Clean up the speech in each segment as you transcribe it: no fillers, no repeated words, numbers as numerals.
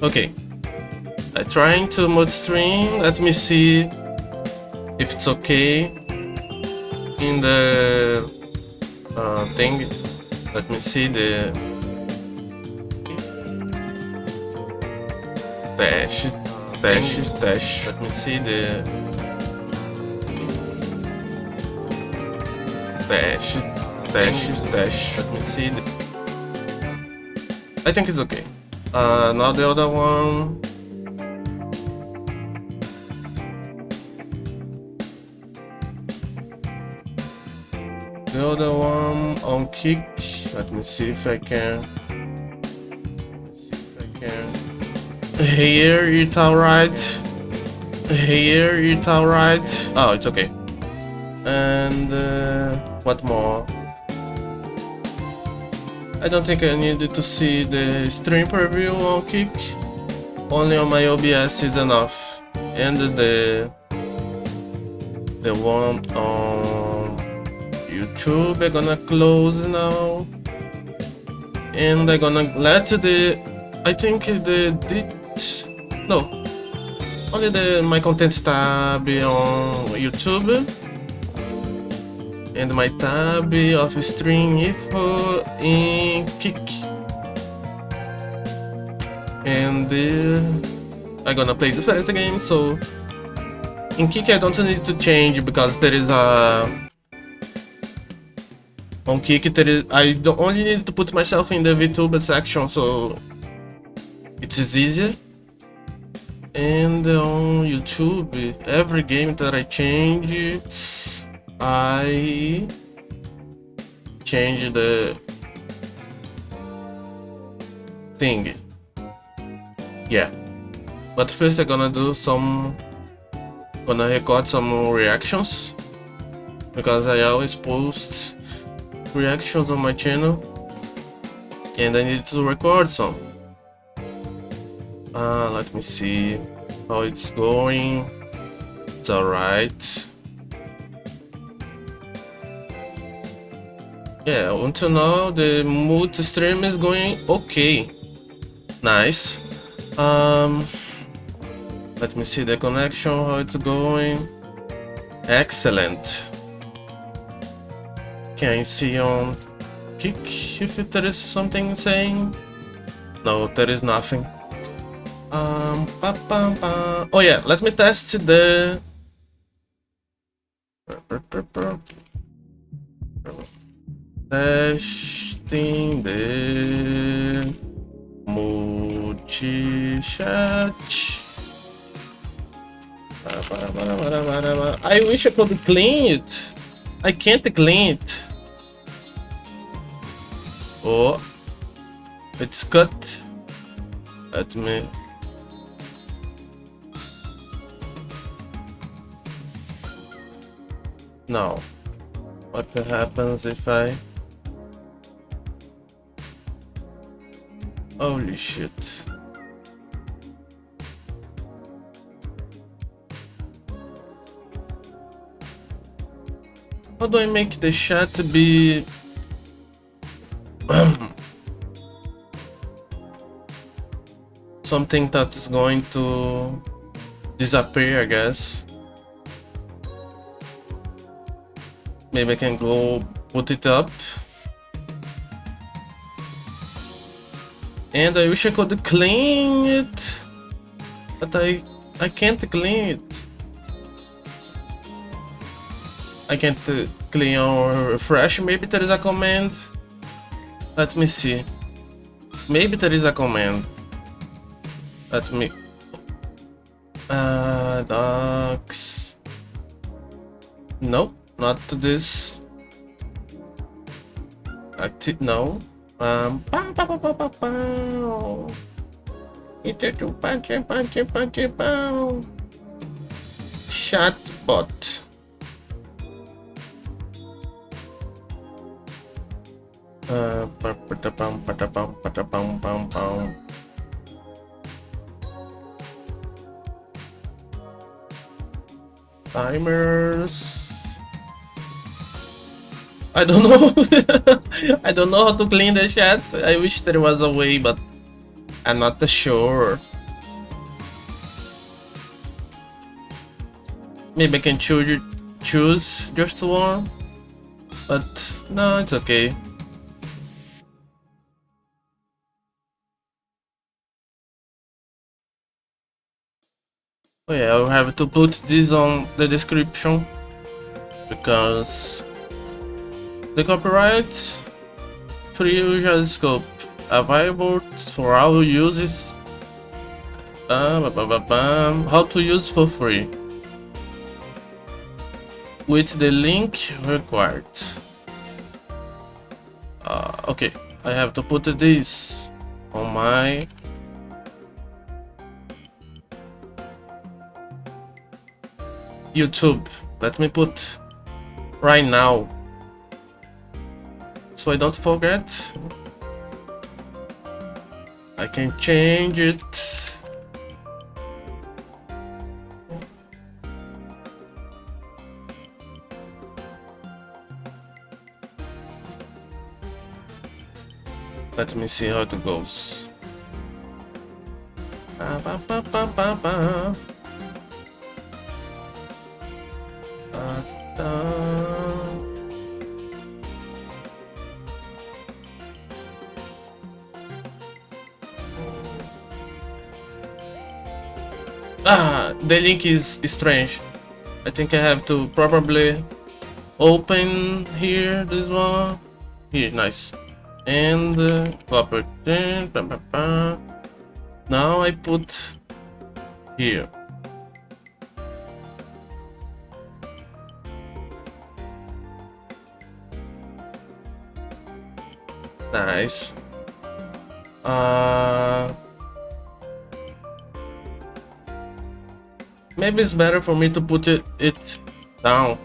Okay, I'm trying to mode stream. Let me see if it's okay in the thing. Let me see the dash. Let me see the dash. Let me see the. I think it's okay. Now the other one. The other one on kick. Let me see if I can. Here it's alright. Here it's alright. Oh, it's okay. And what more? I don't think I needed to see the stream preview on kick. Only on my OBS is enough. And the one on YouTube I'm gonna close now. And I'm gonna let the, I think the no, only the my contents tab on YouTube and my tab of stream info in kick. And I'm gonna play different games, so in kick I don't need to change because there is a on kick there is, I don't only need to put myself in the vtuber section, so it is easier. And on YouTube, every game that I change the thing. Yeah, but first I'm gonna do gonna record some reactions because I always post reactions on my channel and I need to record some. Let me see how it's going. It's alright. Yeah, until now the multi-stream is going okay. Nice. Let me see the connection, how it's going. Excellent. Can you see on kick if there is something saying? No, there is nothing. Oh yeah, let me test the testing the multi-chat. I wish I could clean it. I can't clean it. Oh, it's cut. Let me. Now, what happens if I... Holy shit. How do I make the chat be... something that is going to disappear, I guess. Maybe I can go put it up. And I wish I could clean it, but I can't clean it. I can't clean or refresh. Maybe there is a command. Let me see. Maybe there is a command. Let me... docs... Nope. Not to this. Active no. Chatbot. Timers. I don't know. I don't know how to clean the chat. I wish there was a way, but I'm not sure. Maybe I can choose just one, but no, it's okay. Oh yeah, I'll have to put this on the description because the copyright free user scope available for all uses. How to use for free with the link required. Okay, I have to put this on my YouTube. Let me put right now so I don't forget. I can change it. Let me see how it goes. The link is strange. I think I have to probably open here, this one. Here, nice. And copy. Now I put here. Nice. Maybe it's better for me to put it down.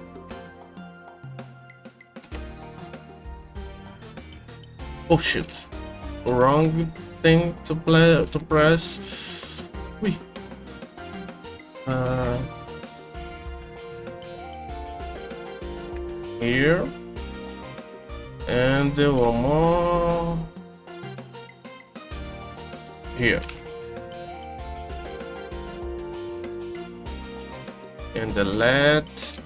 Oh shit! Wrong thing to press. Wait. Here. And one more here, and delete,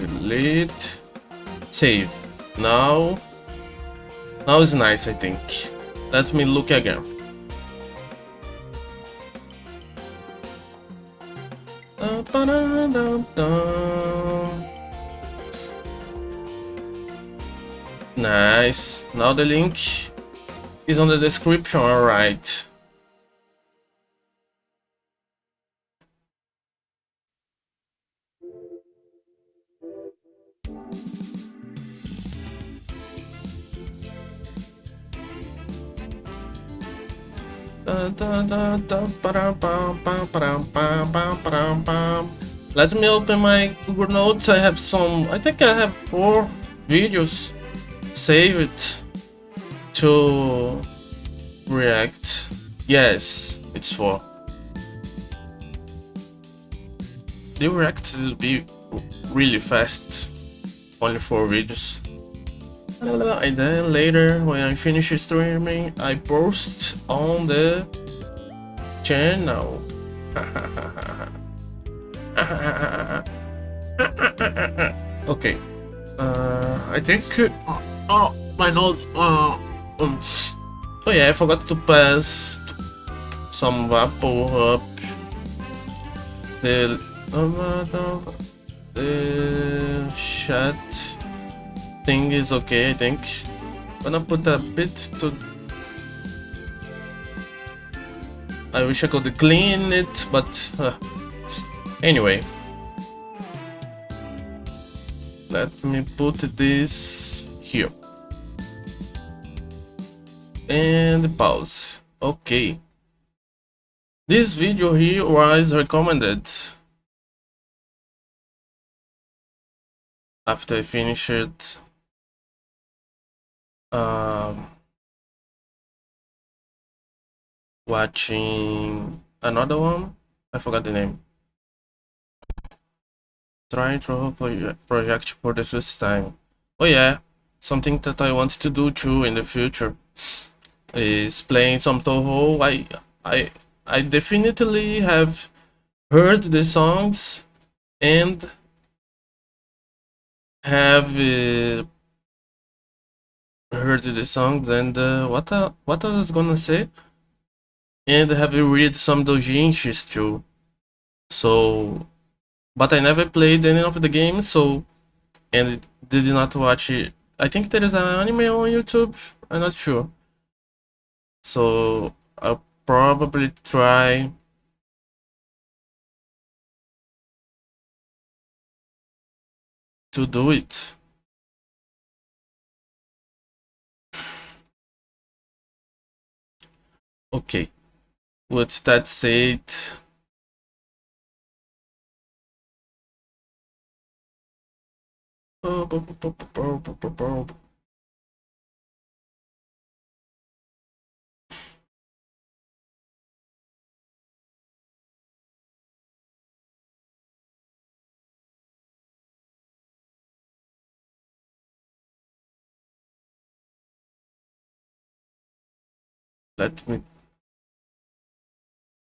save. Now it's nice, I think. Let me look again. Nice. Now the link is on the description. All right. Let me open my Google Notes. I have some. I think I have 4 videos saved to React. Yes, it's 4. The React will be really fast. Only 4 videos. And then later, when I finish streaming, I post on the channel. Okay. I think. Oh, my nose. Oh yeah, I forgot to pass some vapor up. The chat thing is okay, I think. Gonna put a bit to. I wish I could clean it, but anyway. Let me put this here. And pause. Okay. This video here was recommended after I finish it. Watching another one. I forgot the name. Trying to project for the first time. Oh yeah, something that I want to do too in the future is playing some Toho. I definitely have heard the songs and have heard the songs and what I was gonna say, and have read some doujinshis too. So, but I never played any of the games, so and did not watch it. I think there is an anime on YouTube. I'm not sure. So I'll probably try to do it. Okay. With that said, let me.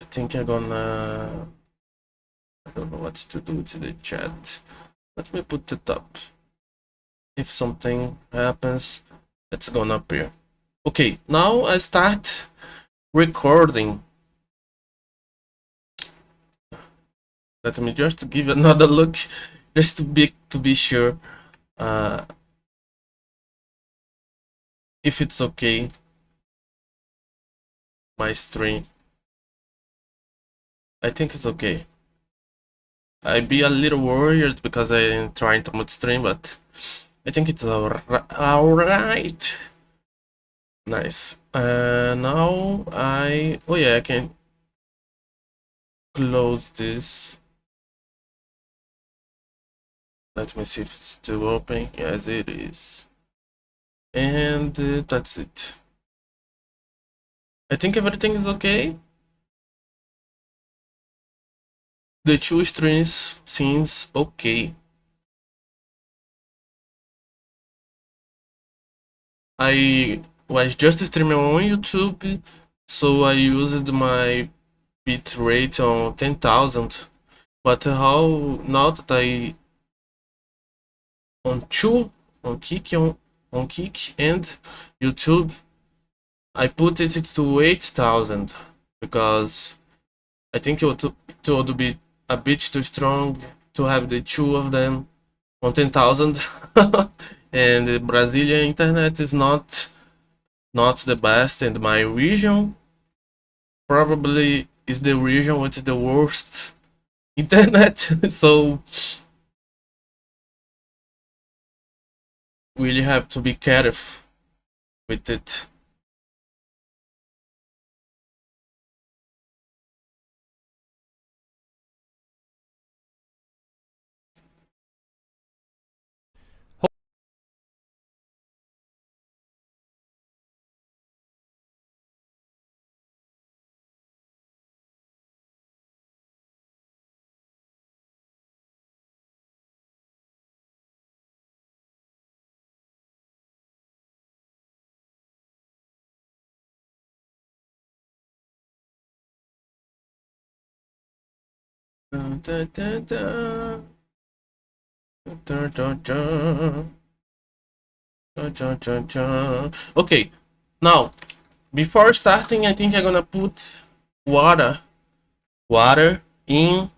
I think I'm gonna. I don't know what to do to the chat. Let me put it up. If something happens, it's gonna appear. Okay, now I start recording. Let me just give another look, just to be sure if it's okay. My stream. I think it's okay. I'd be a little worried because I'm trying to mute stream, but I think it's alright. Nice. Now oh yeah, I can close this. Let me see if it's still open. Yes, it is. And that's it. I think everything is okay. The two streams seems okay. I was just streaming on YouTube, so I used my bit rate on 10,000. But how now that I on two on Kick and YouTube, I put it to 8,000 because I think it would be a bit too strong to have the two of them on 10,000. And the Brazilian internet is not the best, and my region probably is the region with the worst internet. So we really have to be careful with it. Da, da, da, da, da, da, da, da, da, da. Okay, now before starting, I think I'm gonna put water water in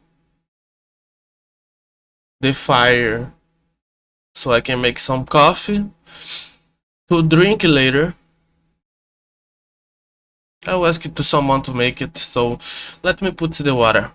the fire so I can make some coffee to drink later. I'll ask it to someone to make it, so let me put the water.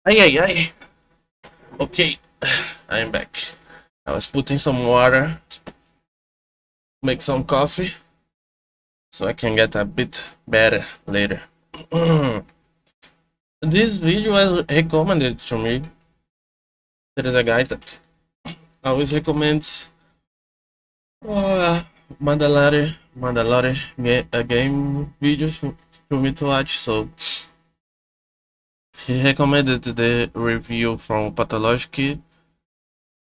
Ay, ay, ay. Okay, I'm back. I was putting some water, make some coffee, so I can get a bit better later. This video was recommended to me. There is a guy that always recommends uh, game videos for me to watch. So he recommended the review from Pathologic.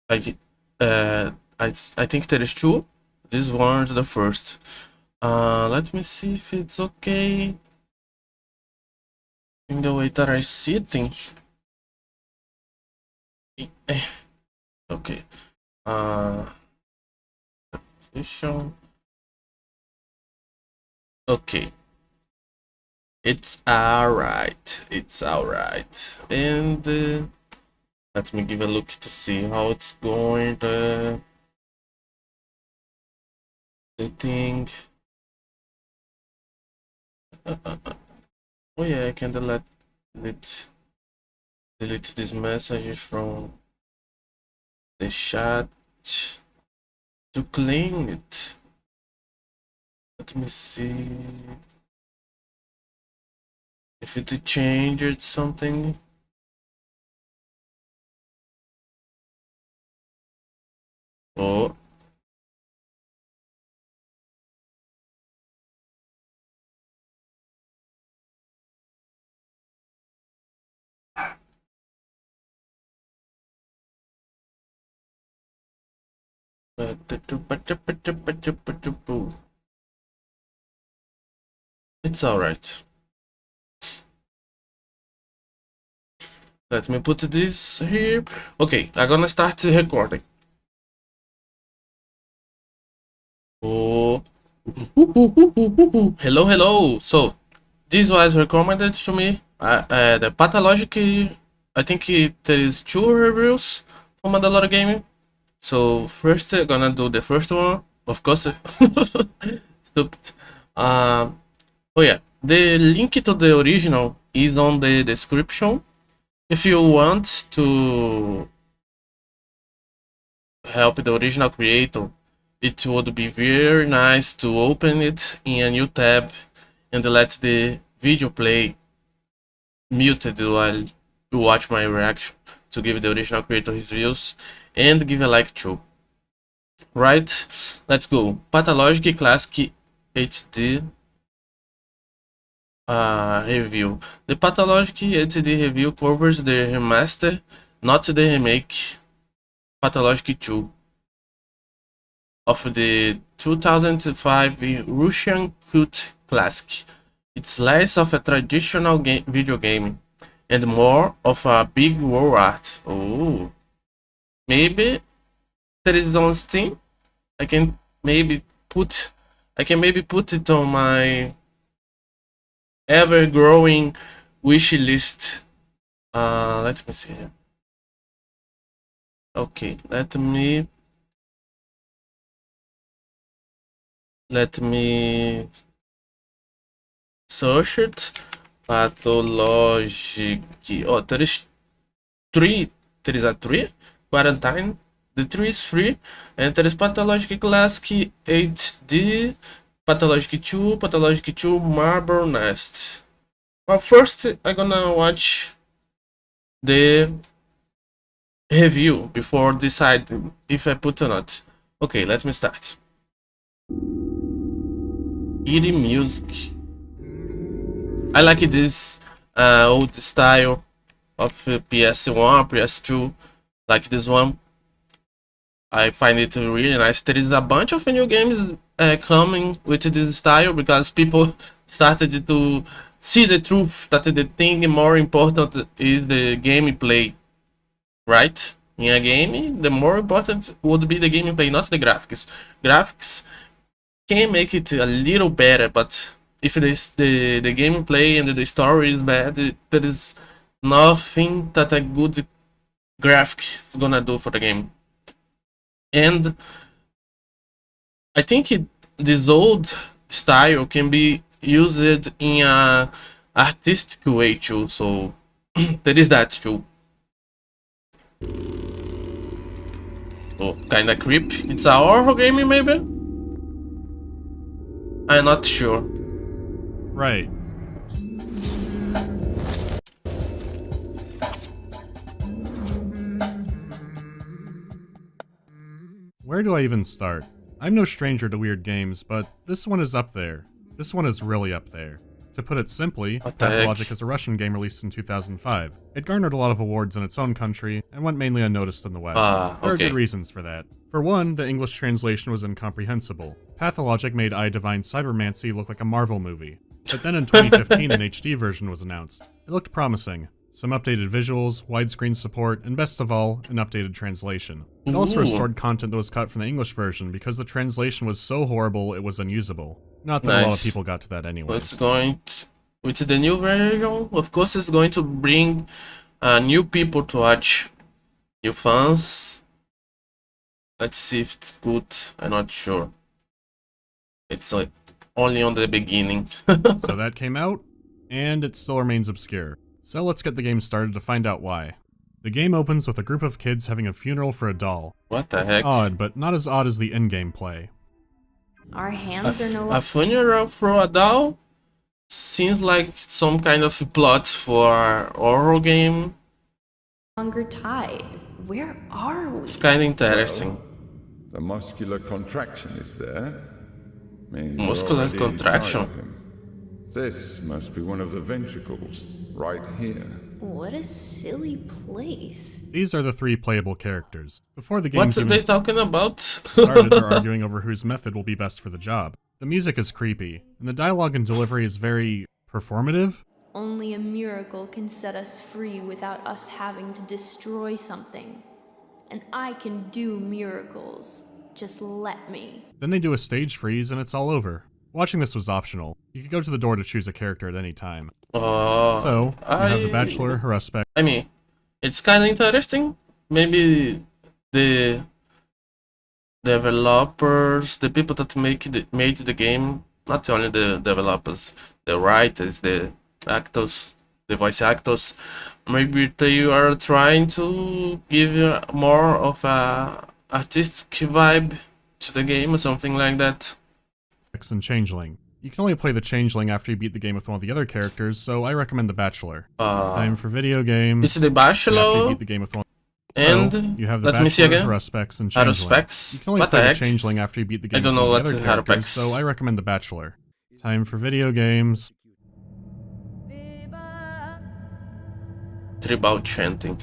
I I think there is two. This one's the first. Let me see if it's okay in the way that I see things. Okay. Position. Okay. It's alright. It's alright. And let me give a look to see how it's going. The thing. Oh yeah, I can delete these messages from the chat to clean it. Let me see if it changed something. Oh. It's alright. Let me put this here. Okay, I'm gonna start the recording. Oh, hello, hello. So, this was recommended to me. The Pathologic, I think there is two reviews from Mandalorian Gaming. So, first, I'm gonna do the first one. Of course, stupid. Oh yeah, the link to the original is on the description. If you want to help the original creator, it would be very nice to open it in a new tab and let the video play muted while you watch my reaction to give the original creator his views and give a like too. Right, let's go. Pathologic Classic HD review. The Pathologic HD review covers the remaster, not the remake, Pathologic 2 of the 2005 Russian cult classic. It's less of a traditional video game and more of a big war art. Oh, maybe there is on Steam. I can maybe put it on my ever-growing wish list. Let me see. Okay, let me search it. Pathologic. Oh, there is three. There is a three. Quarantine. The three is free. And there is Pathologic Classic HD, Pathologic 2, Pathologic 2 Marble Nest. Well, first I'm gonna watch the review before deciding if I put or not. Okay, let me start. Eerie music. I like this old style of PS1, PS2, like this one. I find it really nice. There is a bunch of new games coming with this style because people started to see the truth that the thing more important is the gameplay, right? In a game, the more important would be the gameplay, not the graphics. Graphics can make it a little better, but if the gameplay and the story is bad, there is nothing that a good graphic is gonna do for the game. And I think this old style can be used in a artistic way too. So There is that too. Oh, kinda creep. It's a horror game, maybe? I'm not sure. Right. Where do I even start? I'm no stranger to weird games, but this one is up there. This one is really up there. To put it simply, What the heck? Pathologic is a Russian game released in 2005. It garnered a lot of awards in its own country, and went mainly unnoticed in the West. There are okay. good reasons for that. For one, the English translation was incomprehensible. Pathologic made I Divine Cybermancy look like a Marvel movie. But then in 2015 an HD version was announced. It looked promising. Some updated visuals, widescreen support, and best of all, an updated translation. It also restored content that was cut from the English version because the translation was so horrible it was unusable. Not that a lot of people got to that anyway. It's going to, with the new version, of course, it's going to bring new people to watch, new fans. Let's see if it's good. I'm not sure. It's like only on the beginning. So that came out, and it still remains obscure. So let's get the game started to find out why. The game opens with a group of kids having a funeral for a doll. What the It's heck? odd, but not as odd as the in-game play. Our hands are no A funeral for a doll? Seems like some kind of plot for a horror game. longer tied. Where are we? It's kind of interesting. The muscular contraction is there. Means you're Muscular already contraction. inside of him. This must be one of the ventricles, right here. What a silly place. These are the three playable characters. Before the game What are they talking about? started, they're arguing over whose method will be best for the job. The music is creepy, and the dialogue and delivery is very performative. Only a miracle can set us free without us having to destroy something. And I can do miracles. Just let me. Then they do a stage freeze and it's all over. Watching this was optional. You could go to the door to choose a character at any time. So, you have the Bachelor, her aspect. I mean, it's kind of interesting. Maybe the developers, the people that made the game, not only the developers, the writers, the actors, the voice actors, maybe they are trying to give you more of a artistic vibe to the game or something like that. And Changeling. You can only play the Changeling after you beat the game with one of the other characters, so I recommend the Bachelor. Time for video games. It's the After you Bachelor beat the game with one. and So, you have the let me see Bachelor, again. Haruspex, and Changeling. Haruspex? You can only What the play the heck? Changeling after you beat the game I don't with know one of what the other characters, Haruspex. so I recommend the Bachelor. Time for video games. Tribal chanting.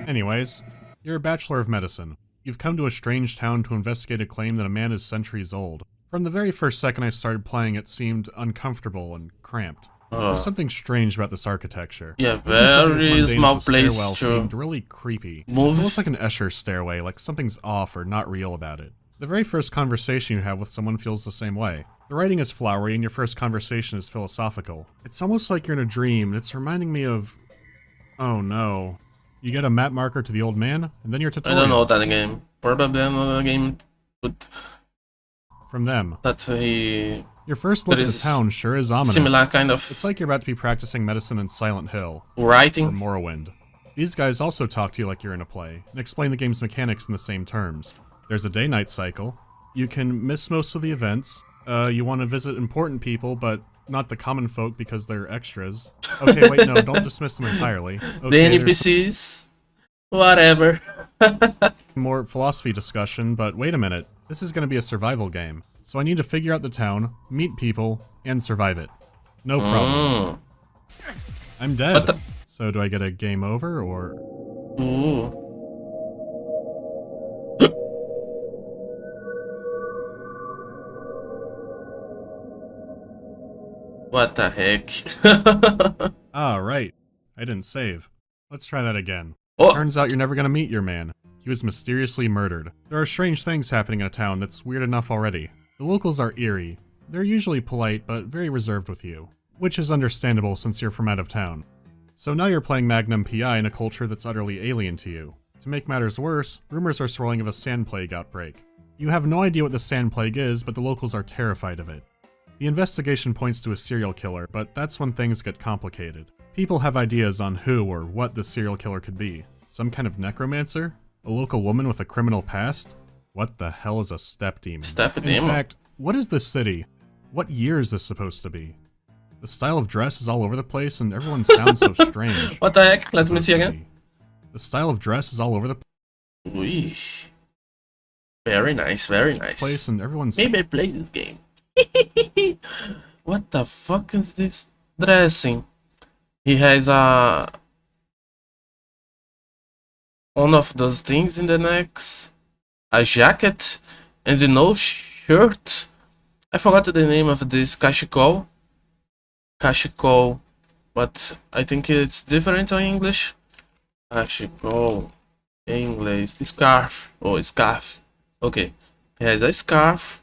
Anyways, you're a Bachelor of Medicine. You've come to a strange town to investigate a claim that a man is centuries old. From the very first second I started playing, it seemed uncomfortable and cramped. There's something strange about this architecture. Yeah, Even something as very mundane small as a place stairwell to seemed really creepy. move. It's almost like an Escher stairway, like something's off or not real about it. The very first conversation you have with someone feels the same way. The writing is flowery and your first conversation is philosophical. It's almost like you're in a dream, and it's reminding me of... Oh no. You get a map marker to the old man, and then your I tutorial. don't know that game. Probably another game From them. that he Your first look That at the is town sure is ominous. similar kind It's of like you're about to be practicing medicine in Silent Hill, or writing. Morrowind. These guys also talk to you like you're in a play, and explain the game's mechanics in the same terms. There's a day-night cycle. You can miss most of the events. You want to visit important people, but not the common folk because they're extras. Okay, wait, no, don't dismiss them entirely. The Okay, there's NPCs, whatever. more philosophy discussion, but wait a minute. This is going to be a survival game, so I need to figure out the town, meet people, and survive it. No problem. I'm dead. What the- So do I get a game over, or... Ooh. What the heck? Ah, right. I didn't save. Let's try that again. Oh. Turns out you're never gonna meet your man. He was mysteriously murdered. There are strange things happening in a town that's weird enough already. The locals are eerie. They're usually polite, but very reserved with you. Which is understandable since you're from out of town. So now you're playing Magnum PI in a culture that's utterly alien to you. To To make matters worse, rumors are swirling of a sand plague outbreak. You have no idea what the sand plague is, but the locals are terrified of it. The investigation points to a serial killer, but that's when things get complicated. People have ideas on who or what the serial killer could be. Some kind of necromancer? A local woman with a criminal past? What the hell is a step demon? In fact, what is this city? What year is this supposed to be? The style of dress is all over the place and everyone sounds so strange. What the heck? Let me see again. The style of dress is all over the place. Very nice, very nice. Place and everyone's... Maybe I play this game. What the fuck is this dressing? He has one of those things in the necks, a jacket, and no shirt. I forgot the name of this cachecol, but I think it's different in English. Cachecol, English, scarf. Oh, scarf. Okay, he has a scarf.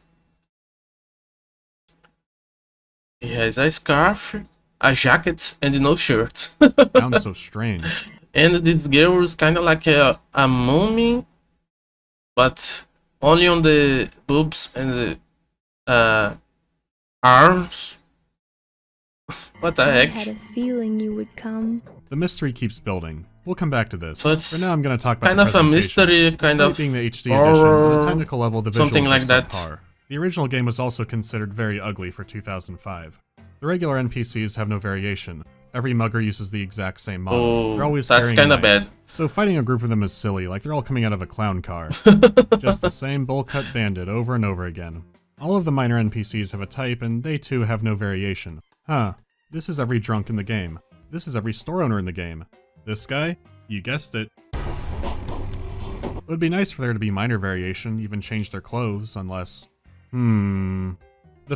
He has a scarf, a jacket, and no shirt. Sounds so strange. And this girl is kind of like a mummy, but only on the boobs and the arms. What the heck? I had a feeling you would come. The mystery keeps building. We'll come back to this. So it's for now, I'm going to talk about kind the of a mystery, kind of being the HD edition, on a technical level, the visuals something like are that. subpar. The original game was also considered very ugly for 2005. The regular NPCs have no variation. Every mugger uses the exact same model. Oh, they're always that's kind of bad. So fighting a group of them is silly, like they're all coming out of a clown car. Just the same bowl-cut bandit over and over again. All of the minor NPCs have a type, and they too have no variation. Huh. This is every drunk in the game. This is every store owner in the game. This guy? You guessed it. It would be nice for there to be minor variation, even change their clothes, unless... The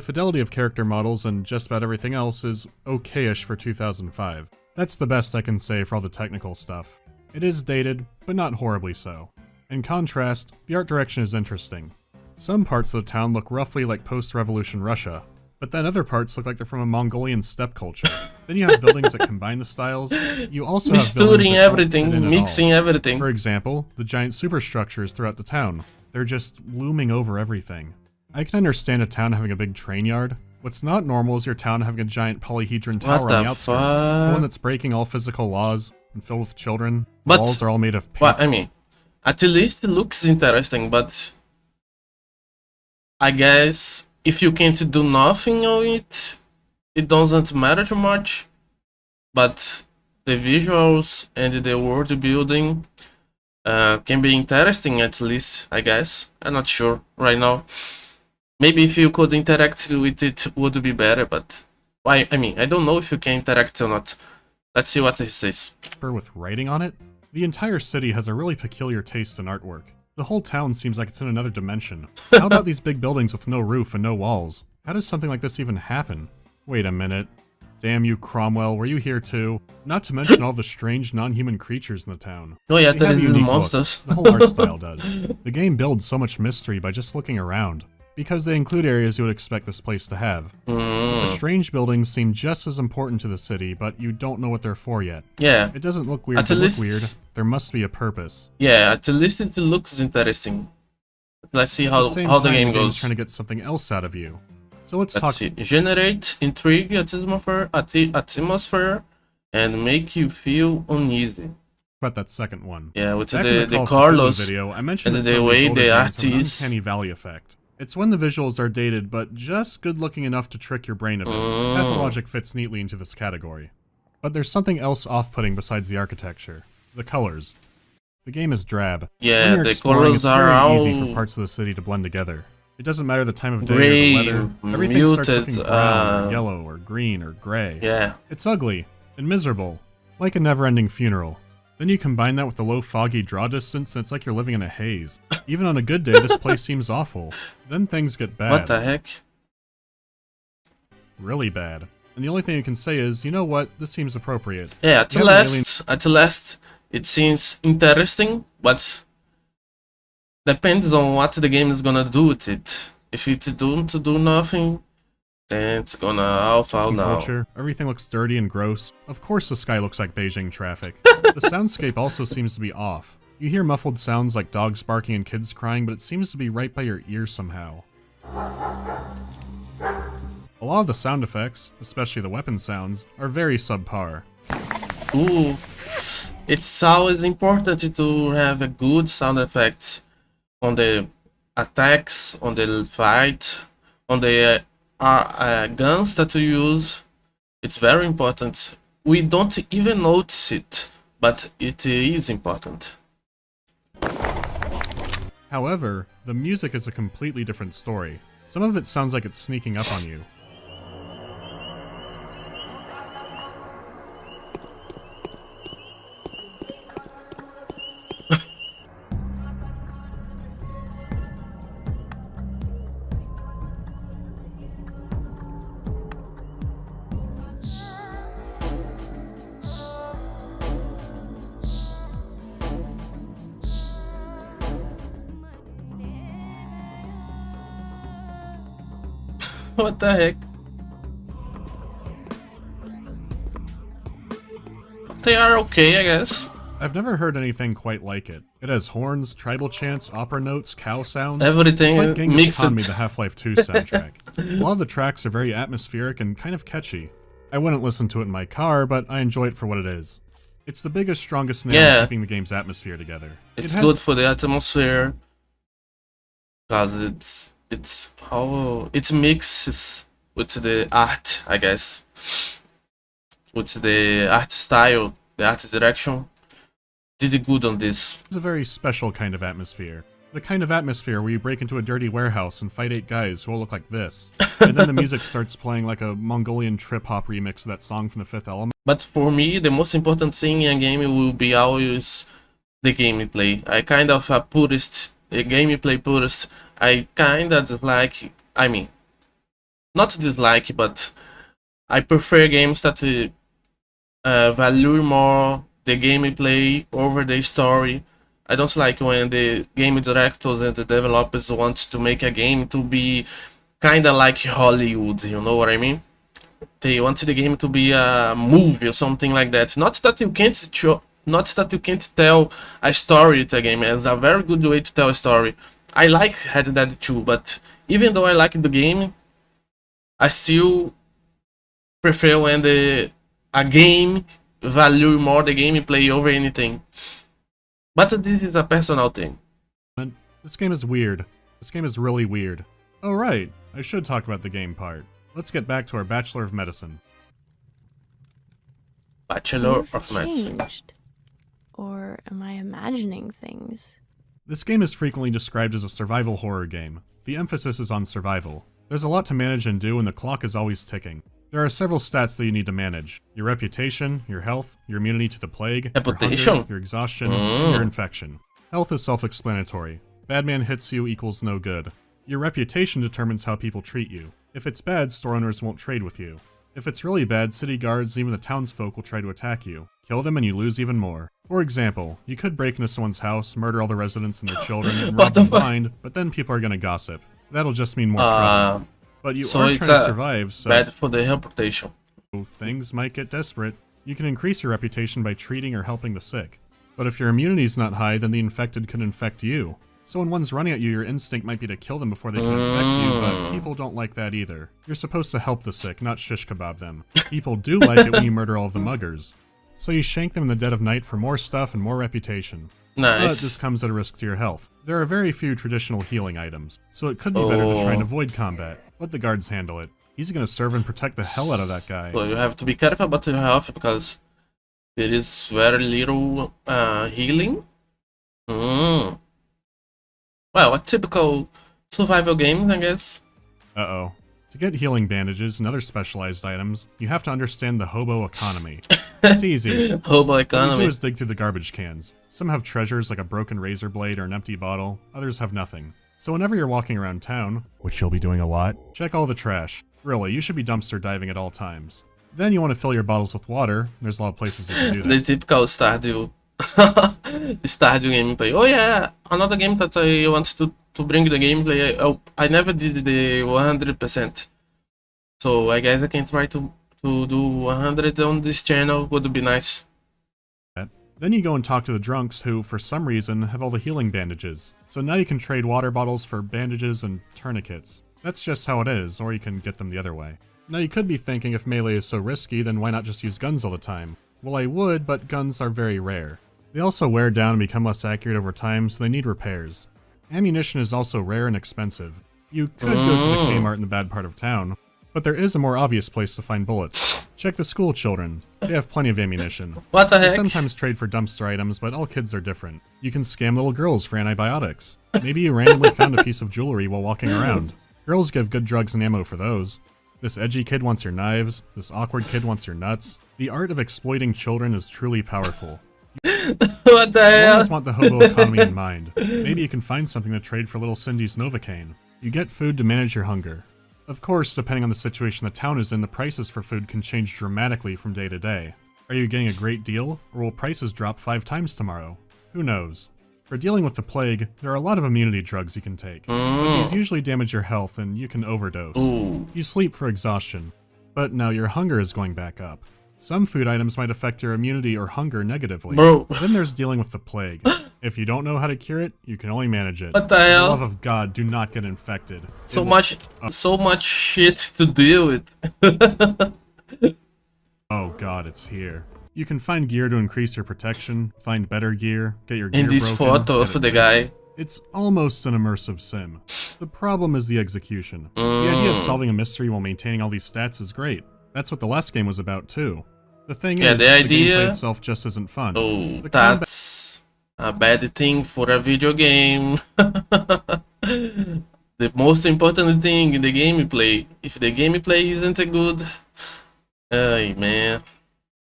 fidelity of character models and just about everything else is okay-ish for 2005. That's the best I can say for all the technical stuff. It is dated, but not horribly so. In contrast, the art direction is interesting. Some parts of the town look roughly like post-revolution Russia, but then other parts look like they're from a Mongolian steppe culture. Then you have buildings that combine the styles. You also have buildings that don't fit in at all. Mixing everything. For example, the giant superstructures throughout the town. They're just looming over everything. I can understand a town having a big train yard. What's not normal is your town having a giant polyhedron tower on the outskirts. The one that's breaking all physical laws and filled with children. The walls are all made of paper. But I mean, at least it looks interesting, but I guess if you can't do nothing on it, it doesn't matter too much. But the visuals and the world building can be interesting, at least, I guess. I'm not sure right now. Maybe if you could interact with it would be better, but I mean, I don't know if you can interact or not. Let's see what it says. With writing on it? The entire city has a really peculiar taste in artwork. The whole town seems like it's in another dimension. How about these big buildings with no roof and no walls? How does something like this even happen? Wait a minute. Damn you, Cromwell, were you here too? Not to mention all the strange non-human creatures in the town. Oh yeah, there are the monsters. The whole art style does. The game builds so much mystery by just looking around, because they include areas you would expect this place to have. The strange buildings seem just as important to the city, but you don't know what they're for yet. Yeah. It doesn't look weird to look weird. There must be a purpose. Yeah, at least it looks interesting. Let's see how the game goes. Trying to get something else out of you. So let's see. Generate intrigue, atmosphere, and make you feel uneasy. About that second one. Yeah, with the Carlos video, I mentioned and the way the art is uncanny valley effect. It's when the visuals are dated, but just good looking enough to trick your brain a bit. Pathologic fits neatly into this category. But there's something else off-putting besides the architecture. The colors. The game is drab. Yeah, the colors are all easy for parts of the city to blend together. It doesn't matter the time of day or the weather. Everything starts looking brown, or yellow, or green, or gray. Yeah. It's ugly and miserable, like a never-ending funeral. Then you combine that with the low foggy draw distance and it's like you're living in a haze. Even on a good day, this place seems awful. Then things get bad. What the heck? Really bad. And the only thing you can say is, you know what, this seems appropriate. Yeah, at last, it seems interesting, but depends on what the game is gonna do with it. If it don't do nothing, then it's gonna all fall down. Everything looks dirty and gross. Of course the sky looks like Beijing traffic. The soundscape also seems to be off. You hear muffled sounds like dogs barking and kids crying, but it seems to be right by your ear somehow. A lot of the sound effects, especially the weapon sounds, are very subpar. Ooh, it's always important to have a good sound effect on the attacks, on the fight, on the guns that you use. It's very important. We don't even notice it, but it is important. However, the music is a completely different story. Some of it sounds like it's sneaking up on you. What the heck? They are okay, I guess. I've never heard anything quite like it. It has horns, tribal chants, opera notes, cow sounds. Everything it's like Genghis mixed. Khan made the Half-Life 2 soundtrack. A lot of the tracks are very atmospheric and kind of catchy. I wouldn't listen to it in my car, but I enjoy it for what it is. It's the biggest, strongest nail in keeping the game's atmosphere together. It's good for the atmosphere, because it's how it mixes with the art, I guess, with the art style, the art direction. Did good on this. It's a very special kind of atmosphere. The kind of atmosphere where you break into a dirty warehouse and fight 8 guys who all look like this. And then the music starts playing like a Mongolian trip-hop remix of that song from The Fifth Element. But for me, the most important thing in a game will be always the gameplay. I kind of a purist, a gameplay purist. I kinda dislike, I mean, not dislike, but I prefer games that value more the gameplay over the story. I don't like when the game directors and the developers want to make a game to be kinda like Hollywood, you know what I mean? They want the game to be a movie or something like that. Not that you can't tell a story with a game. It's a very good way to tell a story. I like Red Dead 2, but even though I like the game, I still prefer when a game value more the gameplay over anything. But this is a personal thing. This game is weird. This game is really weird. Oh right, I should talk about the game part. Let's get back to our Bachelor of Medicine. Bachelor of Medicine. Changed. Or am I imagining things? This game is frequently described as a survival horror game. The emphasis is on survival. There's a lot to manage and do, and the clock is always ticking. There are several stats that you need to manage. Your reputation, your health, your immunity to the plague, your hunger, your exhaustion, and your infection. Health is self-explanatory. Bad man hits you equals no good. Your reputation determines how people treat you. If it's bad, store owners won't trade with you. If it's really bad, city guards and even the townsfolk will try to attack you. Kill them and you lose even more. For example, you could break into someone's house, murder all the residents and their children, and rob them blind, but then people are gonna gossip. That'll just mean more trouble. But you are trying to survive, so bad for the reputation. Things might get desperate. You can increase your reputation by treating or helping the sick. But if your immunity is not high, then the infected can infect you. So when one's running at you, your instinct might be to kill them before they can infect you, but people don't like that either. You're supposed to help the sick, not shish kebab them. People do like it when you murder all of the muggers. So you shank them in the dead of night for more stuff and more reputation. Nice. But this comes at a risk to your health. There are very few traditional healing items, so it could be better to try and avoid combat. Let the guards handle it. He's gonna serve and protect the hell out of that guy. So you have to be careful about your health because there is very little healing. Well, a typical survival game, I guess. Uh-oh. To get healing bandages and other specialized items, you have to understand the hobo economy. It's easy. Hobo What economy. you do is dig through the garbage cans. Some have treasures like a broken razor blade or an empty bottle, others have nothing. So whenever you're walking around town, which you'll be doing a lot, check all the trash. Really, you should be dumpster diving at all times. Then you want to fill your bottles with water. There's a lot of places you can do that. The typical Stardew. Stardew gameplay. Oh yeah, another game that I want to bring the gameplay. I never did the 100%. So I guess I can try to do 100 on this channel. Would be nice. Then you go and talk to the drunks who, for some reason, have all the healing bandages. So now you can trade water bottles for bandages and tourniquets. That's just how it is, or you can get them the other way. Now you could be thinking if melee is so risky, then why not just use guns all the time? Well, I would, but guns are very rare. They also wear down and become less accurate over time, so they need repairs. Ammunition is also rare and expensive. You could go to the Kmart in the bad part of town, but there is a more obvious place to find bullets. Check the school children. They have plenty of ammunition. What the They heck? sometimes trade for dumpster items, but all kids are different. You can scam little girls for antibiotics. Maybe you randomly found a piece of jewelry while walking around. Girls give good drugs and ammo for those. This edgy kid wants your knives. This awkward kid wants your nuts. The art of exploiting children is truly powerful. What the You hell? always want the hobo economy in mind. Maybe you can find something to trade for little Cindy's Novocaine. You get food to manage your hunger. Of course, depending on the situation the town is in, the prices for food can change dramatically from day to day. Are you getting a great deal, or will prices drop 5 times tomorrow? Who knows? For dealing with the plague, there are a lot of immunity drugs you can take, but these usually damage your health and you can overdose. Ooh. You sleep for exhaustion, but now your hunger is going back up. Some food items might affect your immunity or hunger negatively. Bro. Then there's dealing with the plague. If you don't know how to cure it, you can only manage it. What the For hell? the love of God, do not get infected. So It will- much shit to deal with. Oh God, it's here. You can find gear to increase your protection, find better gear, get your gear In this broken, photo get of it the fixed. guy. It's almost an immersive sim. The problem is the execution. The idea of solving a mystery while maintaining all these stats is great. That's what the last game was about too. The thing Yeah, is, the the idea- gameplay itself just isn't fun. Oh, The combat- that's a bad thing for a video game. The most important thing in the gameplay. If the gameplay isn't good, hey man.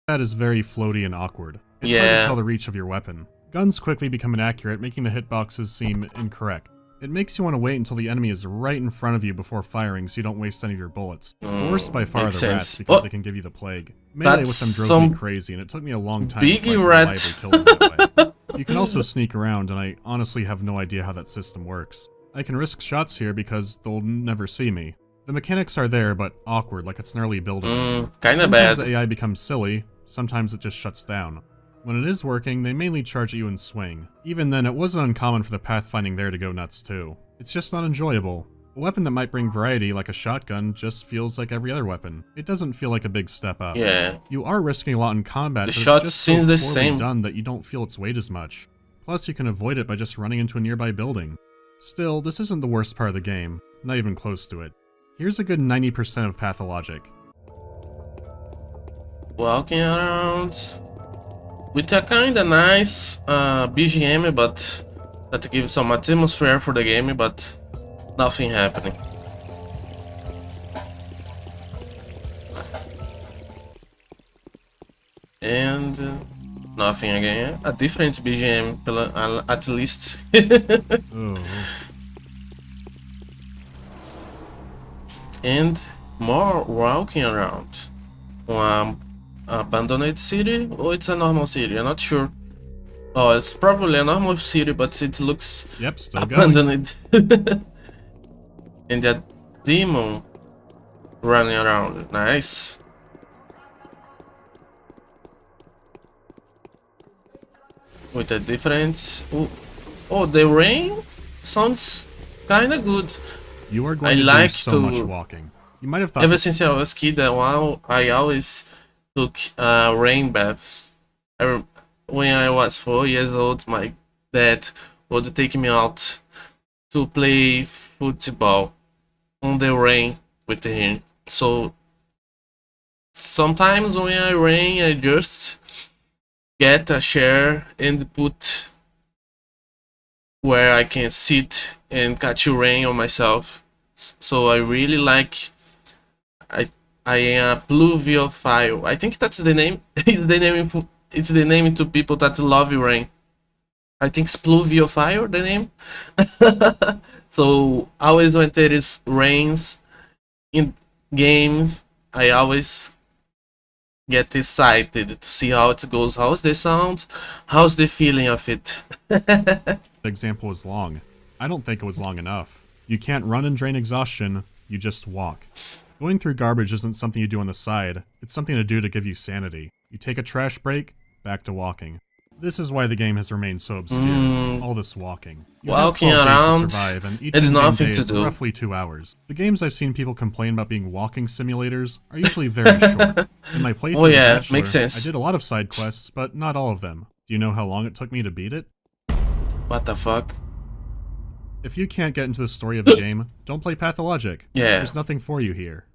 That is very floaty and awkward. It's hard Yeah. to tell the reach of your weapon. Guns quickly become inaccurate, making the hitboxes seem incorrect. It makes you want to wait until the enemy is right in front of you before firing so you don't waste any of your bullets. The worst by far are makes the rats sense. because Oh, they can give you the plague. Melee with that's them drove me some crazy and it took me a long time big to rat. reliably kill them that way. You can also sneak around and I honestly have no idea how that system works. I can risk shots here because they'll never see me. The mechanics are there but awkward like it's an early build. Kinda Sometimes bad. the AI becomes silly, sometimes it just shuts down. When it is working, they mainly charge at you and swing. Even then, it wasn't uncommon for the pathfinding there to go nuts too. It's just not enjoyable. A weapon that might bring variety, like a shotgun, just feels like every other weapon. It doesn't feel like a big step up. Yeah. You are risking a lot in combat, The but shot it's just seems so the poorly same. done that you don't feel its weight as much. Plus, you can avoid it by just running into a nearby building. Still, this isn't the worst part of the game, not even close to it. Here's a good 90% of pathologic. Walking around with a kinda nice BGM, but that gives some atmosphere for the game, but nothing happening. And nothing again. A different BGM, at least. Oh. And more walking around. Abandoned city, or it's a normal city? I'm not sure. Oh, it's probably a normal city, but it looks Yep, still going. abandoned. And that demon running around. Nice. With a difference. Oh, the rain sounds kinda good. You are going I to like do so to- much walking. You might have thought Ever this- since I was kid, I always took rain baths. When I was 4 years old, my dad would take me out to play football on the rain with him. So sometimes when I rain, I just get a chair and put where I can sit and catch rain on myself. So I really like. I am a pluviophile. I think that's the name. It's the name to people that love rain. I think it's pluviophile, the name. So always when there is rains in games, I always get excited to see how it goes. How's the sound? How's the feeling of it? The example was long. I don't think it was long enough. You can't run and drain exhaustion, you just walk. Going through garbage isn't something you do on the side, it's something to do to give you sanity. You take a trash break, back to walking. This is why the game has remained so obscure. All this walking. You have Walking 12 days around to survive, and each and in-game nothing day to is do. roughly 2 hours. The games I've seen people complain about being walking simulators are usually very short. In my playthrough Oh of The yeah, Bachelor, makes sense. I did a lot of side quests, but not all of them. Do you know how long it took me to beat it? What the fuck? If you can't get into the story of the game, don't play Pathologic. Yeah. There's nothing for you here.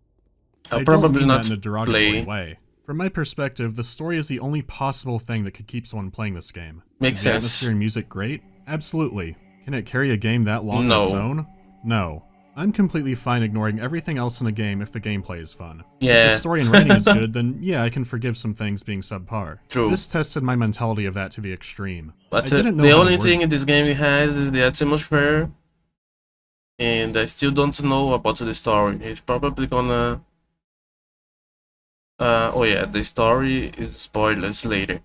I'll I probably don't mean not that in a derogatory play. way. From my perspective, the story is the only possible thing that could keep someone playing this game. Makes Is the sense. atmosphere and music great? Absolutely. Can it carry a game that long on its No. own? No. I'm completely fine ignoring everything else in a game if the gameplay is fun. If Yeah. the story and writing is good, then yeah, I can forgive some things being subpar. True. This tested my mentality of that to the extreme. But I didn't know the how to only word thing in this game it has is the atmosphere, and I still don't know about the story. It's probably gonna. Oh yeah, the story is spoilers later.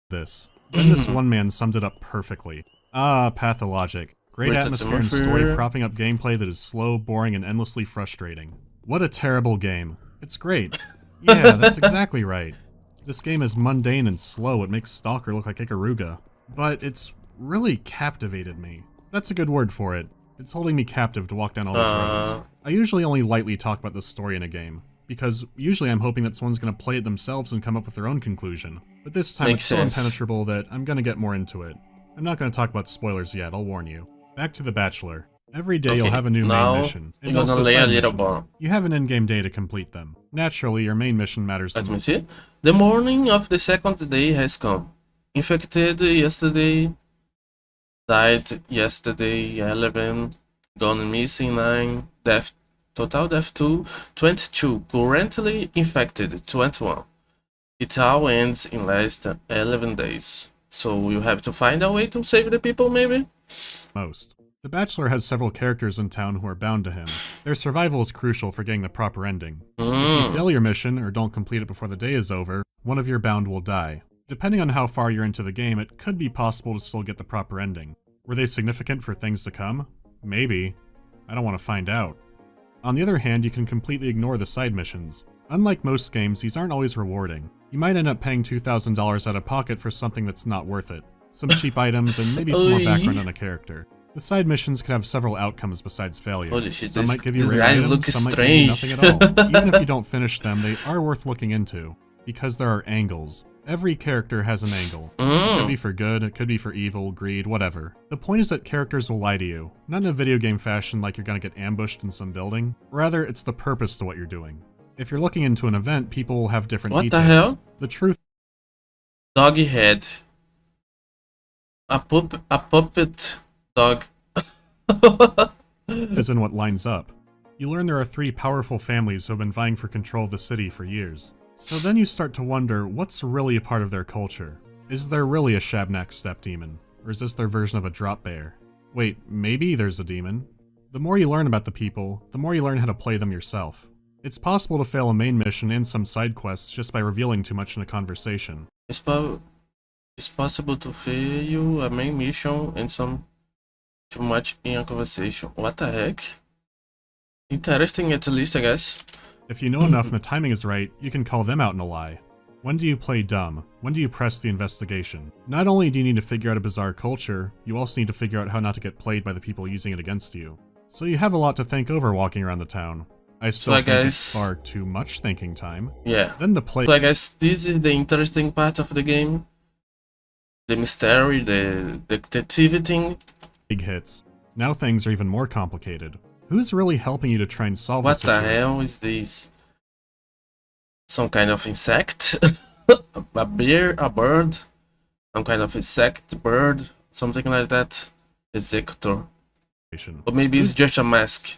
this. Then this one man summed it up perfectly. Ah, Pathologic. Great Great atmosphere and story atmosphere. propping up gameplay that is slow, boring, and endlessly frustrating. What a terrible game. It's great. Yeah, that's exactly right. This game is mundane and slow. It makes Stalker look like Ikaruga. But it's really captivated me. That's a good word for it. It's holding me captive to walk down all these roads. I usually only lightly talk about the story in a game, because usually I'm hoping that someone's going to play it themselves and come up with their own conclusion. But this time Makes it's so sense. impenetrable that I'm going to get more into it. I'm not going to talk about spoilers yet, I'll warn you. Back to The Bachelor. Every day you'll Okay, have a new now main mission, and you're gonna also lay a side little missions. more. You have an in-game day to complete them. Naturally, your main mission matters the Let me most. see. The morning of the second day has come. Infected yesterday, died yesterday 11, gone missing 9, death, total death 2, 22, currently infected 21. It all ends in less than 11 days. So you have to find a way to save the people, maybe? Most. The Bachelor has several characters in town who are bound to him. Their survival is crucial for getting the proper ending. If you fail your mission, or don't complete it before the day is over, one of your bound will die. Depending on how far you're into the game, it could be possible to still get the proper ending. Were they significant for things to come? Maybe. I don't want to find out. On the other hand, you can completely ignore the side missions. Unlike most games, these aren't always rewarding. You might end up paying $2,000 out of pocket for something that's not worth it. Some cheap items, and maybe some more background on a character. The side missions could have several outcomes besides failure. Holy shit, Some this- might give you these rare guys items, look some might give you strange. nothing at all. Even if you don't finish them, they are worth looking into. Because there are angles. Every character has an angle. It could be for good, it could be for evil, greed, whatever. The point is that characters will lie to you. Not in a video game fashion like you're gonna get ambushed in some building. Rather, it's the purpose to what you're doing. If you're looking into an event, people will have different What the details. hell? The truth Doggy head. A puppet dog. is in what lines up. You learn there are 3 powerful families who have been vying for control of the city for years. So then you start to wonder what's really a part of their culture. Is there really a Shabnak step demon? Or is this their version of a drop bear? Wait, maybe there's a demon? The more you learn about the people, the more you learn how to play them yourself. It's possible to fail a main mission and some side quests just by revealing too much in a conversation. It's possible to fail a main mission and some too much in a conversation. What the heck? Interesting at least, I guess. If you know enough and the timing is right, you can call them out in a lie. When do you play dumb? When do you press the investigation? Not only do you need to figure out a bizarre culture, you also need to figure out how not to get played by the people using it against you. So you have a lot to think over walking around the town. I still I think it's guess- far too much thinking time. Yeah. Then the play So I guess this is the interesting part of the game. The mystery, the detective thing. hits. Now things are even more complicated. Who's really helping you to try and solve What this the situation? hell is this? Some kind of insect? A bear? A bird? Some kind of insect, bird? Something like that? Executor. Or maybe it's just a mask.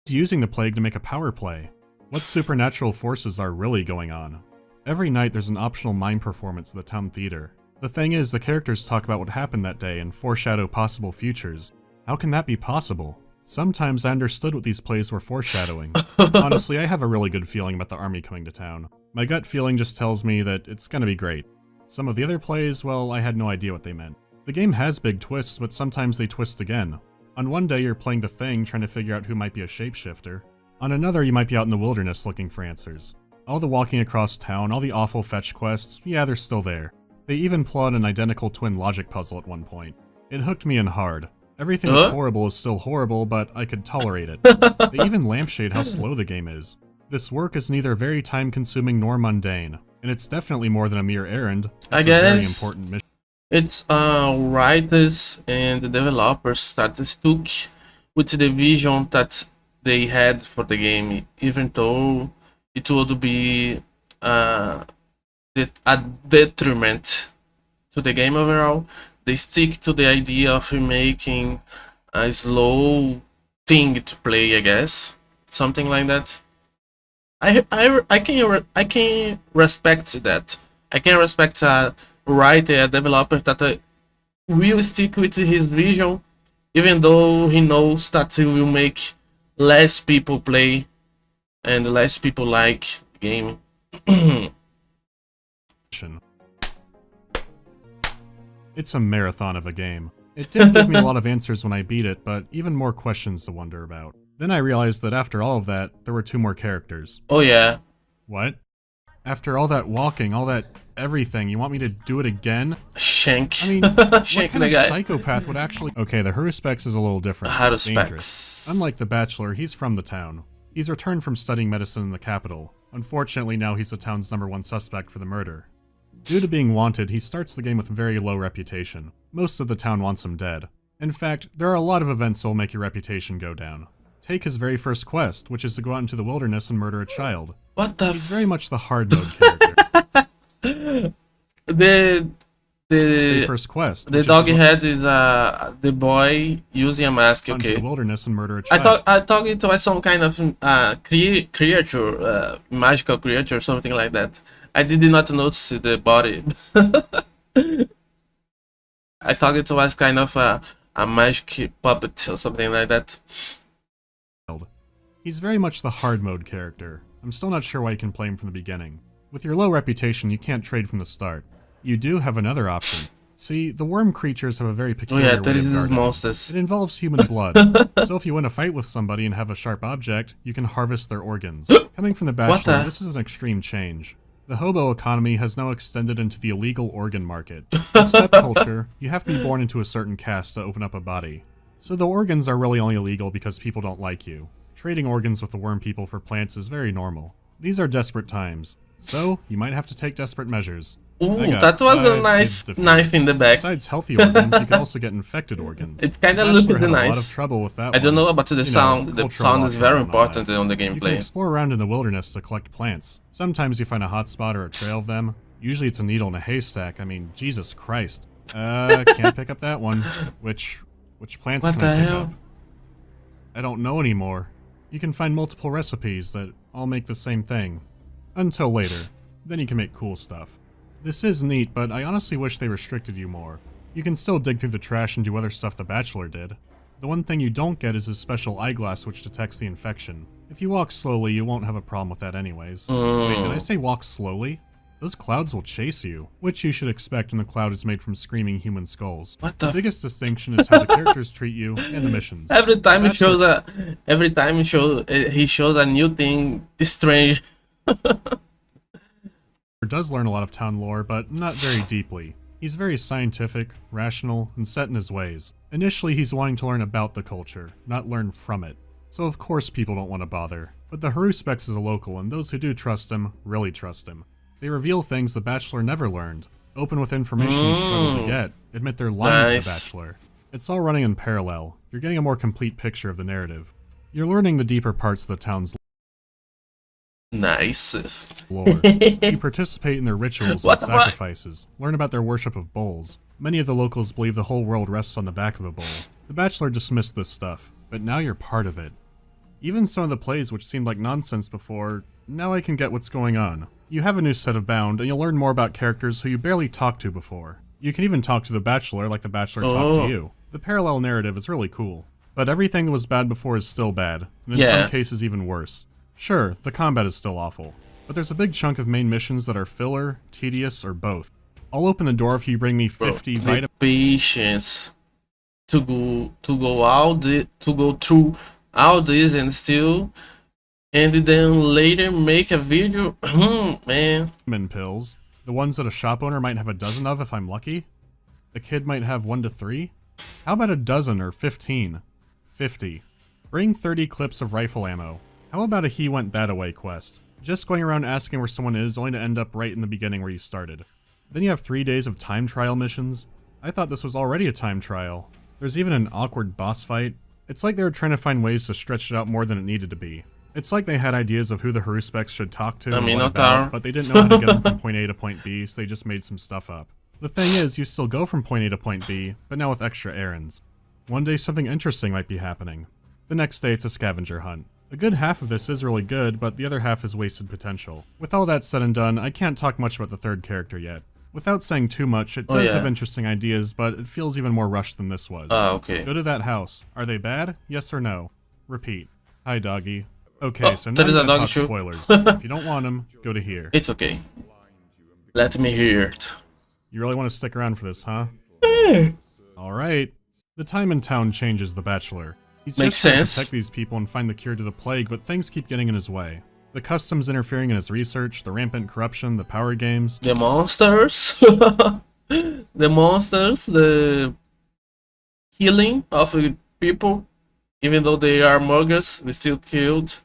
Using the plague to make a power play. What supernatural forces are really going on? Every night there's an optional mime performance at the town theater. The thing is, the characters talk about what happened that day and foreshadow possible futures. How can that be possible? Sometimes I understood what these plays were foreshadowing. Honestly, I have a really good feeling about the army coming to town. My gut feeling just tells me that it's gonna be great. Some of the other plays, well, I had no idea what they meant. The game has big twists, but sometimes they twist again. On one day you're playing the Thing trying to figure out who might be a shapeshifter. On another you might be out in the wilderness looking for answers. All the walking across town, all the awful fetch quests, yeah, they're still there. They even plot an identical twin logic puzzle at one point. It hooked me in hard. Everything that's horrible is still horrible, but I could tolerate it. They even lampshade how slow the game is. This work is neither very time-consuming nor mundane, and it's definitely more than a mere errand. It's I a guess very important mission. it's writers and the developers that stuck with the vision that they had for the game, even though it would be a detriment to the game overall. They stick to the idea of making a slow thing to play, I guess, something like that. I can respect that. I can respect a writer, a developer that will stick with his vision, even though he knows that it will make less people play and less people like the game. It's a marathon of a game. It did give me a lot of answers when I beat it, but even more questions to wonder about. Then I realized that after all of that, there were 2 more characters. Oh yeah. What? After all that walking, all that everything, you want me to do it again? Shank. I mean, what Shank kind the of guy. psychopath would actually... Okay, the Haruspecs is a little different. Haruspecs. Dangerous. Unlike the Bachelor, he's from the town. He's returned from studying medicine in the capital. Unfortunately, now he's the town's #1 suspect for the murder. Due to being wanted, he starts the game with very low reputation. Most of the town wants him dead. In fact, there are a lot of events that will make your reputation go down. Take his very first quest, which is to go out into the wilderness and murder a child. What the He's very much the hard mode character. the Very first quest. the which is dog to go head is the boy using a mask. out into Okay. the wilderness and murder a I child. thought it was some kind of creature, magical creature, something like that. I did not notice the body. I thought it was kind of a magic puppet or something like that. He's very much the hard mode character. I'm still not sure why you can play him from the beginning. With your low reputation, you can't trade from the start. You do have another option. See, the worm creatures have a very Oh peculiar yeah, way there of is these guarding. monsters. It involves human blood. So if you win a fight with somebody and have a sharp object, you can harvest their organs. Coming from the Bachelor, this is an extreme change. The hobo economy has now extended into the illegal organ market. In step culture, you have to be born into a certain caste to open up a body. So the organs are really only illegal because people don't like you. Trading organs with the worm people for plants is very normal. These are desperate times, so you might have to take desperate measures. Ooh, I got that was a 5 nice kids to knife in the back. Besides healthy organs, you can also get infected organs. It's kind of Bachelor looking had a lot nice. of trouble with that I don't one. know about the You know, sound. The cultural sound is law very and all that. important on the You can gameplay. explore around in the wilderness to collect plants. Sometimes you find a hot spot or a trail of them. Usually it's a needle in a haystack. I mean, Jesus Christ. Can't pick up that one. Which plants What can I the pick hell? up? I don't know anymore. You can find multiple recipes that all make the same thing. Until later. Then you can make cool stuff. This is neat, but I honestly wish they restricted you more. You can still dig through the trash and do other stuff the Bachelor did. The one thing you don't get is his special eyeglass which detects the infection. If you walk slowly, you won't have a problem with that anyways. Wait, did I say walk slowly? Those clouds will chase you, which you should expect when the cloud is made from screaming human skulls. What The the? biggest distinction is how the characters treat you and the missions. Every time he Bachelor- shows he shows a new thing strange. does learn a lot of town lore, but not very deeply. He's very scientific, rational, and set in his ways. Initially, he's wanting to learn about the culture, not learn from it. So of course people don't want to bother. But the Haruspecs is a local, and those who do trust him, really trust him. They reveal things the Bachelor never learned. Open with information you struggle to get. Admit they're lying to the Nice. Bachelor. It's all running in parallel. You're getting a more complete picture of the narrative. You're learning the deeper parts of the town's Nice. lore. You participate in their rituals What and the fuck? sacrifices, learn about their worship of bulls. Many of the locals believe the whole world rests on the back of a bull. The Bachelor dismissed this stuff, but now you're part of it. Even some of the plays which seemed like nonsense before, now I can get what's going on. You have a new set of bound, and you'll learn more about characters who you barely talked to before. You can even talk to the Bachelor like the Bachelor talked Oh. to you. The parallel narrative is really cool. But everything that was bad before is still bad, and in Yeah. some cases even worse. Sure, the combat is still awful, but there's a big chunk of main missions that are filler, tedious, or both. I'll open the door if you bring me 50 The vitamins. patience to go through all this and still, and then later make a video. Man, pills. The ones that a shop owner might have a dozen of if I'm lucky? A kid might have 1 to 3? How about a dozen or 15? 50. Bring 30 clips of rifle ammo. How about a he went that away quest? Just going around asking where someone is only to end up right in the beginning where you started. Then you have 3 days of time trial missions. I thought this was already a time trial. There's even an awkward boss fight. It's like they were trying to find ways to stretch it out more than it needed to be. It's like they had ideas of who the Haruspects should talk to and what about, but they didn't know how to get them from point A to point B, so they just made some stuff up. The thing is, you still go from point A to point B, but now with extra errands. One day something interesting might be happening. The next day it's a scavenger hunt. A good half of this is really good, but the other half is wasted potential. With all that said and done, I can't talk much about the third character yet. Without saying too much, it does have interesting ideas, but it feels even more rushed than this was. Okay. Go to that house. Are they bad? Yes or no? Repeat. Hi, doggy. Okay, so now I'm gonna talk spoilers. If you don't want them, go to here. It's okay. Let me hear it. You really want to stick around for this, huh? Alright. The time in town changes the Bachelor. He's just trying to protect these people and find the cure to the plague, but things keep getting in his way. The customs interfering in his research, the rampant corruption, the power games. The monsters. The monsters, the killing of people. Even though they are muggers, they still killed.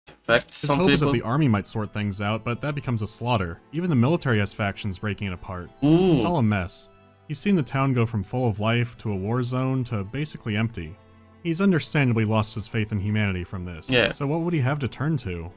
In fact, his hope is that the army might sort things out, but that becomes a slaughter. Even the military has factions breaking it apart. Ooh. It's all a mess. He's seen the town go from full of life to a war zone to basically empty. He's understandably lost his faith in humanity from this. Yeah. So what would he have to turn to?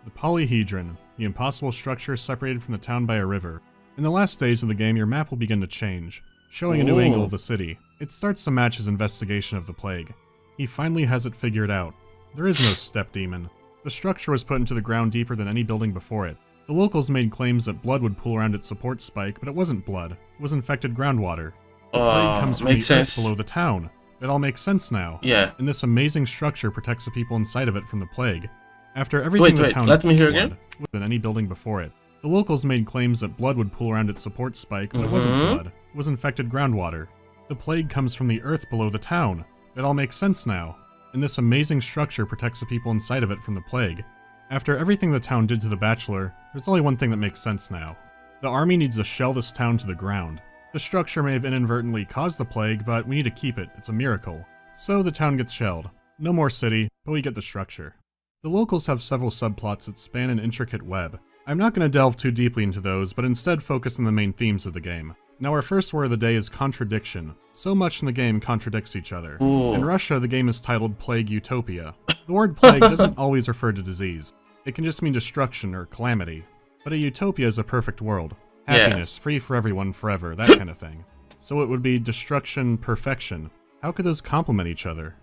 The polyhedron, the impossible structure separated from the town by a river. In the last days of the game, your map will begin to change, showing a new angle of the city. It starts to match his investigation of the plague. He finally has it figured out. There is no step demon. The structure was put into the ground deeper than any building before it. The locals made claims that blood would pool around its support spike, but it wasn't blood. It was infected groundwater. The plague comes from the earth below the town. It all makes sense now. Yeah. And this amazing structure protects the people inside of it from the plague. After everything the town let me hear again. Than any building before it. The locals made claims that blood would pool around its support spike, but it wasn't blood. It was infected groundwater. The plague comes from the earth below the town. It all makes sense now. And this amazing structure protects the people inside of it from the plague. After everything the town did to the Bachelor, there's only one thing that makes sense now. The army needs to shell this town to the ground. The structure may have inadvertently caused the plague, but we need to keep it. It's a miracle. So the town gets shelled. No more city, but we get the structure. The locals have several subplots that span an intricate web. I'm not going to delve too deeply into those, but instead focus on the main themes of the game. Now our first word of the day is contradiction. So much in the game contradicts each other. Ooh. In Russia, the game is titled Plague Utopia. The word plague doesn't always refer to disease. It can just mean destruction or calamity. But a utopia is a perfect world. Happiness, free for everyone forever, that kind of thing. So it would be destruction, perfection. How could those complement each other?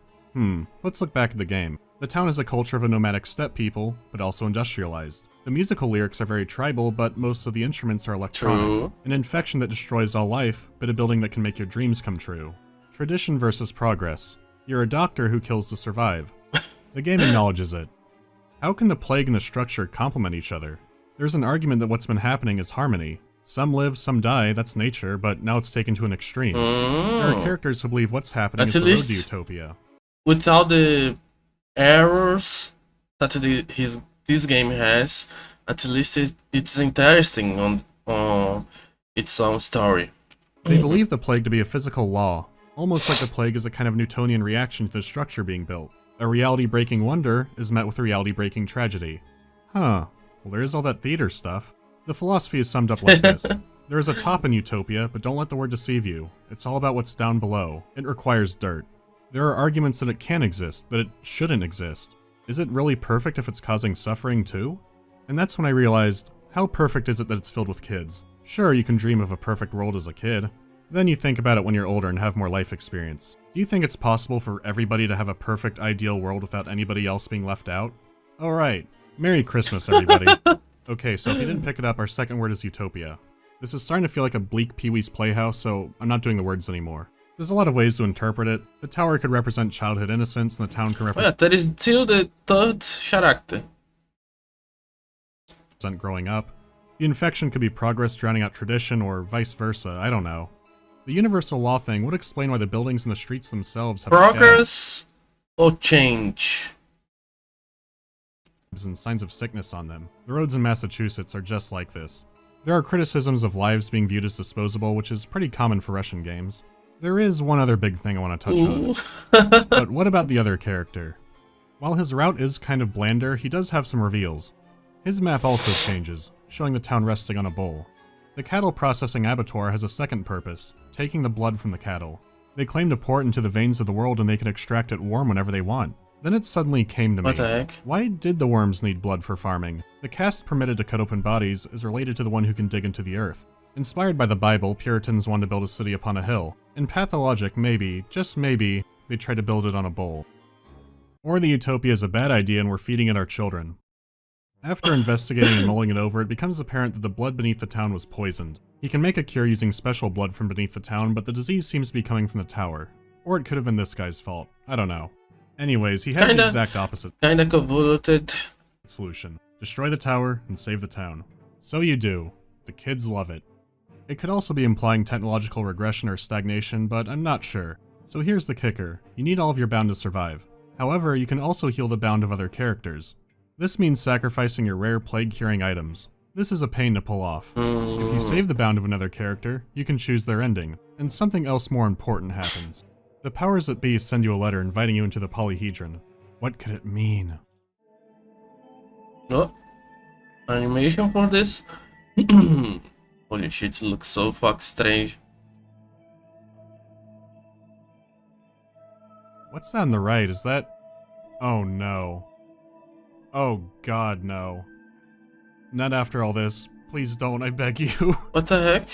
Let's look back at the game. The town is a culture of a nomadic steppe people, but also industrialized. The musical lyrics are very tribal, but most of the instruments are electronic. True. An infection that destroys all life, but a building that can make your dreams come true. Tradition versus progress. You're a doctor who kills to survive. The game acknowledges it. How can the plague and the structure complement each other? There's an argument that what's been happening is harmony. Some live, some die, that's nature, but now it's taken to an extreme. There are characters who believe what's happening is the road to utopia. Without the errors that this game has, at least it's interesting on its own story. They believe the plague to be a physical law, almost like the plague is a kind of Newtonian reaction to the structure being built. A reality-breaking wonder is met with a reality-breaking tragedy. Well, there is all that theater stuff. The philosophy is summed up like this. There is a top in utopia, but don't let the word deceive you. It's all about what's down below. It requires dirt. There are arguments that it can exist, that it shouldn't exist. Is it really perfect if it's causing suffering too? And that's when I realized, how perfect is it that it's filled with kids? Sure, you can dream of a perfect world as a kid. Then you think about it when you're older and have more life experience. Do you think it's possible for everybody to have a perfect ideal world without anybody else being left out? Alright, Merry Christmas everybody. Okay, so if you didn't pick it up, our second word is utopia. This is starting to feel like a bleak Pee-wee's Playhouse, so I'm not doing the words anymore. There's a lot of ways to interpret it. The tower could represent childhood innocence, and the town can represent there is still the third character. Growing up. The infection could be progress drowning out tradition, or vice versa, I don't know. The universal law thing would explain why the buildings and the streets themselves have Progress or change? And signs of sickness on them. The roads in Massachusetts are just like this. There are criticisms of lives being viewed as disposable, which is pretty common for Russian games. There is one other big thing I want to touch on. But what about the other character? While his route is kind of blander, he does have some reveals. His map also changes, showing the town resting on a bull. The cattle processing abattoir has a second purpose, taking the blood from the cattle. They claim to pour it into the veins of the world and they can extract it warm whenever they want. Then it suddenly came to me. What the heck? Why did the worms need blood for farming? The caste permitted to cut open bodies is related to the one who can dig into the earth. Inspired by the Bible, Puritans wanted to build a city upon a hill. In Pathologic, maybe, just maybe, they tried to build it on a bull. Or the utopia is a bad idea and we're feeding it our children. After investigating and mulling it over, it becomes apparent that the blood beneath the town was poisoned. He can make a cure using special blood from beneath the town, but the disease seems to be coming from the tower. Or it could have been this guy's fault. I don't know. Anyways, he has the exact opposite Kinda convoluted. solution. Destroy the tower and save the town. So you do. The kids love it. It could also be implying technological regression or stagnation, but I'm not sure. So here's the kicker. You need all of your bound to survive. However, you can also heal the bound of other characters. This means sacrificing your rare plague-curing items. This is a pain to pull off. If you save the bound of another character, you can choose their ending, and something else more important happens. The powers that be send you a letter inviting you into the polyhedron. What could it mean? Oh, animation for this? Holy shit, it looks so fuck strange. What's that on the right? Is that... Oh no. Oh god, no. Not after all this. Please don't, I beg you. What the heck?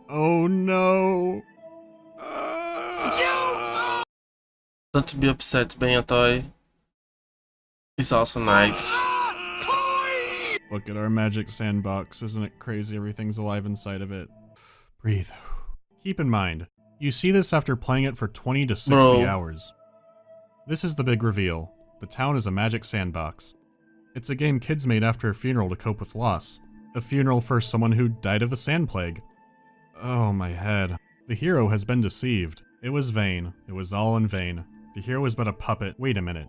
Oh no. Don't be upset, Benatoy. It's also nice. Look at our magic sandbox. Isn't it crazy? Everything's alive inside of it. Breathe. Keep in mind, you see this after playing it for 20 to 60 hours. This is the big reveal. The town is a magic sandbox. It's a game kids made after a funeral to cope with loss. A funeral for someone who died of the sand plague. Oh, my head. The hero has been deceived. It was vain. It was all in vain. The hero is but a puppet. Wait a minute.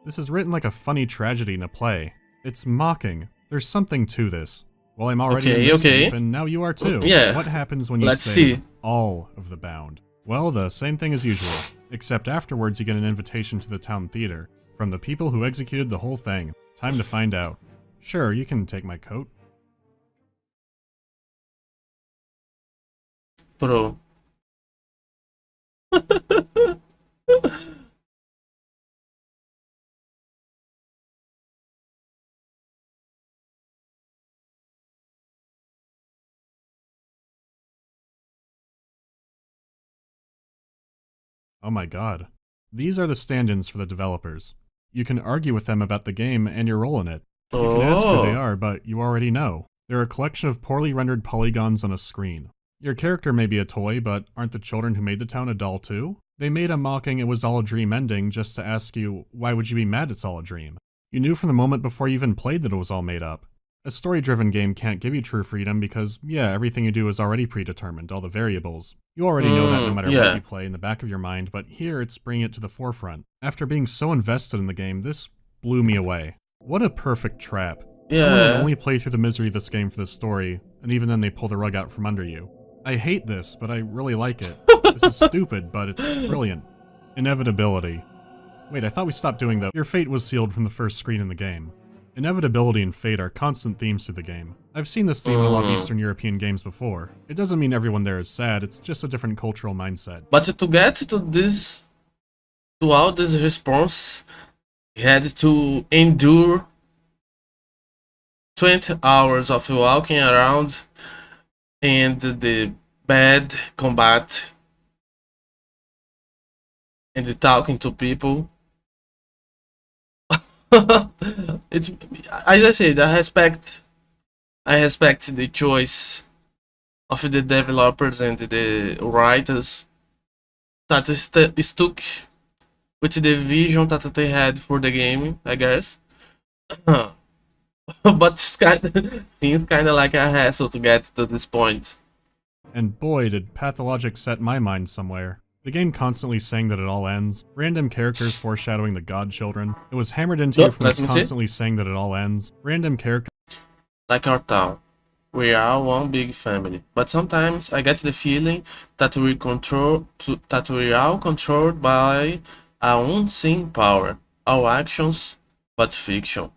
This is written like a funny tragedy in a play. It's mocking. There's something to this. Well, I'm already in this deep, and now you are too. Yeah. What happens when you save all of the bound? Well, the same thing as usual. Except afterwards you get an invitation to the town theater. From the people who executed the whole thing. Time to find out. Sure, you can take my coat. Bro. Oh my god. These are the stand-ins for the developers. You can argue with them about the game and your role in it. You can ask who they are, but you already know. They're a collection of poorly rendered polygons on a screen. Your character may be a toy, but aren't the children who made the town a doll too? They made a mocking it was all a dream ending just to ask you, why would you be mad it's all a dream? You knew from the moment before you even played that it was all made up. A story-driven game can't give you true freedom because, yeah, everything you do is already predetermined, all the variables. You already know that no matter what you play in the back of your mind, but here it's bringing it to the forefront. After being so invested in the game, this blew me away. What a perfect trap. Someone would only play through the misery of this game for this story, and even then they pull the rug out from under you. I hate this, but I really like it. This is stupid, but it's brilliant. Inevitability. Wait, I thought we stopped doing that. Your fate was sealed from the first screen in the game. Inevitability and fate are constant themes through the game. I've seen this theme in a lot of Eastern European games before. It doesn't mean everyone there is sad, it's just a different cultural mindset. But to get to this, to all this response, he had to endure 20 hours of walking around and the bad combat and the talking to people. It's, as I said, I respect the choice of the developers and the writers that stuck with the vision that they had for the game, I guess. But seems kind of like a hassle to get to this point. And boy, did Pathologic set my mind somewhere. The game constantly saying that it all ends, random characters foreshadowing the godchildren. It was hammered into you from constantly saying that it all ends, random characters like our town. we are one big family. But sometimes I get the feeling that that we are controlled by our unseen power, our actions, but fiction.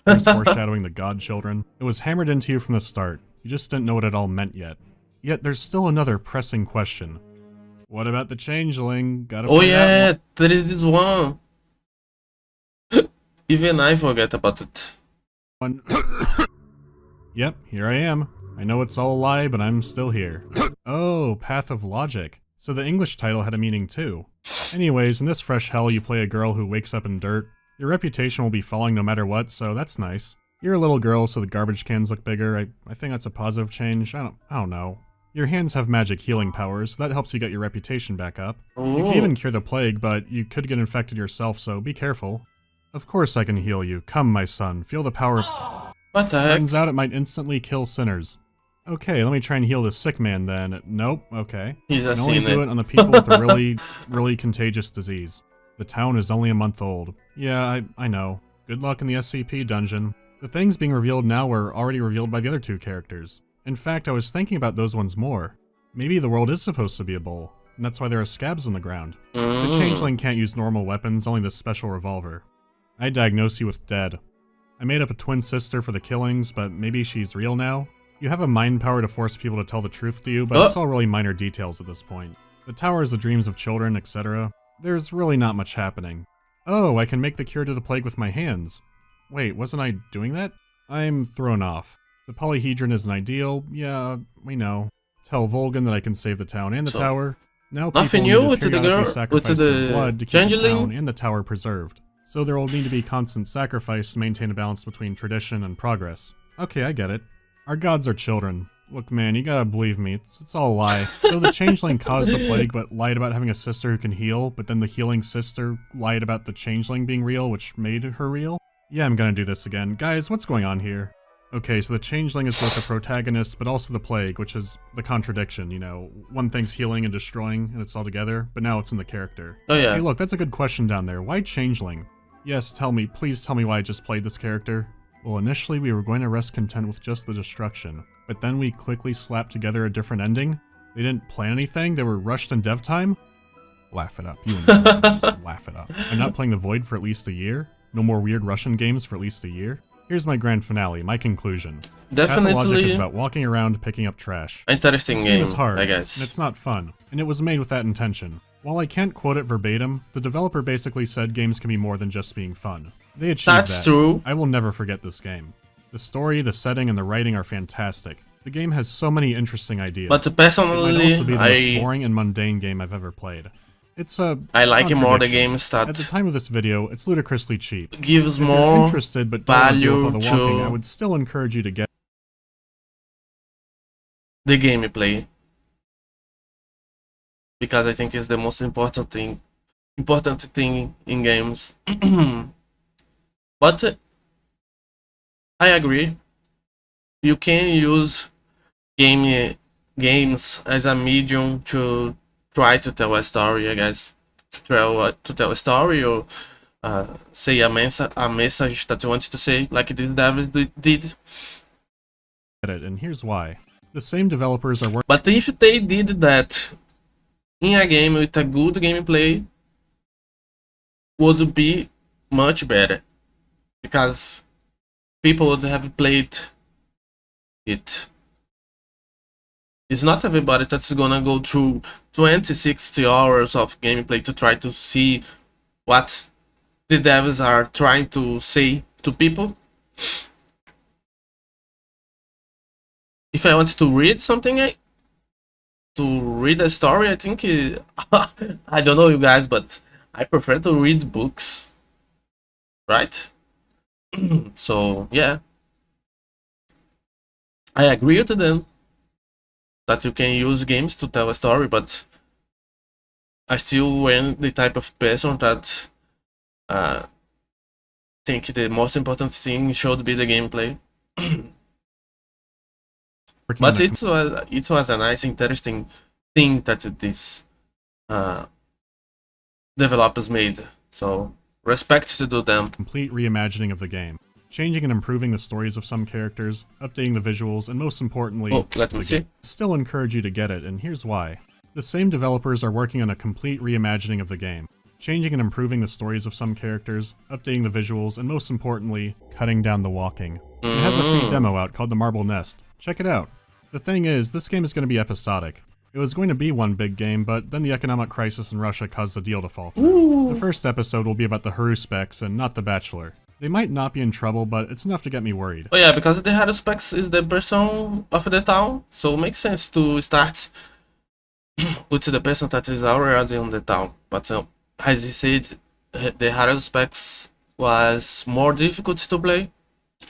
There's foreshadowing the godchildren. It was hammered into you from the start. You just didn't know what it all meant yet. Yet there's still another pressing question. What about the changeling? Gotta Oh play that yeah, there is this one. Even I forget about it. one. Yep, here I am. I know it's all a lie, but I'm still here. Oh, Path of Logic. So the English title had a meaning too. Anyways, in this fresh hell you play a girl who wakes up in dirt. Your reputation will be falling no matter what, so that's nice. You're a little girl, so the garbage cans look bigger. I think that's a positive change. I don't know. Your hands have magic healing powers, so that helps you get your reputation back up. You can even cure the plague, but you could get infected yourself, so be careful. Of course I can heal you. Come, my son. Feel the power of... What the heck? Turns out it might instantly kill sinners. Okay, let me try and heal this sick man then. Nope, okay. He's a I can only sinner. do it on the people with a really contagious disease. The town is only a month old. Yeah, I know. Good luck in the SCP dungeon. The things being revealed now were already revealed by the other two characters. In fact, I was thinking about those ones more. Maybe the world is supposed to be a bowl, and that's why there are scabs on the ground. The changeling can't use normal weapons, only this special revolver. I diagnose you with dead. I made up a twin sister for the killings, but maybe she's real now? You have a mind power to force people to tell the truth to you, but it's all really minor details at this point. The tower is the dreams of children, etc. There's really not much happening. Oh, I can make the cure to the plague with my hands. Wait, wasn't I doing that? I'm thrown off. The polyhedron is an ideal, yeah, we know. Tell Volgan that I can save the town and the tower. Now nothing people new need to to the periodically girl, sacrifice to their the blood to keep the changeling. town and the tower preserved. So there will need to be constant sacrifice to maintain a balance between tradition and progress. Okay, I get it. Our gods are children. Look, man, you gotta believe me. It's all a lie. So the changeling caused the plague, but lied about having a sister who can heal, but then the healing sister lied about the changeling being real, which made her real? Yeah, I'm gonna do this again. Guys, what's going on here? Okay, so the changeling is both the protagonist, but also the plague, which is the contradiction, you know. One thing's healing and destroying, and it's all together, but now it's in the character. Oh yeah. Hey look, that's a good question down there. Why changeling? Yes, tell me, please tell me why I just played this character. Well, initially we were going to rest content with just the destruction, but then we quickly slapped together a different ending. They didn't plan anything, they were rushed in dev time? Laugh it up, you and me, just laugh it up. I'm not playing the Void for at least a year? No more weird Russian games for at least a year? Here's my grand finale, my conclusion. Pathologic is Definitely about walking around picking up trash. interesting This game, is hard, I and guess. it's not fun, and it was made with that intention. While I can't quote it verbatim, the developer basically said games can be more than just being fun. They achieved That's that. true. I will never forget this game. The story, the setting, and the writing are fantastic. The game has so many interesting ideas. But It might personally, also be the most boring and mundane game I've ever played. It's a I like more the contradiction. games At the that time of this video, it's ludicrously cheap. gives If you're more interested but don't want to deal with all the value walking, I to would still encourage you to get the gameplay, because I think it's the most important thing in games. But I agree. You can use games as a medium to try to tell a story, I guess. To tell a story or say a message that you want to say, like these devs did. it, and here's why. The same developers are working But if they did that in a game with a good gameplay, would be much better, because people would have played it. It's not everybody that's gonna go through 20-60 hours of gameplay to try to see what the devs are trying to say to people. If I want to read something, to read a story, I think I don't know you guys, but I prefer to read books, right? So yeah, I agree with them that you can use games to tell a story, but I still am the type of person that think the most important thing should be the gameplay. But it was a nice, interesting thing that these developers made. So respect to do them. complete reimagining of the game. changing and improving the stories of some characters, updating the visuals, and most importantly, Oh, let me the see. game. Still encourage you to get it, and here's why. The same developers are working on a complete reimagining of the game, changing and improving the stories of some characters, updating the visuals, and most importantly, cutting down the walking. It has a free demo out called the Marble Nest. Check it out. The thing is, this game is going to be episodic. It was going to be one big game, but then the economic crisis in Russia caused the deal to fall through. The first episode will be about the Haru specs and not the Bachelor. They might not be in trouble, but it's enough to get me worried. Oh yeah, because the hard specs is the person of the town, so it makes sense to start with the person that is already on the town. But as he said, the hard specs was more difficult to play.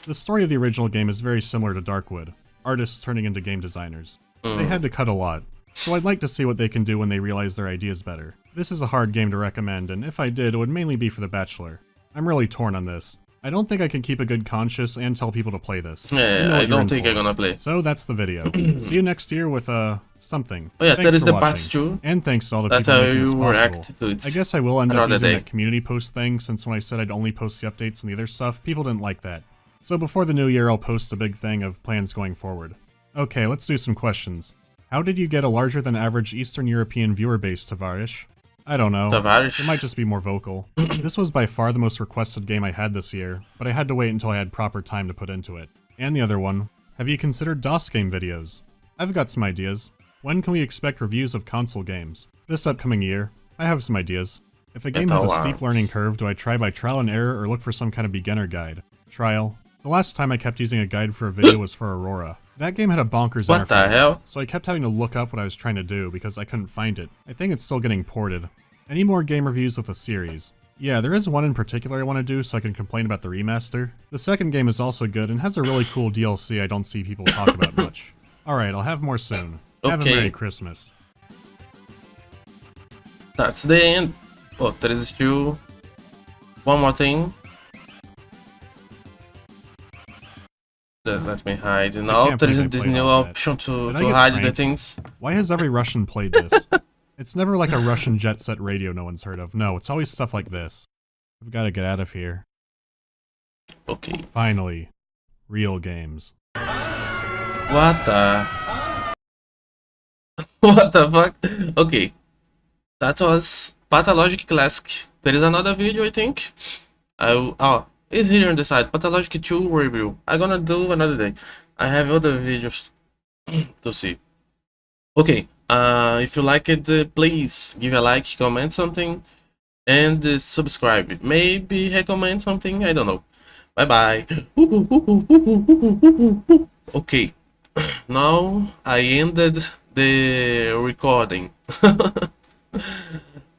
The story of the original game is very similar to Darkwood, artists turning into game designers. They had to cut a lot, so I'd like to see what they can do when they realize their ideas better. This is a hard game to recommend, and if I did, it would mainly be for the Bachelor. I'm really torn on this. I don't think I can keep a good conscience and tell people to play this. You know Yeah, what I you're don't in think for. I'm gonna play. So that's the video. See you next year with, something. Oh yeah, Thanks there is for the watching. part 2. And thanks to all the That people making this I will possible. react to it. I guess I will end up another using day. that community post thing, since when I said I'd only post the updates and the other stuff, people didn't like that. So before the new year, I'll post a big thing of plans going forward. Okay, let's do some questions. How did you get a larger than average Eastern European viewer base, Tavarish? I don't know. Tavares. It might just be more vocal. This was by far the most requested game I had this year, but I had to wait until I had proper time to put into it. And the other one, have you considered DOS game videos? I've got some ideas. When can we expect reviews of console games? This upcoming year. I have some ideas. If a game has a steep learning curve, do I try by trial and error or look for some kind of beginner guide? Trial. The last time I kept using a guide for a video was for Aurora. That game had a bonkers What interface, the hell? so I kept having to look up what I was trying to do because I couldn't find it. I think it's still getting ported. Any more game reviews with a series? Yeah, there is one in particular I want to do so I can complain about the remaster. The second game is also good and has a really cool DLC I don't see people talk about much. Alright, I'll have more soon. Have a Okay. Merry Christmas. That's the end. Oh, there is still one more thing. Let me hide. Now can't there is believe I this played new all that. option to Did I get hide the pranked? things. Why has every Russian played this? It's never like a Russian jet set radio no one's heard of. No, it's always stuff like this. I've got to get out of here. Okay. Finally. Real games. What the? What the fuck? Okay. That was Pathologic Classic. There is another video, I think. It's here on the side. Pathologic 2 review. I'm gonna do another day. I have other videos to see. Okay. If you like it, please give a like, comment something, and subscribe. Maybe recommend something. I don't know. Bye bye. Okay. Now I ended the recording.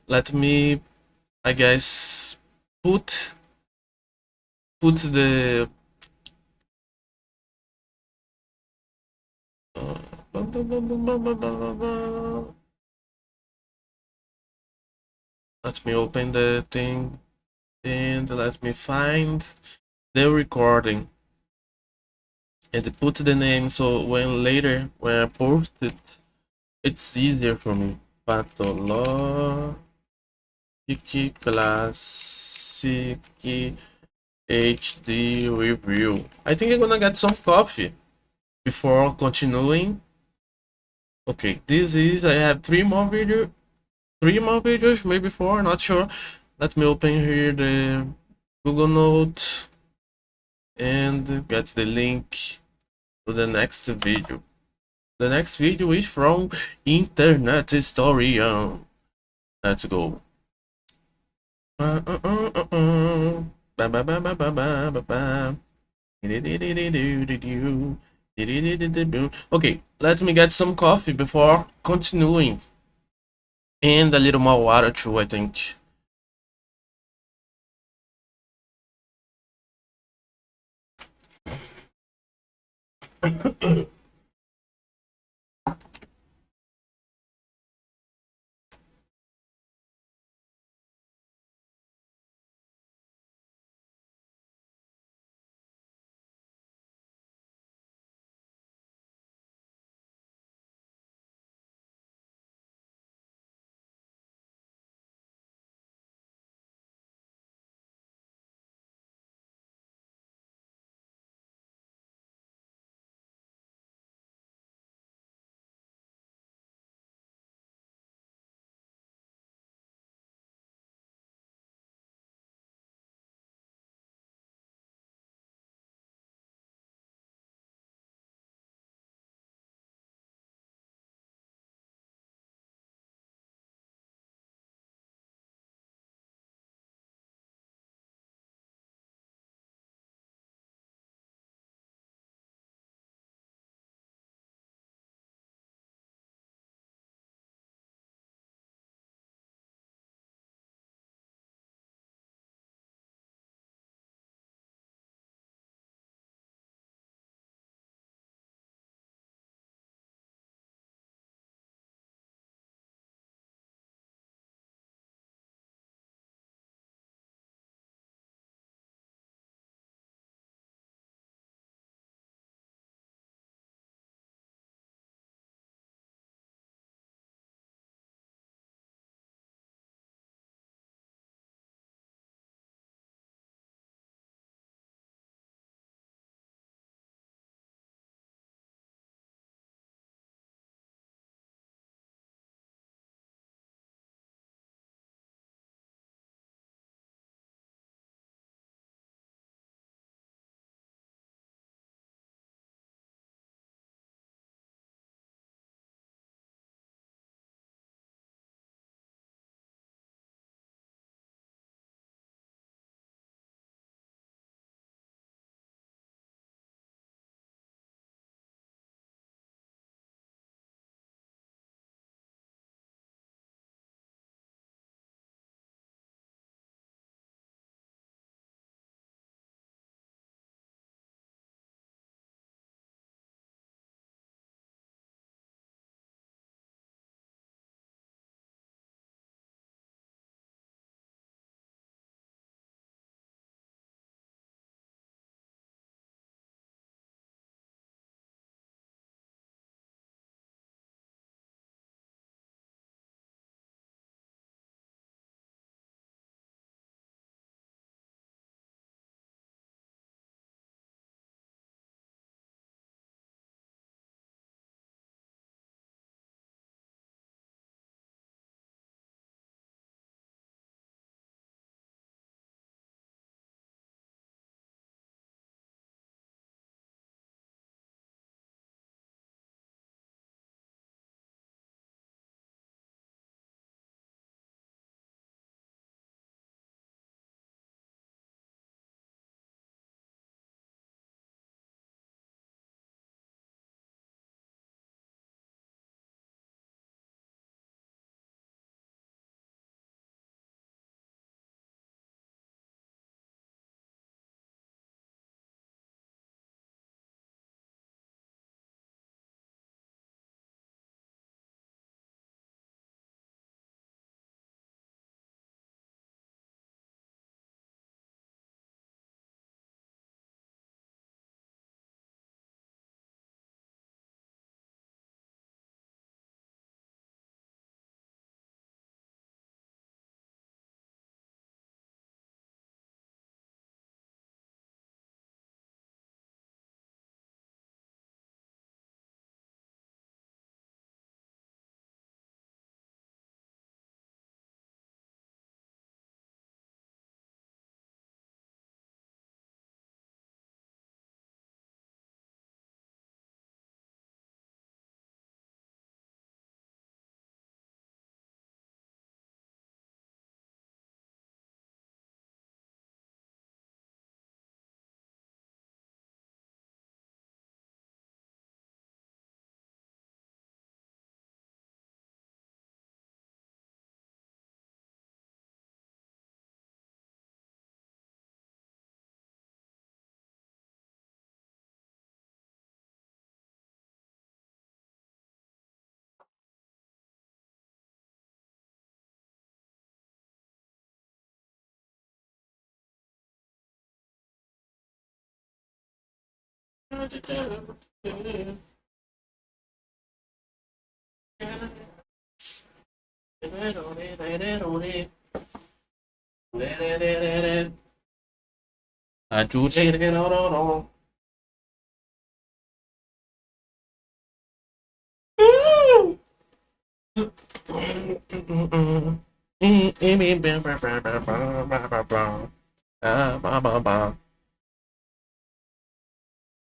Let me, I guess, put the let me open the thing and let me find the recording and put the name so when later when I post it, it's easier for me. Pathologic Classic HD review. I think I'm gonna get some coffee before continuing. Okay, this is, I have three more videos, maybe four, not sure. Let me open here the Google Note and get the link to the next video. The next video is from Internet Historian. Let's go. Okay, let me get some coffee before continuing. And a little more water too, I think.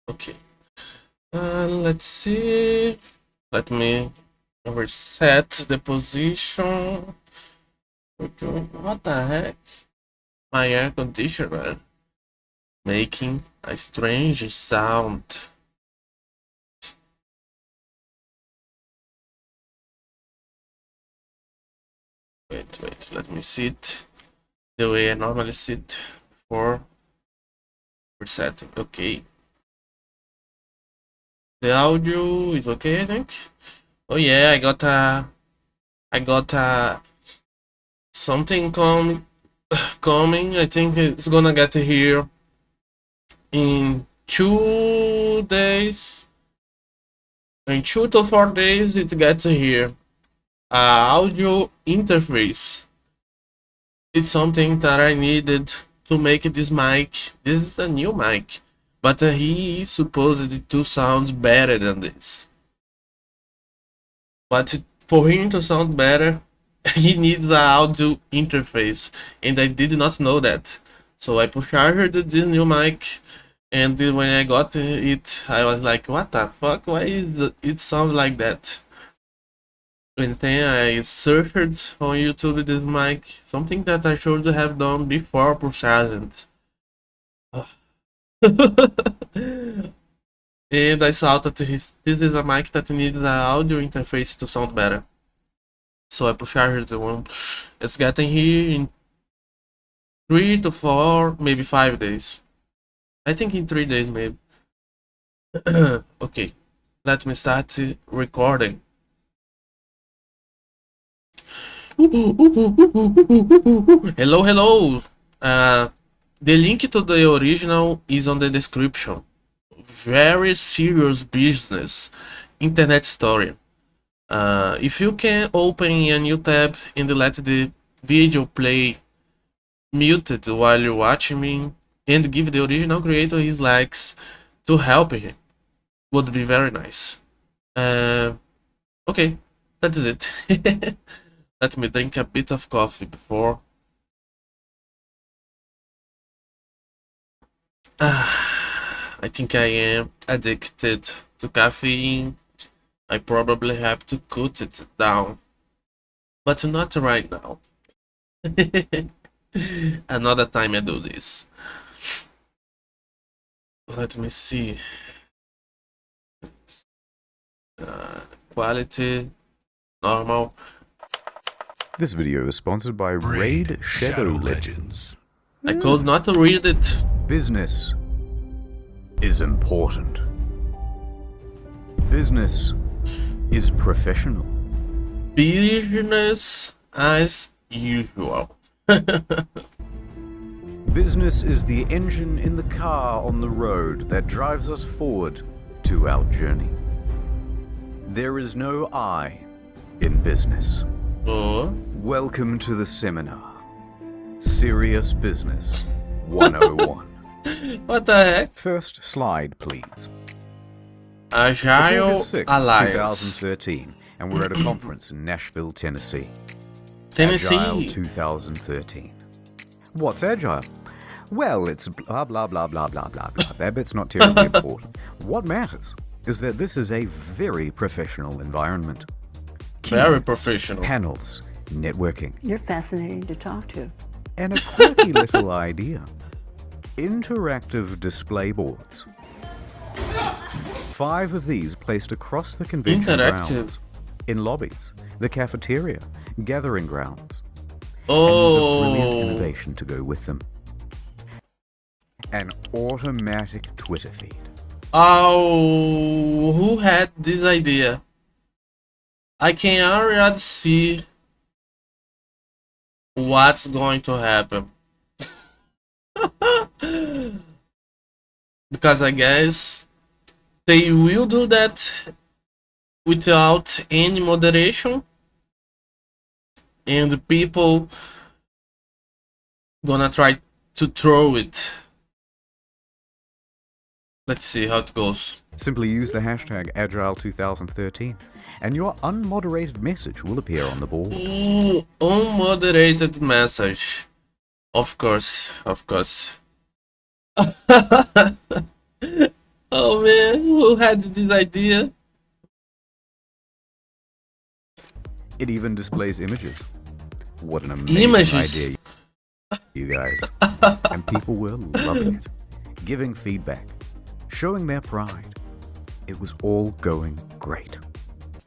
Okay. Let's see. Let me reset the position. What the heck? My air conditioner making a strange sound. Wait, let me sit the way I normally sit before resetting. Okay. The audio is okay, I think. Oh yeah, I got something coming. I think it's gonna get here in 2 days. In 2 to 4 days, it gets here. Audio interface. It's something that I needed to make this mic. This is a new mic, but he is supposed to sound better than this. But for him to sound better, he needs an audio interface, and I did not know that. So I charged this new mic, and when I got it, I was like, what the fuck? Why is it sound like that? And then I searched on YouTube this mic, something that I should have done before purchasing. And I saw that this is a mic that needs an audio interface to sound better. So I charged the one. It's getting here in 3 to 4, maybe 5 days. I think in 3 days, maybe. Okay, let me start recording. Hello. The link to the original is on the description. Very serious business, internet story. If you can open a new tab and let the video play muted while you're watching me and give the original creator his likes to help him, would be very nice. Okay, that's it. Let me drink a bit of coffee before. I think I am addicted to caffeine. I probably have to cut it down, but not right now. Another time I do this. Let me see. Quality, normal. This video is sponsored by Raid Shadow Legends. I told not to read it. Business is important. Business is professional. Business as usual. Business is the engine in the car on the road that drives us forward to our journey. There is no I in business. Oh. Welcome to the seminar. Serious Business 101. What the heck? First slide, please. It's Agile August 6th, Alliance. 2013, and we're at a conference in Nashville, Tennessee. Tennessee. Agile 2013. What's Agile? Well, it's blah, blah, blah, blah, blah, blah, blah. That bit's not terribly important. What matters is that this is a very professional environment. Very Keynotes, professional. Panels, networking, You're fascinating to talk to. and a quirky little idea. Interactive display boards. 5 of these placed across the convention Interactive. grounds, in lobbies, the cafeteria, gathering grounds. And there's a brilliant Oh. innovation to go with them. An automatic Twitter feed. Oh, who had this idea? I can already see what's going to happen. Because I guess they will do that without any moderation, and the people gonna try to throw it. Let's see how it goes. Simply use the hashtag Agile2013 and your unmoderated message will appear on the board. Unmoderated message. Of course, of course. Oh man, who had this idea? It even displays images. What an amazing idea, you guys. And people were loving it, giving feedback, showing their pride. It was all going great.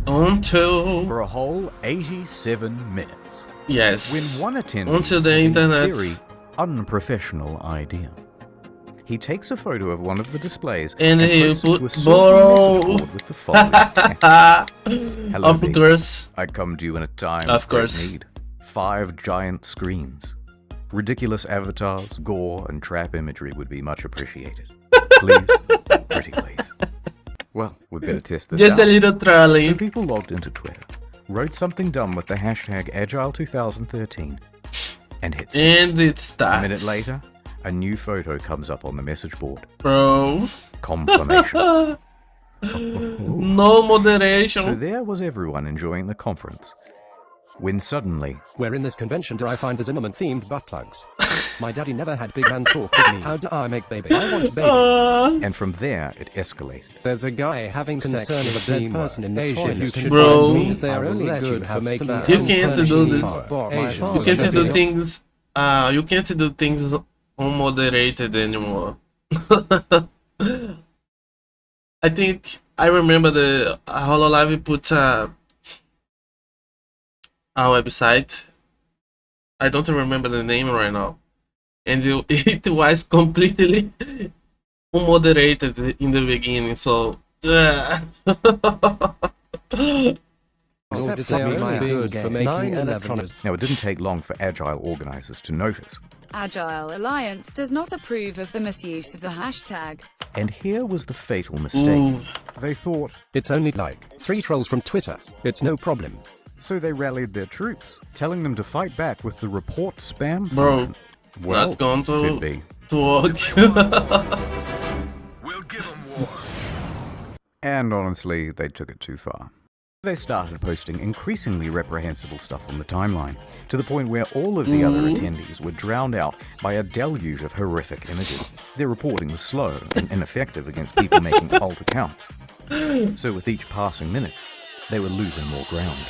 Until... For a whole 87 minutes. Yes. When one attendee until the had a internet... very unprofessional idea. He takes a photo of one of the displays and he posts put to a certain message board with the following text. Hello, of course. I come to you in a time of great course. need. 5 giant screens. Ridiculous avatars, gore, and trap imagery would be much appreciated. Please, pretty please. Well, we better test this Just out. a little trolling. So people logged into Twitter, wrote something dumb with the hashtag Agile2013, and hit send. And it starts. A minute later, a new photo comes up on the message board. Bro. Confirmation. No moderation. So there was everyone enjoying the conference. When suddenly... Where in this convention do I find the Zimmerman-themed butt plugs? My daddy never had big man talk with me. How do I make baby? I want baby. And from there, it escalated. There's a guy having concern with a dead person in the Asia, toilet. you can Bro. Find means they are only good for making You can't do this. You can't do things. You can't do things unmoderated anymore. I think I remember the Hololive put a website. I don't remember the name right now, and it was completely unmoderated in the beginning. So. Now it didn't take long for Agile organizers to notice. Agile Alliance does not approve of the misuse of the hashtag. And here was the fatal mistake. Ooh. They thought, it's only like 3 trolls from Twitter. It's no problem. So they rallied their troops, telling them to fight back with the report spam. Bro, well, that's going to work. We'll give them war. And honestly, they took it too far. They started posting increasingly reprehensible stuff on the timeline, to the point where all of the other attendees were drowned out by a deluge of horrific images. Their reporting was slow and ineffective against people making alt accounts. So with each passing minute, they were losing more ground.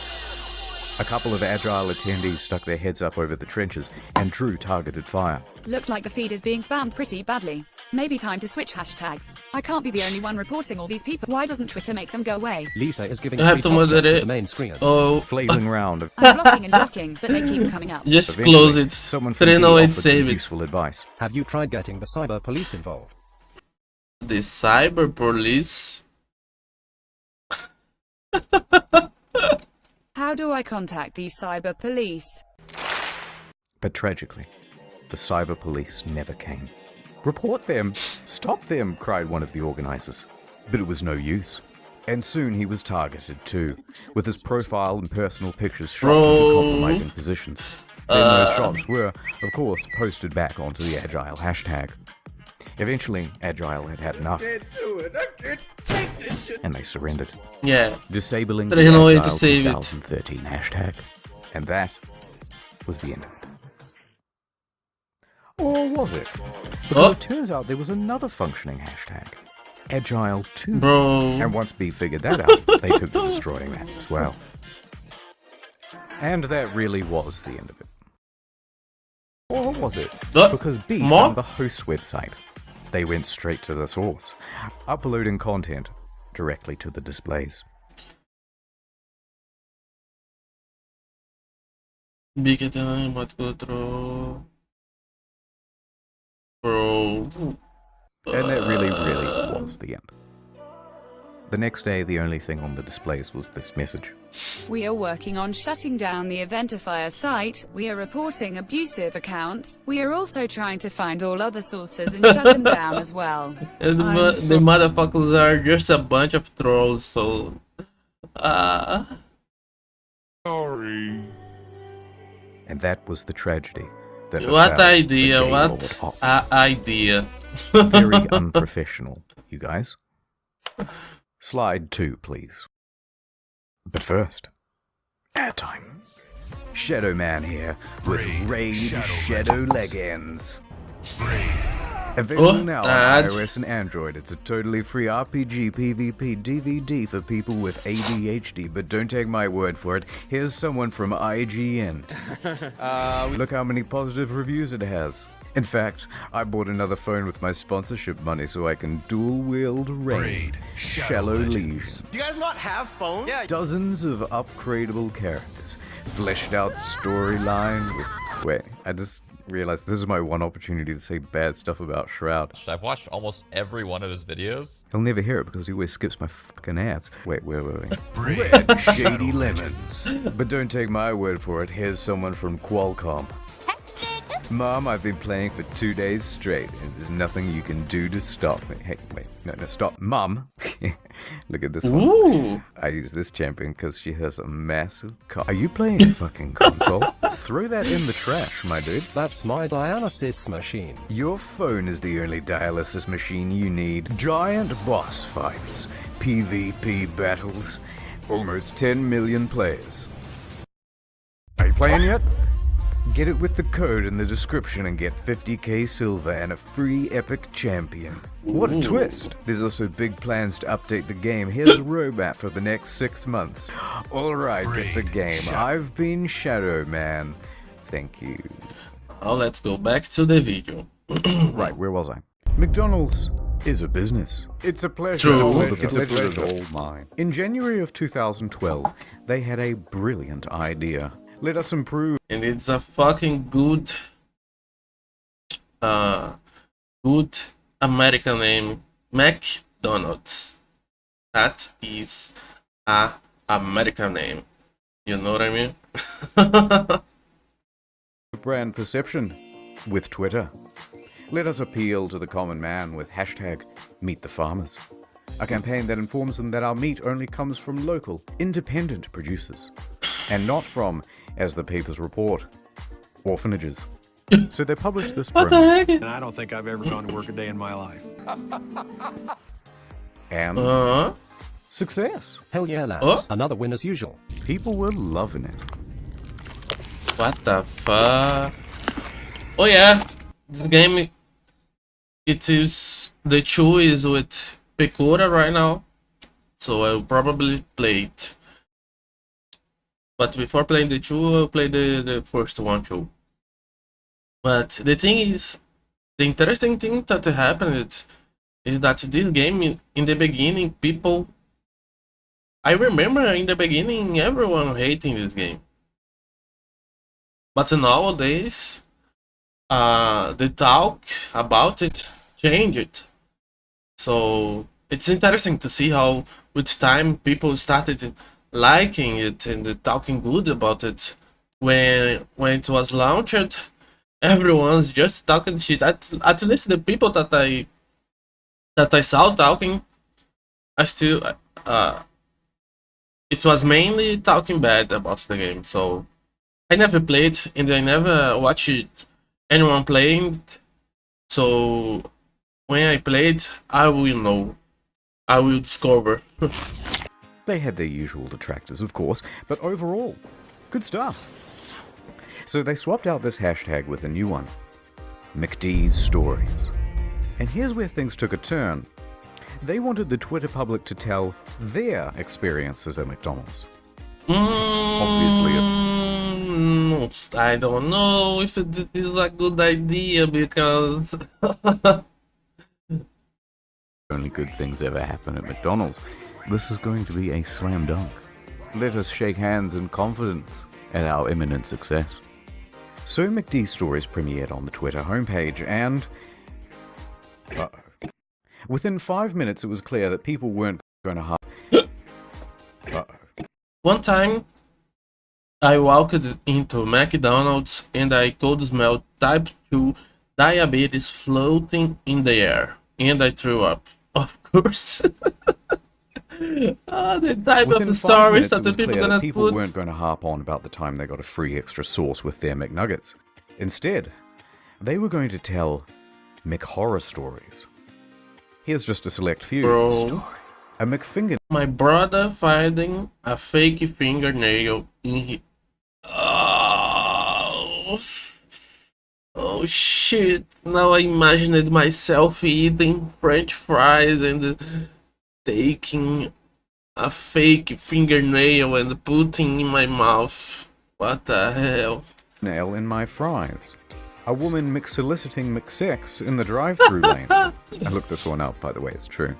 A couple of Agile attendees stuck their heads up over the trenches and drew targeted fire. Looks like the feed is being spammed pretty badly. Maybe time to switch hashtags. I can't be the only one reporting all these people. Why doesn't Twitter make them go away? Lisa is giving I have to moderate the main screen. Oh, flailing round of I'm blocking and blocking, but they keep coming up. Just eventually, close it. Someone from the offered offered save some it. useful advice. Have you tried getting the cyber police involved? The cyber police. How do I contact these cyber police? But tragically, the cyber police never came. Report them! Stop them! Cried one of the organizers. But it was no use. And soon he was targeted too, with his profile and personal pictures shot into compromising positions. Then those shots were, of course, posted back onto the Agile hashtag. Eventually, Agile had had enough. And they surrendered. Yeah. Disabling There's the no way to Agile save it. 2013 hashtag. And that was the end of it. Or was it? Because it turns out there was another functioning hashtag. Agile2. Bro. And once B figured that out, they took to destroying that as well. And that really was the end of it. Or was it? Because B found the host's website. They went straight to the source, uploading content directly to the displays. Big time, what go through. Bro. And that really was the end. The next day, the only thing on the displays was this message. We are working on shutting down the Eventifier site. We are reporting abusive accounts. We are also trying to find all other sources and shut them down as well. And the motherfuckers are just a bunch of trolls, so... Sorry. And that was the tragedy. That What befell the idea, Gaylord what Ops. idea. Very unprofessional, you guys. Slide 2, please. But first, airtime. Shadow Man here with Raid Shadow Legends. Available now on ads. iOS and Android. It's a totally free RPG PvP DVD for people with ADHD, but don't take my word for it. Here's someone from IGN. Look how many positive reviews it has. In fact, I bought another phone with my sponsorship money so I can dual-wield Raid Shallow Legion. Do you guys not have phones? Yeah. Dozens of upgradable characters, fleshed out storyline with... Wait, I just realized this is my one opportunity to say bad stuff about Shroud. I've watched almost every one of his videos. He'll never hear it because he always skips my fucking ads. Wait. Red Shady Lemons. But don't take my word for it, here's someone from Qualcomm. Mom, I've been playing for 2 days straight, and there's nothing you can do to stop me. Hey, wait, no, stop. Mom! Look at this one. Ooh. I use this champion because she has a massive cock. Are you playing a fucking console? Throw that in the trash, my dude. That's my dialysis machine. Your phone is the only dialysis machine you need. Giant boss fights, PvP battles, almost 10 million players. Are you playing yet? Get it with the code in the description and get 50k silver and a free epic champion. What a twist! There's also big plans to update the game. Here's a roadmap for the next 6 months. Alright, get the game. I've been Shadow Man. Thank you. Now let's go back to the video. Right, where was I? McDonald's is a business. It's a pleasure. True. It's a pleasure all mine. In January of 2012, they had a brilliant idea. Let us improve. And it's a fucking good American name, McDonald's. That is a American name. You know what I mean? Brand perception with Twitter. Let us appeal to the common man with hashtag Meet the Farmers. A campaign that informs them that our meat only comes from local, independent producers. And not from, as the papers report, orphanages. So they published this What the promo. heck? And I don't think I've ever gone to work a day in my life. And success. Hell yeah, lads. Oh. Another win as usual. People were loving it. What the fuck? Oh yeah, this game, it is, the 2 is with Pecora right now, so I'll probably play it. But before playing the 2, I'll play the first one too. But the thing is, the interesting thing that happened is that this game, in the beginning, people... I remember in the beginning, everyone hating this game. But nowadays, the talk about it changed. So it's interesting to see how with time people started liking it and talking good about it. When it was launched, everyone's just talking shit. At least the people that I saw talking, I still it was mainly talking bad about the game. So I never played and I never watched anyone playing it. So when I played, I will know. I will discover. They had their usual detractors, of course, but overall, good stuff. So they swapped out this hashtag with a new one, McD's Stories. And here's where things took a turn. They wanted the Twitter public to tell their experiences at McDonald's. Obviously, I don't know if it is a good idea because only good things ever happen at McDonald's. This is going to be a slam dunk. Let us shake hands in confidence at our imminent success. So McD Stories premiered on the Twitter homepage and... within 5 minutes it was clear that people weren't going to One time, I walked into McDonald's and I could smell type 2 diabetes floating in the air, and I threw up. Of course. The type Within of 5 stories minutes, that it the was people clear that gonna people put. weren't going to harp on about the time they got a free extra sauce with their McNuggets. Instead, they were going to tell McHorror stories. Here's just a select few. Bro, A McFinger. my brother finding a fake fingernail in his. Oh, oh shit! Now I imagined myself eating French fries and taking a fake fingernail and putting in my mouth. What the hell? Nail in my fries. A woman soliciting McSex in the drive-thru lane. I looked this one up, by the way, it's true.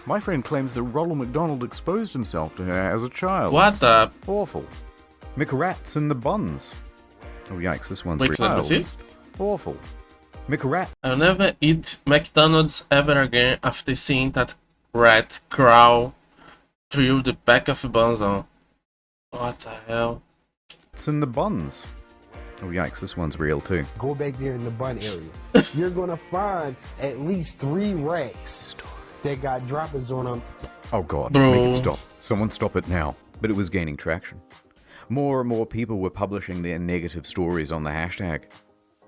My friend claims that Ronald McDonald exposed himself to her as a child. What the? Awful. McRats in the buns. Oh yikes, this one's Wait, let me see. Awful. McRat. I'll never eat McDonald's ever again after seeing that rat crawl through the pack of buns on. What the hell? It's in the buns. Oh yikes, this one's real too. Go back there in the bun area. You're gonna find at least 3 racks that got droppings on them. Oh god, Bro. make it stop. Someone stop it now. But it was gaining traction. More and more people were publishing their negative stories on the hashtag.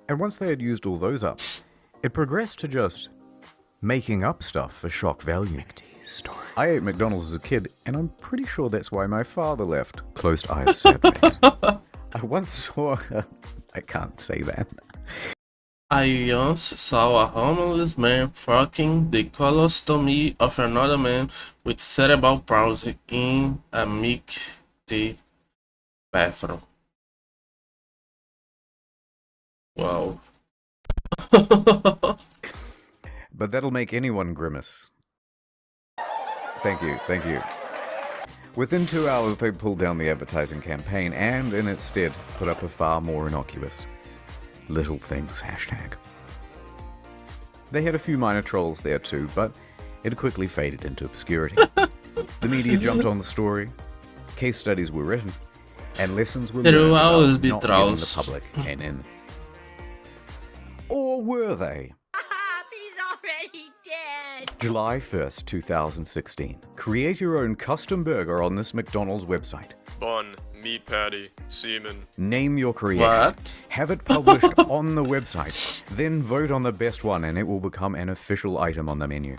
And once they had used all those up, it progressed to just making up stuff for shock value. I ate McDonald's as a kid, and I'm pretty sure that's why my father left. Closed eyes, sad face. I once saw... I can't say that. I once saw a homeless man fucking the colostomy of another man with cerebral palsy in a mixed bathroom. Wow. But that'll make anyone grimace. Thank you, thank you. Within 2 hours, they pulled down the advertising campaign and, in its stead, put up a far more innocuous Little Things hashtag. They had a few minor trolls there too, but it quickly faded into obscurity. The media jumped on the story, case studies were written, and lessons were There learned will always about be not giving the trolls. public an in. Or were they? He's already dead. July 1st, 2016. Create your own custom burger on this McDonald's website. Bun, meat patty, semen. Name your creation. What? Have it published on the website. Then vote on the best one and it will become an official item on the menu.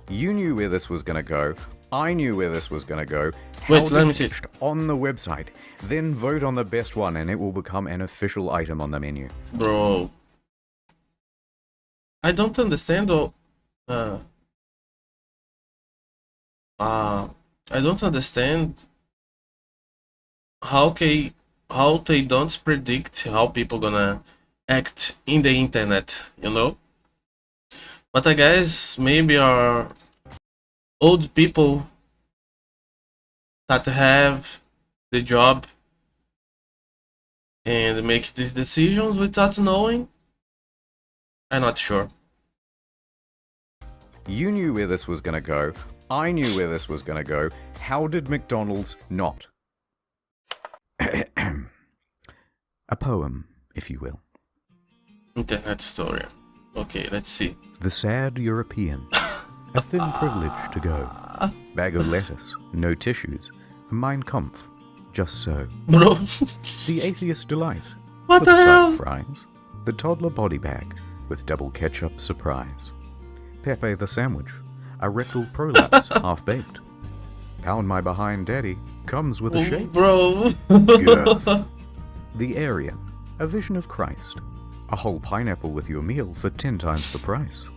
You knew where this was going to go. I knew where this was going to go. Wait, let me see. On the website. Then vote on the best one and it will become an official item on the menu. Bro. I don't understand though. I don't understand how they don't predict how people gonna act in the internet, you know? But I guess maybe our old people that have the job and make these decisions without knowing. I'm not sure. You knew where this was going to go. I knew where this was going to go. How did McDonald's not? A poem, if you will. Internet story. Okay, let's see. The sad European. A thin privilege to go. Bag of lettuce, no tissues. Mein Kampf, just so. Bro. The atheist delight. What with the a side hell? of fries. The toddler body bag with double ketchup surprise. Pepe the sandwich. A rectal prolapse half-baked. Pound my behind daddy comes with a shake. Bro. Girth. The area. A vision of Christ. A whole pineapple with your meal for 10 times the price.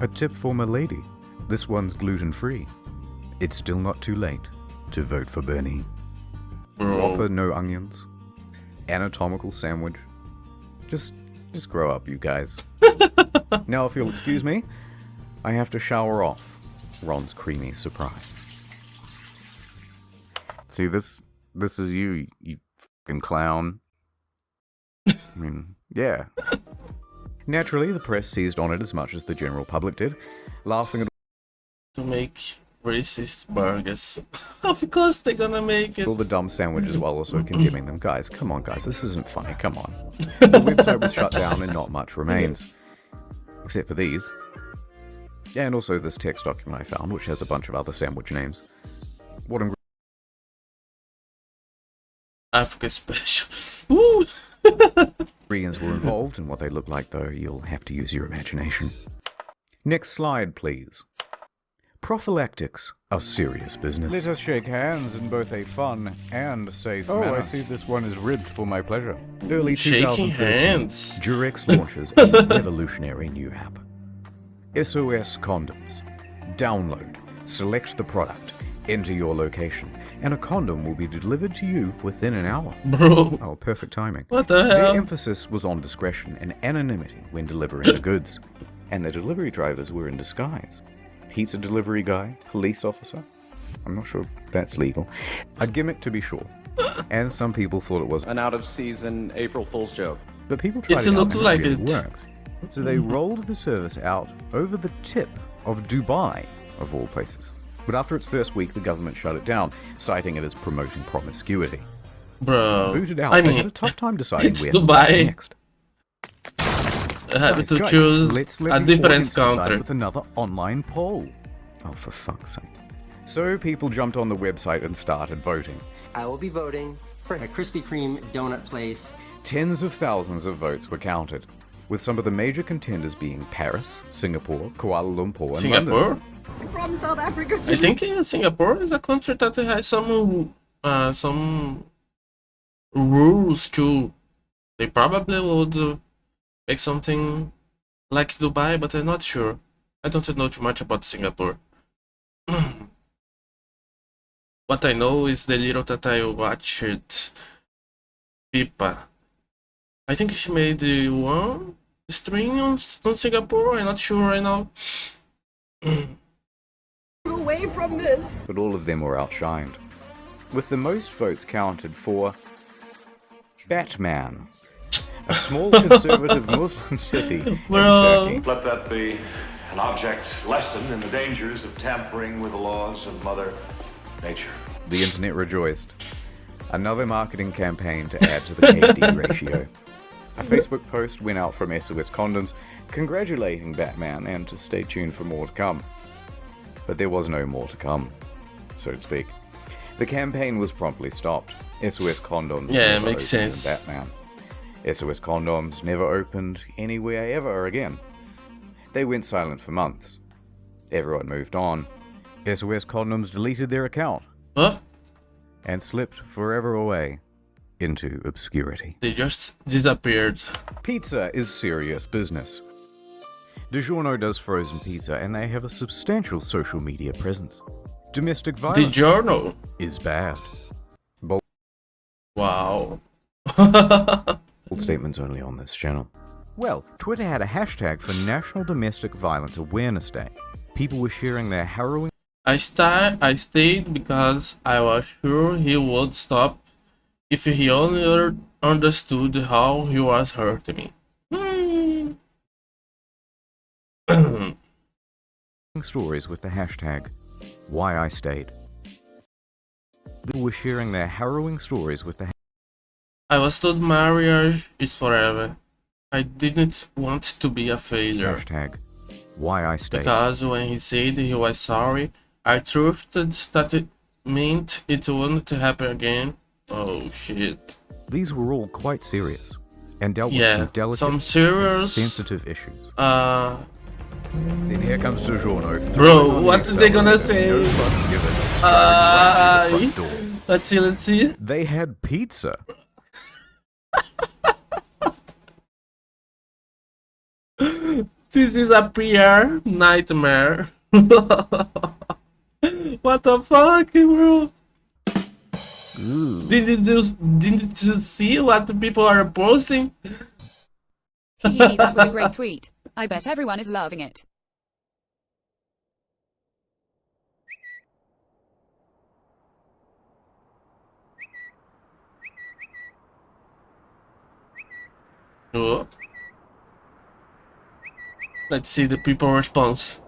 A tip for my lady. This one's gluten-free. It's still not too late to vote for Bernie. Whopper, no onions. Anatomical sandwich. Just grow up, you guys. Now, if you'll excuse me, I have to shower off Ron's creamy surprise. See, this is you fucking clown. I mean, yeah. Naturally, the press seized on it as much as the general public did, laughing at To make racist burgers. Of course they're gonna make it. All the dumb sandwiches while also condemning them. Guys, come on, guys, this isn't funny, come on. The website was shut down and not much remains. Except for these. And also this text document I found, which has a bunch of other sandwich names. What Africa special. Woo! ingredients were involved and what they look like, though, you'll have to use your imagination. Next slide, please. Prophylactics are serious business. Let us shake hands in both a fun and safe manner. I see this one is ribbed for my pleasure. Early Shaking 2013, hands. Durex launches a revolutionary new app. SOS Condoms. Download, select the product, enter your location, and a condom will be delivered to you within an hour. Bro. Oh, perfect timing. What the hell? Their emphasis was on discretion and anonymity when delivering the goods. And the delivery drivers were in disguise. Pizza delivery guy, police officer. I'm not sure that's legal. A gimmick to be sure. And some people thought it was An out-of-season April Fool's joke. but people tried It it out looks and like it really it. worked. So they rolled the service out over the tip of Dubai, of all places. But after its first week, the government shut it down, citing it as promoting promiscuity. Bro. Booted out, I they mean, had a tough time deciding it's where to Dubai. go next. I had Guys, to guys, choose let's let a the different audience decide country. with another online poll. Oh, for fuck's sake. So people jumped on the website and started voting. I will be voting for a Krispy Kreme donut place. Tens of thousands of votes were counted, with some of the major contenders being Paris, Singapore, Kuala Lumpur, and Singapore? London. From South Africa. I think Singapore is a country that has some rules too. They probably would make something like Dubai, but I'm not sure. I don't know too much about Singapore. What I know is the little that I watched, Pipa. I think she made one stream on Singapore. I'm not sure right now. Away from this. But all of them were outshined, with the most votes counted for Batman, a small conservative Muslim city in Turkey. Let that be an object lesson in the dangers of tampering with the laws of Mother Nature. The internet rejoiced. Another marketing campaign to add to the KD ratio. A Facebook post went out from SOS Condoms congratulating Batman and to stay tuned for more to come. But there was no more to come, so to speak. The campaign was promptly stopped. SOS Condoms Yeah, never makes opened in sense. Batman. SOS Condoms never opened anywhere ever again. They went silent for months. Everyone moved on. SOS Condoms deleted their account. Huh? And slipped forever away into obscurity. They just disappeared. Pizza is serious business. DiGiorno does frozen pizza and they have a substantial social media presence. Domestic violence DiGiorno is bad. Bold Wow. statements only on this channel. Well, Twitter had a hashtag for National Domestic Violence Awareness Day. People were sharing their harrowing I stayed because I was sure he would stop if he only understood how he was hurting me. stories with the hashtag Why I Stayed. People were sharing their harrowing stories with the I was told marriage is forever. I didn't want to be a failure. hashtag Why I Stayed. Because when he said he was sorry, I trusted that it meant it wouldn't happen again. Oh shit. These were all quite serious and dealt with Yeah, some delicate some and serious sensitive issues. Then here comes DiGiorno. Bro, what are they gonna say? Let's see. They had pizza. This is a PR nightmare. What the fuck, bro? Didn't you see what the people are posting? That was a great tweet. I bet everyone is loving it. Oh. Let's see the people response.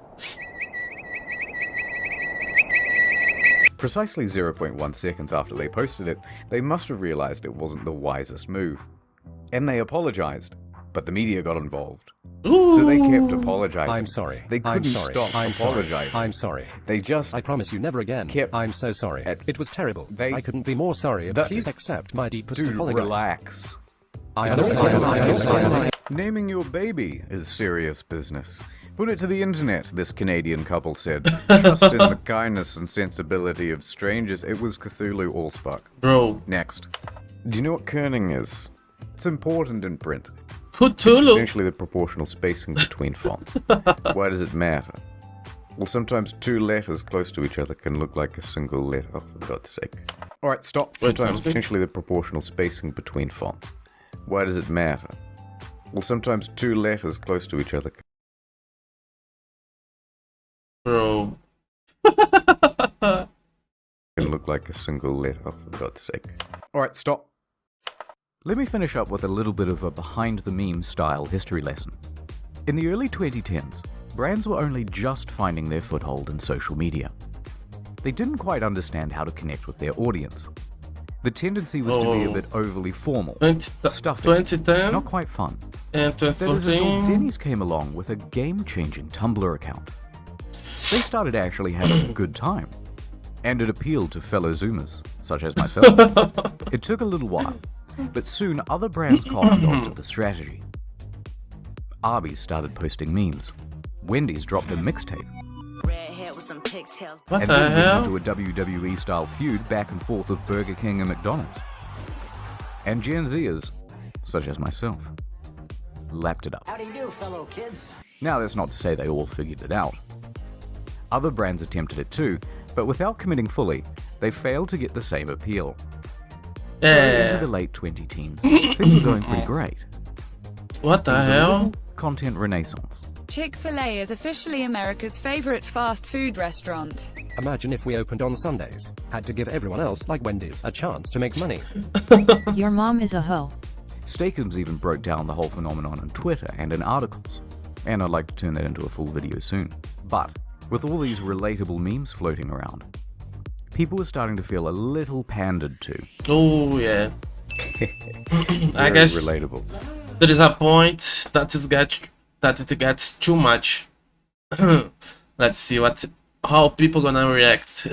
Precisely 0.1 seconds after they posted it, they must have realized it wasn't the wisest move. And they apologized, but the media got involved. So they kept apologizing. I'm sorry. They couldn't stop apologizing. Sorry. I'm sorry. They just... I promise you never again. I'm so sorry. It was terrible. I couldn't be more sorry. Please accept my deepest apologies. Relax. I understand. Naming your baby is serious business. Put it to the internet, this Canadian couple said. Trust in the kindness and sensibility of strangers. It was Cthulhu Allspark. Bro. Next. Do you know what kerning is? It's important in print. Cthulhu? It's essentially the proportional spacing between fonts. Why does it matter? Well, sometimes two letters close to each other can look like a single letter. Oh, for God's sake. Alright, stop. Sometimes essentially the proportional spacing between fonts. Why does it matter? Well, sometimes two letters close to each other Bro. can look like a single letter. Oh, for God's sake. Alright, stop. Let me finish up with a little bit of a behind-the-memes style history lesson. In the early 2010s, brands were only just finding their foothold in social media. They didn't quite understand how to connect with their audience. The tendency was to be a bit overly formal, stuffy, 2010, not quite fun. And that is until Denny's came along with a game-changing Tumblr account. They started actually having a good time, and it appealed to fellow Zoomers, such as myself. It took a little while, but soon other brands copied onto the strategy. Arby's started posting memes. Wendy's dropped a mixtape. What and the then hell? went into a WWE-style feud back and forth with Burger King and McDonald's. And Gen Zers, such as myself, lapped it up. How do you do, fellow kids? Now, that's not to say they all figured it out. Other brands attempted it too, but without committing fully, they failed to get the same appeal. So into the late 2010s, things were going pretty great. What the hell? Content renaissance. Chick-fil-A is officially America's favorite fast food restaurant. Imagine if we opened on Sundays, had to give everyone else, like Wendy's, a chance to make money. Your mom is a hoe. Steakums even broke down the whole phenomenon on Twitter and in articles, and I'd like to turn that into a full video soon. But with all these relatable memes floating around, people were starting to feel a little pandered to. Oh yeah. I guess relatable. There is a point that it gets too much. Let's see how people gonna react.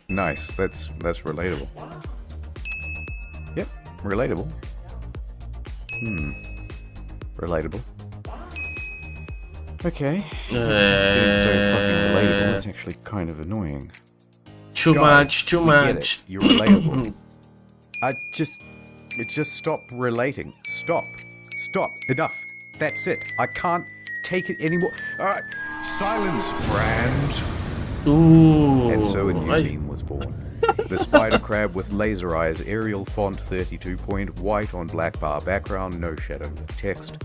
Nice. That's relatable. Yep, relatable. Relatable. Okay. It's getting so fucking relatable. It's actually kind of annoying. Too much. You're relatable. Just stop relating. Stop. Enough. That's it. I can't take it anymore. Alright. Silence, brand. Ooh. And so a new meme was born. The spider crab with laser eyes, Arial font 32 point, white on black bar background, no shadow with text.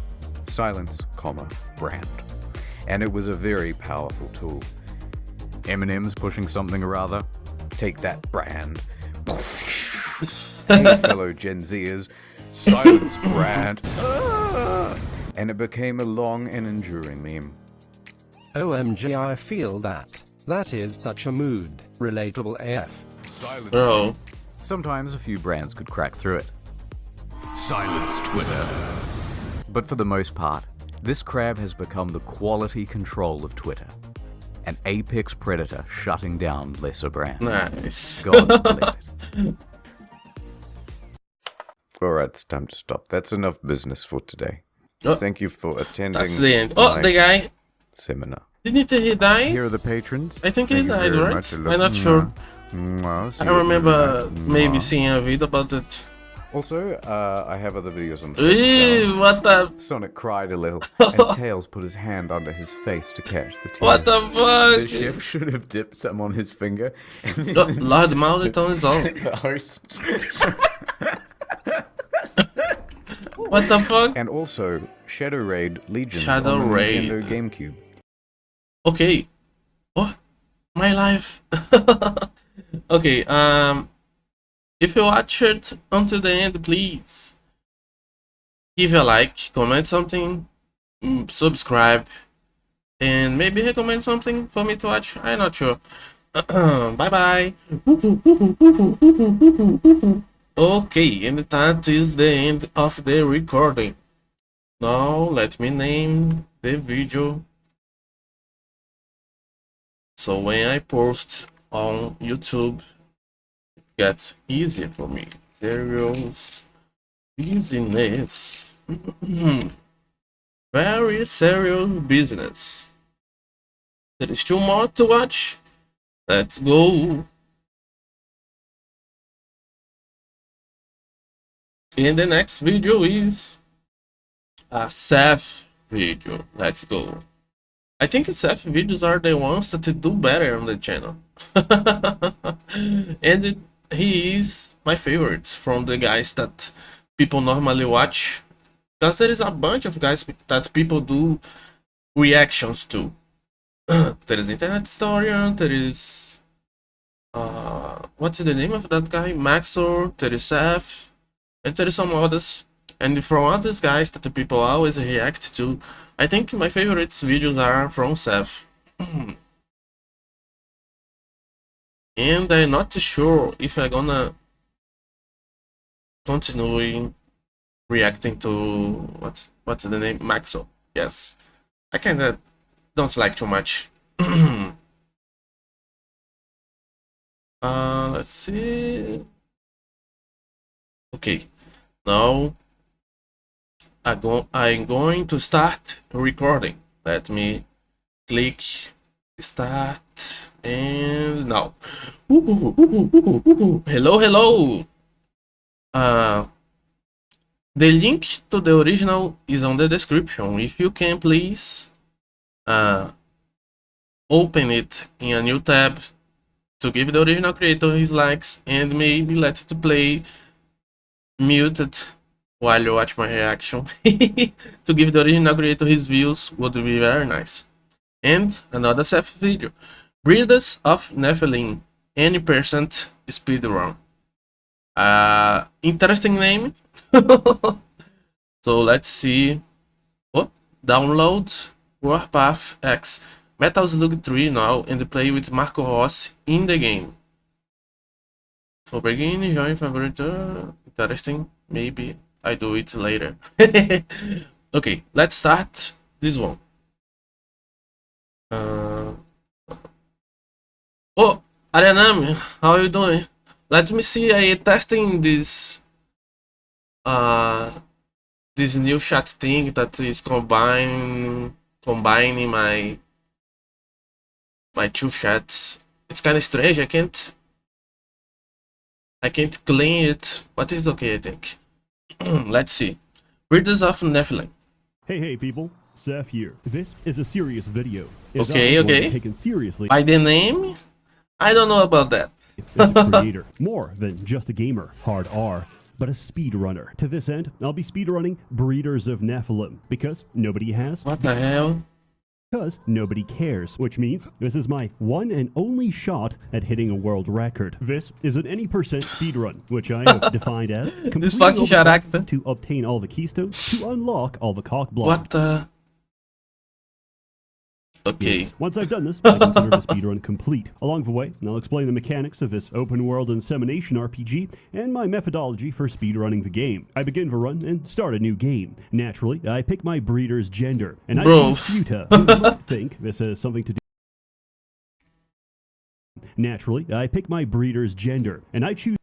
Silence, brand. And it was a very powerful tool. Eminem's pushing something or other. Take that, brand. Hey, fellow Gen Zers. Silence, brand. And it became a long and enduring meme. OMG, I feel that. That is such a mood. Relatable AF. Silence. Bro. Sometimes a few brands could crack through it. Silence, Twitter. But for the most part, this crab has become the quality control of Twitter. An apex predator shutting down lesser brands. Nice. God bless it. Alright, it's time to stop. That's enough business for today. Oh, thank you for attending. That's the end. Oh, the guy. Seminar. Didn't he die? Here are the patrons. I think he died, right? I'm not sure. I remember maybe seeing a video about it. Also, I have other videos on the channel. What the? Sonic cried a little, and Tails put his hand under his face to catch the tear. What the fuck? The chef should have dipped some on his finger. Lord mouthed on his own. The host. What the fuck? And also, Shadow Raid Legions Shadow on the Raid. Nintendo GameCube. Okay. Oh, my life. Okay, if you watched it until the end, please give a like, comment something, subscribe, and maybe recommend something for me to watch. I'm not sure. Bye bye. Okay, and that is the end of the recording. Now let me name the video. So when I post on YouTube, it gets easier for me. Serious business. Very serious business. There is still more to watch. Let's go. And the next video is a Seth video. Let's go. I think Seth videos are the ones that do better on the channel. And he is my favorite from the guys that people normally watch. Because there is a bunch of guys that people do reactions to. There is Internet Historian, there is... what's the name of that guy? Maxor, there is Seth, and there is some others. And from all these guys that the people always react to, I think my favorite videos are from Seth. And I'm not sure if I'm gonna continue reacting to what's the name? Maxo. Yes. I kinda don't like too much. Let's see. Okay. Now I'm going to start recording. Let me click start and now. Hello, hello. The link to the original is on the description. If you can please open it in a new tab to give the original creator his likes and maybe let it play muted while you watch my reaction. To give the original creator his views would be very nice. And another Seth video. Breeders of Nephilim, any percent speedrun. Interesting name. So let's see. Oh, download Warpath X Metal Slug 3 now and play with Marco Rossi in the game. So begin, join favorite. Interesting. Maybe I do it later. Okay, let's start this one. Oh, Arianami, how are you doing? Let me see. I testing this this new chat thing that is combining my two chats. It's kind of strange. I can't clean it, but it's okay, I think. Let's see. Breeders of Nephilim. Hey people, Seth here. This is a serious video. Okay. Taken seriously By the name, I don't know about that. as a creator, more than just a gamer, hard R, but a speedrunner. To this end, I'll be speedrunning Breeders of Nephilim because nobody has. What the hell? Because nobody cares, which means this is my one and only shot at hitting a world record. This is an any percent speedrun, which I have defined as this fucking shot accent to obtain all the keystones to unlock all the cock blocks. What the? Okay. Yes. Once I've done this, I consider the speedrun complete. Along the way, I'll explain the mechanics of this open-world insemination RPG and my methodology for speedrunning the game. I begin the run and start a new game. Naturally, I pick my breeder's gender, and I choose Futa. You might think this has something to do. Naturally, I pick my breeder's gender, and I choose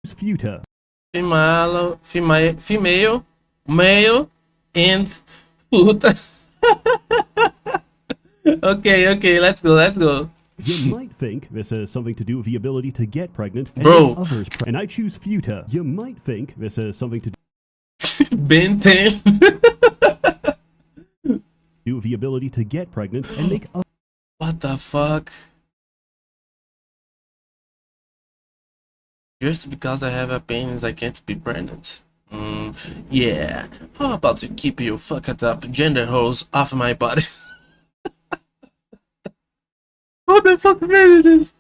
Futa. Female, male, and Futa. Okay, let's go. You might think this has something to do with the ability to get pregnant and Bro. make others and I choose Futa. You might think this has something to do Ben 10. do with the ability to get pregnant and make others. What the fuck? Just because I have a penis, I can't be pregnant. Yeah. How about to keep you fucked up gender holes off my body? What the fuck man it is?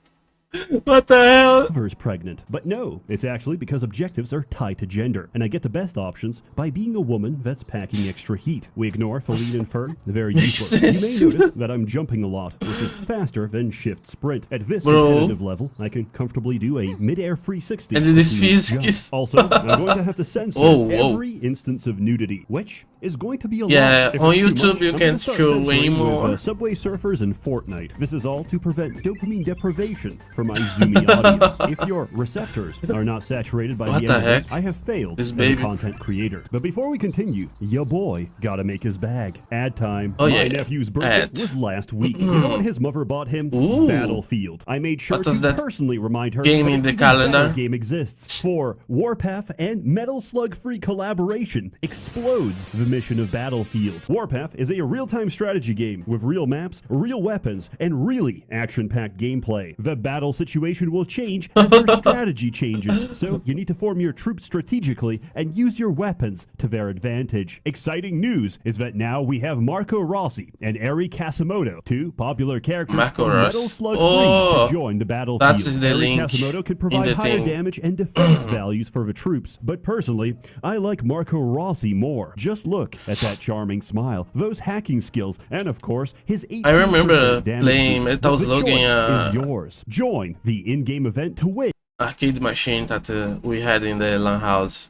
What the hell? Is pregnant. But no, it's actually because objectives are tied to gender, and I get the best options by being a woman that's packing extra heat. We ignore Feline and Fern, very useless. You may notice that I'm jumping a lot, which is faster than shift sprint. At this competitive level, I can comfortably do a mid-air 360. And this physics. Also, I'm going to have to censor every instance of nudity, which is going to be a lot. If On it's too YouTube much, you I'm can gonna start show way censoring more. with, Subway Surfers and Fortnite. This is all to prevent dopamine deprivation for my Zoomy audience. If your receptors are not saturated by the images, I have failed as a content creator. But before we continue, your boy gotta make his bag. Ad time. My nephew's birthday was last week. You know what his mother bought him? Battlefield. I made sure to personally remind her game in the calendar game exists. For Warpath and Metal Slug Free collaboration explodes the mission of Battlefield. Warpath is a real-time strategy game with real maps, real weapons, and really action-packed gameplay. The battle situation will change as your strategy changes, so you need to form your troops strategically and use your weapons to their advantage. Exciting news is that now we have Marco Rossi and Eri Kasimoto, two popular characters from Metal Slug Free, to join the battlefield. Eri Kasimoto can provide higher damage and defense values for the troops, but personally, I like Marco Rossi more. Just look at that charming smile, those hacking skills, and of course, his 18% I remember damage playing boost. Metal The Slug choice in is yours. Join the in-game event to win. Arcade machine that we had in the LAN house.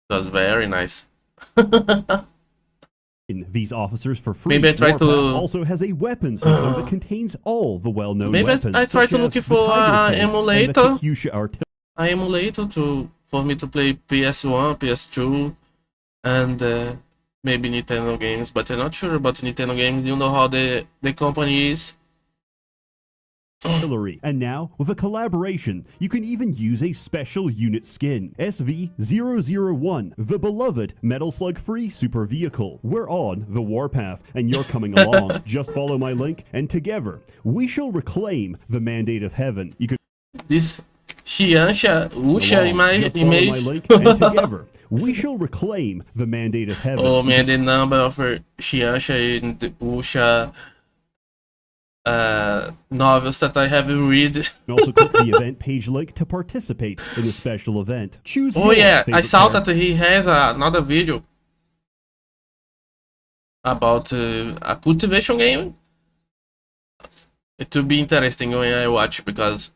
It was very nice. These officers for free. Maybe I try Warpath to also has a weapon system that contains all the well-known weapons. Maybe I try to look for an emulator. An emulator for me to play PS1, PS2, and maybe Nintendo games. But I'm not sure about Nintendo games. You know how the company is. And now, with a collaboration, you can even use a special unit skin, SV001, the beloved Metal Slug Free super vehicle. We're on the warpath, and you're coming along. Just follow my link, and together, we shall reclaim the mandate of heaven. You can this Xiansha Usha image. My link, and together, we shall reclaim the mandate of heaven. Oh man, the number of Xiansha and Usha novels that I have read. You can also click the event page link to participate in the special event. Choose I saw that he has another video about a cultivation game. It will be interesting when I watch, because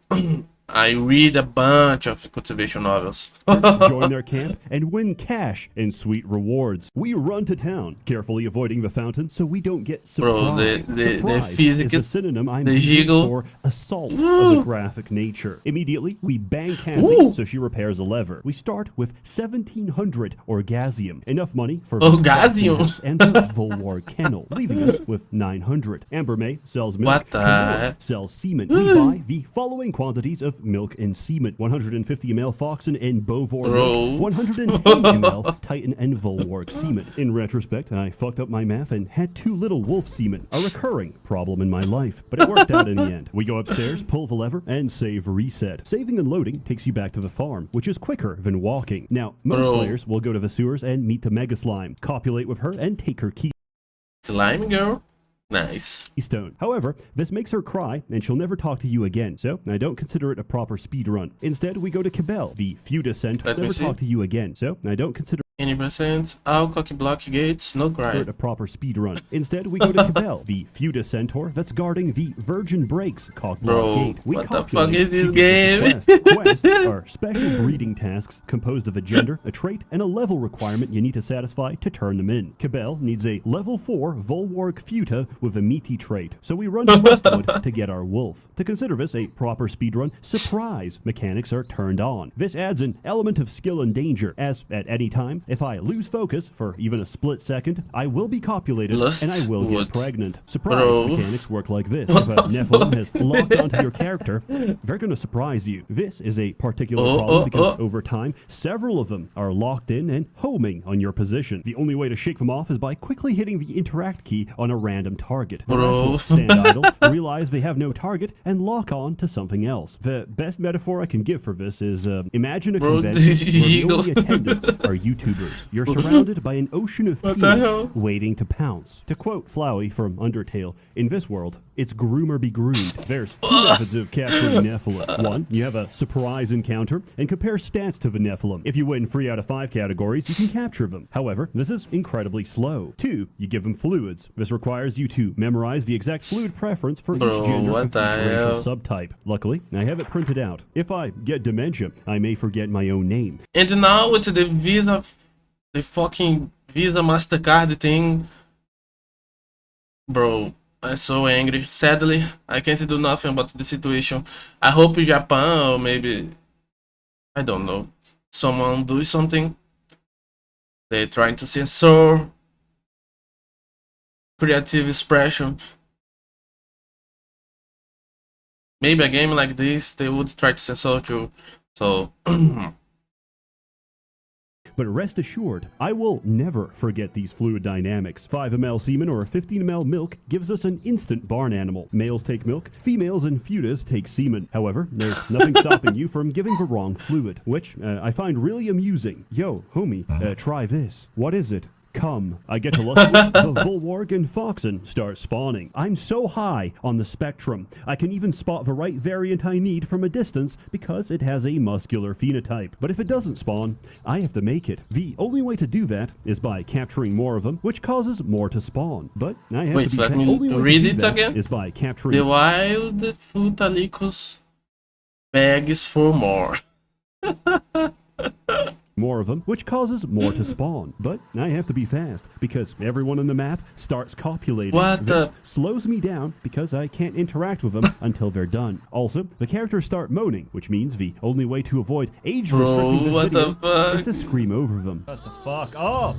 I read a bunch of cultivation novels. Join their camp and win cash and sweet rewards. We run to town, carefully avoiding the fountain so we don't get surprised. Bro, the Surprise physics, is a synonym I'm the using jiggle for assault of a graphic nature. Immediately, we bang Cassie so she repairs a lever. We start with 1,700 orgasmium, enough money for orgasmium and the Volwar kennel, leaving us with 900. Amber May sells milk. Kimura sells semen. We buy the following quantities of milk and semen: 150 ml Foxen and Bovor milk, 110 ml Titan and Volwark semen. In retrospect, I fucked up my math and had too little wolf semen, a recurring problem in my life, but it worked out in the end. We go upstairs, pull the lever, and save reset. Saving and loading takes you back to the farm, which is quicker than walking. Now, most players will go to the sewers and meet the Mega Slime, copulate with her, and take her key. Slime girl? Nice. Stone. However, this makes her cry, and she'll never talk to you again, so I don't consider it a proper speed run. Instead, we go to Cabell, the few descent, never talk to you again, so I don't consider 20%. All cocky block gates, no cry. A proper speed run. Instead, we go to Cabell, the feud centaur that's guarding the Virgin Breaks cock block gate. We what the fuck is this game? Quests are special breeding tasks composed of a gender, a trait, and a level requirement you need to satisfy to turn them in. Cabell needs a level 4 Volwark Futa with a meaty trait, so we run to Westwood to get our wolf. To consider this a proper speedrun, surprise mechanics are turned on. This adds an element of skill and danger, as at any time, if I lose focus for even a split second, I will be copulated and I will get pregnant. Surprise mechanics work like this. If a Nephilim has locked onto your character, they're going to surprise you. This is a particular problem because over time, several of them are locked in and homing on your position. The only way to shake them off is by quickly hitting the interact key on a random target. The rest will stand idle, realize they have no target, and lock on to something else. The best metaphor I can give for this is imagine a convention where the only attendants are YouTube VTubers, you're surrounded by an ocean of What the penis hell? waiting to pounce. To quote Flowey from Undertale, in this world, it's groom or be groomed. There's two methods of capturing Nephilim. One, you have a surprise encounter and compare stats to the Nephilim. If you win 3 out of 5 categories, you can capture them. However, this is incredibly slow. 2, you give them fluids. This requires you to memorize the exact fluid preference for each gender what of the each racial hell? subtype. Luckily, I have it printed out. If I get dementia, I may forget my own name. And now with the Visa, the fucking Visa MasterCard thing, bro, I'm so angry. Sadly, I can't do nothing about the situation. I hope Japan or maybe, I don't know, someone do something. They're trying to censor creative expression. Maybe a game like this, they would try to censor too. So, But rest assured, I will never forget these fluid dynamics. 5 ml semen or 15 ml milk gives us an instant barn animal. Males take milk, females and futas take semen. However, there's nothing stopping you from giving the wrong fluid, which I find really amusing. Yo, homie, try this. What is it? Come. I get to lust with the Volwarg and Foxen start spawning. I'm so high on the spectrum. I can even spot the right variant I need from a distance because it has a muscular phenotype. But if it doesn't spawn, I have to make it. The only way to do that is by capturing more of them, which causes more to spawn. But I have wait, to be let me only way read to do it that again. is by capturing The wild Futalicus begs for more. more of them, which causes more to spawn. But I have to be fast, because everyone on the map starts copulating. What this the- slows me down, because I can't interact with them until they're done. Also, the characters start moaning, which means the only way to avoid age restricting this what video the fuck? is to scream over them. Shut the fuck up!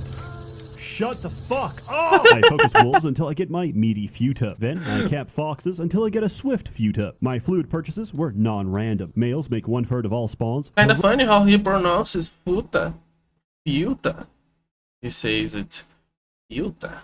Shut the fuck I focus wolves until I get my meaty futa. Then I cap foxes until I get a swift futa. My fluid purchases were non-random. Males make 1/3 of all spawns. Kinda funny how he pronounces Futa. Futa. He says it. Futa.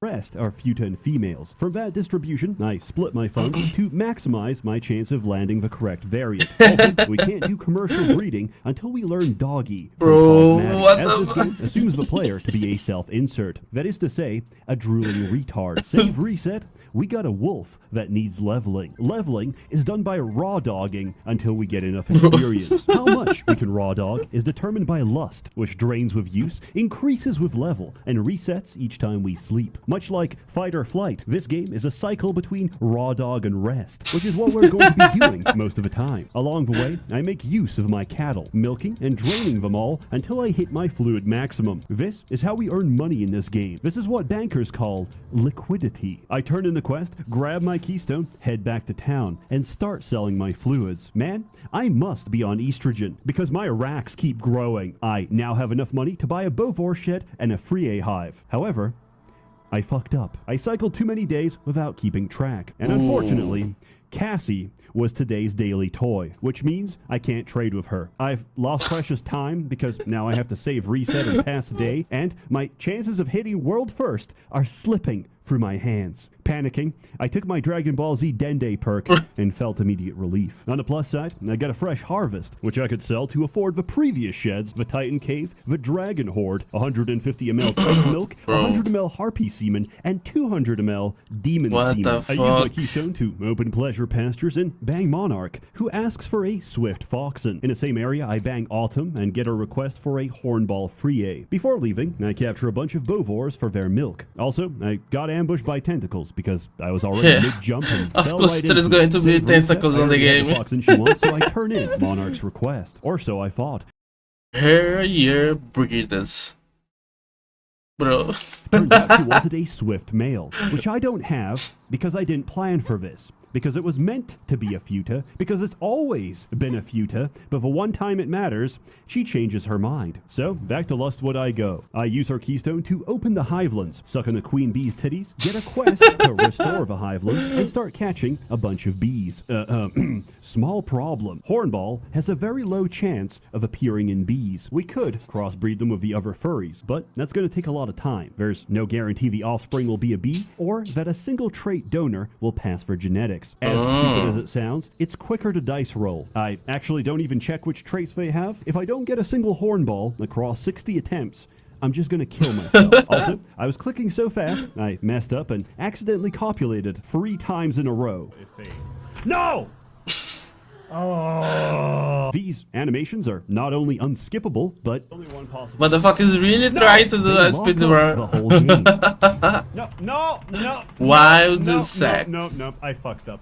Rest are futa and females. From that distribution, I split my funds to maximize my chance of landing the correct variant. Also, we can't do commercial breeding until we learn doggy from Bro, cosmetic, what as the this game assumes the player to be a self-insert. That is to say, a drooling retard. Save reset, we got a wolf that needs leveling. Leveling is done by raw dogging until we get enough experience. How much we can raw dog is determined by lust, which drains with use, increases with level, and resets each time we sleep. Much like fight or flight, this game is a cycle between raw dog and rest, which is what we're going to be doing most of the time. Along the way, I make use of my cattle, milking and draining them all until I hit my fluid maximum. This is how we earn money in this game. This is what bankers call liquidity. I turn in the quest, grab my keystone, head back to town, and start selling my fluids. Man, I must be on estrogen because my racks keep growing. I now have enough money to buy a Bovor shed and a Free hive. However, I fucked up. I cycled too many days without keeping track. And unfortunately, Cassie was today's daily toy, which means I can't trade with her. I've lost precious time because now I have to save reset and pass a day, and my chances of hitting world first are slipping through my hands. Panicking, I took my Dragon Ball Z Dende perk and felt immediate relief. On the plus side, I got a fresh harvest, which I could sell to afford the previous sheds, the Titan Cave, the Dragon Horde, 150 ml Titan Milk, 100 ml Harpy Semen, and 200 ml Demon What Semen. the I used my fuck? keystone to open pleasure pastures and bang Monarch, who asks for a swift Foxen. In the same area, I bang Autumn and get a request for a Hornball Free. Before leaving, I capture a bunch of Bovors for their milk. Also, I got ambushed by tentacles because I was already mid-jump and Of fell course right there is into going it. to be Save reset, tentacles I on the already had game. Foxen she wants, so I turn in Monarch's request. Or so I thought. Her year breeders. Bro. Turns out she wanted a swift male, which I don't have because I didn't plan for this. Because it was meant to be a futa, because it's always been a futa, but the one time it matters, she changes her mind. So, back to Lustwood I go. I use her keystone to open the hivelands, suck on the queen bee's titties, get a quest to restore the hivelands, and start catching a bunch of bees. Small problem. Hornball has a very low chance of appearing in bees. We could crossbreed them with the other furries, but that's going to take a lot of time. There's no guarantee the offspring will be a bee, or that a single trait donor will pass for genetics. mechanics. As stupid as it sounds, it's quicker to dice roll. I actually don't even check which traits they have. If I don't get a single hornball across 60 attempts, I'm just gonna kill myself. Also, I was clicking so fast, I messed up and accidentally copulated 3 times in a row. No! Oh. These animations are not only unskippable, but only one possible. Motherfucker is really trying to do that speedrun. The whole game. No. Wild sex. No. I fucked up.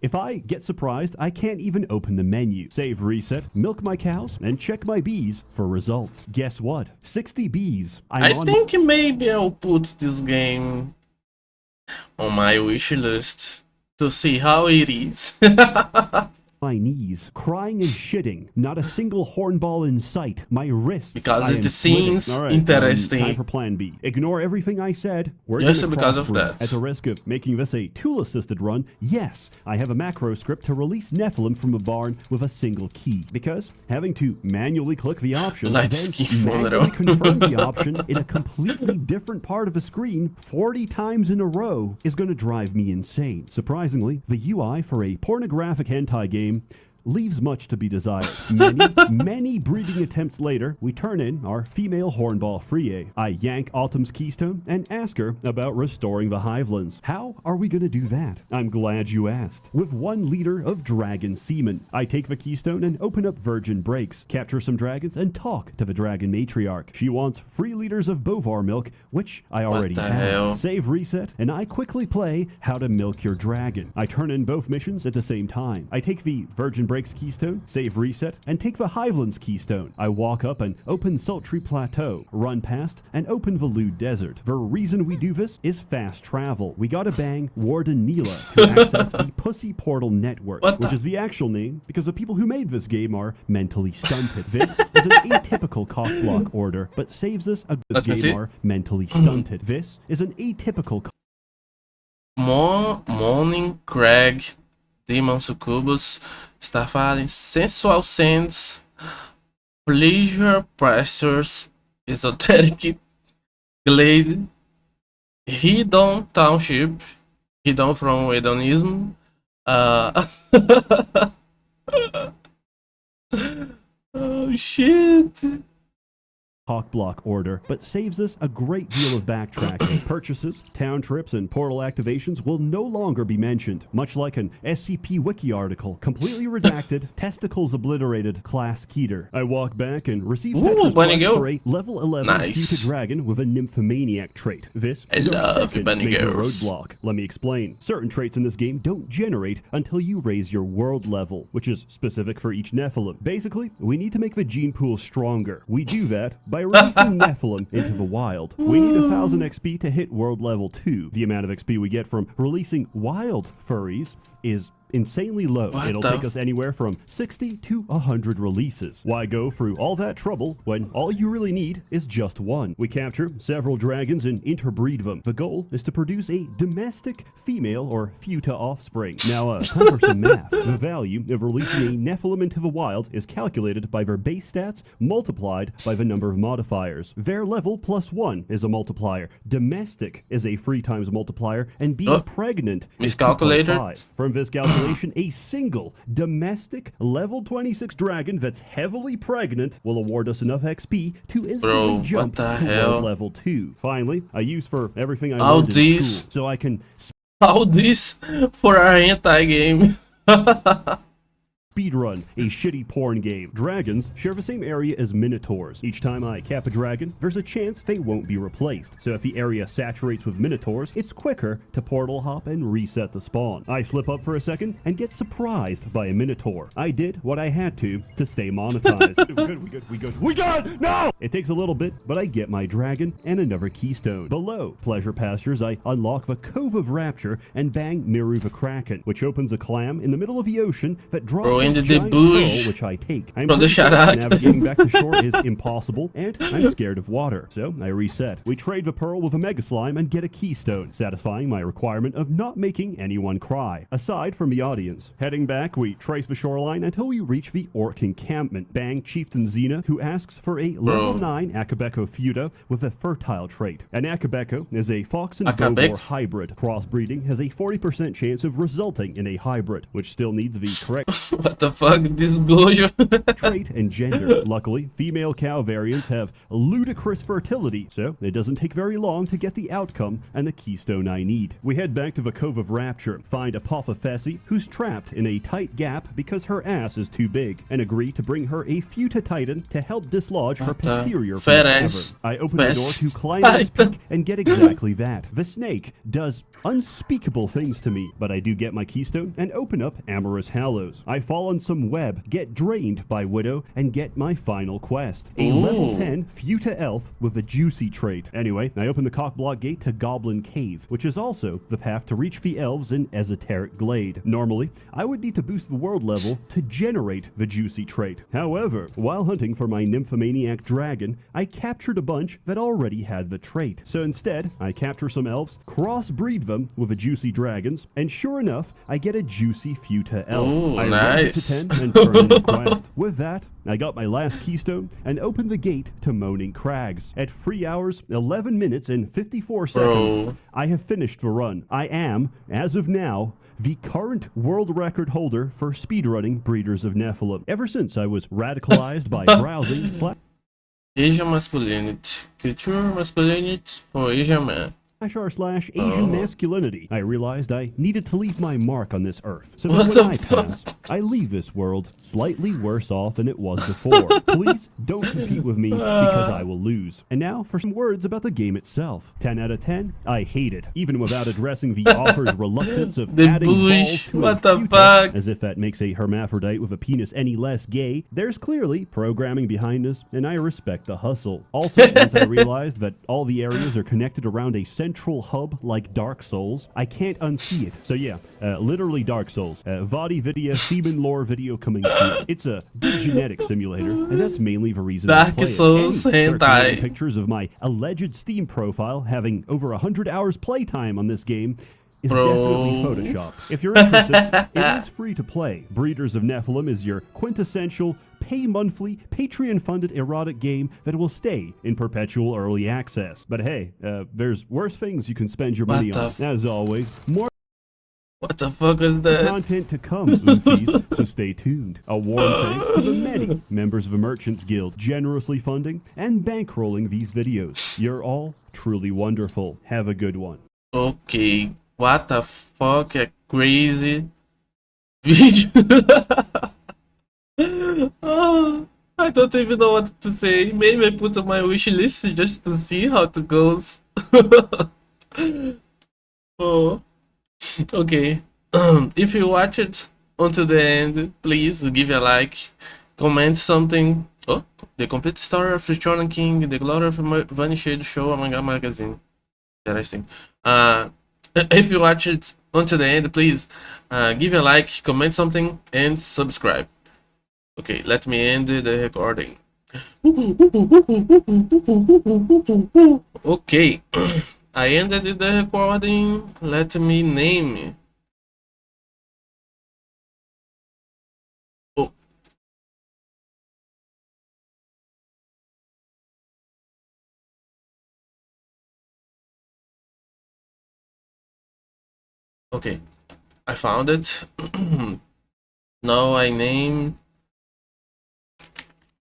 If I get surprised, I can't even open the menu. Save, reset, milk my cows, and check my bees for results. Guess what? 60 bees. I think maybe I'll put this game on my wish list to see how it is. My knees, crying and shitting, not a single hornball in sight. My wrists, because it seems interesting. Time for plan B. Ignore everything I said. We're just because of that. At the risk of making this a tool-assisted run, yes, I have a macro script to release Nephilim from a barn with a single key. Because having to manually click the option, then manually confirm the option in a completely different part of the screen 40 times in a row is going to drive me insane. Surprisingly, the UI for a pornographic hentai game leaves much to be desired. Many breeding attempts later, we turn in our female hornball Free. I yank Autumn's keystone and ask her about restoring the hivelands. How are we going to do that? I'm glad you asked. With 1 liter of dragon semen, I take the keystone and open up virgin breaks, capture some dragons, and talk to the dragon matriarch. She wants 3 liters of bovar milk, which I already have. Save, reset, and I quickly play How to Milk Your Dragon. I turn in both missions at the same time. I take the virgin breaks keystone, save, reset, and take the hivelands keystone. I walk up and open Sultry Plateau, run past, and open the Lewd Desert. The reason we do this is fast travel. We gotta bang Warden Neela to access the Pussy Portal Network, which is the actual name because the people who made this game are mentally stunted. This is an atypical cockblock order, but saves us this game are mentally stunted. This is an atypical Morning Craig Demon Succubus Starfalling Sensual Sands Pleasure Pressures Esoteric Glade Hedon Township Hedon from Hedonism oh shit. Cockblock order, but saves us a great deal of backtracking. Purchases, town trips, and portal activations will no longer be mentioned, much like an SCP Wiki article, completely redacted, testicles obliterated, class Keter. I walk back and receive Petra's for a level 11 Cuta Dragon with a nymphomaniac trait. This is our second major roadblock. Let me explain. Certain traits in this game don't generate until you raise your world level, which is specific for each Nephilim. Basically, we need to make the gene pool stronger. We do that by releasing Nephilim into the wild. We need 1000 XP to hit world level 2. The amount of XP we get from releasing wild furries is insanely low. It'll take us anywhere from 60 to 100 releases. Why go through all that trouble when all you really need is just one? We capture several dragons and interbreed them. The goal is to produce a domestic female or futa offspring. Now, time for some math. The value of releasing a Nephilim into the wild is calculated by their base stats multiplied by the number of modifiers. Their level plus 1 is a multiplier. Domestic is a 3 times multiplier, and being pregnant is 2.5. From this calculation, a single domestic level 26 dragon that's heavily pregnant will award us enough XP to instantly jump to world level 2. Finally, I use for everything I learned in school, so I can all this for our hentai game. Speedrun, a shitty porn game. Dragons share the same area as minotaurs. Each time I cap a dragon, there's a chance they won't be replaced. So if the area saturates with minotaurs, it's quicker to portal hop and reset the spawn. I slip up for a second and get surprised by a minotaur. I did what I had to stay monetized. We good! No! It takes a little bit, but I get my dragon and another keystone. Below Pleasure Pastures, I unlock the Cove of Rapture and bang Miru the Kraken, which opens a clam in the middle of the ocean that draws in the giant bush pearl, which I take. I'm from the pretty sure shadow. navigating back to shore is impossible, and I'm scared of water. So I reset. We trade the pearl with a mega slime and get a keystone, satisfying my requirement of not making anyone cry, aside from the audience. Heading back, we trace the shoreline until we reach the orc encampment. Bang Chieftain Xena, who asks for a level 9 Akabeko Futa with a fertile trait. An Akabeko is a fox and boar hybrid. Crossbreeding has a 40% chance of resulting in a hybrid, which still needs the correct what the fuck, this Gojo? trait and gender. Luckily, female cow variants have ludicrous fertility, so it doesn't take very long to get the outcome and the keystone I need. We head back to the Cove of Rapture, find Apophethesy, who's trapped in a tight gap because her ass is too big, and agree to bring her a Futa Titan to help dislodge her posterior from the cavern. I open the door to climb its peak and get exactly that. The snake does unspeakable things to me, but I do get my keystone and open up Amorous Hallows. I fall on some web, get drained by Widow, and get my final quest. A level 10 Futa Elf with a juicy trait. Anyway, I open the cockblock gate to Goblin Cave, which is also the path to reach the elves in Esoteric Glade. Normally, I would need to boost the world level to generate the juicy trait. However, while hunting for my nymphomaniac dragon, I captured a bunch that already had the trait. So instead, I capture some elves, crossbreed them with the juicy dragons, and sure enough, I get a juicy Futa Elf. Ooh, I nice. raise it to 10 and turn in the quest. With that, I got my last keystone and opened the gate to Moaning Crags. At 3 hours, 11 minutes, and 54 seconds, I have finished the run. I am, as of now, the current world record holder for speedrunning Breeders of Nephilim. Ever since I was radicalized by browsing Asian masculinity. Culture masculinity for Asian man. /r/Asian masculinity, I realized I needed to leave my mark on this earth. So What that the when I pass, I leave this world slightly worse off than it was before. Please don't compete with me because I will lose. And now for some words about the game itself. 10 out of 10, I hate it. Even without addressing the author's reluctance of The adding balls bush, to what a the futa, fuck? as if that makes a hermaphrodite with a penis any less gay, there's clearly programming behind this, and I respect the hustle. Also, once I realized that all the areas are connected around a central hub like Dark Souls, I can't unsee it. So yeah, literally Dark Souls. Vadi Vidya Seaman Lore video coming soon. It's a good genetic simulator, and that's mainly the reason I Dark play Souls it. And hentai. pictures of my alleged Steam profile having over 100 hours playtime on this game is definitely photoshopped. If you're interested, it is free to play. Breeders of Nephilim is your quintessential pay monthly, Patreon-funded erotic game that will stay in perpetual early access. But hey, there's worse things you can spend your money on. As always, more what the fuck is that? content to come, Oofys, so stay tuned. A warm thanks to the many members of the Merchants Guild generously funding and bankrolling these videos. You're all truly wonderful. Have a good one. Okay, what the fuck, a crazy video. Oh, I don't even know what to say. Maybe I put on my wish list just to see how it goes. Oh, okay. If you watch it until the end, please give a like, comment something. Oh, the complete story of Returning King, the glory of Vanished Show, Manga Magazine. Interesting. If you watch it until the end, please give a like, comment something, and subscribe. Okay, let me end the recording. Okay, I ended the recording. Let me name. Oh. Okay, I found it. Now I name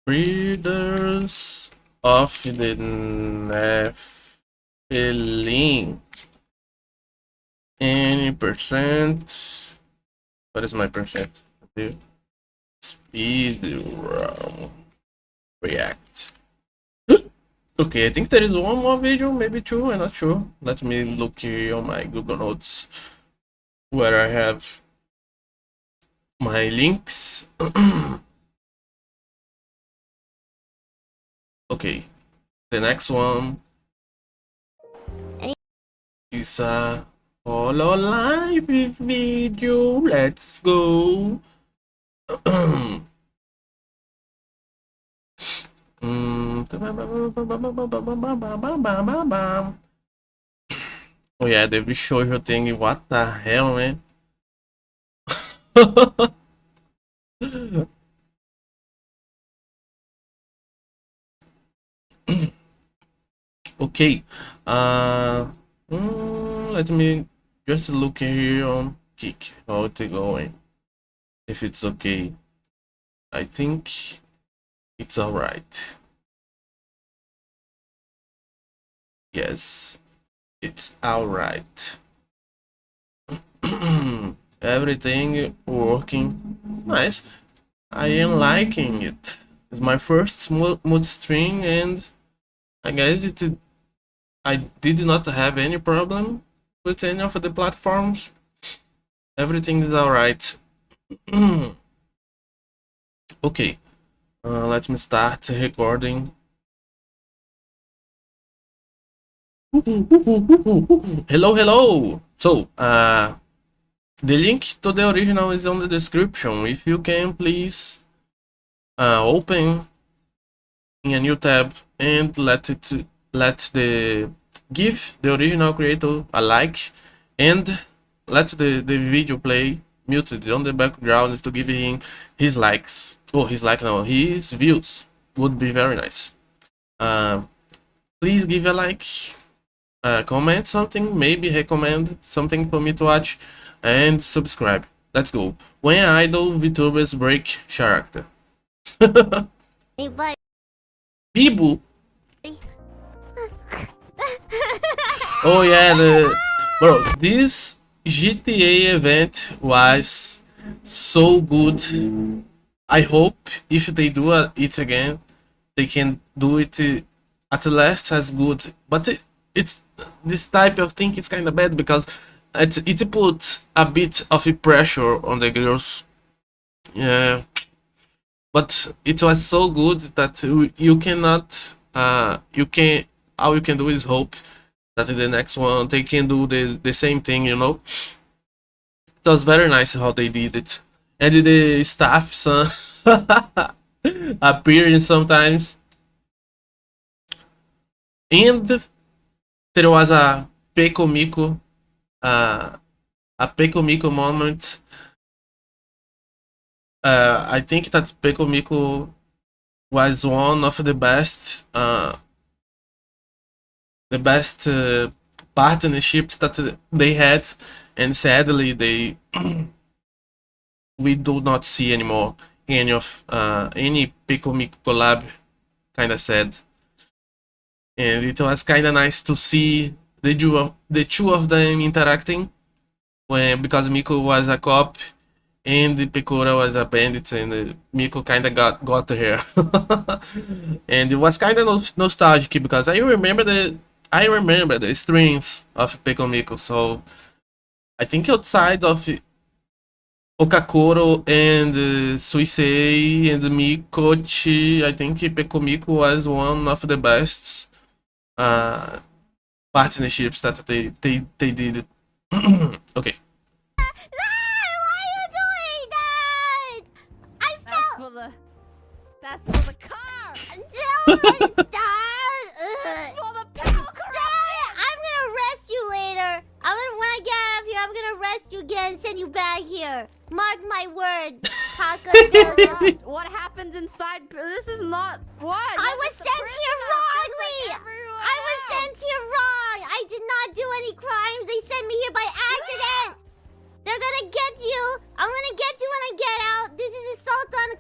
Breeders of the Nephilim. Any percent? What is my percent? Speed React. Okay, I think there is one more video, maybe two, I'm not sure. Let me look here on my Google Notes where I have my links. Okay, the next one is a Hololive video. Let's go. Oh yeah, the visual thing. What the hell, man? Okay. Let me just look here on Kick. How it's going? If it's okay. I think it's alright. Yes, it's alright. Everything working nice. I am liking it. It's my first mood stream, and I guess I did not have any problem with any of the platforms. Everything is alright. Okay, let me start recording. Hello. So, the link to the original is on the description. If you can, please open in a new tab and give the original creator a like, and let the video play muted on the background to give him his likes. Oh, his views would be very nice. Please give a like, comment something, maybe recommend something for me to watch, and subscribe. Let's go. When idle VTubers break character. Hey, bud. Bibu. Oh yeah, bro, this GTA event was so good. I hope if they do it again, they can do it at least as good. But it's this type of thing is kind of bad because it puts a bit of a pressure on the girls. Yeah, but it was so good that you cannot. All you can do is hope that in the next one they can do the same thing, you know. It was very nice how they did it, and the staff appearing sometimes, and there was a Pecomico moment. I think that Pecomico was one of the best partnerships that they had, and sadly we do not see anymore any Pecomico collab. Kind of sad, and it was kind of nice to see the two of them interacting, because Miko was a cop and Pecora was a bandit, and Miko kind of got her. And it was kind of nostalgic because I remember the strings of Pecomiko. So I think outside of Okakoro and Suisei and Mikochi, I think Pecomiko was one of the best partnerships that they did. Okay. That's for the car! Don't like that! For the power car! I'm gonna arrest you later! When I get out of here, I'm gonna arrest you again and send you back here! Mark my words! What happens inside? This is not... What? I was sent here wrongly! I was sent here wrong! I did not do any crimes! They sent me here by accident! They're gonna get you! I'm gonna get you when I get out! This is assault on...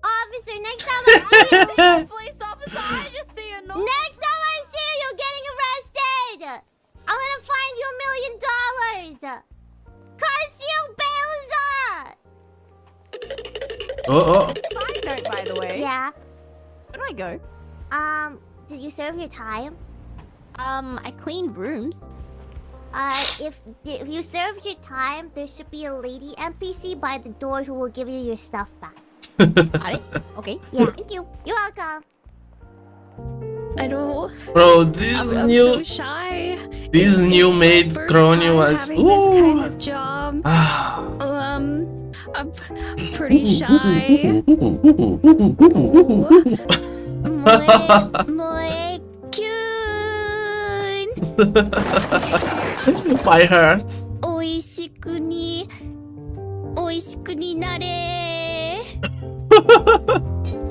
officer, next time I see you, police officer, I just see you. Next time I see you, you're getting arrested. I'm gonna find you $1 million. Carcio Belza. Side note, by the way. Yeah. Where do I go? Did you serve your time? I cleaned rooms. If you served your time, there should be a lady NPC by the door who will give you your stuff back. Okay. Yeah, thank you. You're welcome. I don't. Bro, this I'm new. so shy. This new maid crony was. This kind of job. pretty shy. My heart.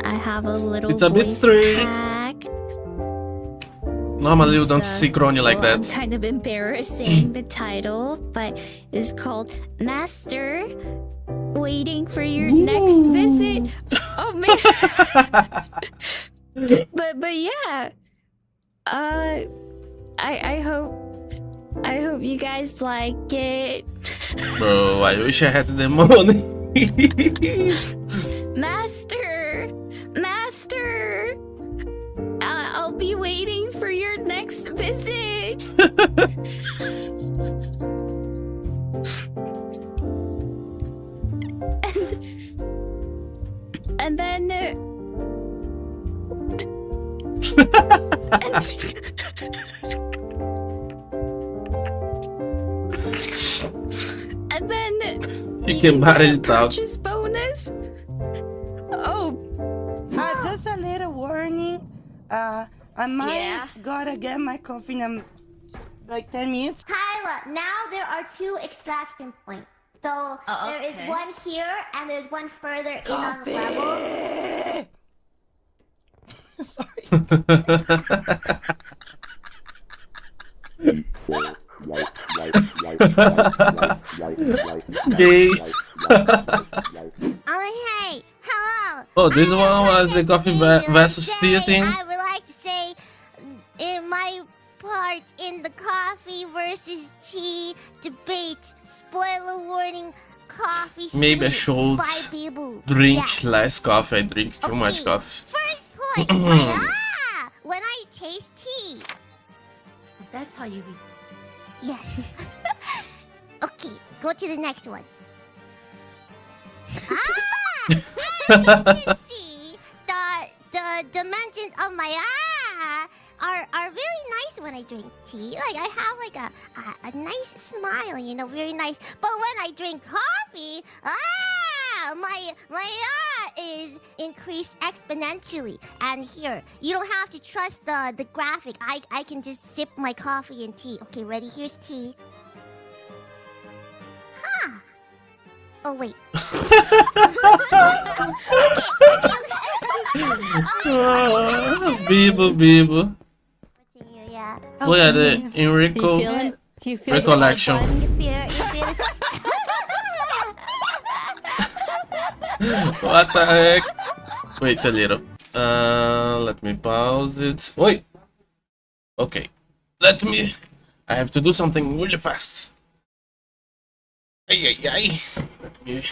I have a little It's a bit voice strange. crack. Normally we don't see Crony like I'm that. kind of embarrassing the title, but it's called Master Waiting for Your Next Visit. Oh man. but yeah. I hope you guys like it. Bro, I wish I had the money. Master, I'll be waiting for your next visit. and then and then you can buy it out. purchase bonus. Oh, just a little warning. I might gotta get my coffee in like 10 minutes. Kyla, now there are 2 extraction points. So there is one here and there's one further in on the level. Gay. Oh, hey, hello. Oh, this one was the coffee versus tea thing. I would like to say, in my part in the coffee versus tea debate, spoiler warning, coffee Maybe I sleeps should by Bibu. drink Yes. less coffee. I drink too much coffee. First point, when I taste tea. That's how you read. Yes. Okay, go to the next one. As you can see, the dimensions of my are very nice when I drink tea. Like I have like a nice smile, you know, very nice. But when I drink coffee, my is increased exponentially. And here, you don't have to trust the graphic. I can just sip my coffee and tea. Okay, ready? Here's tea. Oh wait. Bibu. Yeah. Look at the Enrico Do you feel recollection. You feel What the heck? Wait a little. Let me pause it. Wait. Okay. I have to do something really fast. Ay. Let me.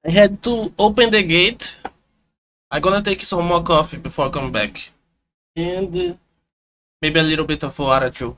I had to open the gate. I'm gonna take some more coffee before I come back. And maybe a little bit of water too.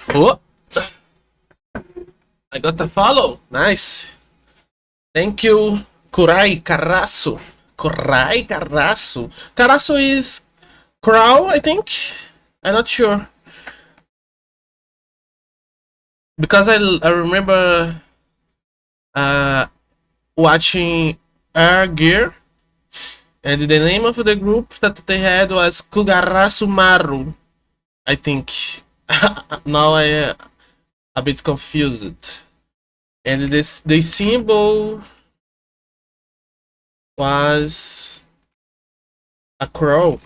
Oh, I got a follow. Nice. Thank you, Kurai Carasso. Kurai Carasso. Carasso is crow, I think. I'm not sure. Because I remember watching Air Gear, and the name of the group that they had was Kugarasu Maru, I think. Now I a bit confused. And this the symbol was a crow.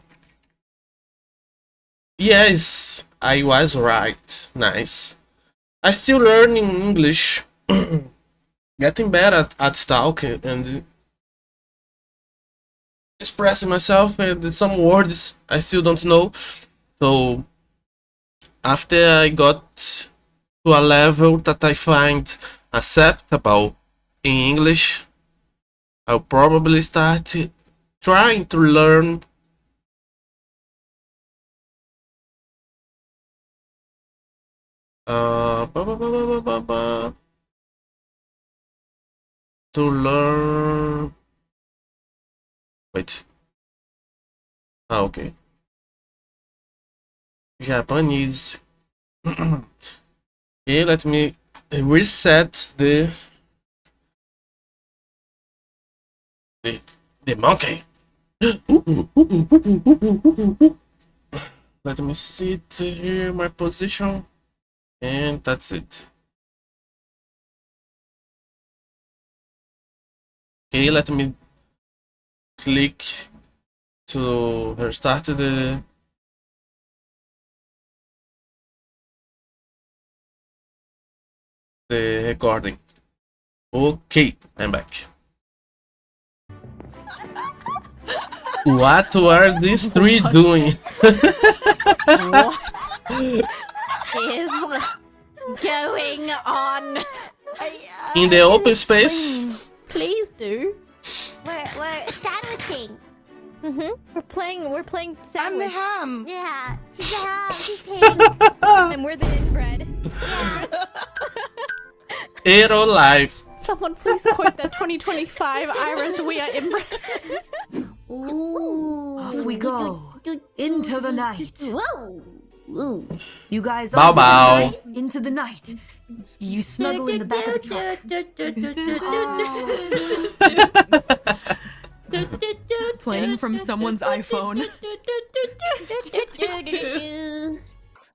Yes, I was right. Nice. I still learning English, getting better at talking and expressing myself, and some words I still don't know. So after I got to a level that I find acceptable in English, I'll probably start trying to learn to learn. Wait. Ah, okay. Japanese. Okay, let me reset the monkey. Let me sit here, my position, and that's it. Okay, let me click to restart the recording. Okay, I'm back. What were these three doing? What is going on? In the open space? Please do. We're sandwiching. We're playing sandwich. I'm the ham. Yeah, she's the ham. She's pink. And we're the inbred. Hero life. Someone please quote that 2025 Iris we are inbred. Ooh. Off we go. Into the night. Whoa. Ooh. You guys Bow bow. into the night. You snuggle in the back of the truck. Playing from someone's iPhone.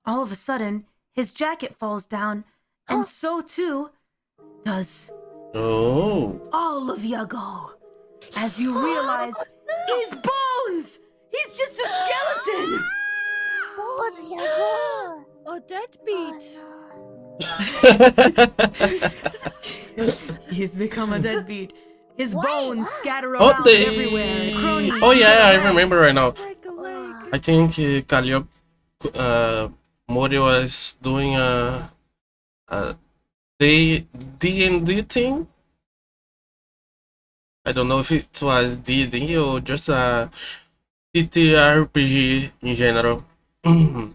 All of a sudden, his jacket falls down, and so too does all of Yago. As you realize, he's bones! He's just a skeleton! A deadbeat. He's become a deadbeat. His bones scatter around everywhere. Oh yeah, I remember right now. I think Calliope Mori was doing a D&D thing. I don't know if it was D&D or just a TTRPG in general. Real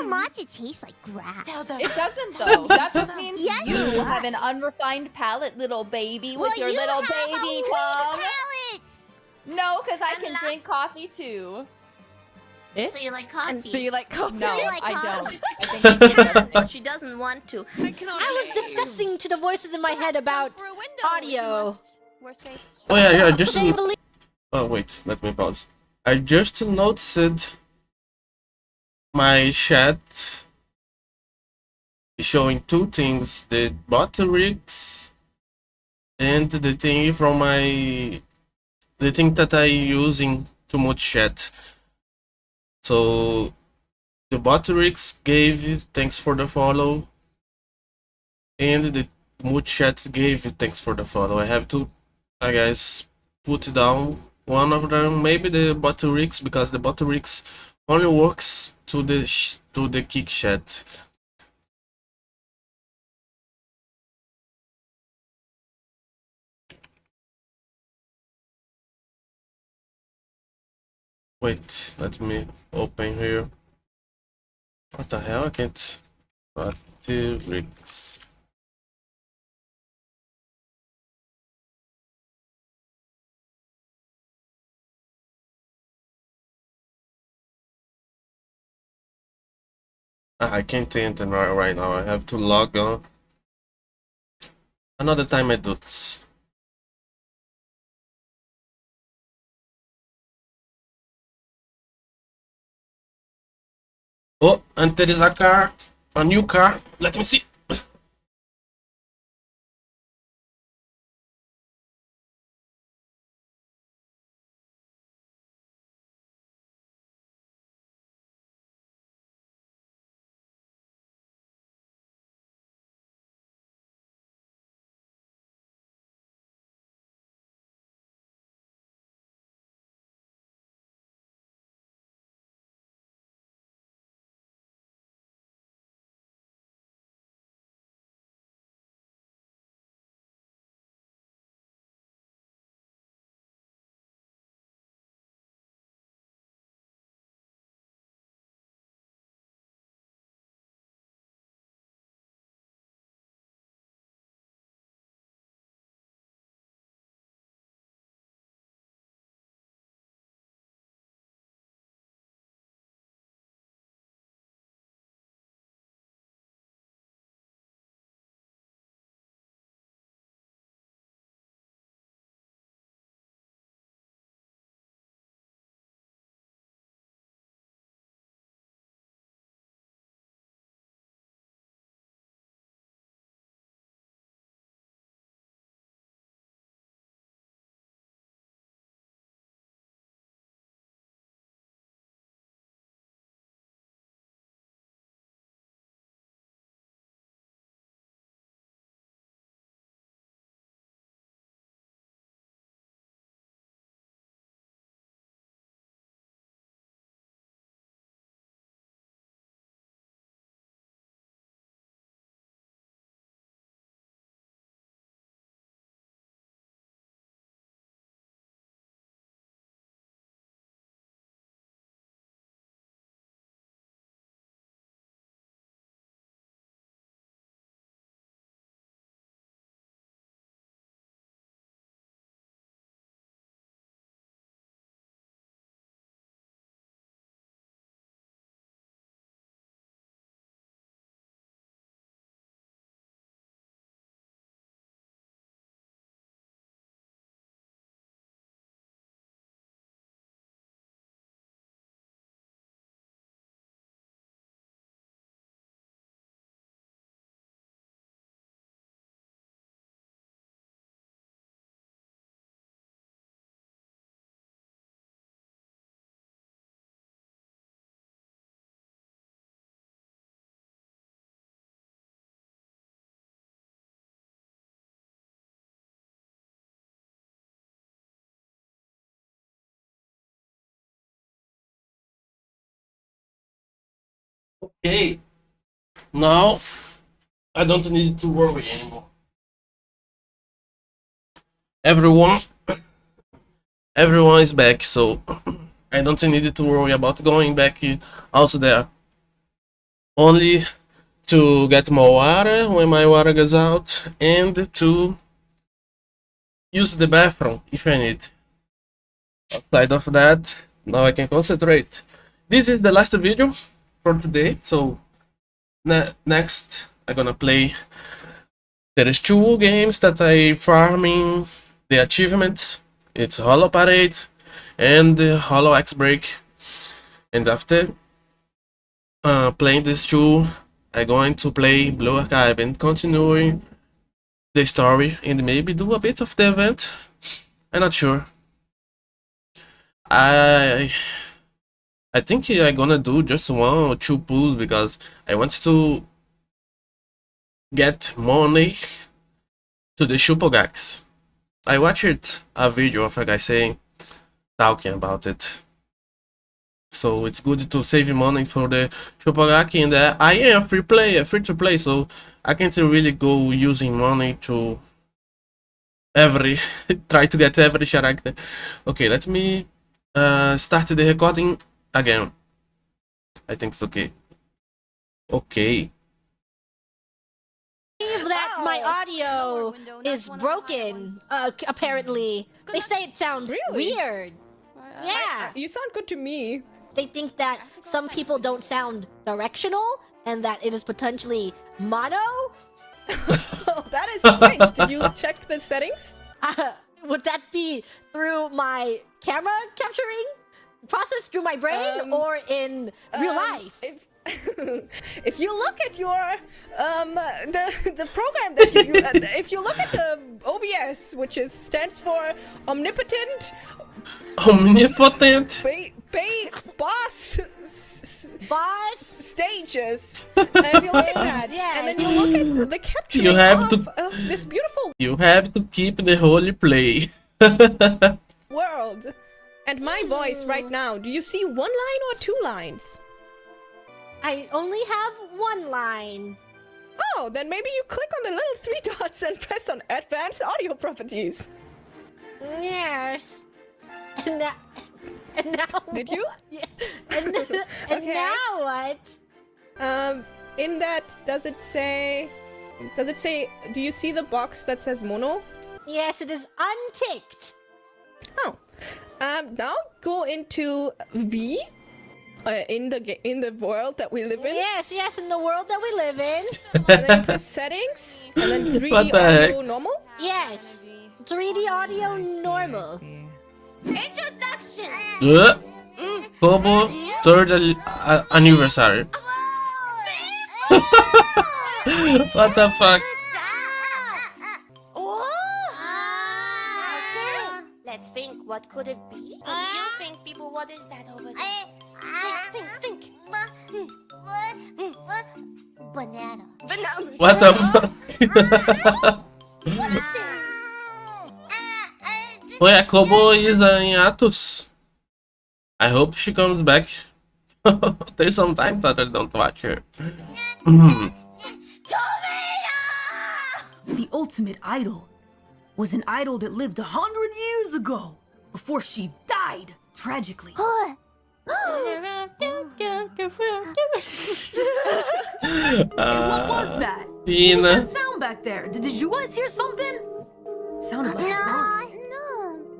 matcha tastes like grass. It doesn't though. That just means Yes, you it does. have an unrefined palate, little baby, with Well, your you little have a baby weak tongue. palate. No, because I can drink coffee too. So you like coffee? So you like coffee? No, You like I coffee? don't. I think it's disgusting. She doesn't want to. I was discussing to the voices in my head about audio. Oh yeah, just. Oh wait, let me pause. I just noticed my chat is showing two things: the bot rigs and the thing from the thing that I using to mute chat. So the bot rigs gave thanks for the follow, and the mute chat gave thanks for the follow. I have to, I guess, put down one of them, maybe the bot rigs, because the bot rigs only works to the kick chat. Wait, let me open here. What the hell? I can't. Bot rigs. I can't enter right now. I have to log on. Another time I do this. Oh, and there is a car, a new car. Let me see. Okay. Now I don't need to worry anymore. Everyone is back, so I don't need to worry about going back also there. Only to get more water when my water goes out, and to use the bathroom if I need. Outside of that, now I can concentrate. This is the last video for today, so next I'm gonna play. There is 2 games that I farming the achievements. It's Holo Parade and Holo X Break. And after playing these 2, I'm going to play Blue Archive and continuing the story and maybe do a bit of the event. I'm not sure. I think I'm gonna do just 1 or 2 pulls because I want to get money to the Shupogaks. I watched a video of a guy talking about it. So it's good to save money for the Shupogaki, and I am a free to play, so I can't really go using money to try to get every character. Okay, let me start the recording again. I think it's okay. Okay. That my audio is broken, apparently. They say it sounds weird. Yeah. You sound good to me. They think that some people don't sound directional and that it is potentially mono. Oh, that is strange. Did you check the settings? Would that be through my camera capturing process through my brain or in real life? If you look at your the program that you if you look at the OBS, which stands for omnipotent boss stages. And if you look at that, and then you look at the capturing this beautiful You have to keep the holy play. world and my voice right now. Do you see 1 line or 2 lines? I only have 1 line. Oh, then maybe you click on the little 3 dots and press on Advanced Audio Properties. Yes. And now Did you? Yeah. And now what? In that, does it say, do you see the box that says mono? Yes, it is unticked. Oh. Now go into V. In the world that we live in. Yes, in the world that we live in. And then press settings, and then 3D audio normal. Yes, 3D audio normal. Introduction. Kobo 3rd anniversary. What the fuck? Okay, let's think. What could it be? What do you think, people? What is that over there? Think. Banana. What the fuck? What is this? Wait, Kobo is in Atos. I hope she comes back. There's some time that I don't watch her. The ultimate idol was an idol that lived 100 years ago before she died tragically. What was that? What was that sound back there? Did you guys hear something? Sounded like a bird.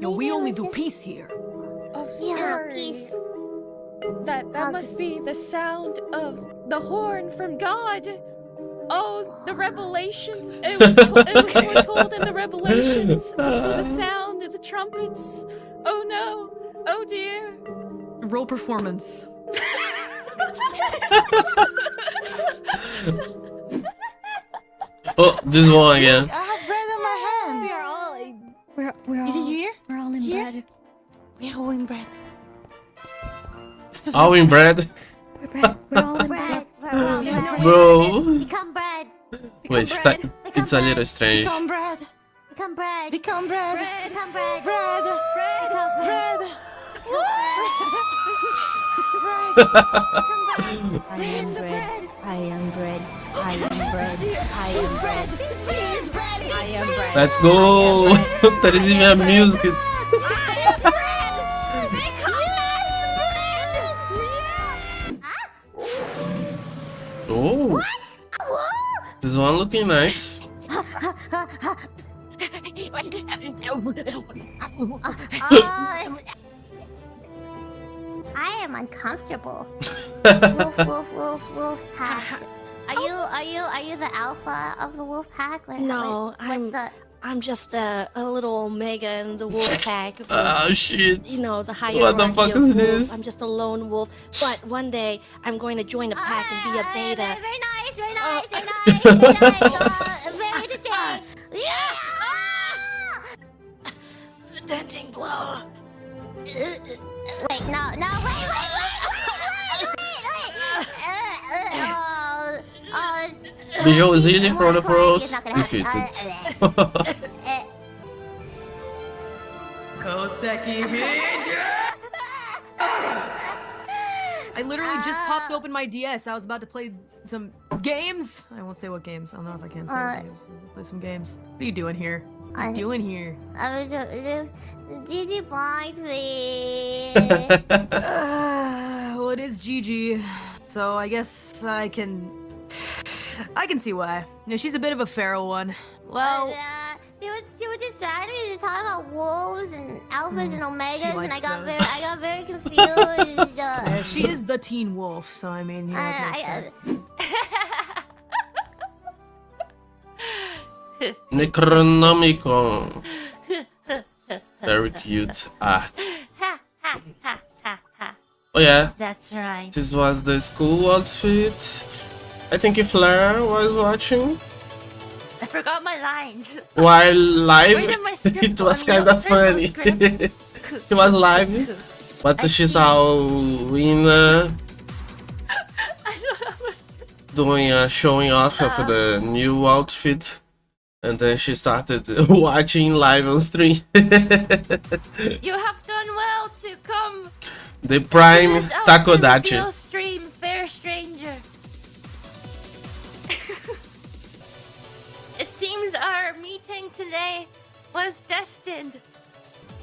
No, we only do peace here. Oh, peace. That must be the sound of the horn from God. Oh, the revelations. It was foretold in the revelations. Must be the sound of the trumpets. Oh no. Oh dear. Roll performance. Oh, this one again. I have bread on my hand. We're all Did you hear? We're all in bed. We're all in bread. All in bread? We're all in bed. Bro. Become bread. Wait, it's a little strange. Become bread. Become bread. Become bread. Become bread. Bread. Become bread. Bread. Become bread. I am bread. I am bread. I am bread. I am bread. Cheese bread. I am bread. Let's go! That is even music. Oh! This one looking nice. I am uncomfortable. Wolf pack. Are you the alpha of the wolf pack? Like, No, I'm just a little omega in the wolf pack. Oh shit! You know, the hierarchy What the fuck of is wolves. this? I'm just a lone wolf. But one day, I'm going to join a pack and be a beta. Very nice, very nice, very nice, very nice. Very to say. Yeah. The denting blow. Wait, no, wait. Visual is healing from the pros. Defeated. Koseki Hija! I literally just popped open my DS. I was about to play some games. I won't say what games. I don't know if I can say what games. Play some games. What are you doing here? What are you doing here? Did you block me? Well, it is GG. So I guess I can see why. You know, she's a bit of a feral one. Well, see what this strategy is talking about wolves and alphas and omegas, and I got very confused. yeah, she is the teen wolf, so I mean, yeah, that makes sense. Necronomicon. Very cute art. Oh yeah. That's right. This was the school outfit. I think if Flair was watching. I forgot my lines. While live, Where did my script it go? was I mean, kind of there's no funny. script. It was live, but she saw Wina doing a showing off of the new outfit, and then she started watching live on stream. You have done well to come. The prime Takodachi. Reveal stream, fair stranger. It seems our meeting today was destined.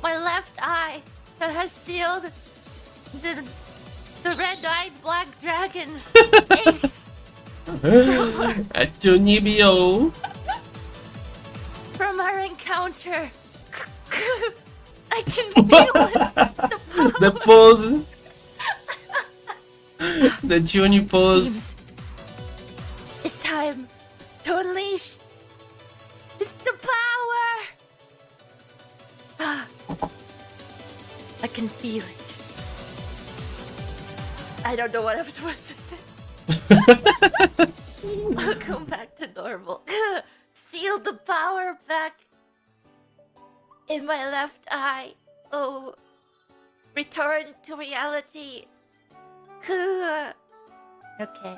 My left eye that has sealed the red-eyed black dragon ace At Junibio. from our encounter. I can feel it. The pose. The Juni pose. It's time to unleash the power. I can feel it. I don't know what I'm supposed to say. Welcome back to normal. Seal the power back in my left eye. Oh, return to reality. Okay.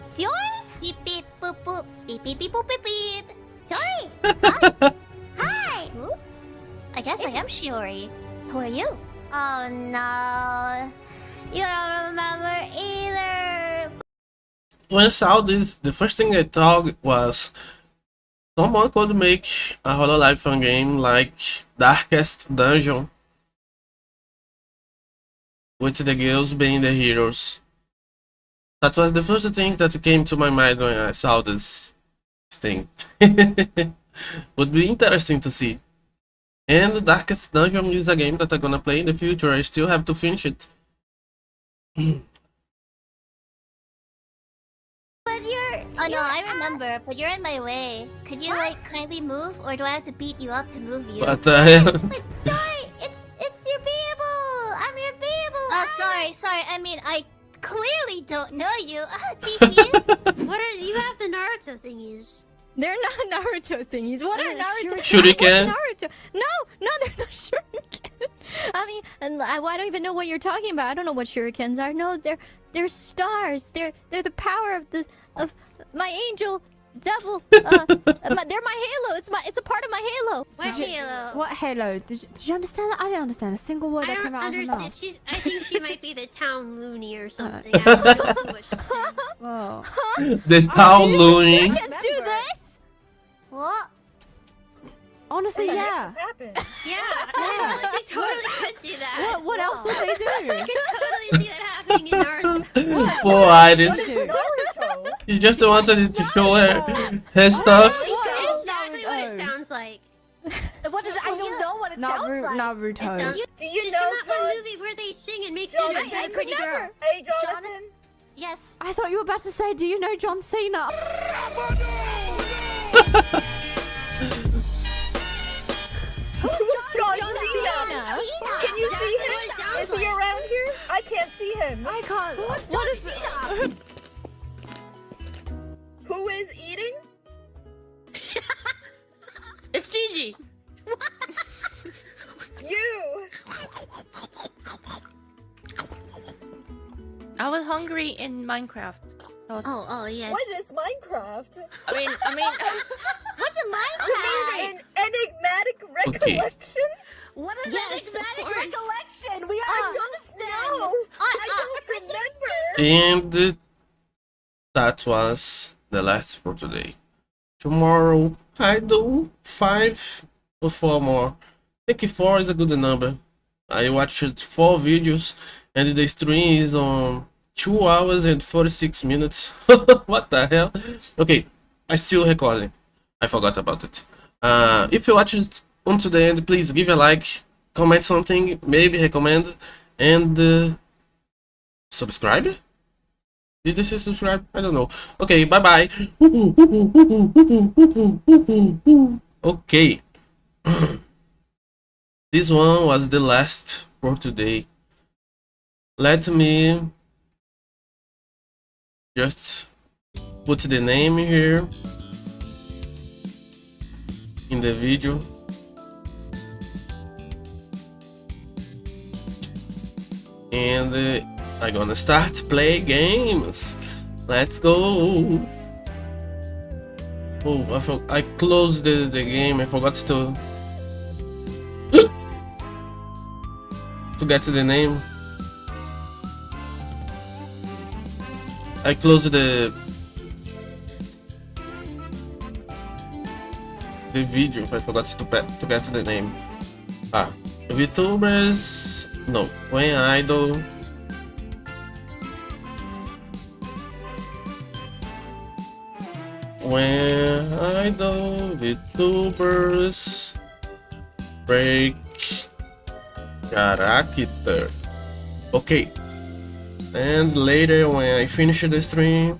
Sorry? Beep beep boop boop. Beep beep beep boop beep beep. Sorry. Hi. Hi. I guess I am Shiori. Who are you? Oh no. You don't remember either. When I saw this, the first thing I thought was someone could make a Hololive fan game like Darkest Dungeon, with the girls being the heroes. That was the first thing that came to my mind when I saw this thing. Would be interesting to see. And the Darkest Dungeon is a game that I'm gonna play in the future. I still have to finish it. But you're... Oh no, I remember, but you're in my way. Could you like kindly move, or do I have to beat you up to move you? But sorry, it's your Beeble! I'm your Beeble! Oh, sorry, I mean, I clearly don't know you. Tiki. What are you have the Naruto thingies? They're not Naruto thingies. What are Naruto? Shuriken? Naruto? No, they're not shuriken. I mean, I don't even know what you're talking about. I don't know what shurikens are. No, they're stars. They're the power of my angel Devil. They're my halo. It's a part of my halo. What halo? What halo? Did you understand that? I didn't understand a single word I that don't came out of her understand. mouth. I think she might be the town loony or something. I don't know what she's saying. Whoa. The town loony. Let's do this. What? Honestly, What the heck yeah. just happened? Yeah, they totally could do that. What else would they do? I could totally see that happening in Naruto. Poor Iris. She just wanted to show her stuff. That's exactly what it sounds like. What is it? I don't know what it sounds like. Naruto. Do you know that one movie where they sing and make dinner for the pretty girl? Hey, Jonathan. Yes. I thought you were about to say, do you know John Cena? John Cena. Can you see him? Is he around here? I can't see him. I can't. What is it? Who is eating? It's Gigi. You. I was hungry in Minecraft. Oh, yes. What is Minecraft? I mean, What's a Minecraft? An enigmatic recollection? What is Yes, that of exotic course. recollection? We are understand. No, I don't remember. And that was the last for today. Tomorrow I do 5 or 4 more. I think 4 is a good number. I watched 4 videos and the stream is on 2 hours and 46 minutes. What the hell? Okay, I still recording. I forgot about it. If you watched it until the end, please give a like, comment something, maybe recommend, and subscribe? Did they say subscribe? I don't know. Okay, bye bye. Okay. This one was the last for today. Let me just put the name here in the video. And I'm gonna start play games. Let's go. Oh, I closed the game. I forgot to get to the name. I closed the video. I forgot to get to the name. VTubers. No, when idol. When idol VTubers break character. Okay. And later when I finish the stream,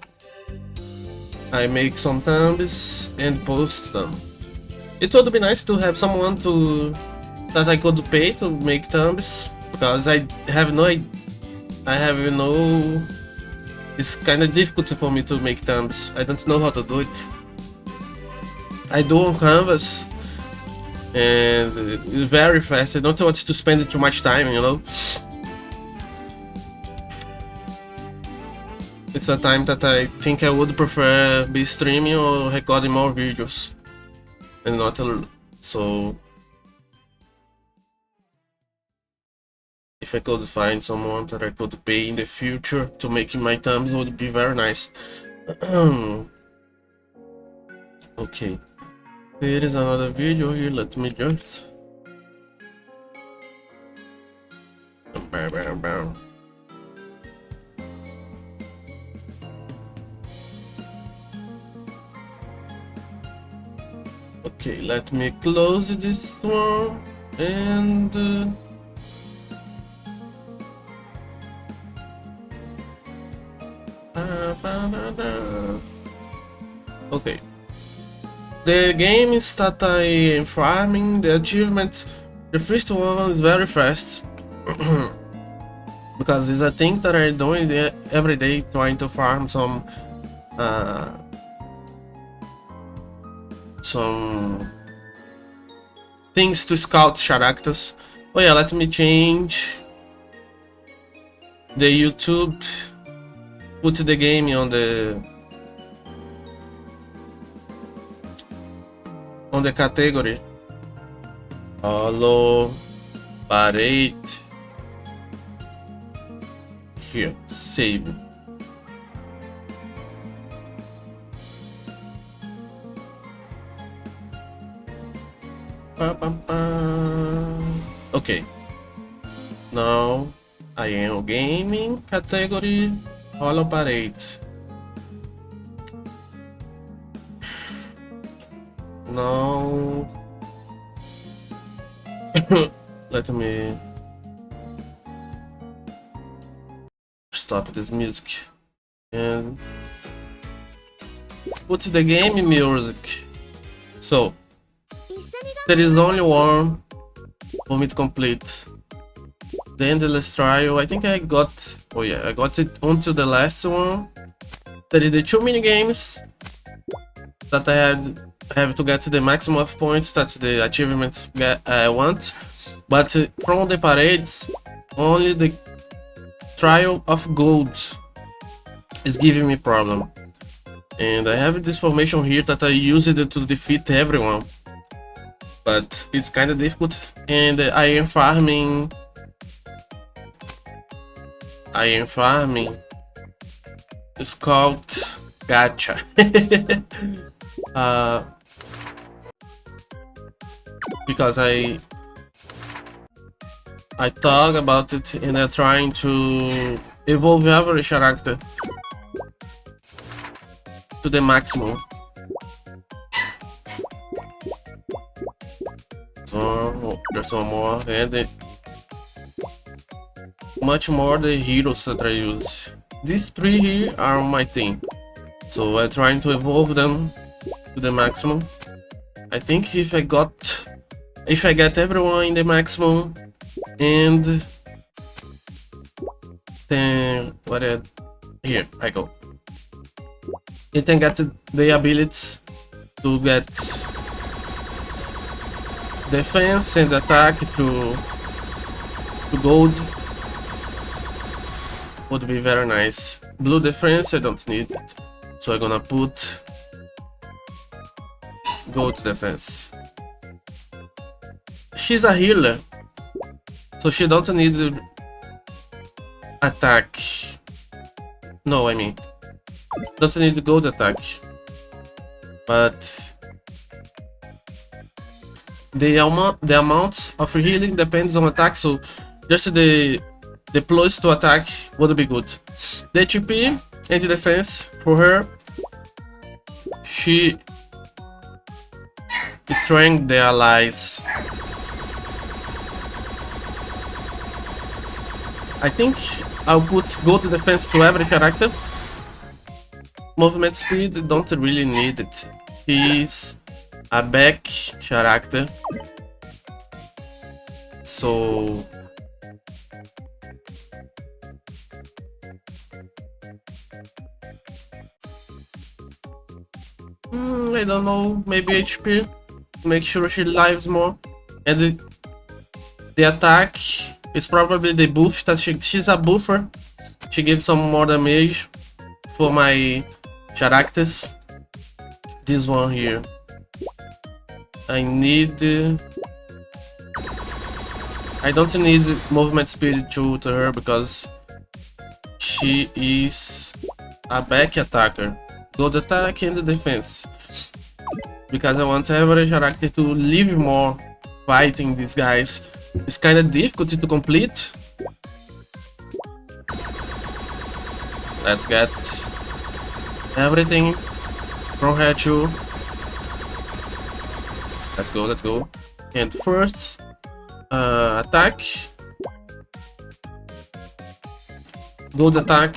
I make some thumbs and post them. It would be nice to have someone that I could pay to make thumbs, because I have no. It's kind of difficult for me to make thumbs. I don't know how to do it. I do on Canvas, and it's very fast. I don't want to spend too much time, you know. It's a time that I think I would prefer be streaming or recording more videos, and not so. If I could find someone that I could pay in the future to make my thumbs, would be very nice. Okay, there is another video here. Let me just. Okay, let me close this one and. Okay. The games that I am farming, the achievement, the first one is very fast. Because it's a thing that I'm doing every day, trying to farm some things to scout characters. Oh yeah, let me change the YouTube. Put the game on the on the category Holo Parade. Here, save. Okay. Now I am gaming category Holo Parade. Now let me stop this music and put the game music. So there is only one for me to complete. The endless trial. I think I got. Oh yeah, I got it onto the last one. There is the 2 mini games that I have to get to the maximum of points that the achievements I want. But from the parades, only the trial of gold is giving me problem. And I have this formation here that I use it to defeat everyone. But it's kind of difficult, and I am farming it's called gacha. Because I talk about it and I'm trying to evolve every character to the maximum. So there's some more, and much more the heroes that I use. These 3 here are on my team, so I'm trying to evolve them to the maximum. I think if I get everyone in the maximum, and then here I go. It can get the abilities to get defense and attack to gold. Would be very nice. Blue defense I don't need it, so I'm gonna put gold defense. She's a healer, so she don't need attack. No, I mean don't need the gold attack, but the amount of healing depends on attack, so just the plus to attack would be good. The HP and the defense for her, she strength the allies. I think I'll put gold defense to every character. Movement speed, don't really need it. He's a back character, so I don't know, maybe HP, make sure she lives more, and the attack is probably the buff that she's a buffer. She gives some more damage for my characters. This one here, I don't need movement speed to her because she is a back attacker. Gold attack and defense, because I want every character to live more fighting these guys. It's kind of difficult to complete. Let's get everything from her too. Let's go. And first attack, gold attack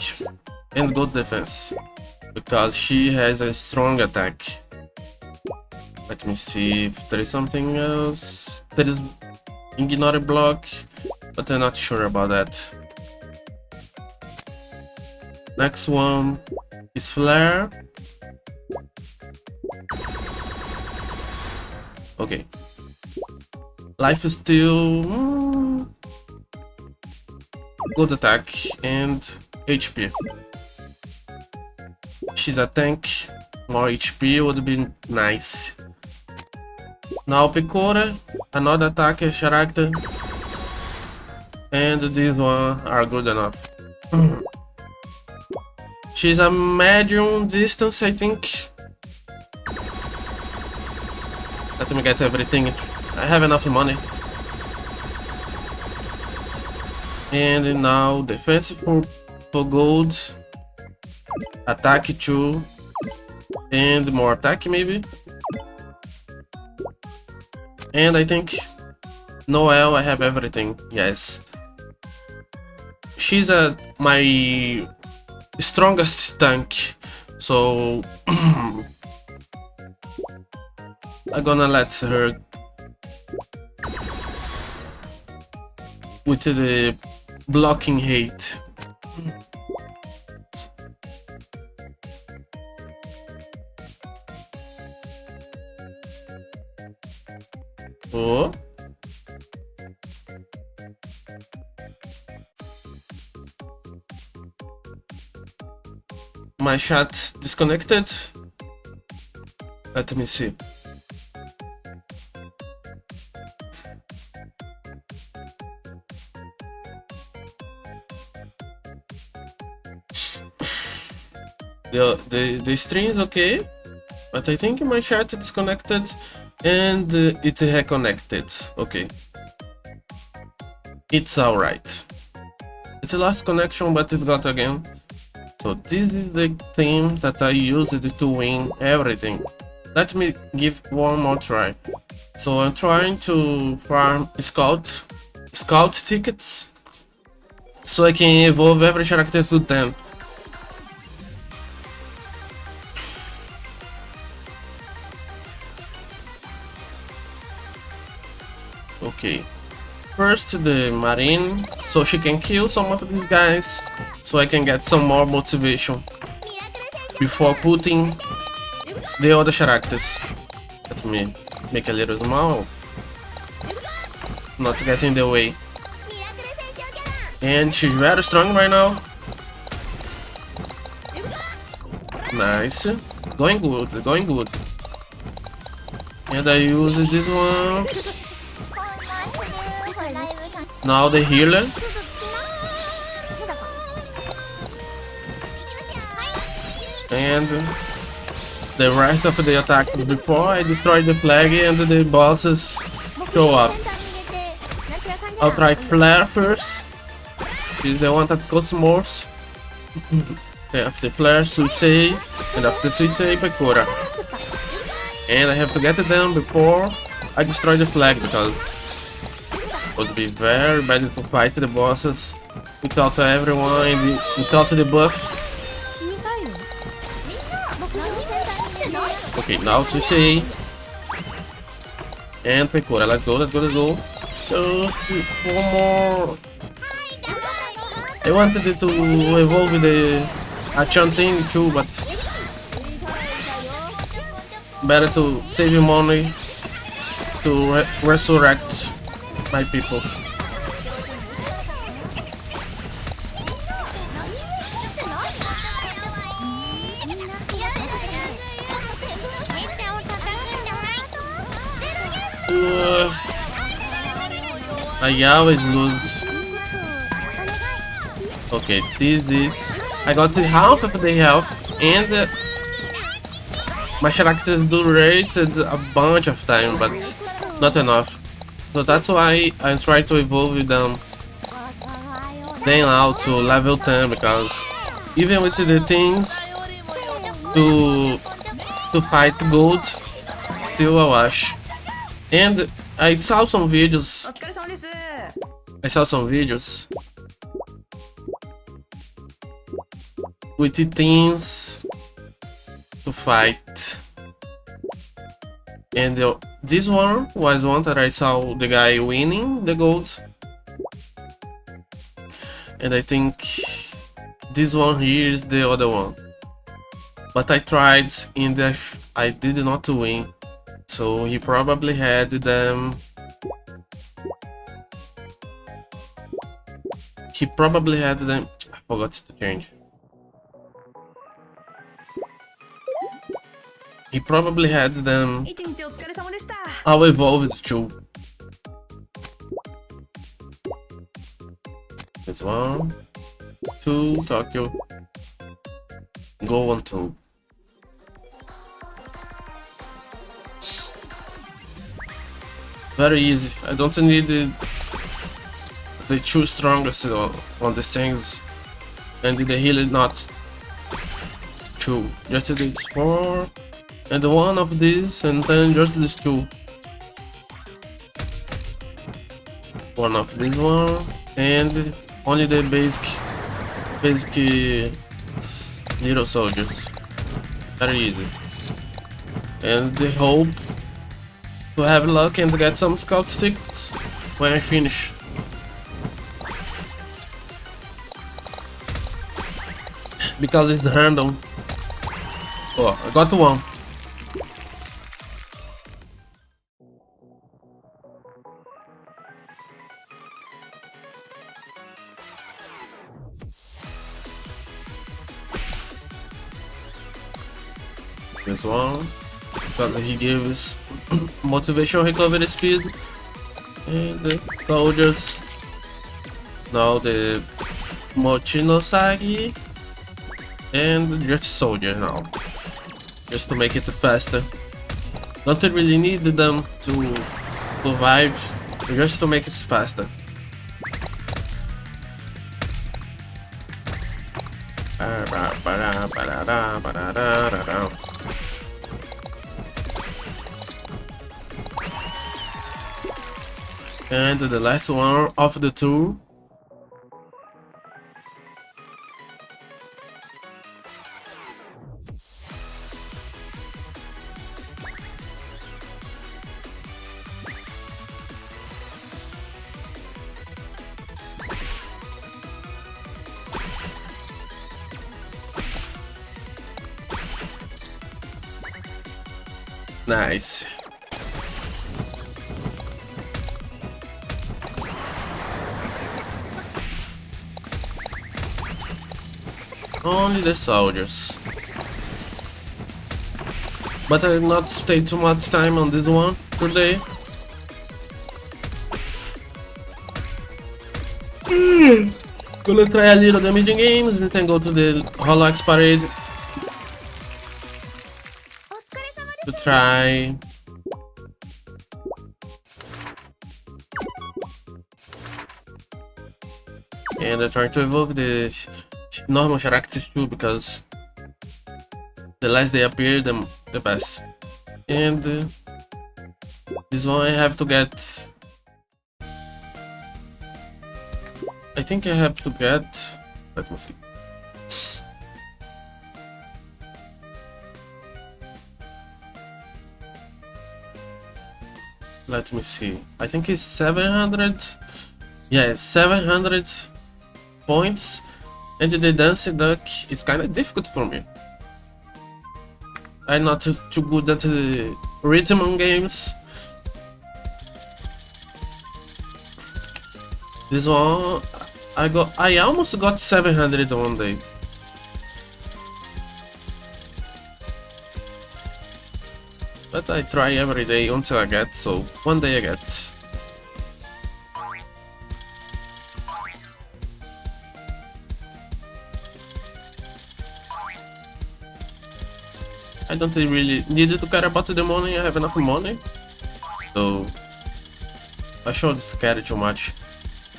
and gold defense, because she has a strong attack. Let me see if there is something else. There is ignore block, but I'm not sure about that. Next one is flare. Okay. Life is still good attack and HP. She's a tank. More HP would be nice. Now Picora, another attack character, and this one are good enough. She's a medium distance, I think. Let me get everything. I have enough money. And now defense for gold, attack 2, and more attack maybe. And I think Noelle, I have everything. Yes, she's my strongest tank, so I'm gonna let her with the blocking hate. Oh. My chat disconnected. Let me see. The stream is okay, but I think my chat disconnected and it reconnected. Okay, it's alright. It's the last connection, but it got again. So this is the thing that I used to win everything. Let me give one more try. So I'm trying to farm scout tickets, so I can evolve every character to 10. Okay, first the Marine, so she can kill some of these guys, so I can get some more motivation before putting the other characters. Let me make a little small, not get in the way. And she's very strong right now. Nice, going good, going good. And I use this one. Now the healer. And the rest of the attack before I destroy the flag and the bosses show up. I'll try Flare first. She's the one that costs most. After Flare, Suisei, and after Suisei, Pecora. And I have to get to them before I destroy the flag, because it would be very bad to fight the bosses without everyone and without the buffs. Okay, now Suisei and Pecora. Let's go, let's go, let's go. Just 4 more. I wanted to evolve the Achanting too, but better to save money to resurrect my people. I always lose. Okay, this is... I got half of the health and my characters do rated a bunch of time, but not enough. So that's why I try to evolve them then out to level 10, because even with the things to fight gold, still a wash. And I saw some videos with the things to fight, and this one was one that I saw the guy winning the gold, and I think this one here is the other one, but I tried and I did not win, so he probably had them. I forgot to change. He probably had them I'll evolve it too. This 1, 2, Tokyo. Go on 2. Very easy. I don't need the 2 strongest on these things. And the healer not 2. Just this 4. And 1 of these, and then just these 2. 1 of this one, and only the basic little soldiers. Very easy. And the hope to have luck and get some scout tickets when I finish. Because it's random. Oh, I got 1. This 1, because he gives motivation recovery speed, and the soldiers. Now the Mochinosagi, and just soldier now, just to make it faster. Don't really need them to survive, just to make it faster. And the last one of the 2. Nice. Only the soldiers. But I will not stay too much time on this one today. Gonna try a little damaging games and then go to the Holox parade to try. And I'm trying to evolve the normal characters too, because the less they appear, the best. And this one I have to get. I think I have to get. Let me see. Let me see. I think it's 700. Yeah, 700 points. And the dancing duck is kind of difficult for me. I'm not too good at the rhythm games. This one, I almost got 700 one day. But I try every day until I get, so one day I get. I don't really need to care about the money, I have enough money. So I shouldn't care too much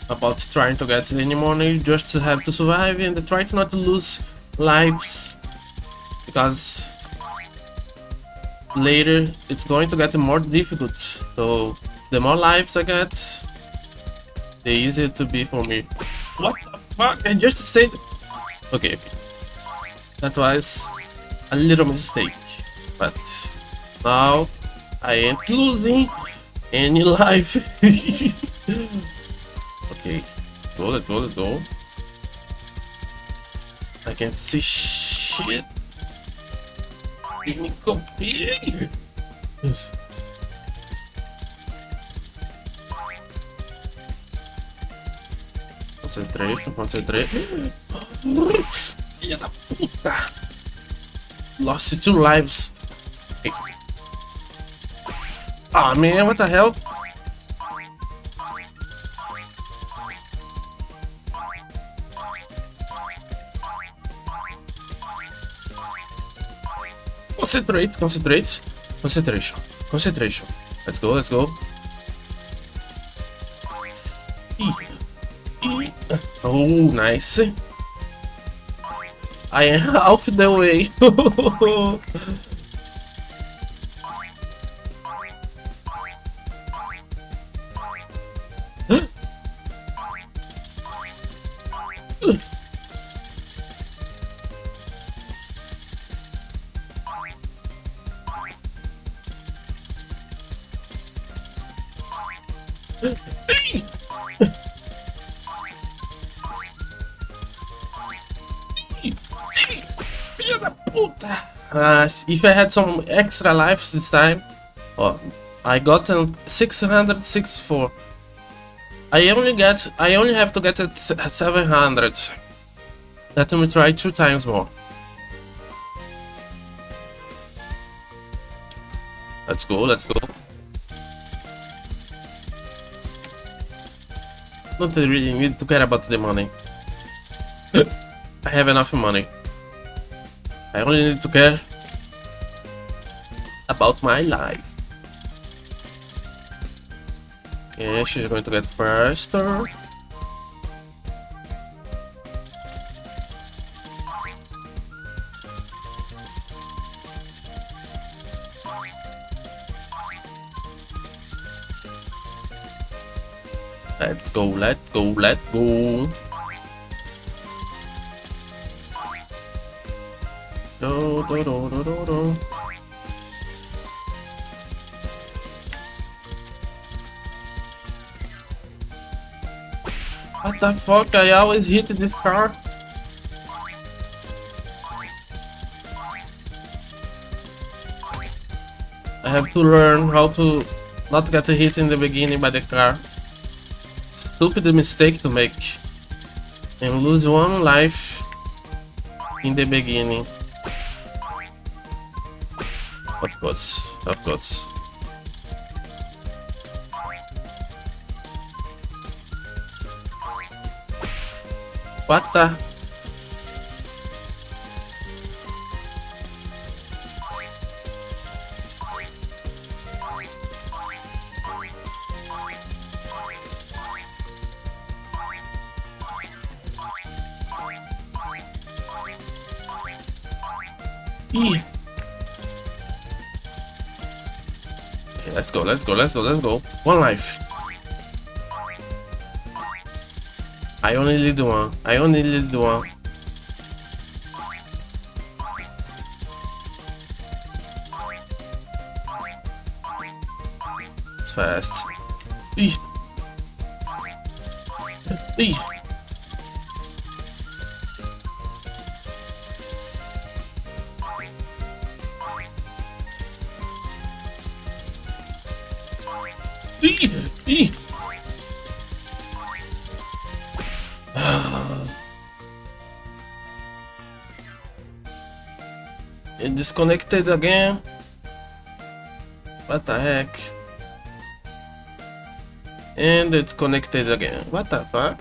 about trying to get any money, just to have to survive and try to not lose lives. Because later it's going to get more difficult. So the more lives I get, the easier it will be for me. What the fuck? I just said. Okay. That was a little mistake, but now I ain't losing any life. Okay, let's go. I can't see shit. Give me copy. Concentrate. Filha da puta. Lost 2 lives. Okay. Aw, man, what the hell? Concentrate, concentrate. Concentration, concentration. Let's go, let's go. Oh, nice. I am half the way. Filha da puta! If I had some extra lives this time, oh, I got 664. I only have to get it 700. Let me try 2 times more. Let's go, let's go. Don't really need to care about the money. I have enough money. I only need to care about my life. Okay, she's going to get faster. Let's go, let's go, let's go. Do, do, do, do, do, do. What the fuck? I always hit this car. I have to learn how to not get hit in the beginning by the car. Stupid mistake to make and lose 1 life in the beginning. Of course, of course. What the? Okay, let's go, let's go, let's go, let's go. 1 life. I only need 1. I only need 1. It's fast. Eee. Eee. It disconnected again. What the heck? And it's connected again. What the fuck?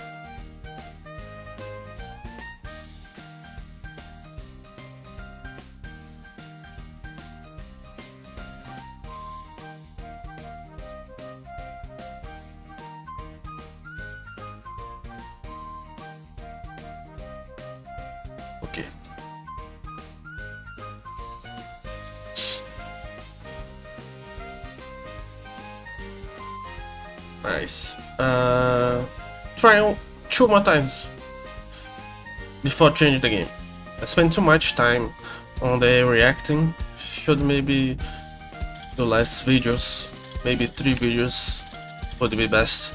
Okay. Nice. Try 2 more times before changing the game. I spent too much time on the reacting. Should maybe do less videos, maybe 3 videos would be best.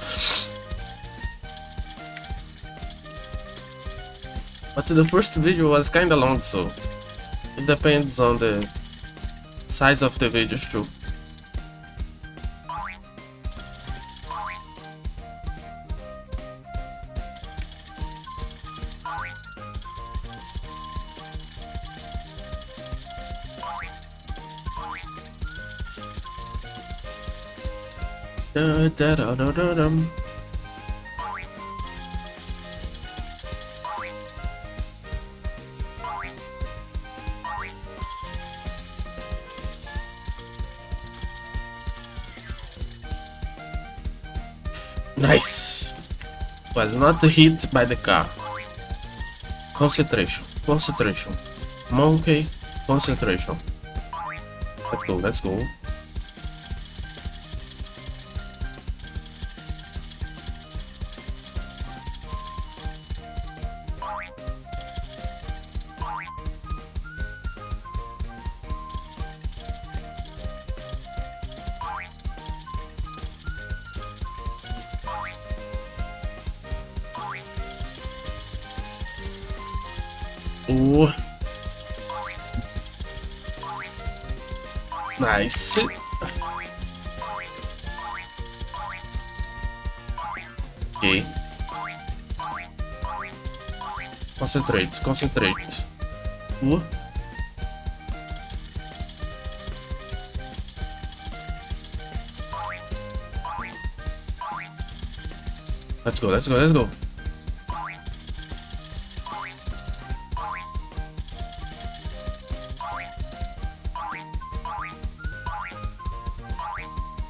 But the first video was kinda long, so it depends on the size of the videos too. Da, da, da, da, da, dum. Nice. Was not hit by the car. Concentration. Concentration. Monkey. Concentration. Let's go. Let's go. Ooh. Nice. Okay. Concentrate, concentrate. Ooh. Let's go, let's go, let's go.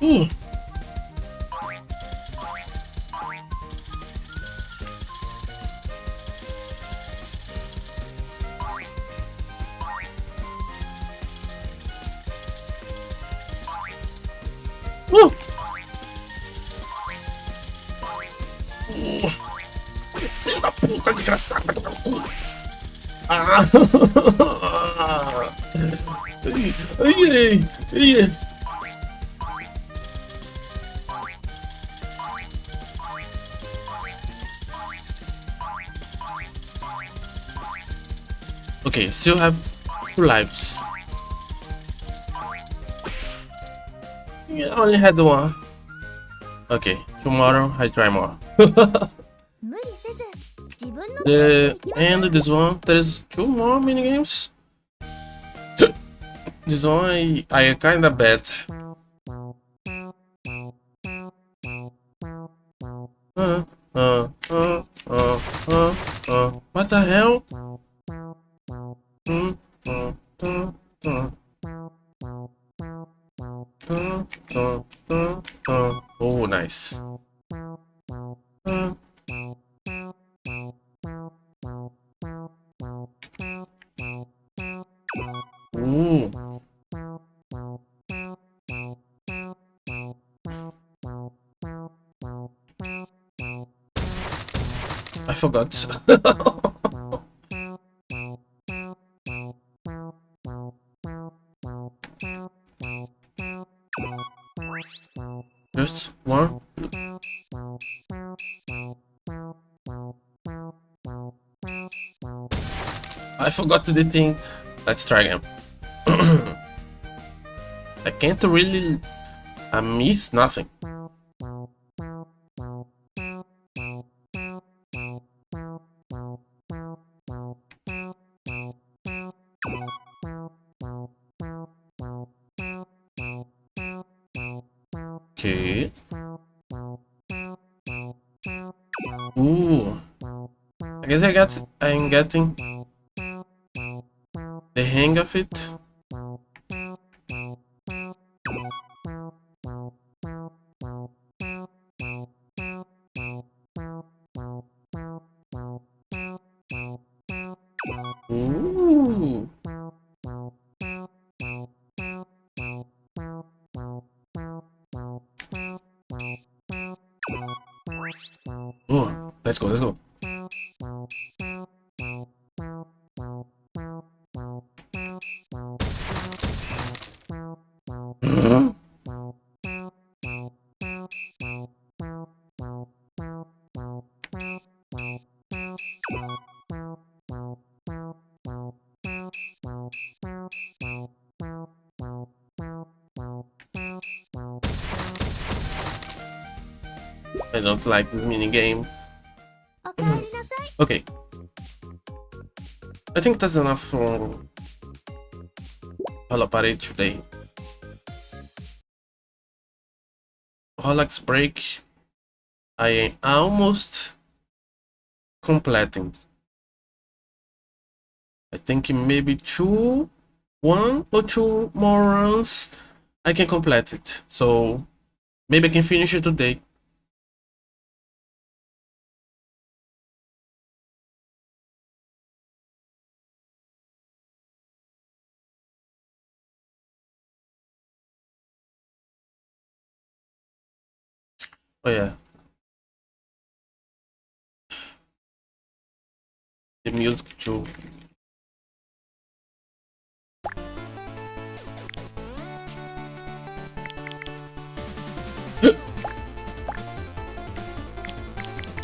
Ooh. Ooh. Filho da puta, desgraçado, vai tomar no cu. Ah. Ai, ai, ai, ai. Okay, still have 2 lives. Yeah, I only had 1. Okay, tomorrow I try more. And this one, there's 2 more minigames. This one I kinda bet. What the hell? Oh, nice. Ooh. I forgot. Just 1. I forgot the thing. Let's try again. I can't really miss nothing. Okay. Ooh. I guess I'm getting the hang of it. Ooh. Oh, let's go, let's go. I don't like this mini game. Okay. I think that's enough for Holo Parade today. Relax break. I am almost completing. I think maybe 1 or 2 more runs I can complete it. So maybe I can finish it today. Oh yeah. The music too.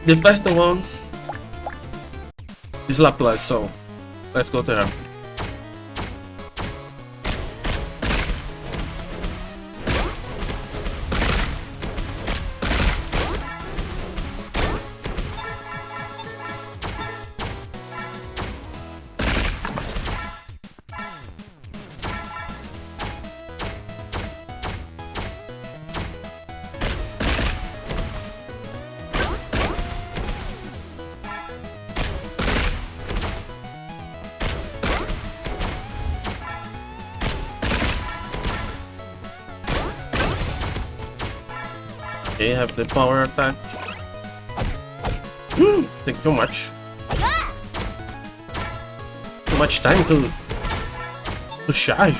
The first one is Laplace, so let's go there. Okay, have the power attack. Take too much. Too much time to charge.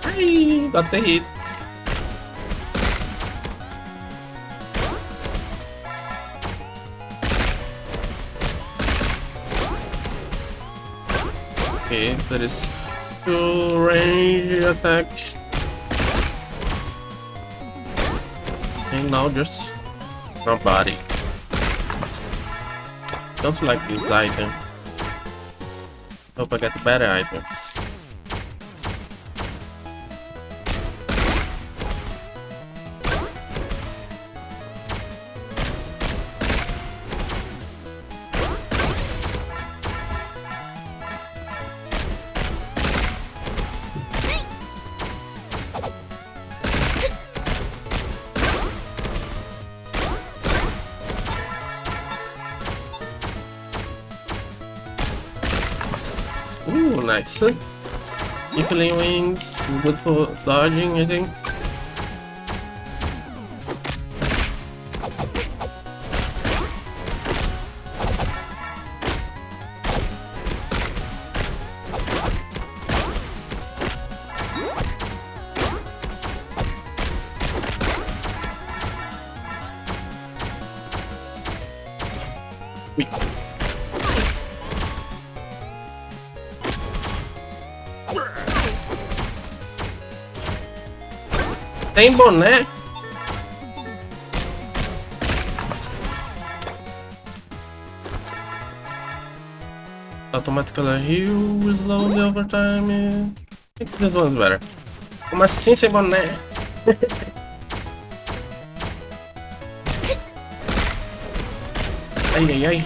Hey, got the hit. Okay, that is 2 range attack. And now just nobody. Don't like this item. Hope I get better items. Ooh, nice. Inkling wings, good for dodging, I think. Wait. Tem boné? Automatically heal slowly over time. I think this one's better. Como assim sem boné? Ai, ai, ai.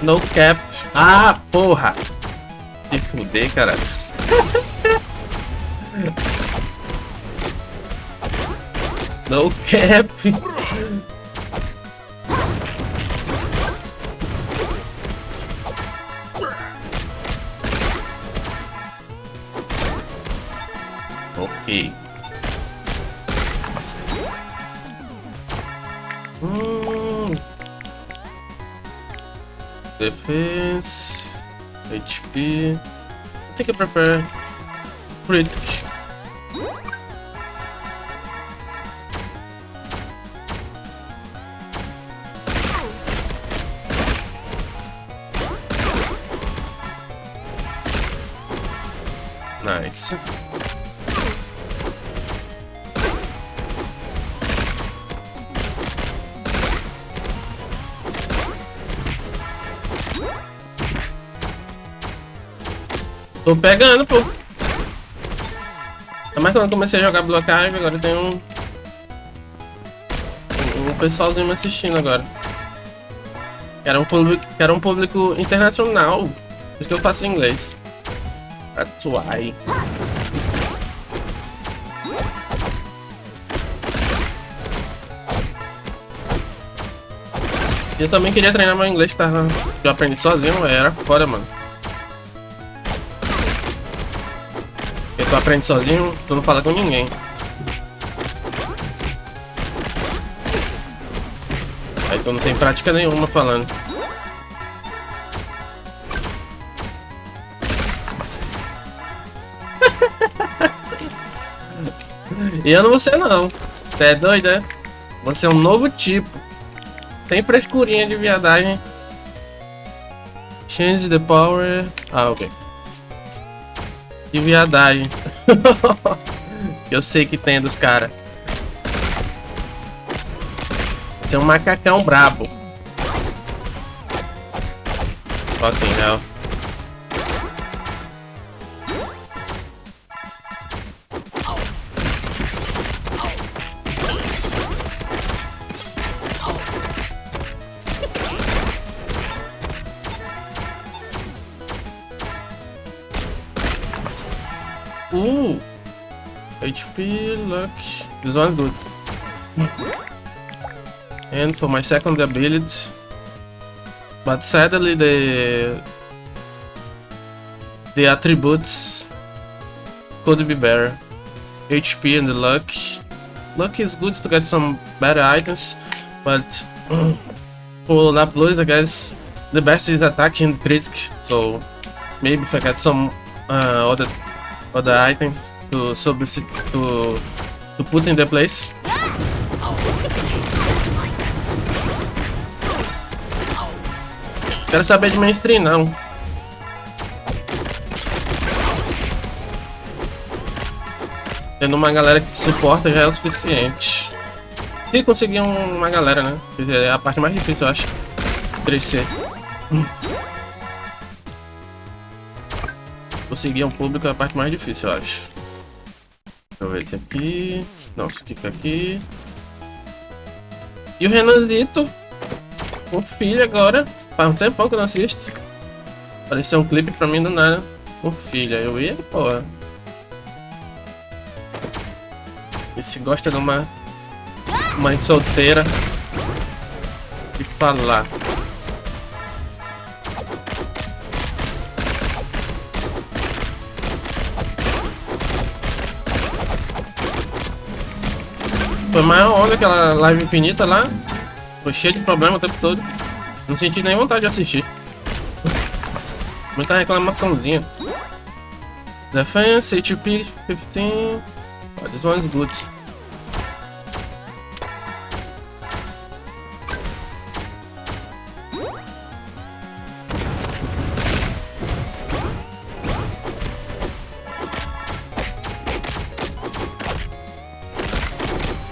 No cap. Ah, porra. Se fuder, caralho. No cap. Ok. Defense, HP. I think I prefer critic. Nice. Tô pegando, pô. Tá Mas quando eu comecei a jogar Blue Archive, agora tem um pessoalzinho me assistindo agora. Era um público internacional. Por isso que eu faço inglês. That's why. Eu também queria treinar meu inglês, que eu aprendi sozinho, era foda, mano. Porque tu aprende sozinho, tu não fala com ninguém. Aí tu não tem prática nenhuma falando. E eu não vou ser não. Você é doido, é? Você é um novo tipo. Sem frescurinha de viadagem. Change the power. Ah, ok. De viadagem. Eu sei que tem dos caras. Você é um macacão brabo. Fucking hell. HP, luck. This one's good. And for my second ability, but sadly the attributes could be better. HP and the luck. Luck is good to get some better items, but for Laplois, I guess the best is attack and critic. So maybe if I get some other items to put in the place. Quero saber de mainstream não. Tendo uma galera que suporta já é o suficiente. E conseguir uma galera, né? Que é a parte mais difícil, eu acho. Crescer. Conseguir um público é a parte mais difícil, eu acho. Deixa eu ver esse aqui. Não, esse fica aqui. E o Renanzito. Com filho agora. Faz um tempão que eu não assisto. Apareceu um clipe pra mim do nada. Com filha. Eu ia, porra. Esse gosta de uma mãe solteira. O que falar? Foi maior onda aquela live infinita lá. Foi cheio de problema o tempo todo. Não senti nem vontade de assistir. Muita reclamaçãozinha. Defense, HP 15. Oh, this one's good.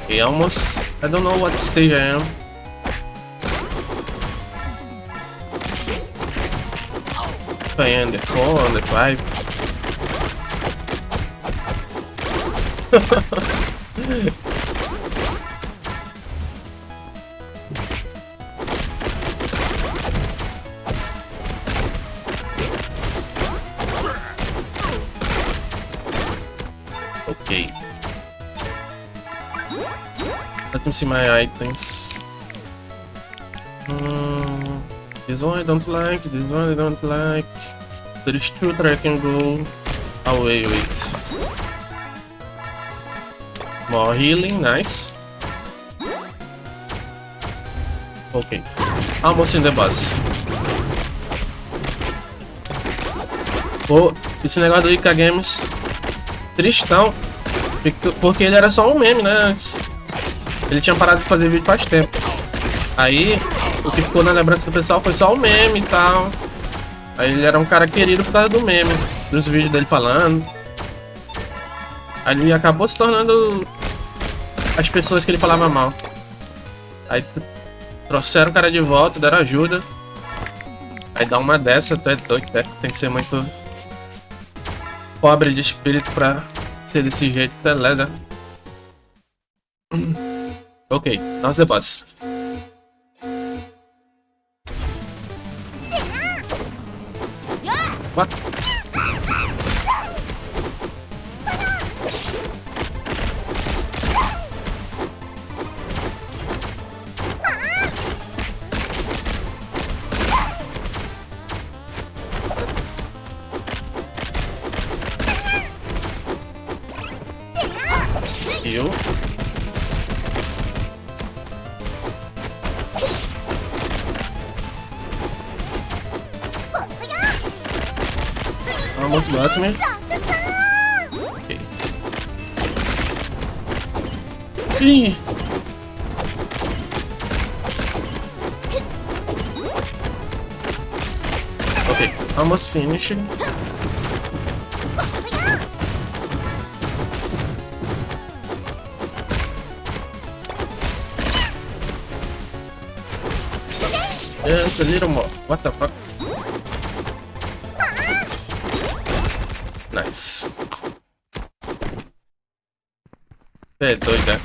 Okay, almost. I don't know what stage I am. If I am the 4 or the 5. Okay. Let me see my items. This one I don't like, this one I don't like. There is two that I can go away with. More healing, nice. Okay, almost in the boss. Pô, esse negócio do Ica Games, tristão. Porque ele era só um meme, né, antes. Ele tinha parado de fazer vídeo faz tempo. Aí, o que ficou na lembrança do pessoal foi só o meme e tal. Aí ele era um cara querido por causa do meme, dos vídeos dele falando. Aí ele acabou se tornando as pessoas que ele falava mal. Aí trouxeram o cara de volta, deram ajuda. Aí dá uma dessa, tu é doido, tem que ser muito pobre de espírito pra ser desse jeito, beleza. Ok, now's the boss. What? You. Almost got me. Okay. Eee. Okay, almost finishing. There's a little more. What the fuck? Nice. É doido, né?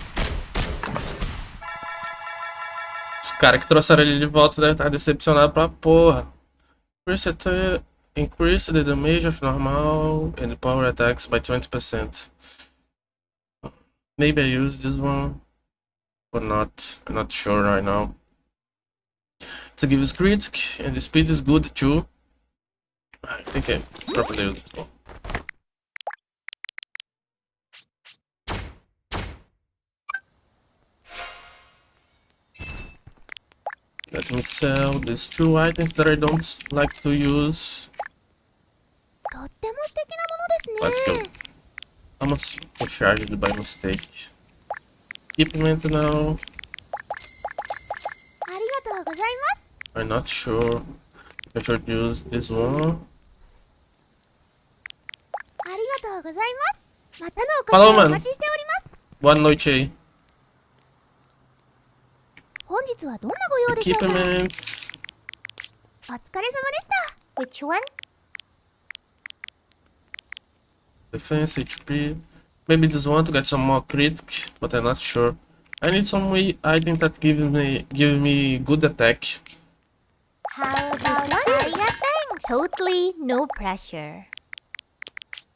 Os caras que trouxeram ele de volta devem estar decepcionados pra porra. Increase the damage of normal and power attacks by 20%. Maybe I use this one or not. I'm not sure right now. To give us crit and the speed is good too. I think I probably use this one. Let me sell these 2 items that I don't like to use. Let's go. Almost charged by mistake. Equipment now. I'm not sure. I should use this one. Falou, mano. Boa noite aí. Equipment. Which one? Defense, HP. Maybe this one to get some more crit, but I'm not sure. I need some item that give me good attack. How about thanks? Totally no pressure.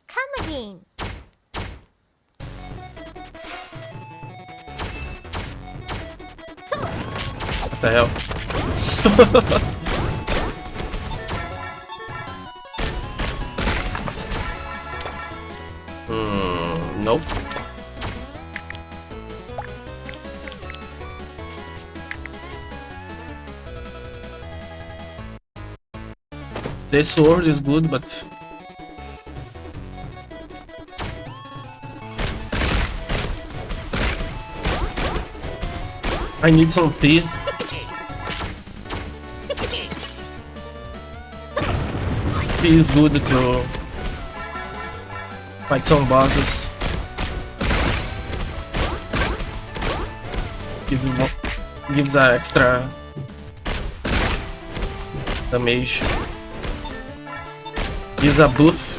Come again. What the hell? Nope. This sword is good, but I need some tea. Tea is good to fight some bosses. Gives an extra damage. Gives a buff.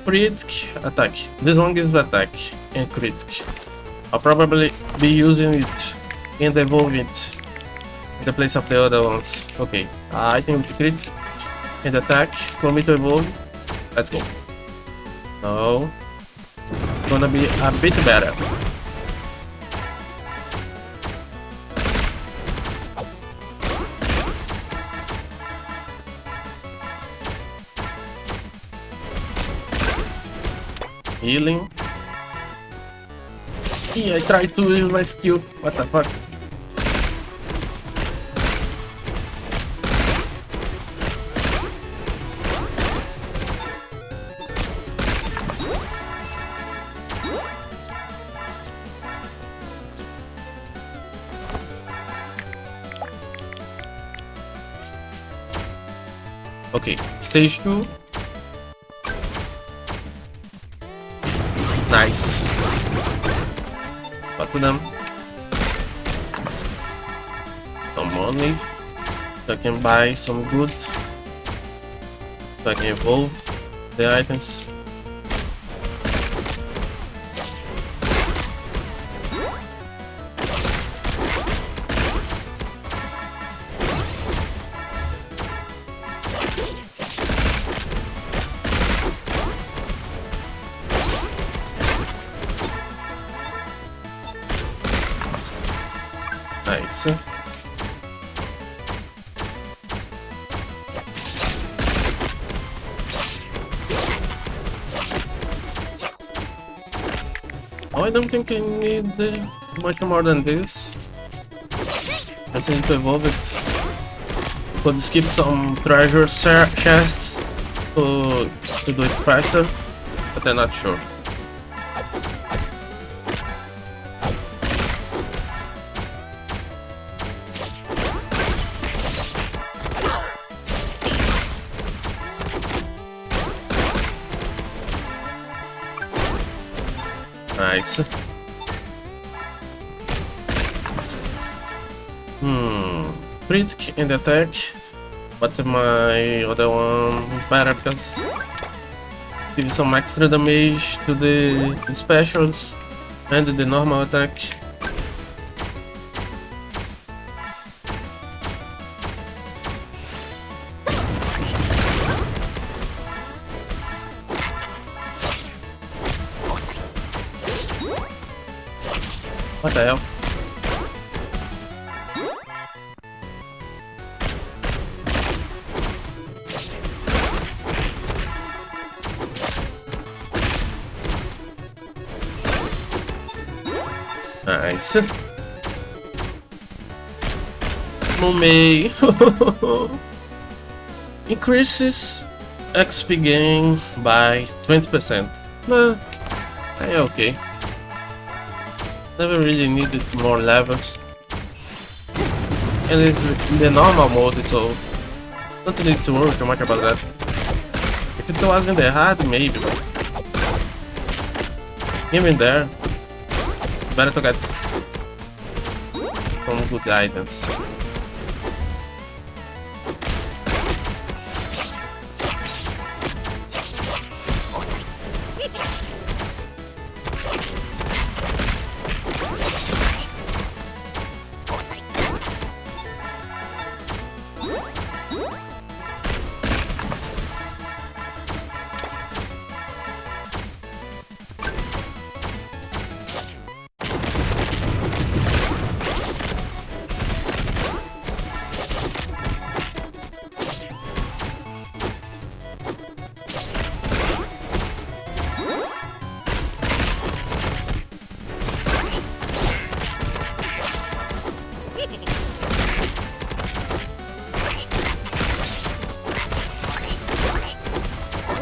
Crit attack. This one gives attack and crit. I'll probably be using it and evolve it in the place of the other ones. Okay, I think it's crit and attack for me to evolve. Let's go. Now, gonna be a bit better. Healing. I tried to use my skill. What the fuck? Okay, stage 2. Nice. Back to them. Some money. So I can buy some goods. So I can evolve. the items. Nice. Oh, I don't think I need much more than this. I just need to evolve it. Could skip some treasure chests to do it faster, but I'm not sure. Nice. Crit in the attack, but my other one is better because give some extra damage to the specials and the normal attack. What the hell? Nice. Mumei. Increases XP gain by 20%. Okay. Never really needed more levels. And it's in the normal mode, so don't need to worry too much about that. If it was in the hard, maybe, but even there, better to get some good items.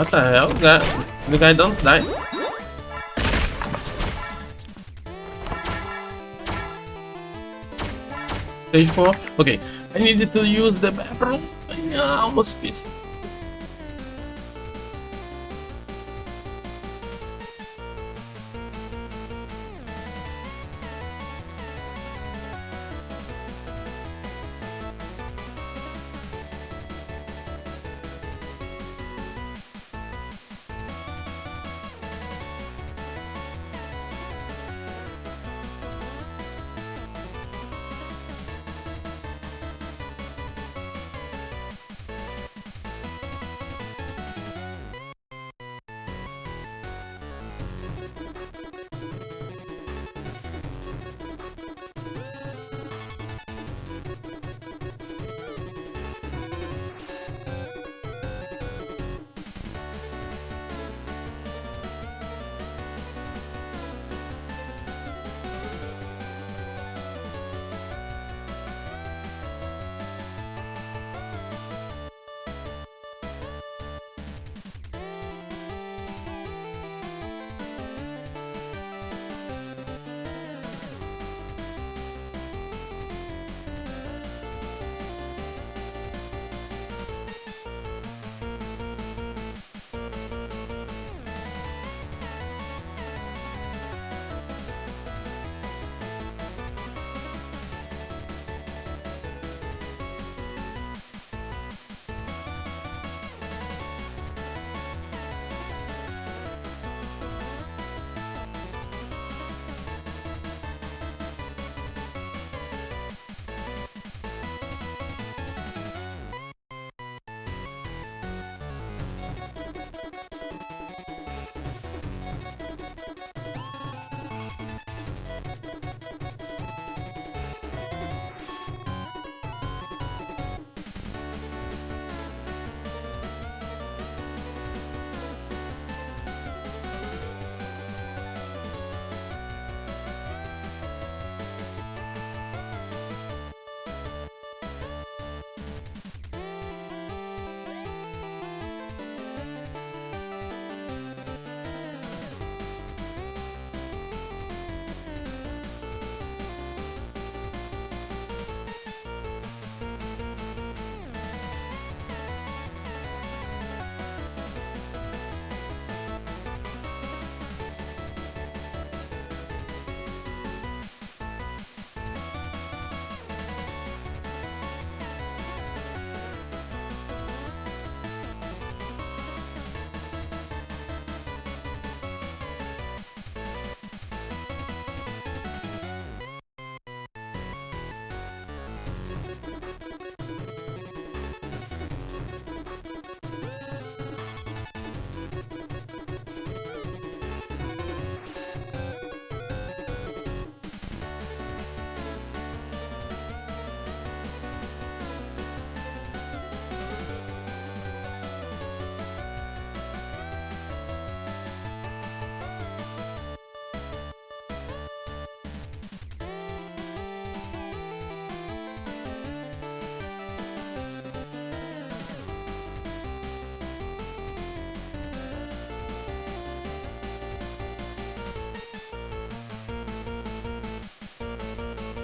What the hell? The guy don't die. Stage 4. Okay, I needed to use the bathroom. I almost missed.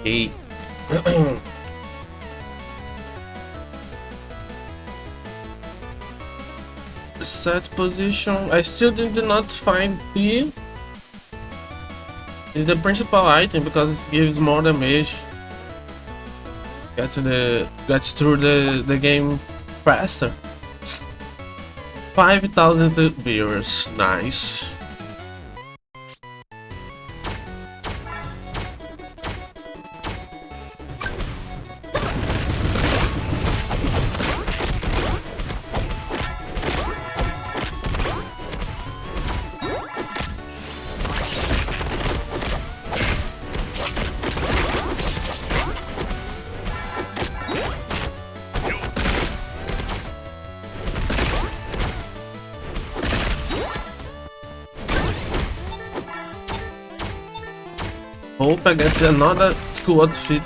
Hey. Set position. I still did not find the. It's the principal item because it gives more damage. Gets through the game faster. 5,000 viewers. Nice. Hope I get another school outfit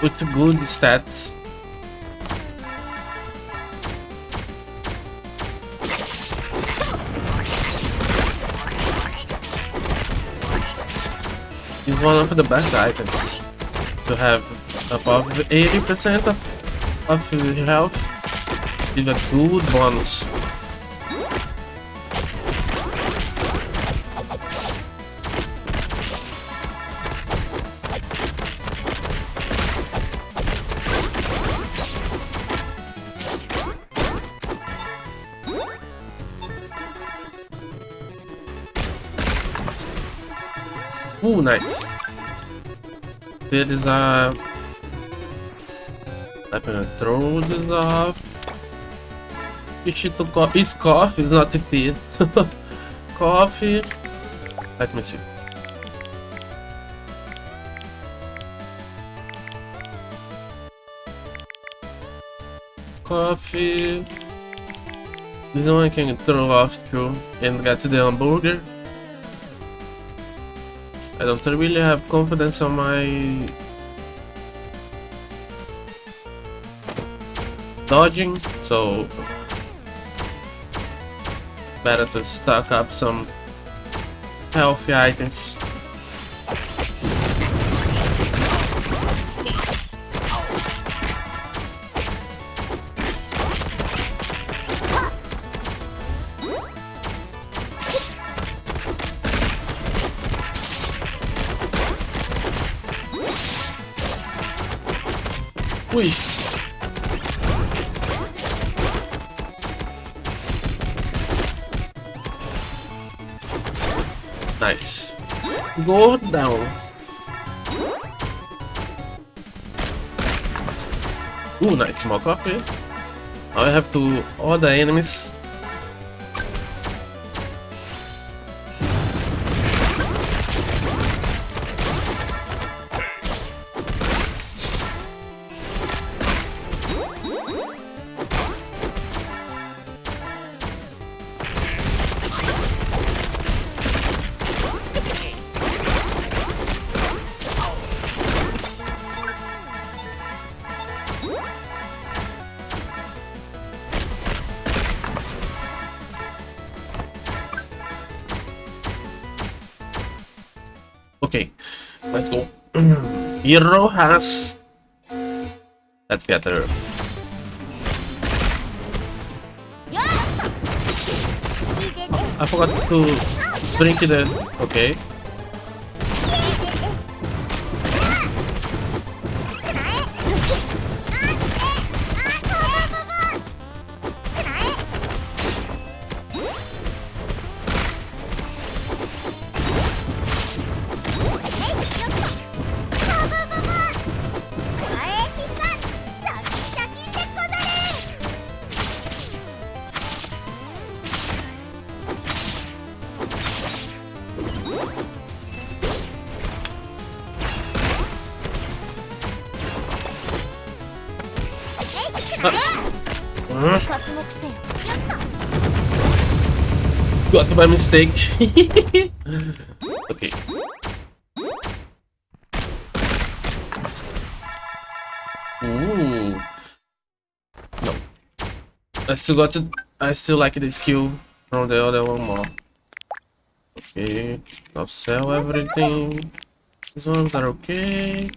with good stats. It's one of the best items to have. Above 80% of health is a good bonus. Ooh, nice. There is a... I'm gonna throw this off. It's coffee, it's not tea. Coffee. Let me see. Coffee. This one I can throw off too and get the hamburger. I don't really have confidence on my dodging, so better to stock up some healthy items. Ui. Nice. Go down. Ooh, nice. More coffee. Now I have to order enemies. Okay, let's go. Hero has. Let's get her. I forgot to drink it. Okay. Got by mistake. Okay. Ooh. No. I still like the skill from the other one more. Okay. Now sell everything. These ones are okay.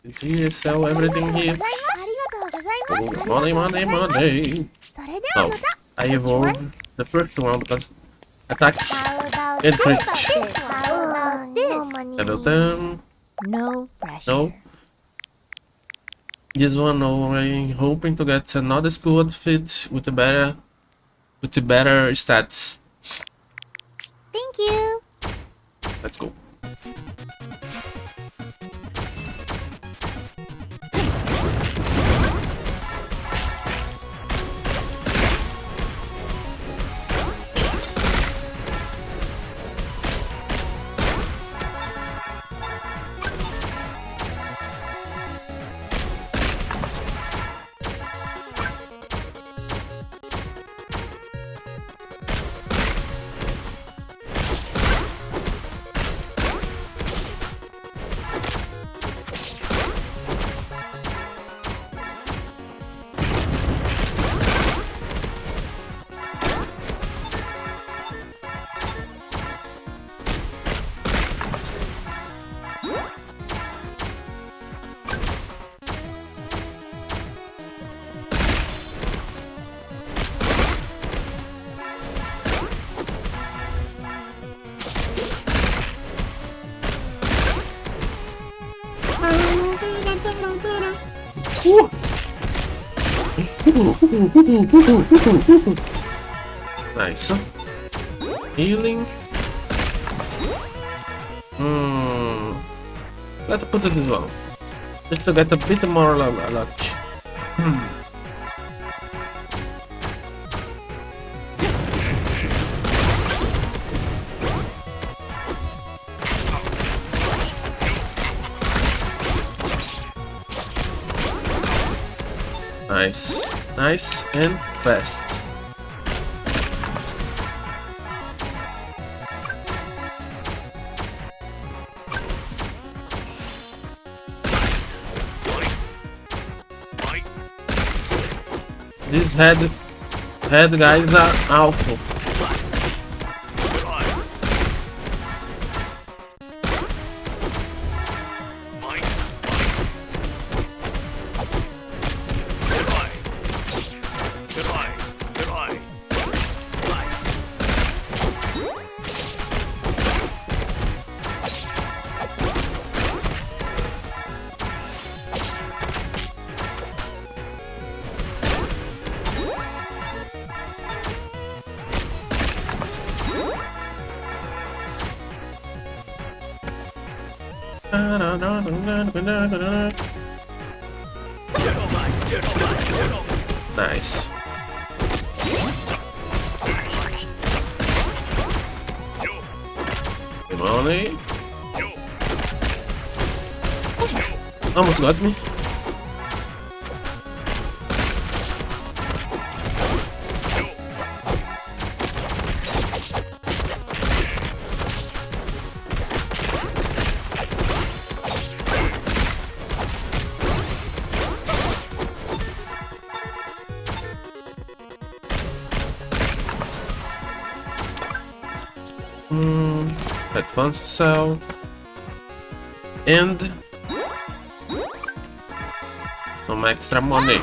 It's here, sell everything here. Oh, money, money, money. Oh, I evolved the first one because attack and crit. Level 10. No pressure. No. This one, I'm hoping to get another school outfit with the better stats. Thank you. Let's go. Nice. Healing. Let's put it this one. Just to get a bit more luck. Nice. Nice and fast. These head guys are awful. Nice. Come on, eh? Almost got me. Advanced cell and some extra money.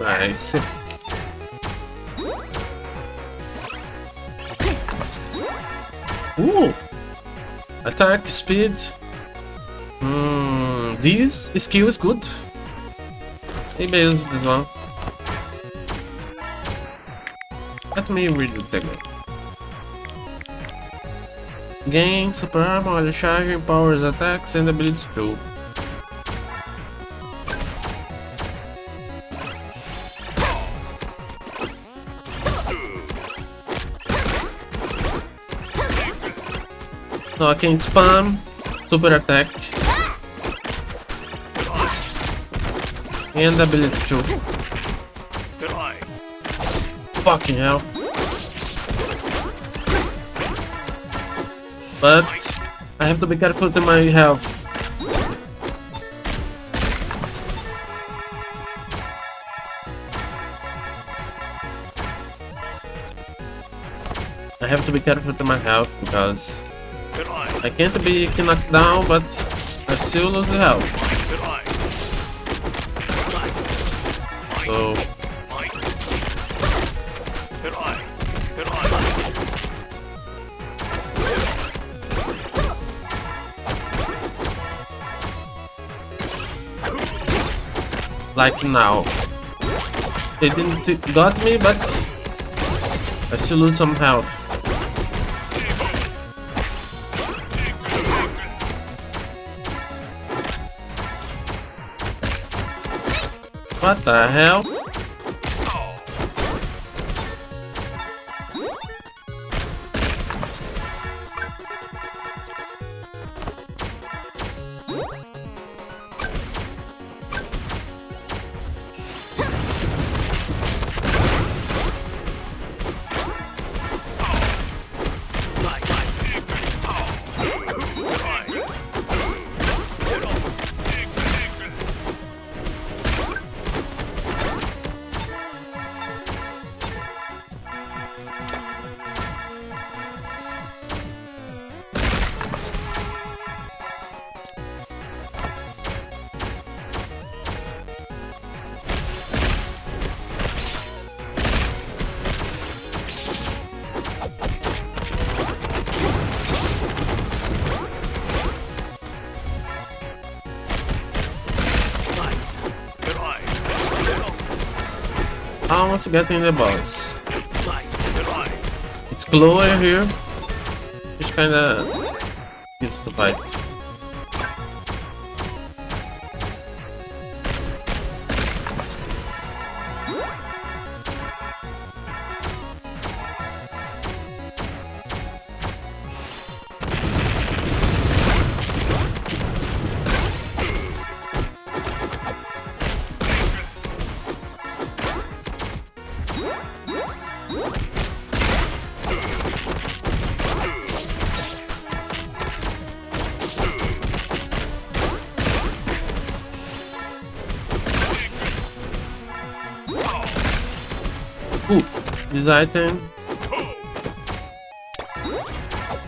Nice. Ooh! Attack speed. This skill is good. Maybe I use this one. Let me read the tag. Gain super armor while charging, powers attacks and abilities too. So I can spam super attack And ability too. Fucking hell. But I have to be careful with my health. I have to be careful with my health because I can't be knocked down, but I still lose the health. So like now, they didn't got me, but I still lose some health. What the hell? Almost getting the boss. It's Chloe here, which kinda gets the fight. Ooh, this item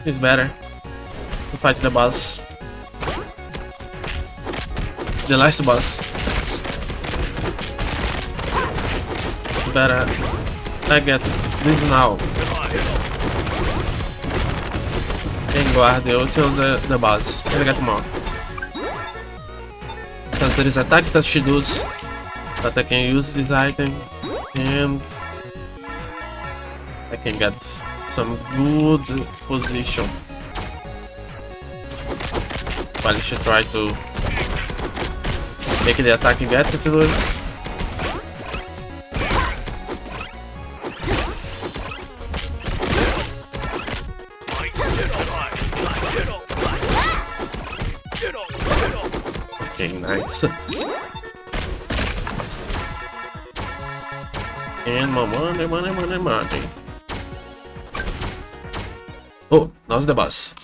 is better to fight the boss. The last boss. Better I get this now. And guard until the boss. And I get more. Because there is attack that she does that I can use this item and I can get some good position while she try to make the attack get to us. Okay, nice. And more money. Oh, now's the boss.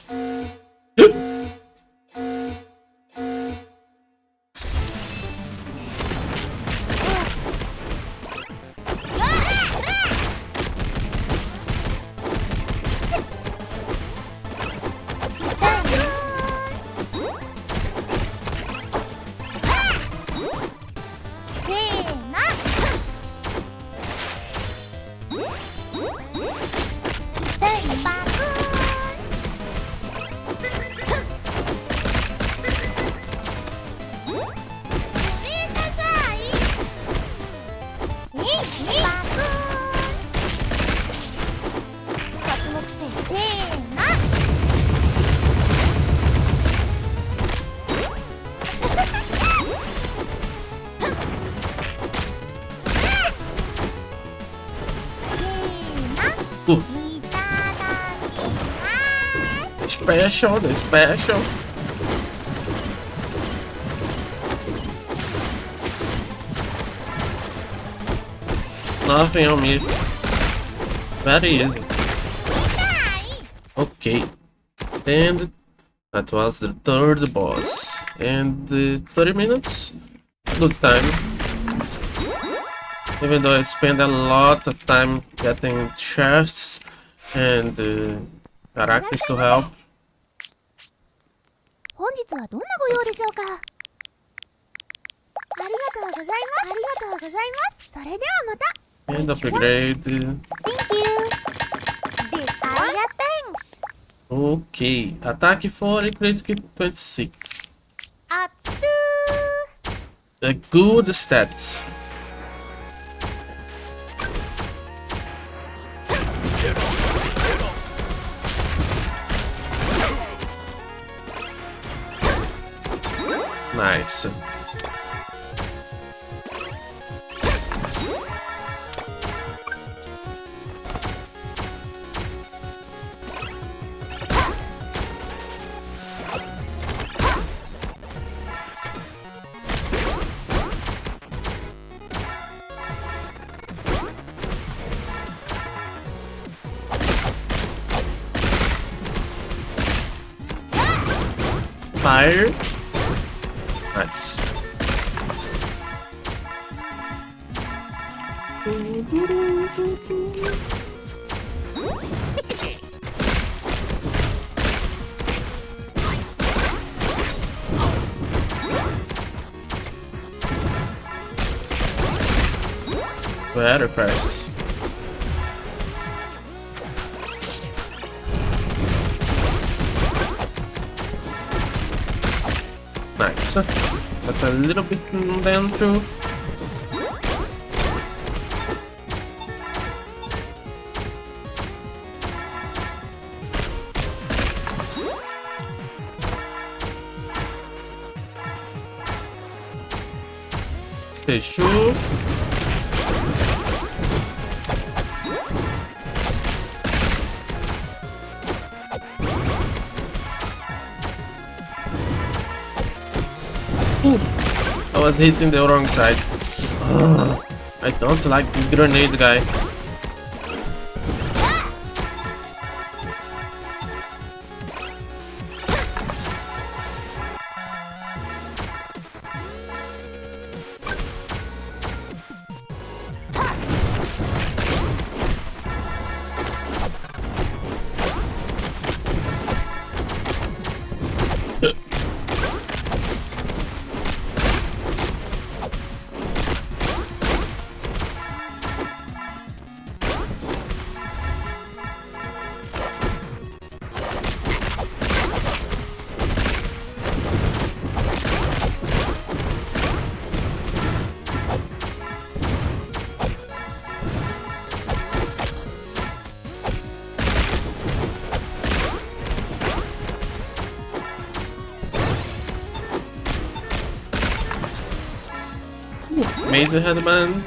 The special. Nothing on me. Very easy. Okay. And that was the third boss. And 30 minutes? Good time. Even though I spent a lot of time getting chests and characters to help. 本日はどんなご用でしょうか。ありがとうございます。ありがとうございます。それではまた。And upgrade. Thank you. This one. Thanks. Okay. Attack 40, critical 26. Good stats. Nice. Fire. Nice. Better press. Nice. That's a little bit down through. Stage 2. I was hitting the wrong side. I don't like this grenade guy. Made the headband.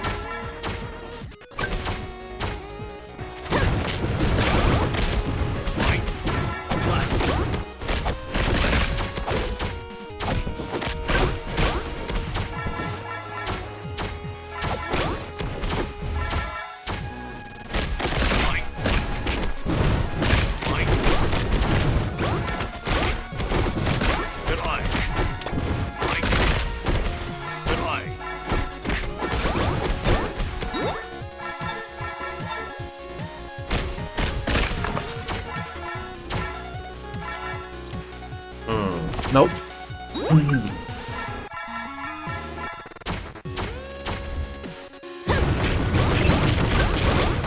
Nope.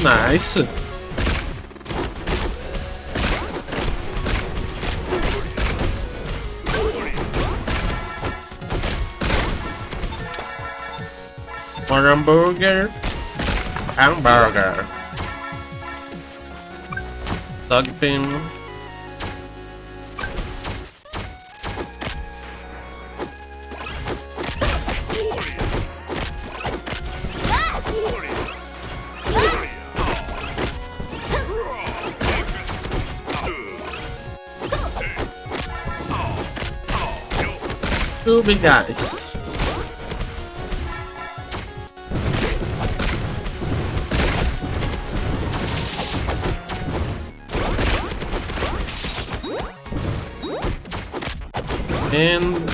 Nice. More hamburger. Hamburger. Dog pin. Two big guys. And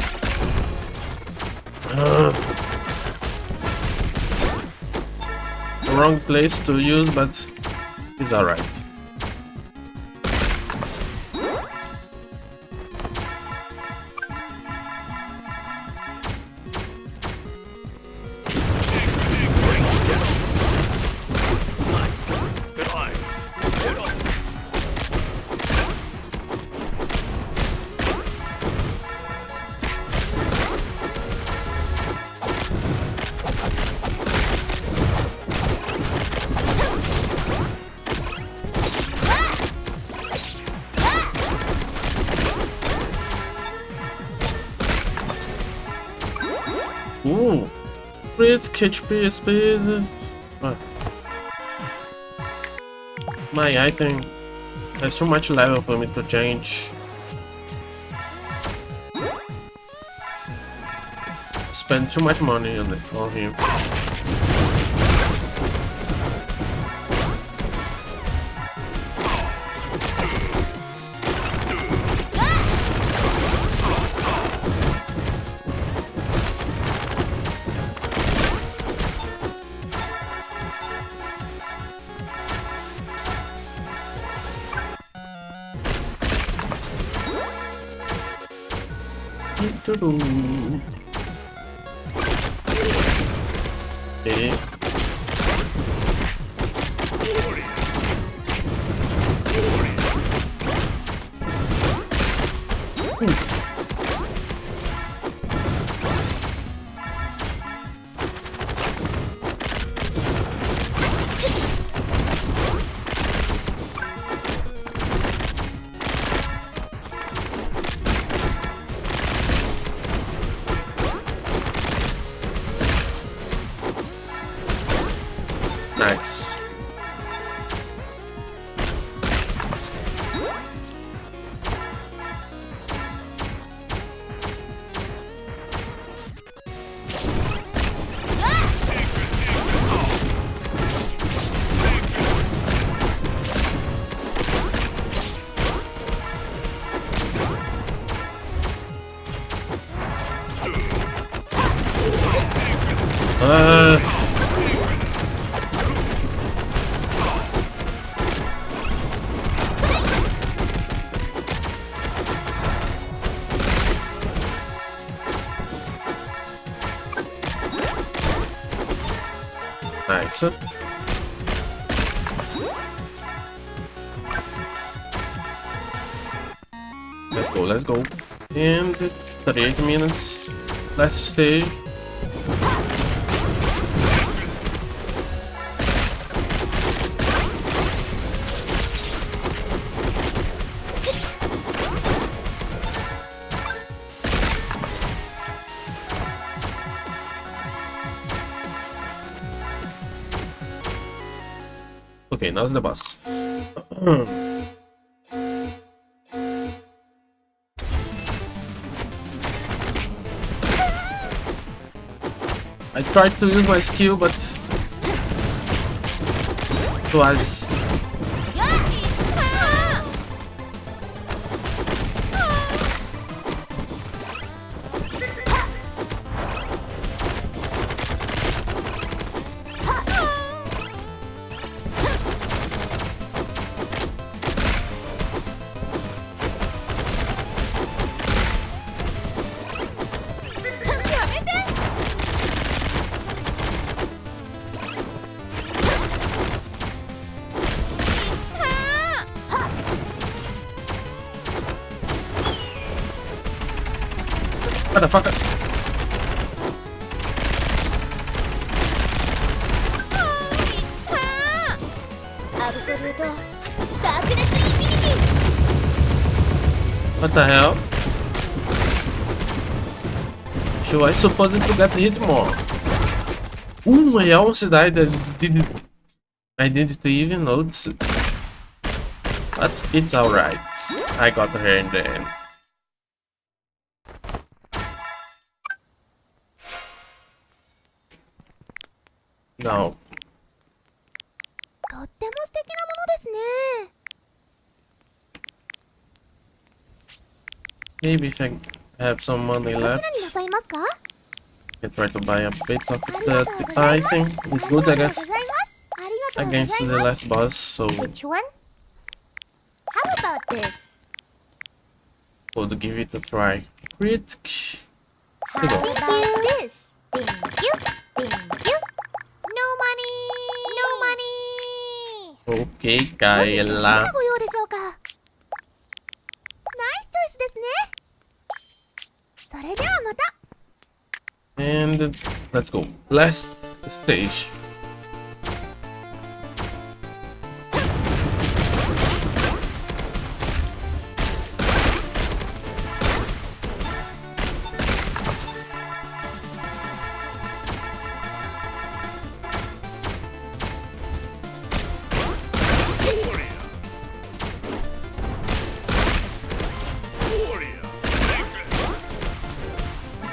wrong place to use, but it's alright. Ooh, great HP speed. My item has too much level for me to change. Spend too much money on him. Okay. Nice. Nice. Let's go. And 38 minutes. Last stage. Okay, now's the boss. I tried to use my skill, but it was motherfucker. What the hell? She was supposed to get hit more. I almost died. I didn't even notice it. But it's alright. I got her in the end. No. Maybe if I I have some money どちらにな left. さいますか？ I try to buy a bit of that item. It's good, I guess, ありがとうございます against the last boss. So Which one? How about this? we'll give it a try. Crit. How about this? Thank you. Thank you. No money. No money. Okay, 本日はどん Kayla. なご用でしょうか？ナイスチョイスですね。それではまた。 And let's go. Last stage.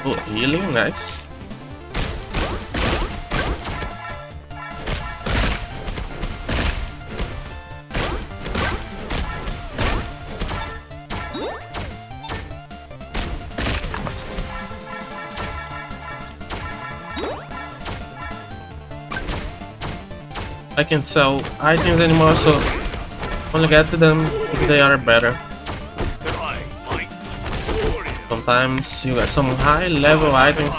Oh, healing, nice. I can't sell items anymore, so only get to them if they are better. Sometimes you get some high level item.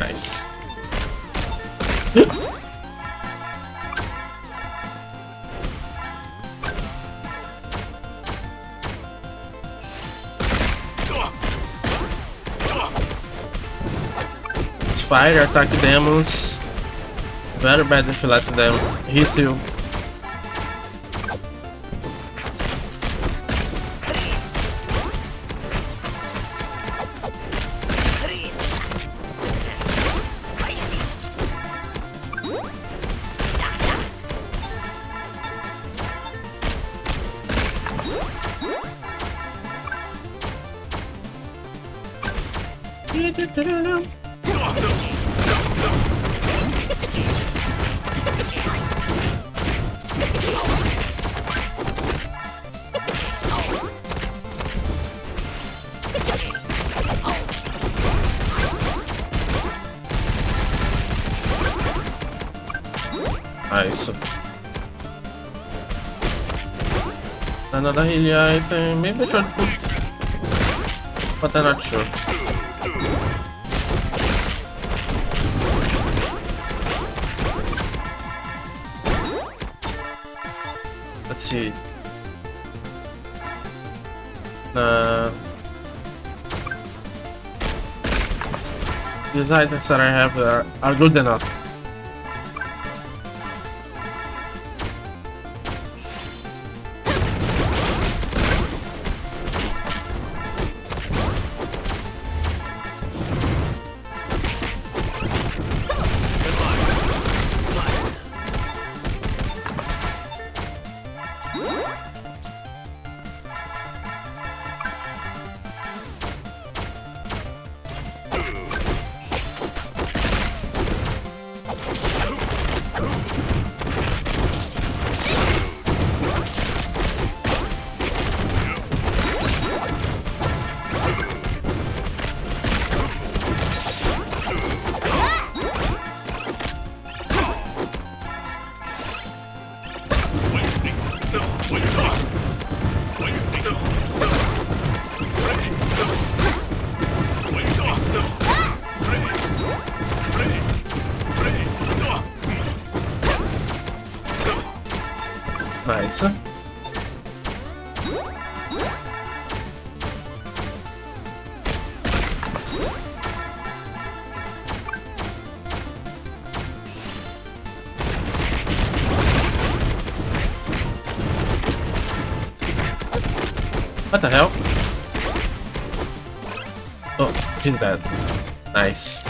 Nice. It's fire attack demons. Very bad if you let them hit you. Nice. Another healing item. Maybe I should put, but I'm not sure. Let's see. These items that I have are good enough. Nice. What the hell? Oh, he's dead. Nice.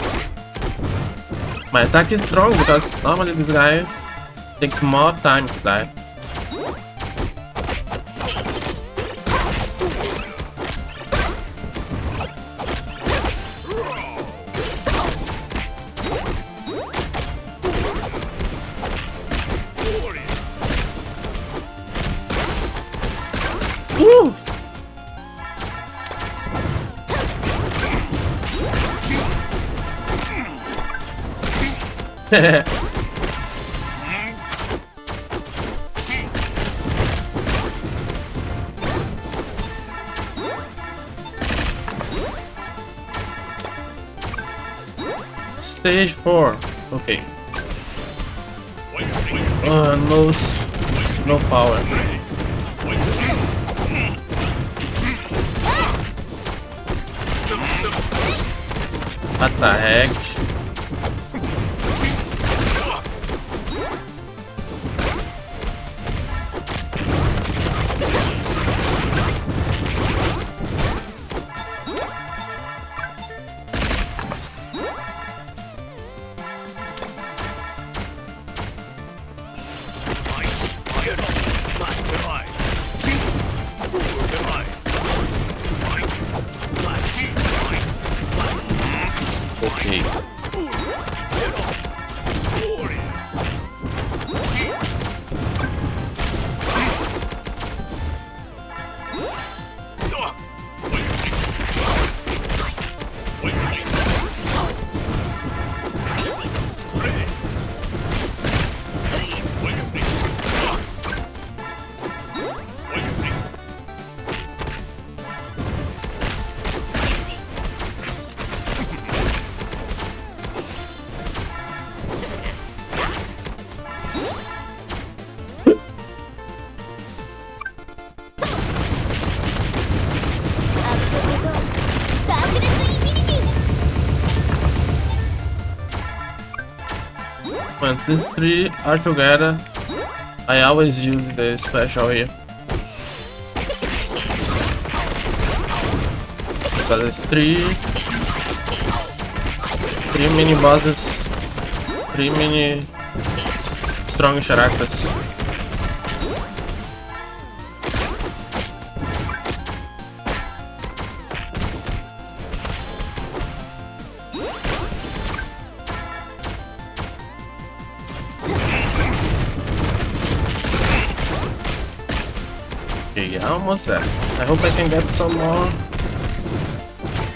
My attack is strong because normally this guy takes more time to die. Woo! Stage 4. Okay. No power. What the heck? Okay. When these three are together, I always use the special here. Because it's three mini bosses, 3 mini strong characters. Yeah, almost there. I hope I can get some more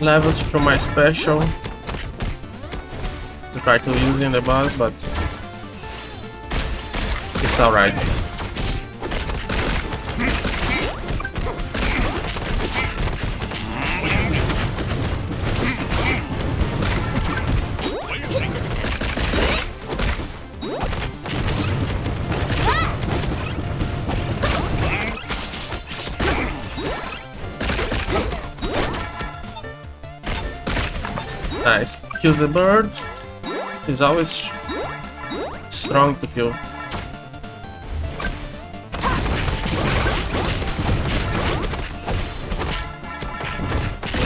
levels from my special to try to use in the boss, but it's alright. Nice. Kill the bird. He's always strong to kill.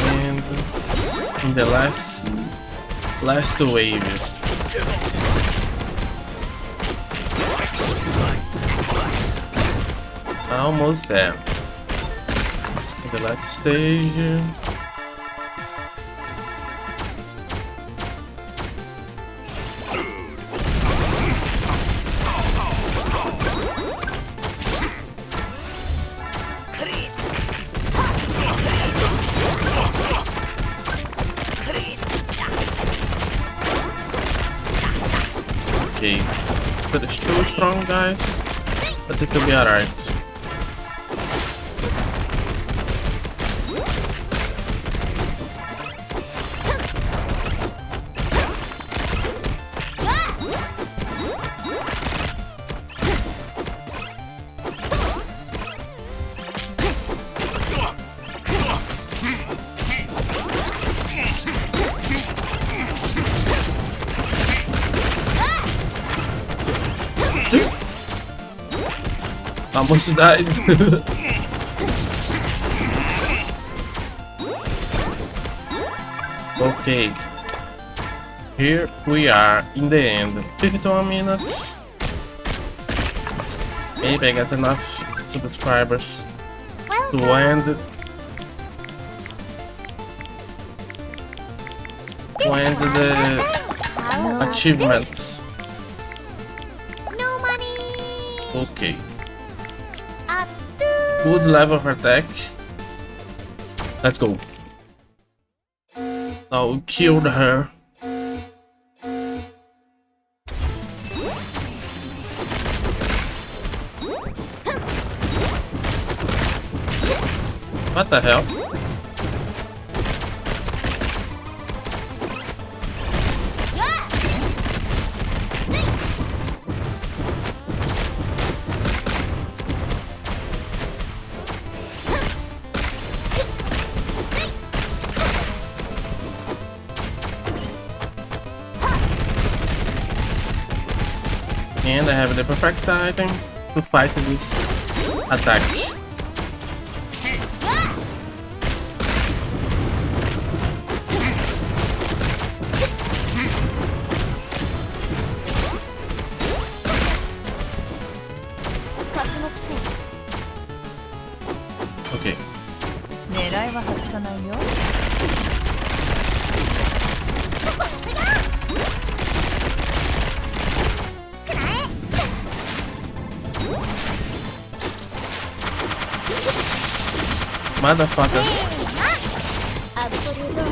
And in the last wave. Almost there. In the last stage. Okay, but it's too strong, guys, but it could be alright. Almost died. Okay. Here we are in the end. 51 minutes. Maybe I get enough subscribers to end the achievements. No money. Okay. Good level of attack. Let's go. Now we killed her. What the hell? And I have the perfect item to fight this attack. Okay. 狙いは外さないよ。Motherfucker. Absolute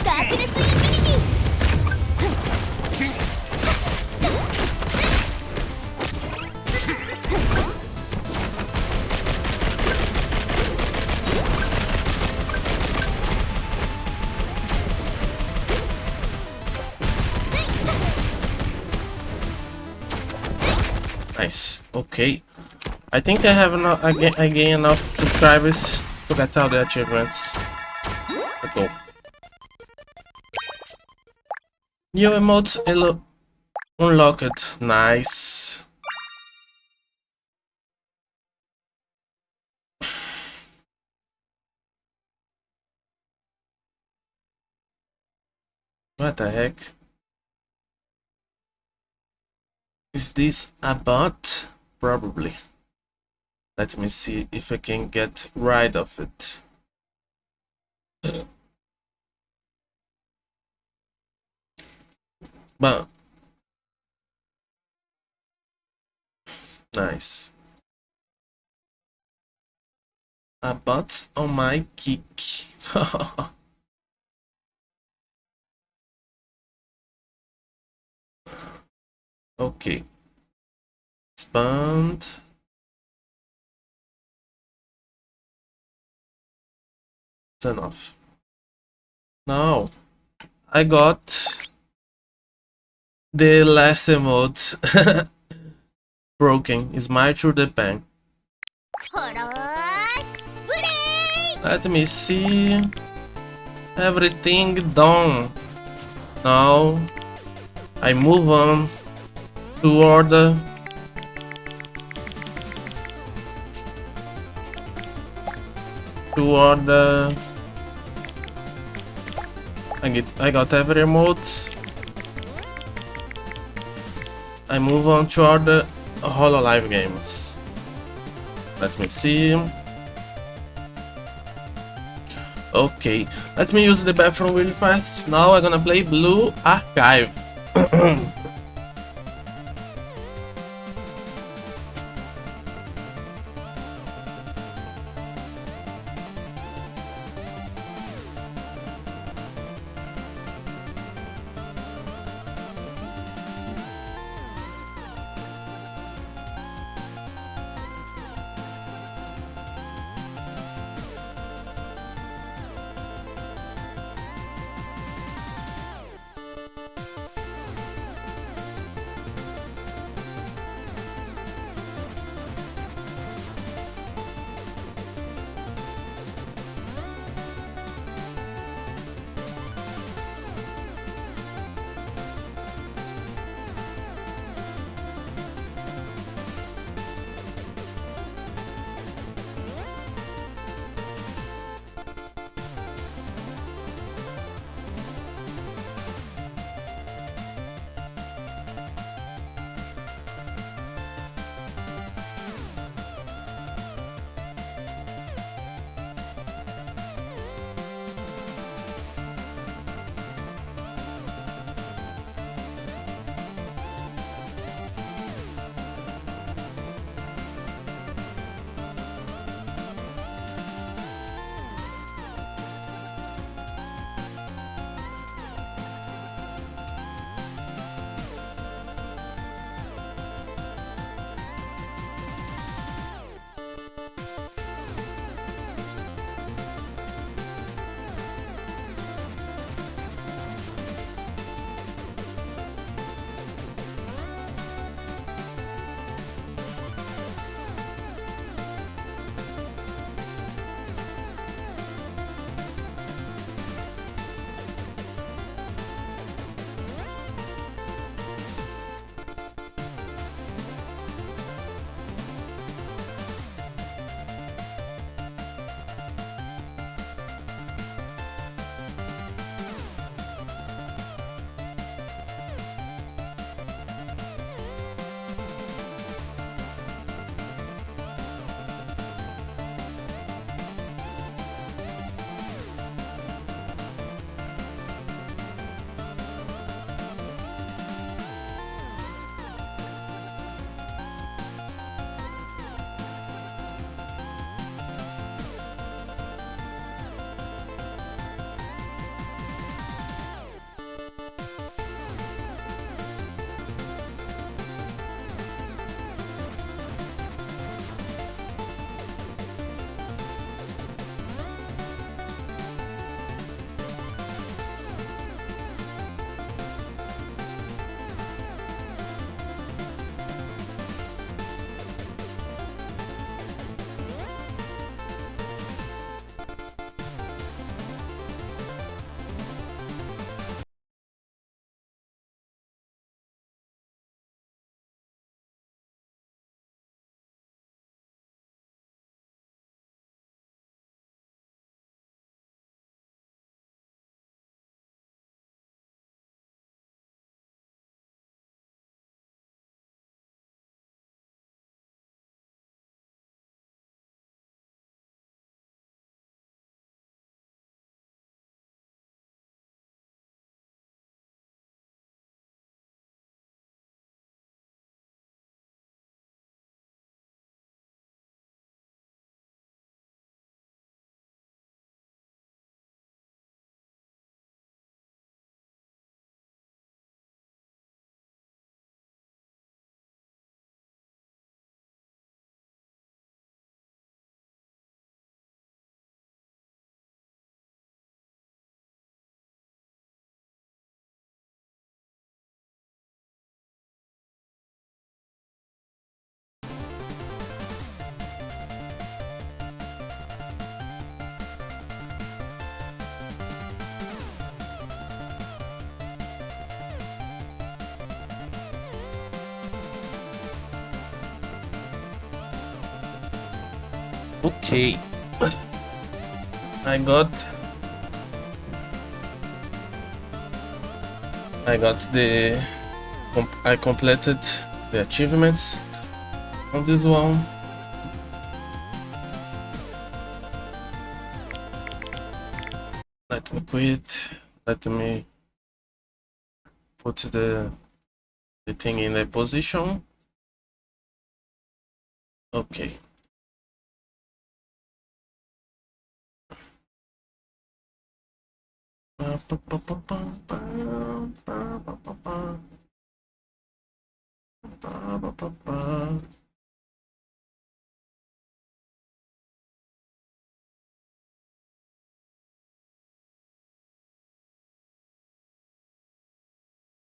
darkness infinity. Nice. Okay. I think I have enough. I gain enough subscribers to get all the achievements. Let's go. New emote unlocked. Nice. What the heck? Is this a bot? Probably. Let me see if I can get rid of it. But nice. A bot on my kick. Okay. Expand. Turn off. Now I got the last emote broken. Smile through the pen. Let me see. Everything done. Now I move on toward the I got every emote. I move on toward the Hololive games. Let me see. Okay, let me use the bathroom really fast. Now I'm gonna play Blue Archive. Okay. I got the I completed the achievements on this one. Let me quit. Let me put the thing in a position. Okay.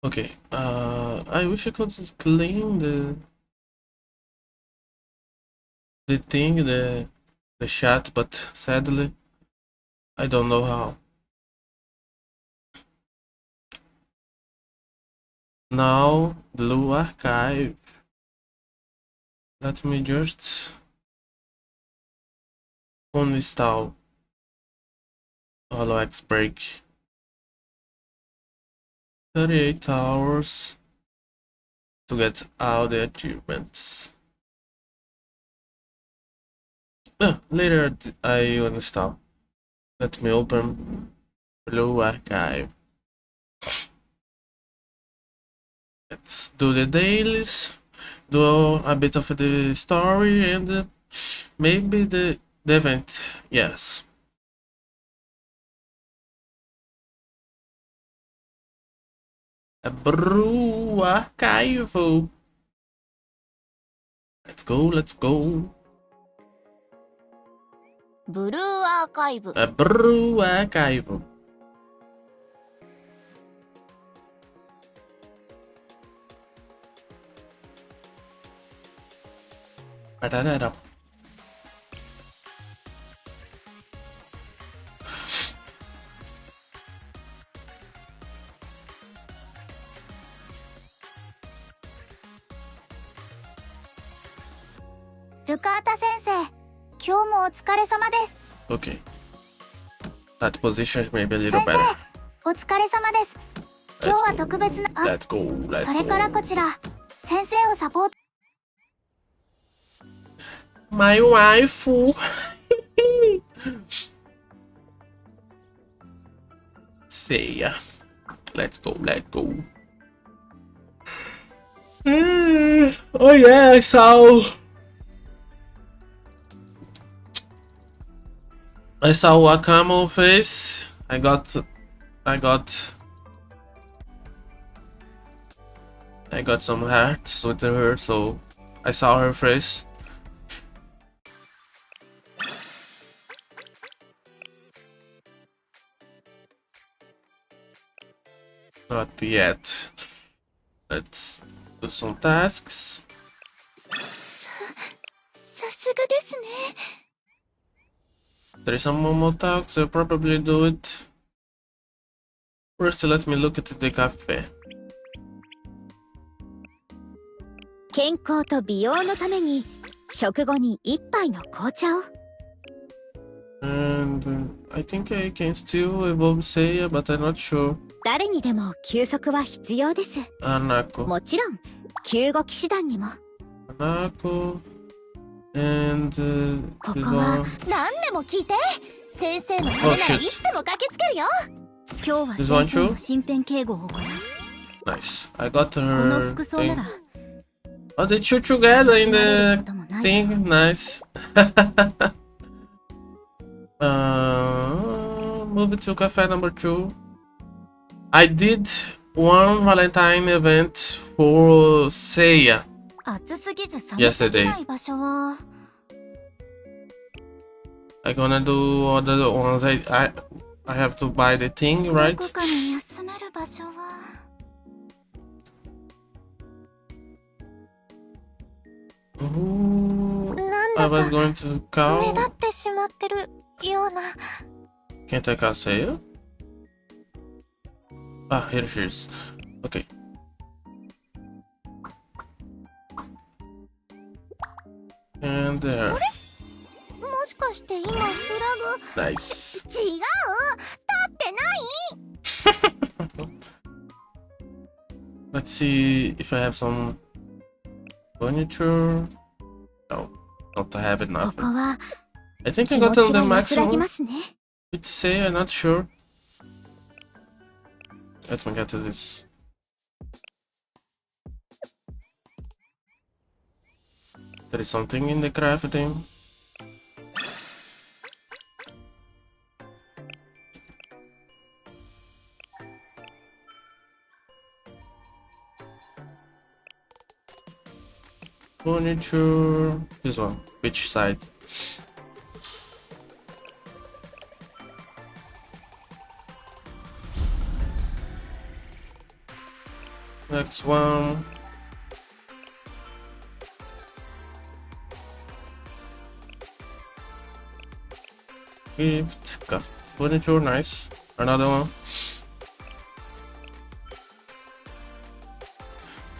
Okay, I wish I could just clean the thing, the chat, but sadly I don't know how. Now Blue Archive. Let me just uninstall HoloX Break. 38 hours to get all the achievements. Later I uninstall. Let me open Blue Archive. Let's do the dailies, do a bit of the story, and maybe the event. Yes. A Brew Archive. Let's go, let's go. Blue Archive. A Brew Archive. Da-da-da-da. Okay. That positions maybe a little better. Let's go. Let's go. Let's go. My waifu. Seiya. Let's go, let's go. Oh yeah, I saw what camel face. I got some hearts with her, so I saw her face. Not yet. Let's do some tasks. There is some more tasks, I'll probably do it. First, let me look at the cafe. 健康と美容のために食後に一杯の紅茶を。 And I think I can still evolve Seiya, but I'm not sure. 誰にでも休息は必要です。 Anako. もちろん救護騎士団にも。 Anako. And こ this こは one. 何でも聞いて。先生のためならいつでも駆けつけるよ。今日は先生の身辺警護を行う。 Nice. I got この her 服装な thing. ら Oh, they two together in the thing. Nice. Move to cafe number 2. I did one Valentine event for Seiya 暑すぎず寒すぎない場所は。 I'm gonna do other ones. I have to buy the thing, right? どこかに休める場所は。 Ooh, I was going to call. 目立ってしまってるような。 Can't I call Seiya? Ah, here she is. Okay. And there. もしかして今フラグ Nice. 違う、立ってない。 Let's see if I have some furniture. No, not to have it, こ nothing. こは I think I 気 got 持 till ち the が安らぎ maximum. ますね。 What to say? I'm not sure. Let me get to this. There is something in the crafting. Furniture. This one. Which side? Next one. Gift. Got furniture. Nice. Another one.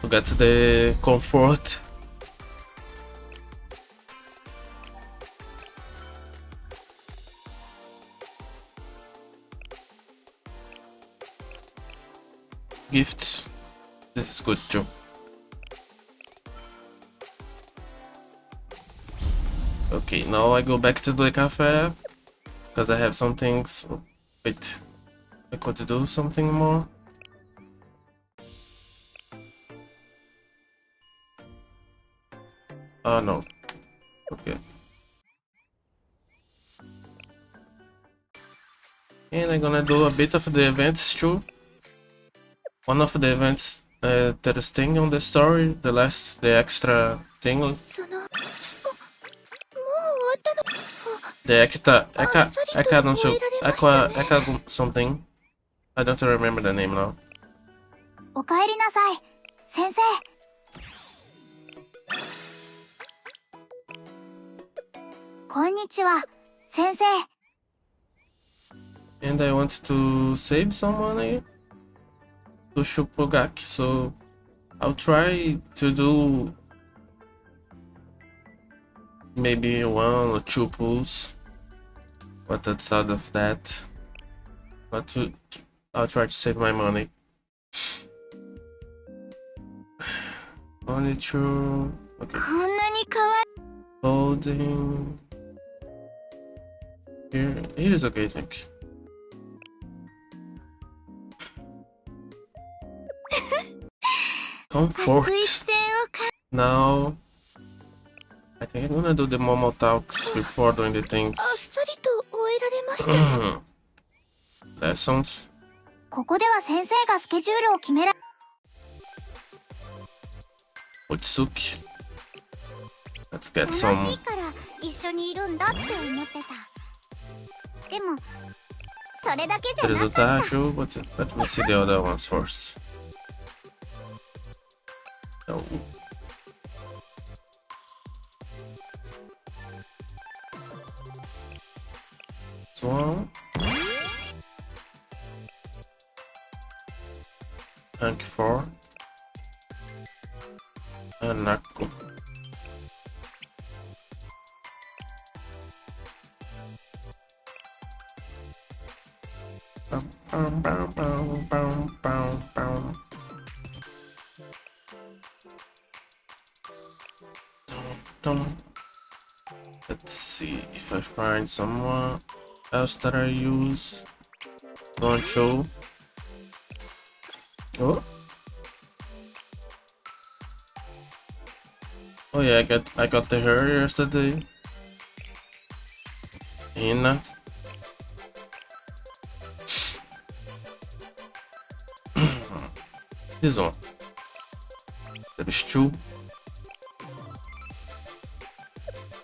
To get the comfort. Gift. This is good too. Okay, now I go back to the cafe because I have some things. Wait, I could do something more. Oh no. Okay. And I'm gonna do a bit of the events too. One of the events that is thing on the story, the extra thing. The Eka something. I don't remember the name now. おかえりなさい、先生。こんにちは、先生。 And I want to save some money to Shupugaki, so I'll try to do maybe 1 or 2 pulls, but outside of that, I'll try to save my money. Furniture, okay. Clothing. Here is okay, I think. Comfort. Now, I think I'm gonna do the Momo talks before doing the things. Lessons. ここでは先生がスケジュールを決めら。 Otsuki. Let's get some. 楽しいから一緒にいるんだって思ってた。でもそれだけじゃなかった。 But let me see the other ones first. No. This one. Thank you for. And Naku. Let's see if I find someone else that I use. Don't show. Oh. Oh yeah, I got the hair yesterday. Ina. This one. There's 2.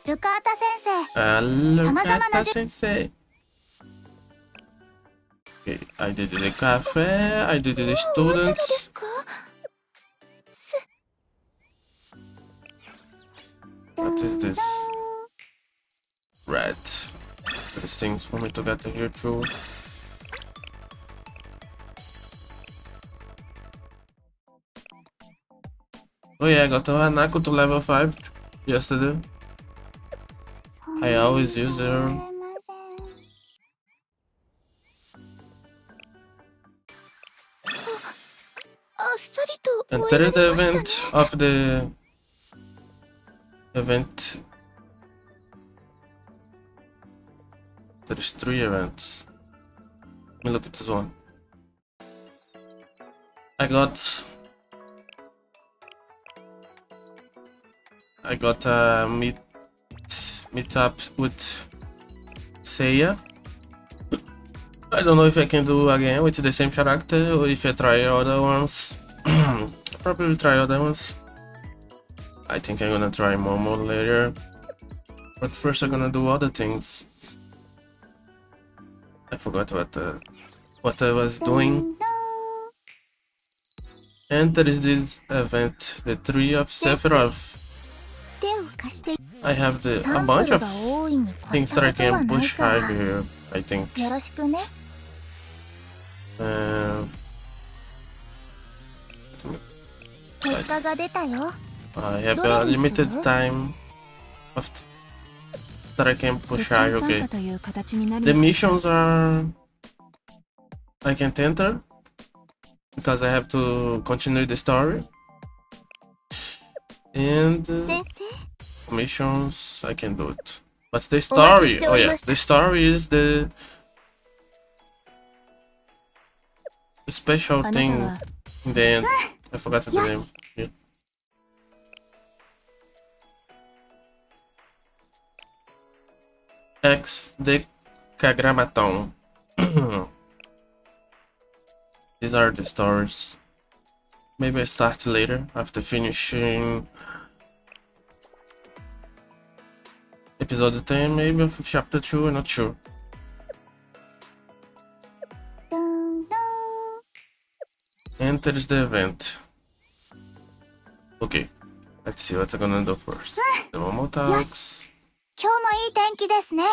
ルカータ先生。 Lukata sensei. Okay, I did the cafe, I did the students. What is this? Red. There's things for me to get here too. Oh yeah, I got to Hanako to level 5 yesterday. I always use her. And there is the event of the event. There's 3 events. Let me look at this one. I got a meetup with Seiya. I don't know if I can do again with the same character or if I try other ones. Probably try other ones. I think I'm gonna try Momo later. But first I'm gonna do other things. I forgot what I was doing. And there is this event, the Tree of Sephiroth. I have a bunch of things that I can push 5 here, I think. I have a limited time that I can push high, okay. The missions are... I can't enter because I have to continue the story. And missions, I can do it. But the story, oh yeah, the story is the special thing in the end. I forgot the name. Yeah. X Decagramaton. These are the stories. Maybe I start later after finishing episode 10, maybe of chapter 2, I'm not sure. And there's the event. Okay, let's see what I'm gonna do first. The Momo talks. 今日もいい天気ですね。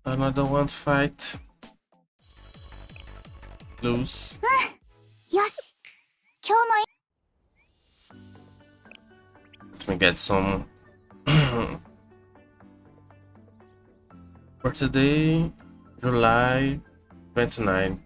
Another one fight. Lose. よし。今日もいい。 Let me get some. For today, July 29.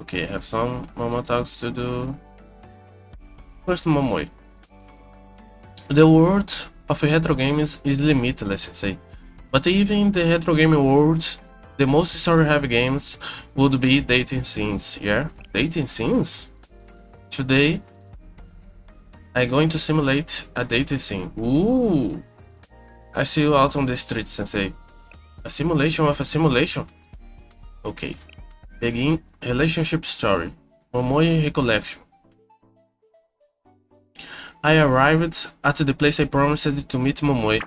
Okay, I have some Momo talks to do. First, Momoi. The world of retro games is limitless, let's say. But even in the retro gaming world, the most story-heavy games would be dating scenes, yeah? Dating scenes? Today, I'm going to simulate a dating scene. Ooh! I see you out on the street, sensei. A simulation of a simulation? Okay. Begin relationship story. Momoi recollection. I arrived at the place I promised to meet Momoi.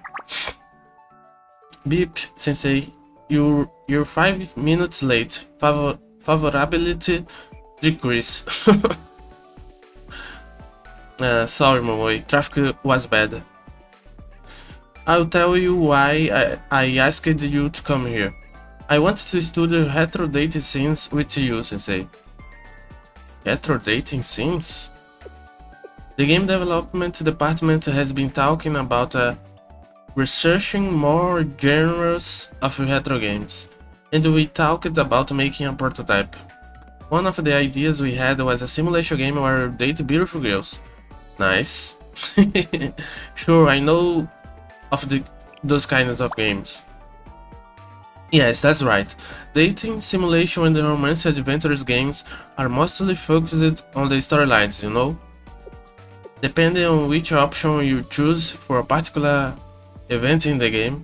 Beep, sensei. You're 5 minutes late. Favorability decrease. Sorry, Momoi. Traffic was bad. I'll tell you why I asked you to come here. I want to study retro dating scenes with you, sensei. Retro dating scenes? The game development department has been talking about researching more genres of retro games, and we talked about making a prototype. One of the ideas we had was a simulation game where you date beautiful girls. Nice. Sure, I know of those kinds of games. Yes, that's right. Dating, simulation, and romance adventures games are mostly focused on the storylines, you know? Depending on which option you choose for a particular event in the game,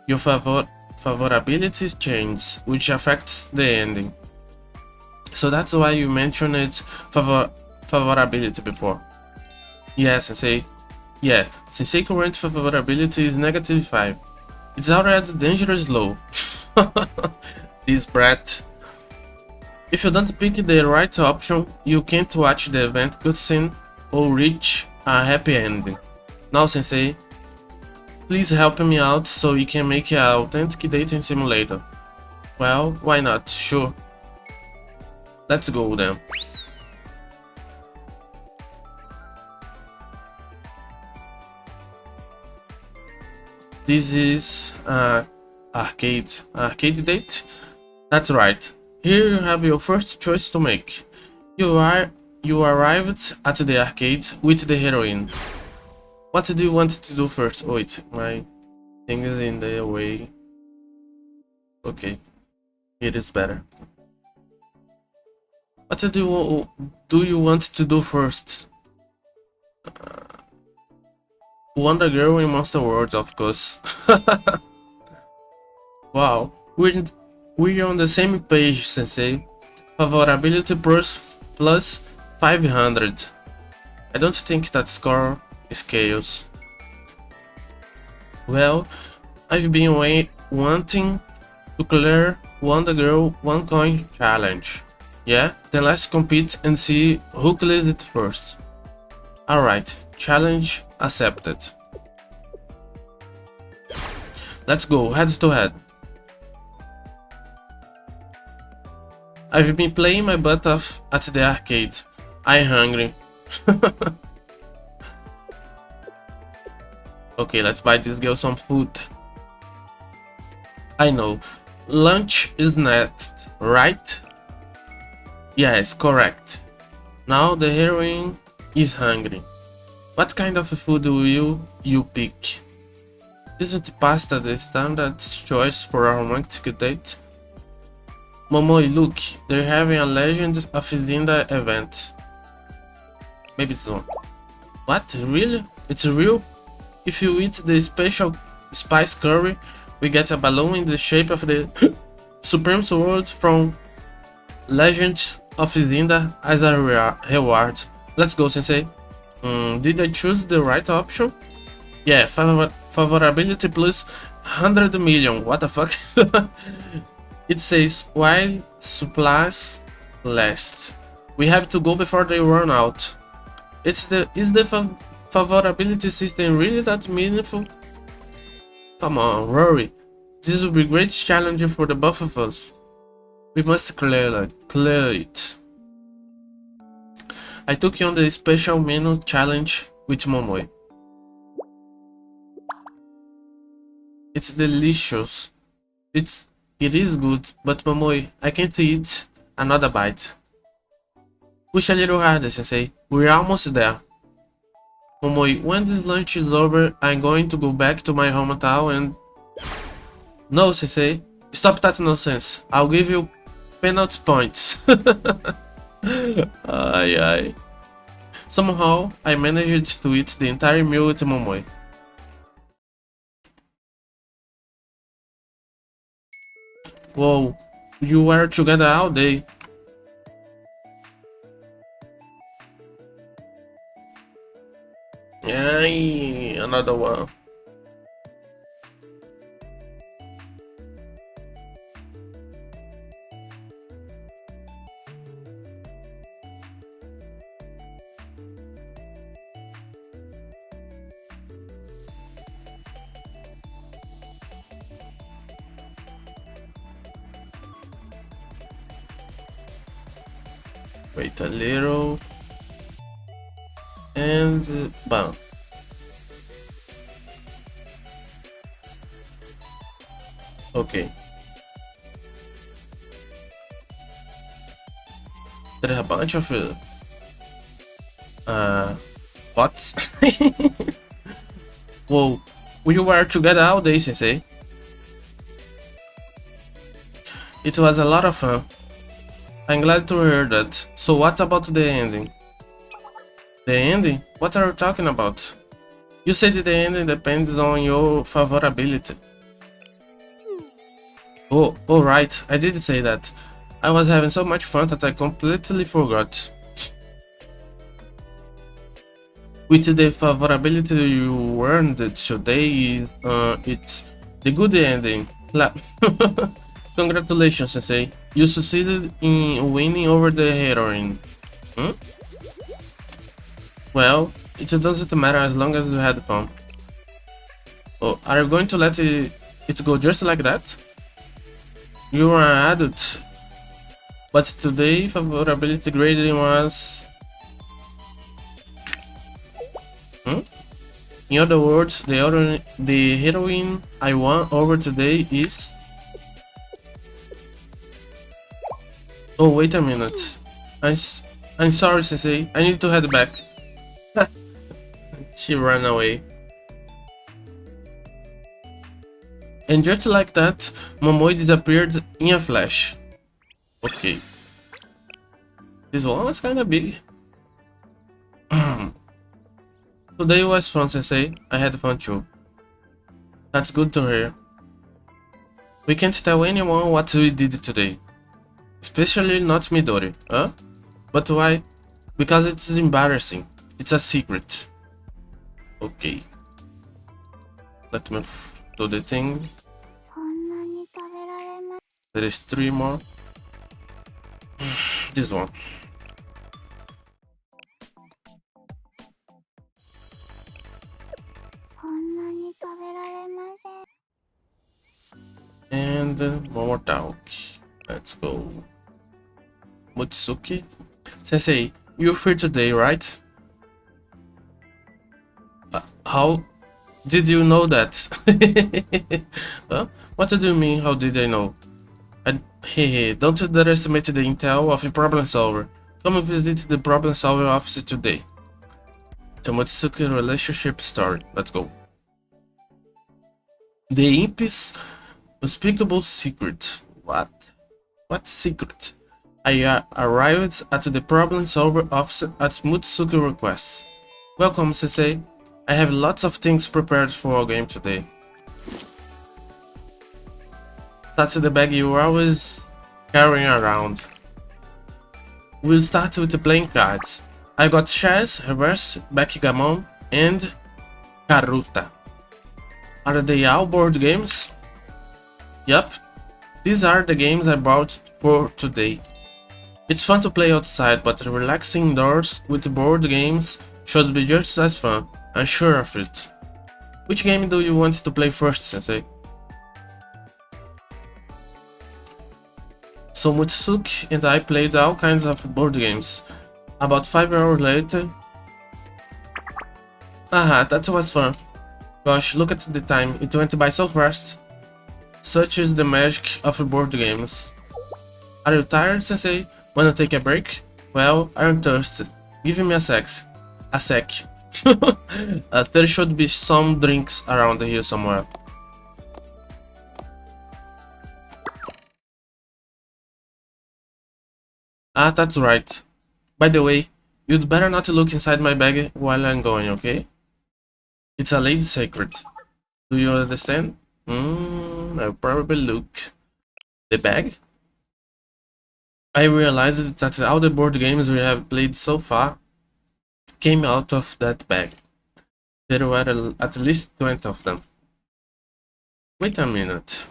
your favorability changes, which affects the ending. So that's why you mentioned its favorability before. Yeah, Sensei. Yeah, Sensei current favorability is -5. It's already dangerous low. This brat. If you don't pick the right option, you can't watch the event cutscene or reach a happy ending. Now, Sensei, please help me out so we can make an authentic dating simulator. Well, why not? Sure. Let's go then. This is arcade date. That's right. Here you have your first choice to make. You arrived at the arcade with the heroine. What do you want to do first? Oh, wait, my thing is in the way. Okay, it is better. What do you want to do first? Wonder Girl in Monster World, of course. Wow, we're on the same page, Sensei. Favorability plus 500. I don't think that score is chaos. Well, I've been wanting to clear Wonder Girl 1 coin challenge. Yeah, then let's compete and see who clears it first. Alright, challenge accepted. Let's go, head to head. I've been playing my butt off at the arcade. I'm hungry. Okay, let's buy this girl some food. I know. Lunch is next, right? Yes, correct. Now the heroine is hungry. What kind of food will you pick? Isn't pasta the standard choice for a romantic date? Momoi, look, they're having a Legend of Zelda event. Maybe it's on. What? Really? It's real? If you eat the special spice curry, we get a balloon in the shape of the Supreme Sword from Legend of Zelda as a reward. Let's go, Sensei. Did I choose the right option? Yeah, favorability plus 100 million. What the fuck? It says while supplies last. We have to go before they run out. Is the favorability system really that meaningful? Come on, Rory. This will be a great challenge for the both of us. We must clear it. I took you on the special menu challenge with Momoi. It's delicious. It is good, but Momoi, I can't eat another bite. Push a little harder, Sensei. We're almost there. Momoi, when this lunch is over, I'm going to go back to my hometown and... No, Sensei. Stop that nonsense. I'll give you penalty points. Ay. Somehow, I managed to eat the entire meal with Momoi. Whoa, you were together all day. Yay, another one. Wait a little. And bam. Okay. There's a bunch of bots. Whoa, we were together all day, Sensei. It was a lot of fun. I'm glad to hear that. So what about the ending? The ending? What are you talking about? You said the ending depends on your favorability. Oh, right, I did say that. I was having so much fun that I completely forgot. With the favorability you earned today, it's the good ending. Congratulations, Sensei. You succeeded in winning over the heroine. Well, it doesn't matter as long as you had fun. Oh, are you going to let it go just like that? You are an adult. But today, favorability grading was... In other words, the heroine I won over today is... Oh, wait a minute. I'm sorry, Sensei. I need to head back. She ran away. And just like that, Momoi disappeared in a flash. Okay. This one was kinda big. Today was fun, Sensei. I had fun too. That's good to hear. We can't tell anyone what we did today. Especially not Midori, huh? But why? Because it's embarrassing. It's a secret. Okay. Let me do the thing. There is 3 more. This one. And one more talk. Let's go. Mutsuki? Sensei, you're free today, right? How did you know that? Huh? What do you mean, how did I know? Hey, don't underestimate the intel of a problem solver. Come and visit the problem solver office today. The Mutsuki relationship story. Let's go. The imp's unspeakable secret. What? What secret? I arrived at the problem solver office at Mutsuki request. Welcome, Sensei. I have lots of things prepared for our game today. That's the bag you're always carrying around. We'll start with the playing cards. I got chess, reverse, backgammon, and karuta. Are they all board games? Yup, these are the games I bought for today. It's fun to play outside, but relaxing indoors with board games should be just as fun. I'm sure of it. Which game do you want to play first, Sensei? So Mutsuki and I played all kinds of board games. About 5 hours later... Aha, that was fun. Gosh, look at the time, it went by so fast. Such is the magic of board games. Are you tired, Sensei? Wanna take a break? Well, I'm thirsty. Give me a sec. A sec. There should be some drinks around here somewhere. Ah, that's right. By the way, you'd better not look inside my bag while I'm going, okay? It's a lady's secret. Do you understand? I'll probably look. The bag? I realized that all the board games we have played so far came out of that bag. There were at least 20 of them. Wait a minute.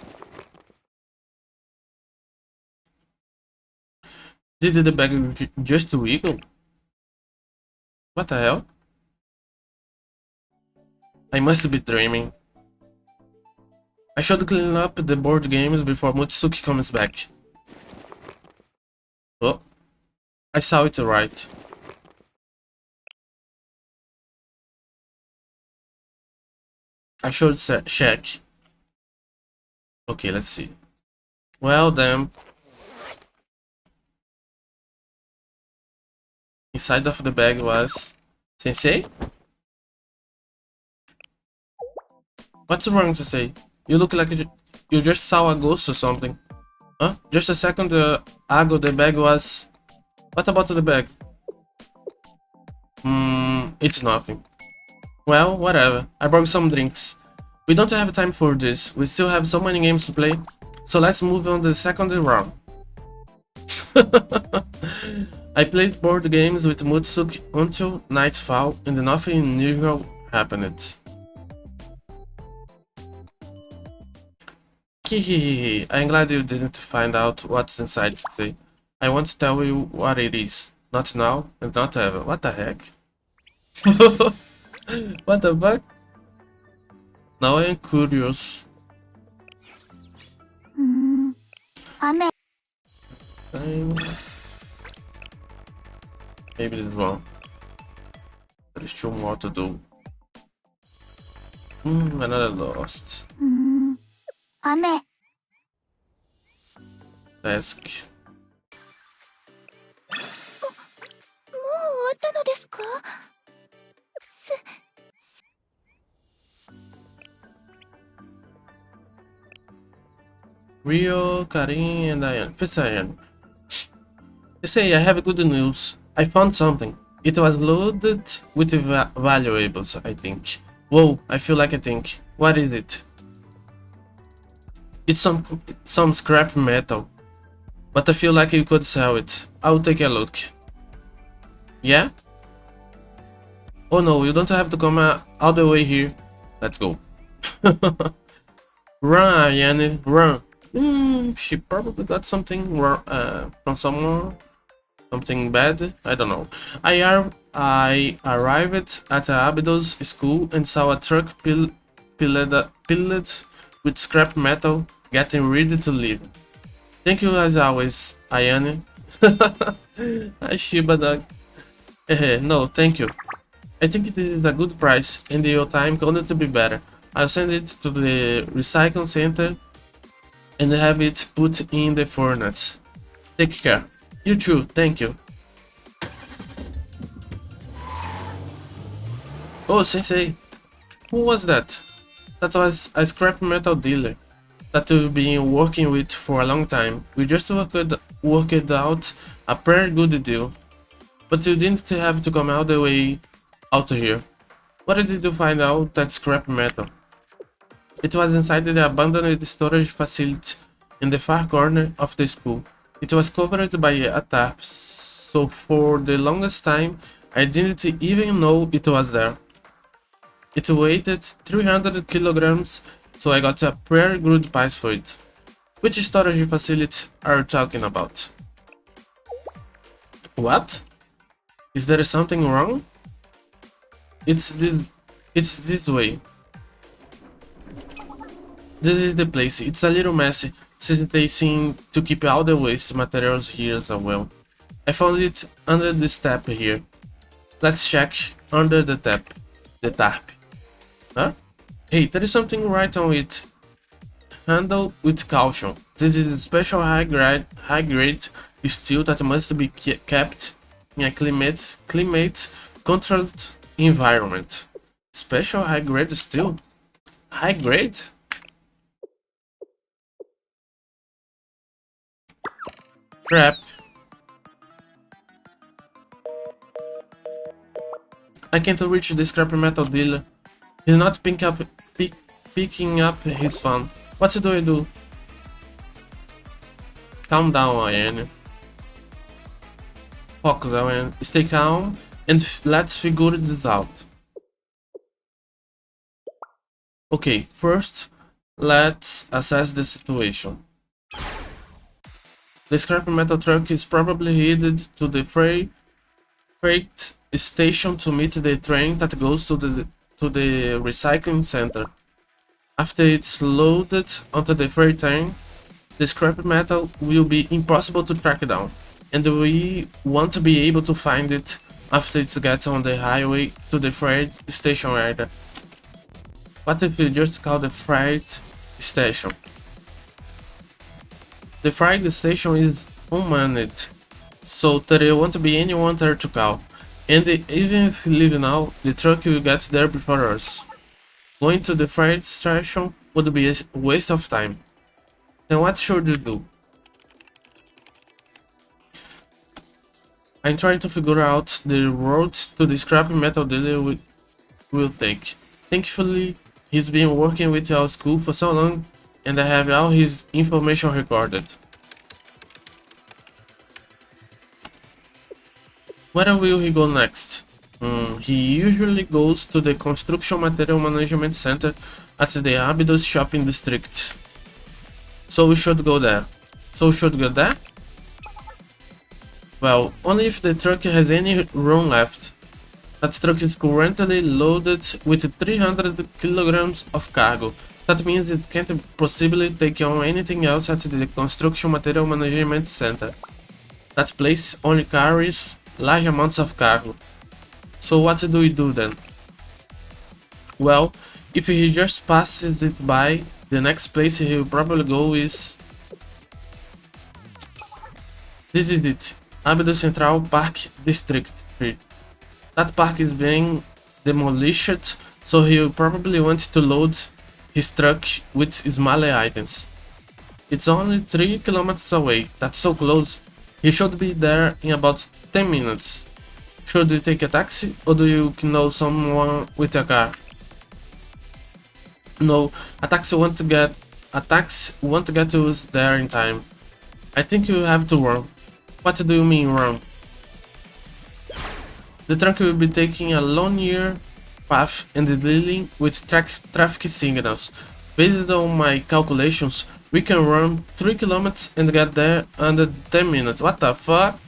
Did the bag just wiggle? What the hell? I must be dreaming. I should clean up the board games before Mutsuki comes back. Oh, I saw it right. I should check. Okay, let's see. Well then. Inside of the bag was... Sensei? What's wrong, Sensei? You look like you just saw a ghost or something. Huh? Just a second ago the bag was... What about the bag? It's nothing. Well, whatever. I brought some drinks. We don't have time for this. We still have so many games to play. So let's move on to the second round. I played board games with Mutsuki until nightfall and nothing unusual happened. Hehehe, I'm glad you didn't find out what's inside today. I won't tell you what it is. Not now and not ever. What the heck? What the fuck? Now I am curious. Amen. Maybe this one. There's two more to do. Another lost. Amen. Task. もう終わったのですか? Rio, Karin, and Diane. First Diane. They say I have good news. I found something. It was loaded with valuables, I think. Whoa, I feel like I think. What is it? It's some scrap metal. But I feel like you could sell it. I'll take a look. Yeah? Oh no, you don't have to come all the way here. Let's go. Run, Yanni, run. She probably got something wrong, from someone. Something bad? I don't know. I arrived at Abido's school and saw a truck filled with scrap metal getting ready to leave. Thank you as always, Ayane. Shiba dog. No, thank you. I think this is a good price and your time couldn't be better. I'll send it to the recycling center and have it put in the furnace. Take care. You too, thank you. Oh, Sensei. Who was that? That was a scrap metal dealer that we've been working with for a long time. We just worked out a pretty good deal. But you didn't have to come all the way out here. Where did you find out that scrap metal? It was inside the abandoned storage facility in the far corner of the school. It was covered by a tarp, so for the longest time I didn't even know it was there. It weighed 300 kilograms, so I got a pretty good price for it. Which storage facility are you talking about? What? Is there something wrong? It's this way. This is the place. It's a little messy since they seem to keep all the waste materials here as well. I found it under this tap here. Let's check under the tap. The tap. Huh? Hey, there is something right on it. Handle with caution. This is a special high grade steel that must be kept in a climate controlled environment. Special high grade steel? High grade? Crap. I can't reach the scrap metal dealer. He's not picking up his phone. What do I do? Calm down, Ayane. Focus, Ayane. Stay calm and let's figure this out. Okay, first, let's assess the situation. The scrap metal truck is probably headed to the freight station to meet the train that goes to the recycling center. After it's loaded onto the freight train, the scrap metal will be impossible to track down, and we want to be able to find it after it gets on the highway to the freight station area. What if we just call the freight station? The freight station is unmanned, so there won't be anyone there to call. And even if we leave now, the truck will get there before us. Going to the freight station would be a waste of time. Then what should we do? I'm trying to figure out the routes to the scrap metal dealer will take. Thankfully, he's been working with our school for so long, and I have all his information recorded. Where will he go next? He usually goes to the Construction Material Management Center at the Abydos shopping district. So we should go there. Well, only if the truck has any room left. That truck is currently loaded with 300 kilograms of cargo. That means it can't possibly take on anything else at the Construction Material Management Center. That place only carries large amounts of cargo. So what do we do then? Well, if he just passes it by, the next place he will probably go is... This is it, Abdo Central Park District 3. That park is being demolished, so he will probably want to load his truck with smaller items. It's only 3 kilometers away, that's so close. He should be there in about 10 minutes. Should we take a taxi, or do you know someone with a car? No, a taxi won't get to us there in time. I think you have to run. What do you mean run? The truck will be taking a linear path and dealing with traffic signals. Based on my calculations, we can run 3 kilometers and get there under 10 minutes. What the fuck?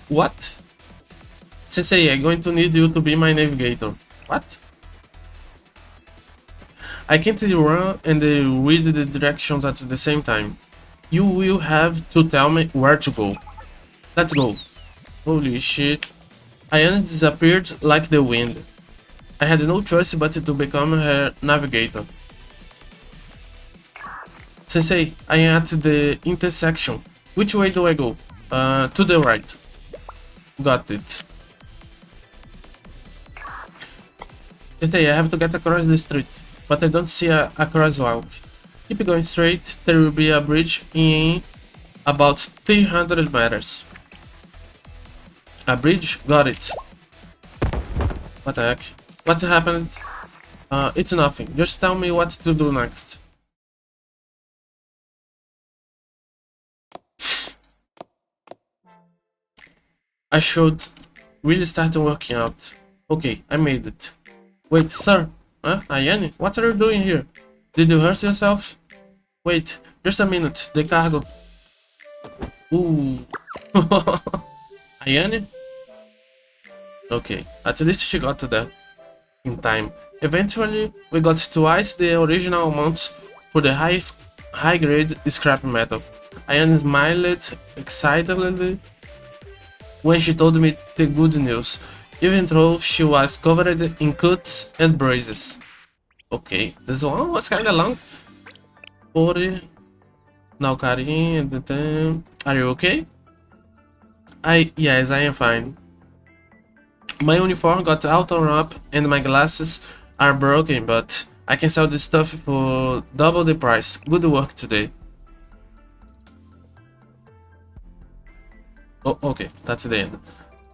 What? Sensei, I'm going to need you to be my navigator. What? I can't run and read the directions at the same time. You will have to tell me where to go. Let's go. Holy shit. Ayane disappeared like the wind. I had no choice but to become her navigator. Sensei, I am at the intersection. Which way do I go? To the right. Got it. Sensei, I have to get across the street, but I don't see a crosswalk. Keep going straight, there will be a bridge in about 300 meters. A bridge? Got it. What the heck? What happened? It's nothing. Just tell me what to do next. I should really start working out. Okay, I made it. Wait, sir. Huh? Ayane? What are you doing here? Did you hurt yourself? Wait, just a minute. The cargo. Ooh. Ayane? Okay, at least she got to there in time. Eventually, we got twice the original amount for the high-grade scrap metal. Ayane smiled excitedly when she told me the good news, even though she was covered in cuts and bruises. Okay, this one was kinda long. 40. Now, Karin, are you okay? Yes, I am fine. My uniform got all torn up and my glasses are broken, but I can sell this stuff for double the price. Good work today. Oh, okay, that's the end.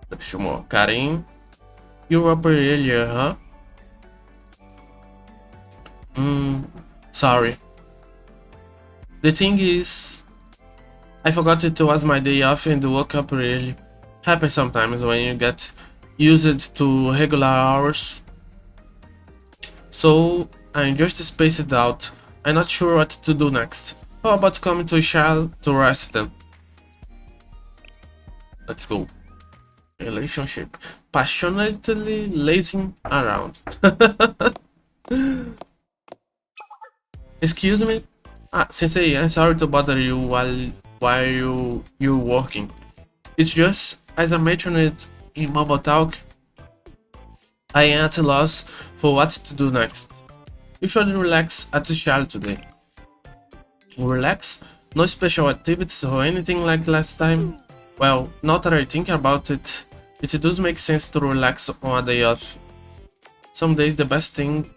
Let's do more. Karin, you were up earlier, huh? Sorry. The thing is, I forgot it was my day off and woke up early. Happens sometimes when you get used to regular hours. So I'm just spaced out. I'm not sure what to do next. How about coming to Ishal to rest then? Let's go. Relationship. Passionately lazing around. Excuse me? Sensei, I'm sorry to bother you while you're working. It's just, as I mentioned in Mobile Talk, I am at a loss for what to do next. You should relax at the Ishal today. Relax? No special activities or anything like last time? Well, now that I think about it, it does make sense to relax on a day off. Some days the best thing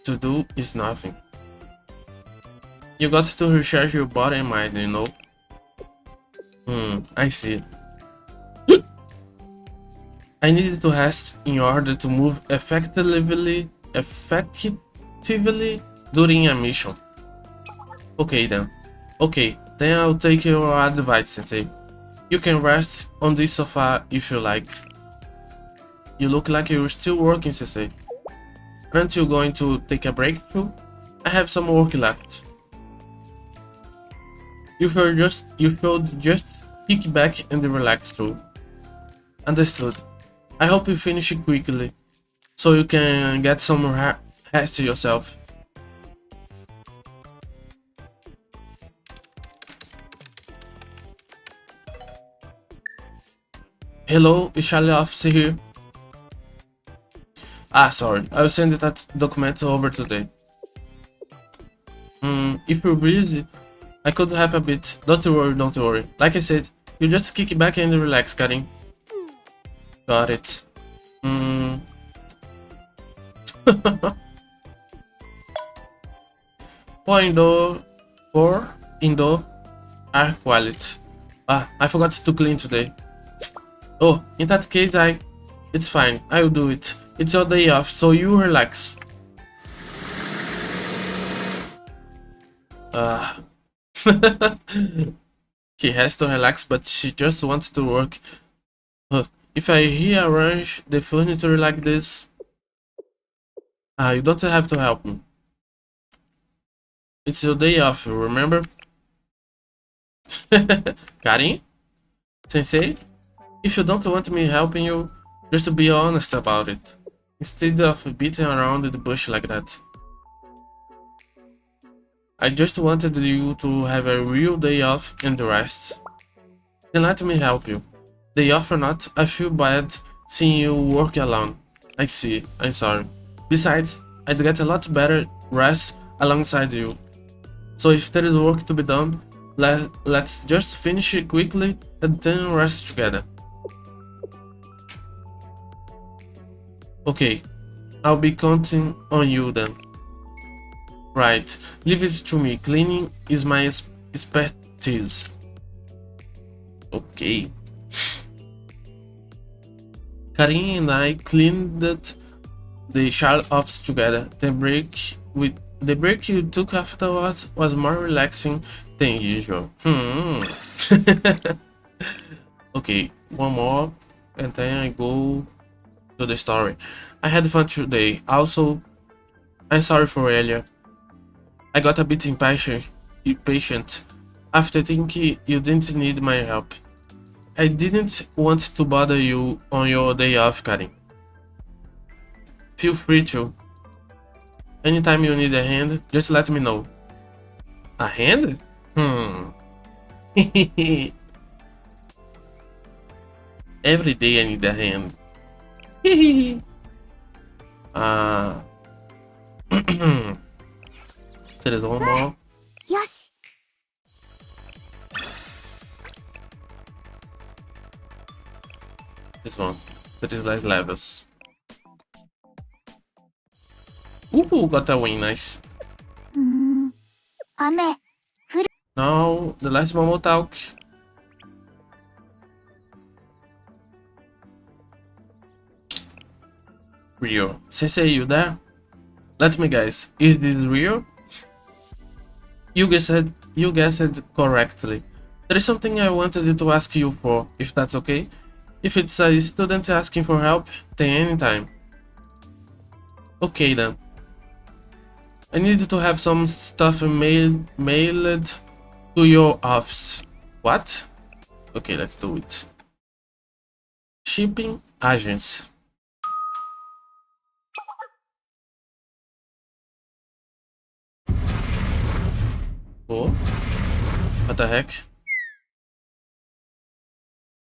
to do is nothing. You got to recharge your body and mind, you know? I see. I needed to rest in order to move effectively during a mission. Okay then. Okay, then I'll take your advice, Sensei. You can rest on this sofa if you like. You look like you're still working, Sensei. Aren't you going to take a break too? I have some work left. You should just kick back and relax too. Understood. I hope you finish it quickly, so you can get some rest yourself. Hello, is Charlie Officer here? Ah, sorry, I'll send that document over today. If you're busy, I could help a bit. Don't worry, don't worry. Like I said, you just kick back and relax, Karin. Got it. For indoor air quality. Ah, I forgot to clean today. Oh, in that case, it's fine. I'll do it. It's your day off, so you relax. She has to relax, but she just wants to work. If I rearrange the furniture like this, you don't have to help me. It's your day off, remember? Karin? Sensei? If you don't want me helping you, just be honest about it, instead of beating around the bush like that. I just wanted you to have a real day off and rest. Then let me help you. Day off or not, I feel bad seeing you work alone. I see, I'm sorry. Besides, I'd get a lot better rest alongside you. So if there is work to be done, let's just finish it quickly and then rest together. Okay, I'll be counting on you then. Right, leave it to me. Cleaning is my expertise. Okay. Karin and I cleaned the Charlotte office together. The break you took afterwards was more relaxing than usual. Okay, one more, and then I go to the story. I had fun today. Also, I'm sorry for earlier. I got a bit impatient after thinking you didn't need my help. I didn't want to bother you on your day off, Karin. Feel free to. Anytime you need a hand, just let me know. A hand? Every day I need a hand. There's one more. Yes. This one. That is less levels. Ooh, got a win, nice. Now, the last Momo talk. Real. Sensei, you there? Let me guess, is this real? You guessed correctly. There is something I wanted to ask you for, if that's okay. If it's a student asking for help, then anytime. Okay then. I need to have some stuff mailed to your office. What? Okay, let's do it. Shipping agents. Oh, what the heck?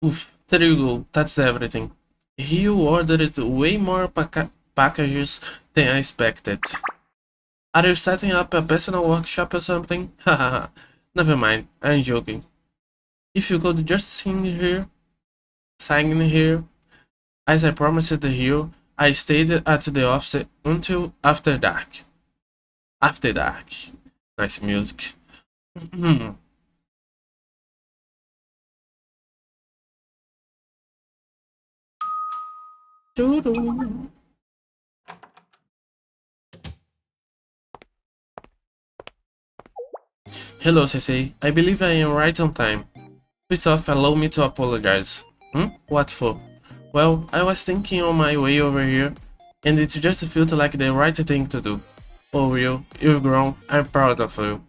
Oof, there you go, that's everything. You ordered way more packages than I expected. Are you setting up a personal workshop or something? Hahaha, never mind, I'm joking. If you could just sign here, as I promised you, I stayed at the office until after dark. After dark. Nice music. Hello, Sensei. I believe I am right on time. First off, allow me to apologize. What for? Well, I was thinking on my way over here, and it just felt like the right thing to do. Oh, Rio, you've grown. I'm proud of you.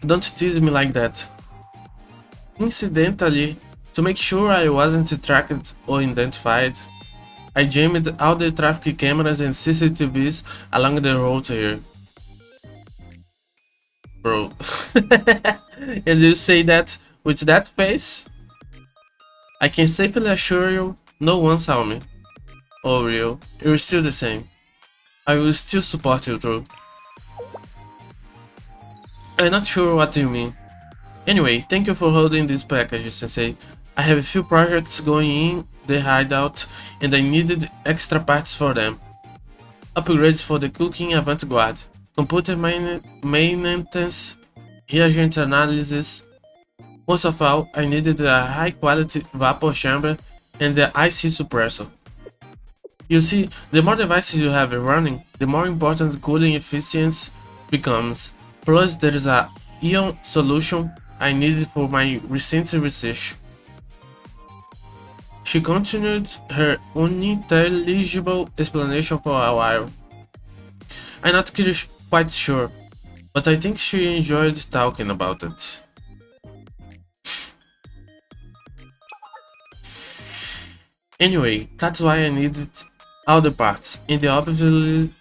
Don't tease me like that. Incidentally, to make sure I wasn't tracked or identified, I jammed all the traffic cameras and CCTVs along the road here. Bro. And you say that with that face? I can safely assure you, no one saw me. Oh real, you're still the same. I will still support you though. I'm not sure what you mean. Anyway, thank you for holding this package, Sensei. I have a few projects going in the hideout and I needed extra parts for them. Upgrades for the cooking avant-garde, computer maintenance, reagent analysis. Most of all, I needed a high-quality vapor chamber and the IC suppressor. You see, the more devices you have running, the more important cooling efficiency becomes. Plus, there is a ion solution I needed for my recent research. She continued her unintelligible explanation for a while. I'm not quite sure, but I think she enjoyed talking about it. Anyway, that's why I needed all the parts, and obviously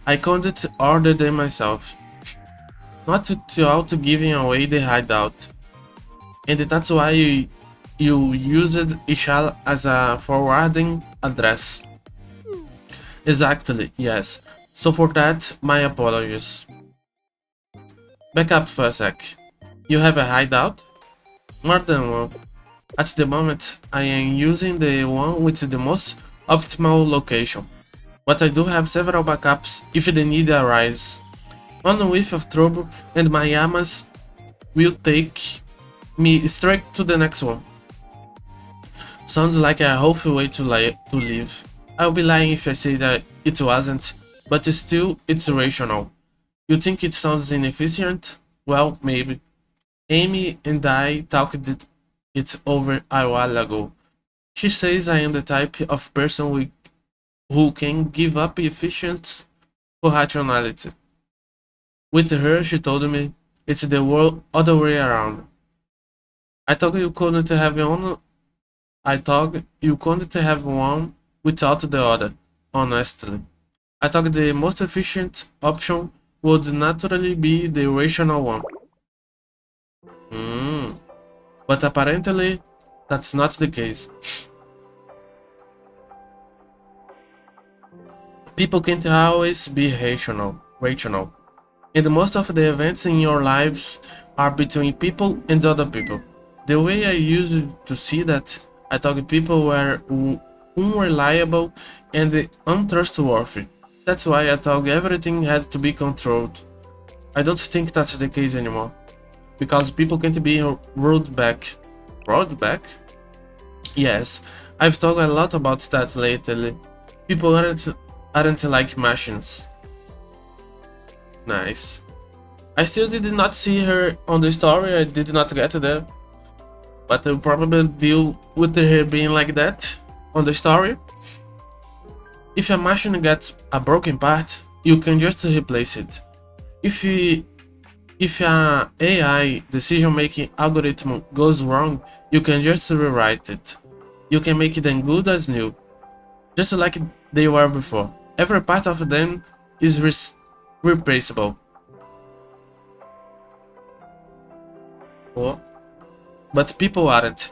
I couldn't order them myself. Not without giving away the hideout. And that's why you used Ishal as a forwarding address. Exactly, yes. So for that, my apologies. Back up for a sec. You have a hideout? More than one. At the moment, I am using the one with the most optimal location. But I do have several backups if the need arises. One whiff of trouble and my Yamas will take me straight to the next one. Sounds like a healthy way to live. I'll be lying if I say that it wasn't, but still it's rational. You think it sounds inefficient? Well, maybe. Amy and I talked it over a while ago. She says I am the type of person who can give up efficiency for rationality. With her, she told me it's the other way around. I thought you couldn't have one. I thought you couldn't have one without the other. Honestly, I thought the most efficient option would naturally be the rational one. But apparently, that's not the case. People can't always be rational. And most of the events in your lives are between people and other people. The way I used to see that, I thought people were unreliable and untrustworthy. That's why I thought everything had to be controlled. I don't think that's the case anymore. Because people can't be rolled back. Rolled back? Yes, I've thought a lot about that lately. People aren't like machines. Nice. I still did not see her on the story, I did not get there. But I'll probably deal with her being like that on the story. If a machine gets a broken part, you can just replace it. If an AI decision-making algorithm goes wrong, you can just rewrite it. You can make them good as new, just like they were before. Every part of them is replaceable. Oh. But people aren't.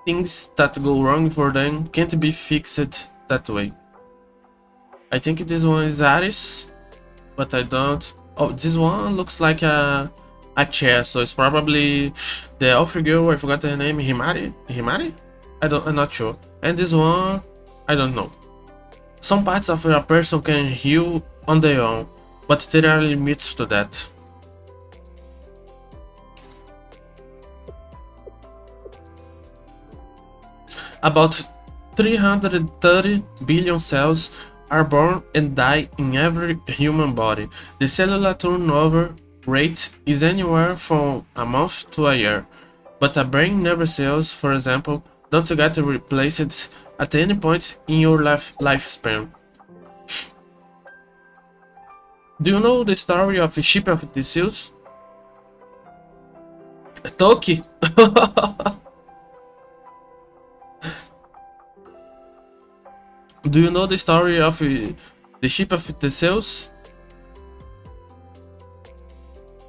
Things that go wrong for them can't be fixed that way. I think this one is Aris, but I don't. Oh, this one looks like a chair, so it's probably the elf girl. I forgot her name. Himari? I'm not sure. And this one, I don't know. Some parts of a person can heal on their own, but there are limits to that. About 330 billion cells are born and die in every human body. The cellular turnover rate is anywhere from a month to a year, but a brain nerve cells, for example, don't get replaced at any point in your lifespan. Do you know the story of Ship of Theseus? Toki. Do you know the story of the ship of Theseus?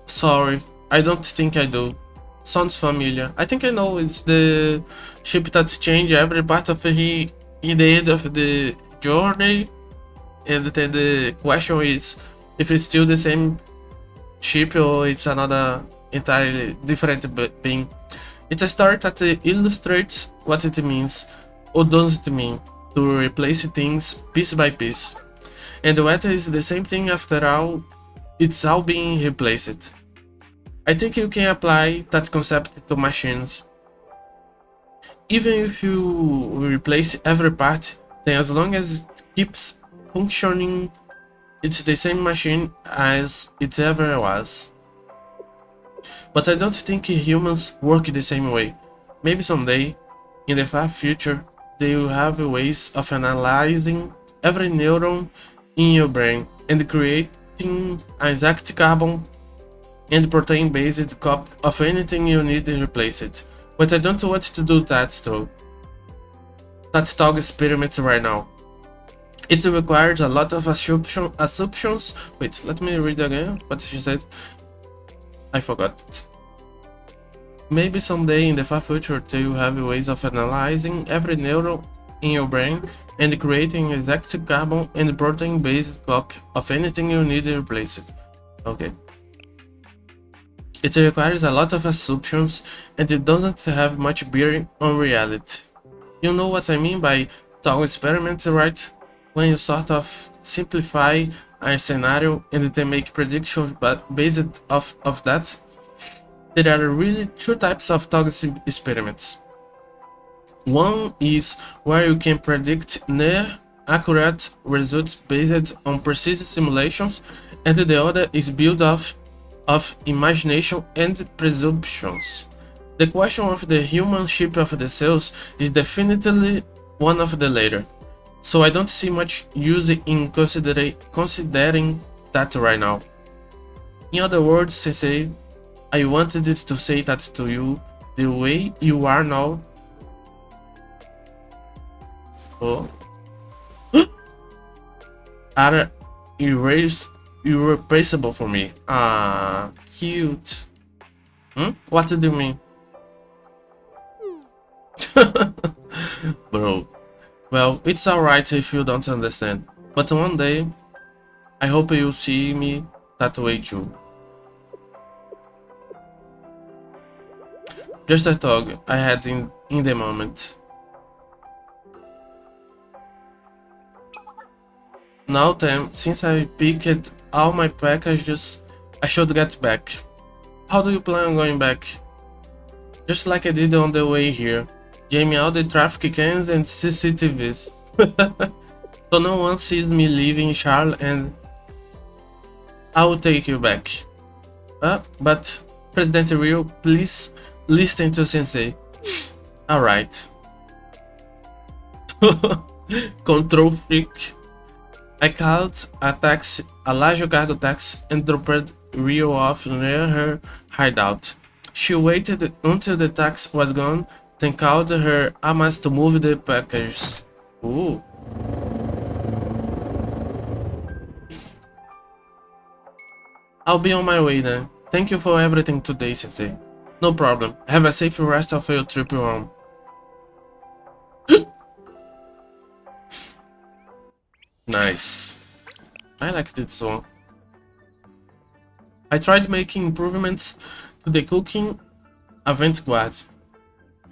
Sorry, I don't think I do. Sounds familiar. I think I know. It's the ship that changed every part of he in the end of the journey. And then the question is if it's still the same ship or it's another entirely different being. It's a story that illustrates what it means or doesn't mean to replace things piece by piece. And whether it's the same thing after all, it's all being replaced. I think you can apply that concept to machines. Even if you replace every part, then as long as it keeps functioning, it's the same machine as it ever was. But I don't think humans work the same way. Maybe someday, in the far future, they will have ways of analyzing every neuron in your brain and creating an exact carbon and protein based copy of anything you need to replace it. But I don't want to do that though. That's dog experiments right now. It requires a lot of assumptions. Wait, let me read again what she said. I forgot it. Maybe someday in the far future they will have ways of analyzing every neuron in your brain and creating an exact carbon and protein based copy of anything you need to replace it. Okay. It requires a lot of assumptions and it doesn't have much bearing on reality. You know what I mean by thought experiments, right? When you sort of simplify a scenario and then make predictions but based off of that. There are really two types of thought experiments. One is where you can predict near accurate results based on precise simulations, and the other is built of imagination and presumptions. The question of the human ship of the cells is definitely one of the latter, so I don't see much use in considering that right now. In other words, Sensei, I wanted to say that to you the way you are now. Oh. Are irreplaceable for me. Ah, cute. What do you mean? Bro. Well, it's alright if you don't understand. But one day, I hope you'll see me that way too. Just a thought I had in the moment. Now then, since I picked all my packages, I should get back. How do you plan on going back? Just like I did on the way here. Jamming all the traffic cans and CCTVs. So no one sees me leaving Charles and I will take you back. But President Rio, please listen to Sensei. Alright. Control freak. I called a taxi, a large cargo taxi, and dropped Rio off near her hideout. She waited until the taxi was gone, then called her amas to move the package. Ooh. I'll be on my way then. Thank you for everything today, Sensei. No problem. Have a safe rest of your trip home. Nice. I like this one. I tried making improvements to the cooking avant-garde.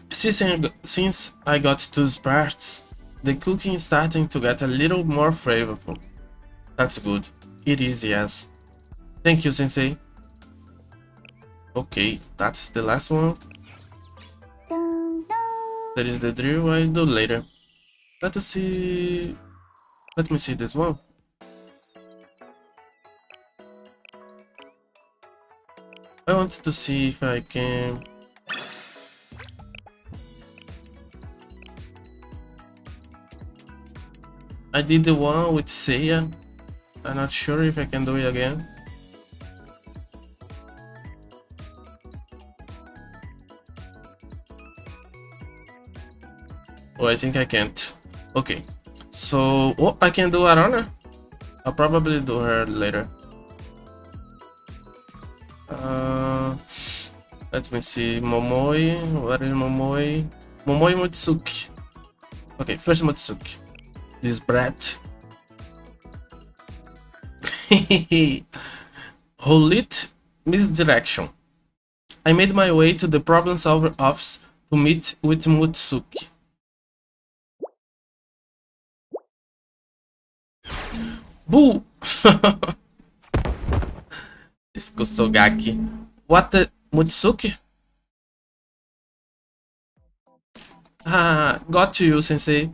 Since I got those parts, the cooking is starting to get a little more flavorful. That's good. It is, yes. Thank you, Sensei. Okay, that's the last one. That is the drill I'll do later. Let me see this one. I want to see if I can... I did the one with Seiya. I'm not sure if I can do it again. Oh, I think I can't. Okay. So, oh, I can do Arana. I'll probably do her later. Let me see. Momoi. Where is Momoi? Momoi Mutsuki. Okay, first Mutsuki. This brat. Holit misdirection. I made my way to the problem solver office to meet with Mutsuki. Boo! Kusogaki. What the Mutsuki? Ah, got to you, sensei.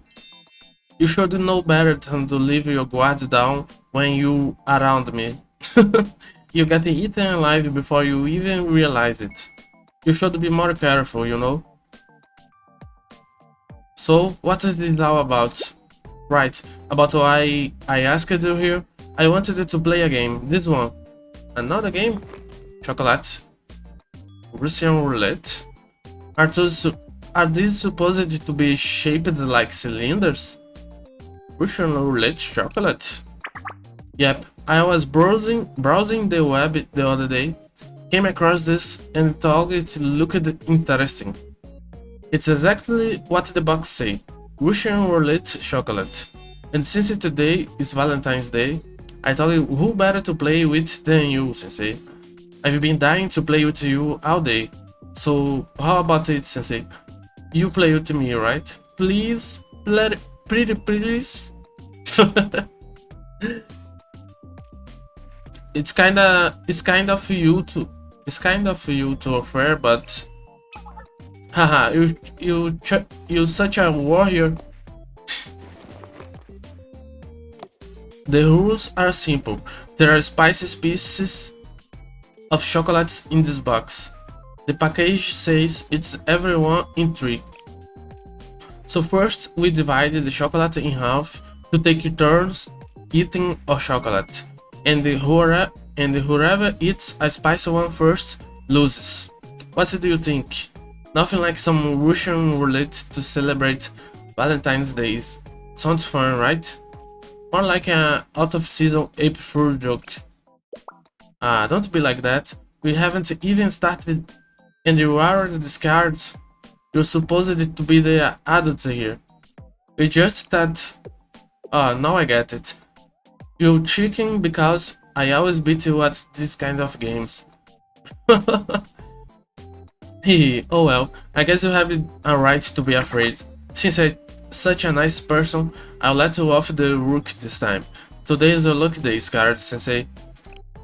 You should know better than to leave your guard down when you around me. You get eaten alive before you even realize it. You should be more careful, you know? So, what is this now about? Right, about why I asked you here? I wanted you to play a game. This one. Another game? Chocolate. Russian roulette. Are these supposed to be shaped like cylinders? Russian roulette chocolate. Yep, I was browsing the web the other day, came across this and thought it looked interesting. It's exactly what the box say, Russian roulette chocolate. And since today is Valentine's Day, I thought who better to play with than you, sensei. I've been dying to play with you all day. So how about it, sensei? You play with me, right? Please? Pretty please? It's kind of you to offer, but haha, you such a warrior. The rules are simple. There are spicy pieces of chocolates in this box. The package says it's everyone in 3. So first we divide the chocolate in half to take turns eating a chocolate, and whoever eats a spicy one first loses. What do you think? Nothing like some Russian roulette to celebrate Valentine's Day. Sounds fun, right? More like an out-of-season April Fool joke. Ah, don't be like that. We haven't even started and you already discard. You're supposed to be the adult here. We just that. Ah, now I get it. You chicken because I always beat you at these kind of games. Hehe, oh well, I guess you have a right to be afraid. Since I'm such a nice person, I'll let you off the rook this time. Today is a lucky day, Scarlet Sensei.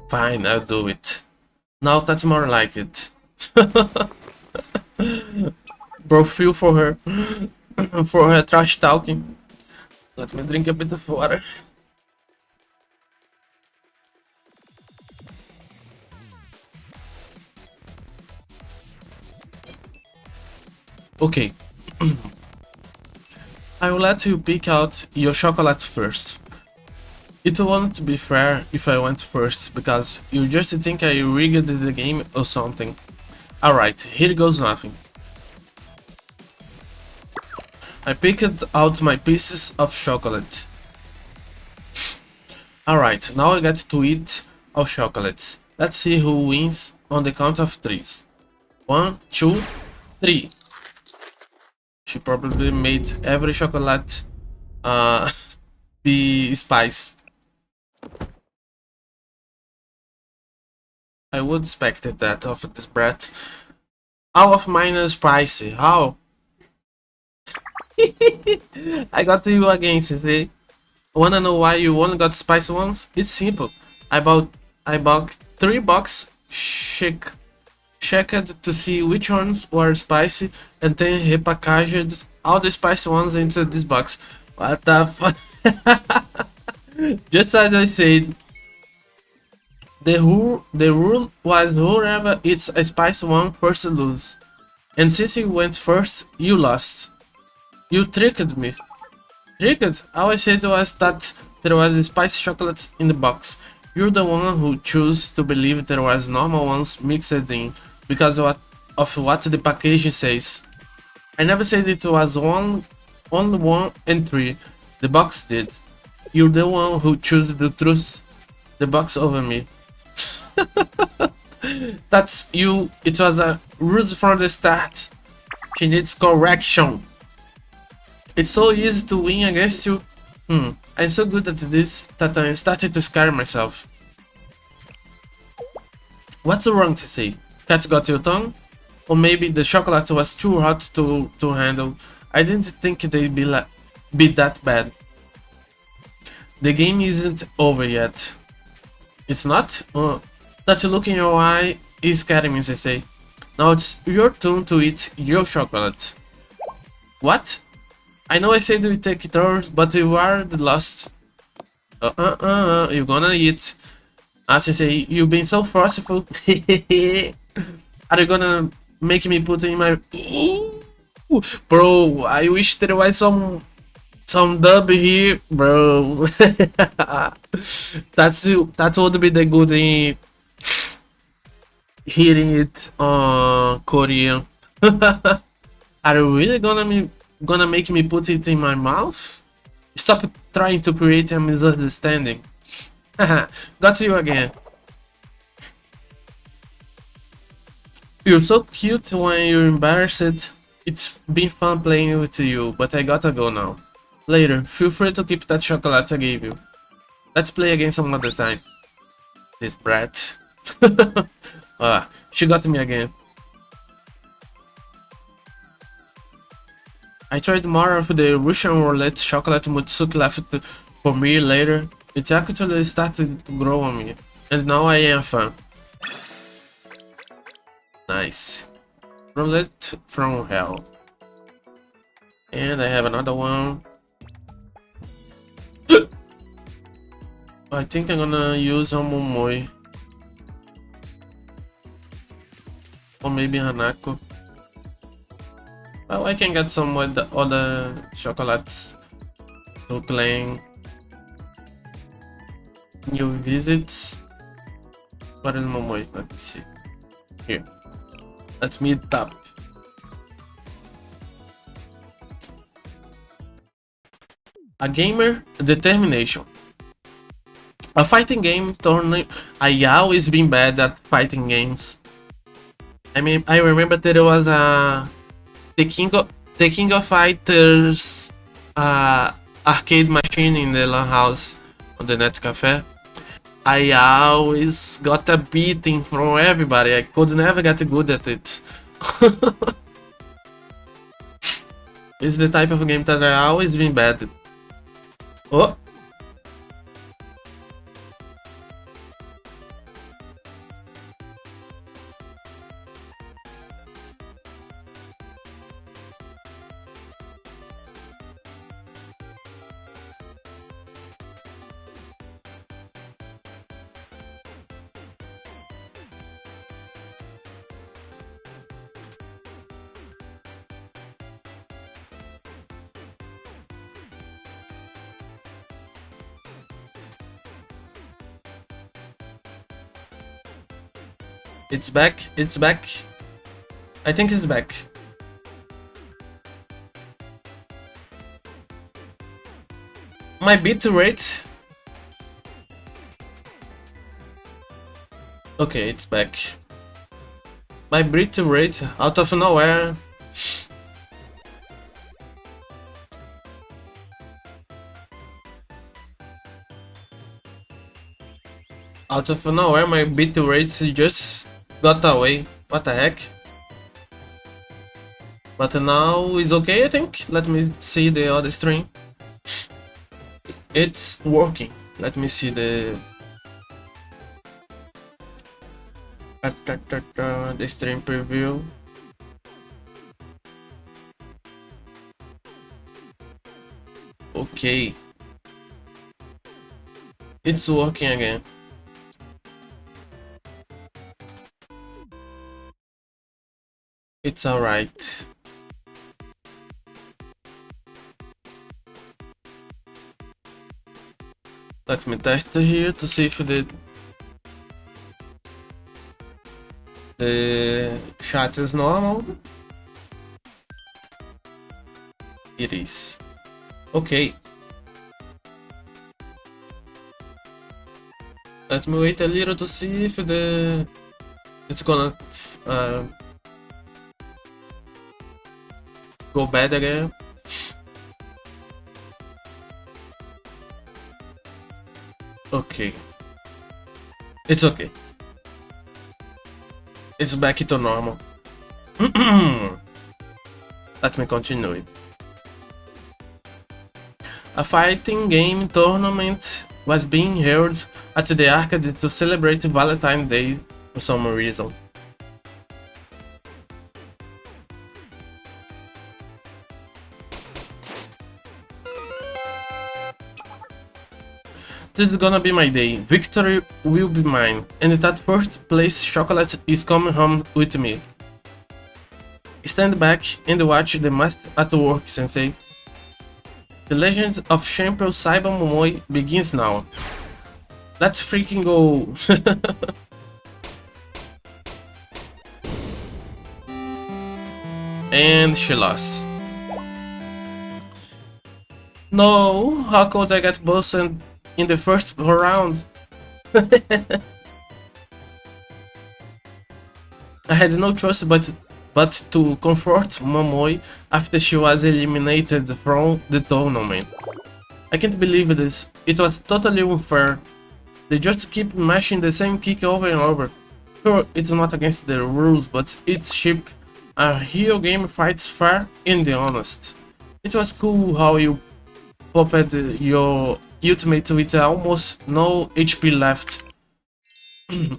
Fine, I'll do it. Now that's more like it. Bro, feel for her. For her trash talking. Let me drink a bit of water. Okay. I will let you pick out your chocolate first. It won't be fair if I went first, because you just think I rigged the game or something. Alright, here goes nothing. I picked out my pieces of chocolate. Alright, now I get to eat all chocolates. Let's see who wins on the count of 3. 1, 2, 3. She probably made every chocolate be spice. I would expect that of this brat. All of mine is spicy. How? I got you again, Sensei. Wanna know why you only got spicy ones? It's simple. I bought 3 boxes, checked to see which ones were spicy, and then repackaged all the spicy ones into this box. What the fuck? Just as I said, the rule was whoever eats a spicy one first loses. And since you went first, you lost. You tricked me. Tricked? All I said was that there was spicy chocolates in the box. You're the one who chose to believe there was normal ones mixed in because of what the packaging says. I never said it was only 1 and 3. The box did. You're the one who chose to trust the box over me. That's you. It was a ruse from the start. She needs correction. It's so easy to win against you. I'm so good at this that I started to scare myself. What's wrong to say? Cats got your tongue? Or maybe the chocolate was too hot to handle. I didn't think they'd be that bad. The game isn't over yet. It's not? That look in your eye is scaring me, say. Now it's your turn to eat your chocolate. What? I know I said we take turns, but you are the last. You're gonna eat. As I say, you've been so forceful. Are you gonna make me put in my... Ooh, bro, I wish there was some dub here, bro. That would be the good in hearing it on Korean. Are you really gonna make me put it in my mouth? Stop trying to create a misunderstanding. Got you again. You're so cute when you're embarrassed. It's been fun playing with you, but I gotta go now. Later, feel free to keep that chocolate I gave you. Let's play again some other time. This brat. She got me again. I tried more of the Russian roulette chocolate mutsuk left for me later. It actually started to grow on me, and now I am a fan. Nice. Roulette from hell. And I have another one. I think I'm gonna use a Momoi. Or maybe Hanako. Well, I can get some with the other chocolates to claim new visits. What is Momoi? Let me see. Here. Let's meet up. A gamer determination. A fighting game tournament. I always been bad at fighting games. I mean, I remember there was the King of Fighters arcade machine in the LAN house on the net cafe. I always got a beating from everybody. I could never get good at it. It's the type of game that I always been bad at. Oh! It's back, it's back. I think it's back. My bit rate. Okay, it's back. My bit rate out of nowhere. Out of nowhere, my bit rate just got away. What the heck? But now it's okay, I think. Let me see the other stream. It's working. Let me see the stream preview. Okay. It's working again. It's alright. Let me test here to see if the chat is normal. It is. Okay. Let me wait a little to see if it's gonna go bad again. Okay. It's okay. It's back to normal. Let me continue it. A fighting game tournament was being held at the arcade to celebrate Valentine's Day for some reason. This is gonna be my day. Victory will be mine, and that first place chocolate is coming home with me. Stand back and watch the master at work, sensei. The legend of Champion Saiba Momoi begins now. Let's freaking go! And she lost. No, how could I get boosted in the first round? I had no choice but to comfort Momoi after she was eliminated from the tournament. I can't believe this. It was totally unfair. They just keep mashing the same kick over and over. Sure, it's not against the rules, but it's cheap. A real game fights fair and honest. It was cool how you popped your ultimate with almost no HP left.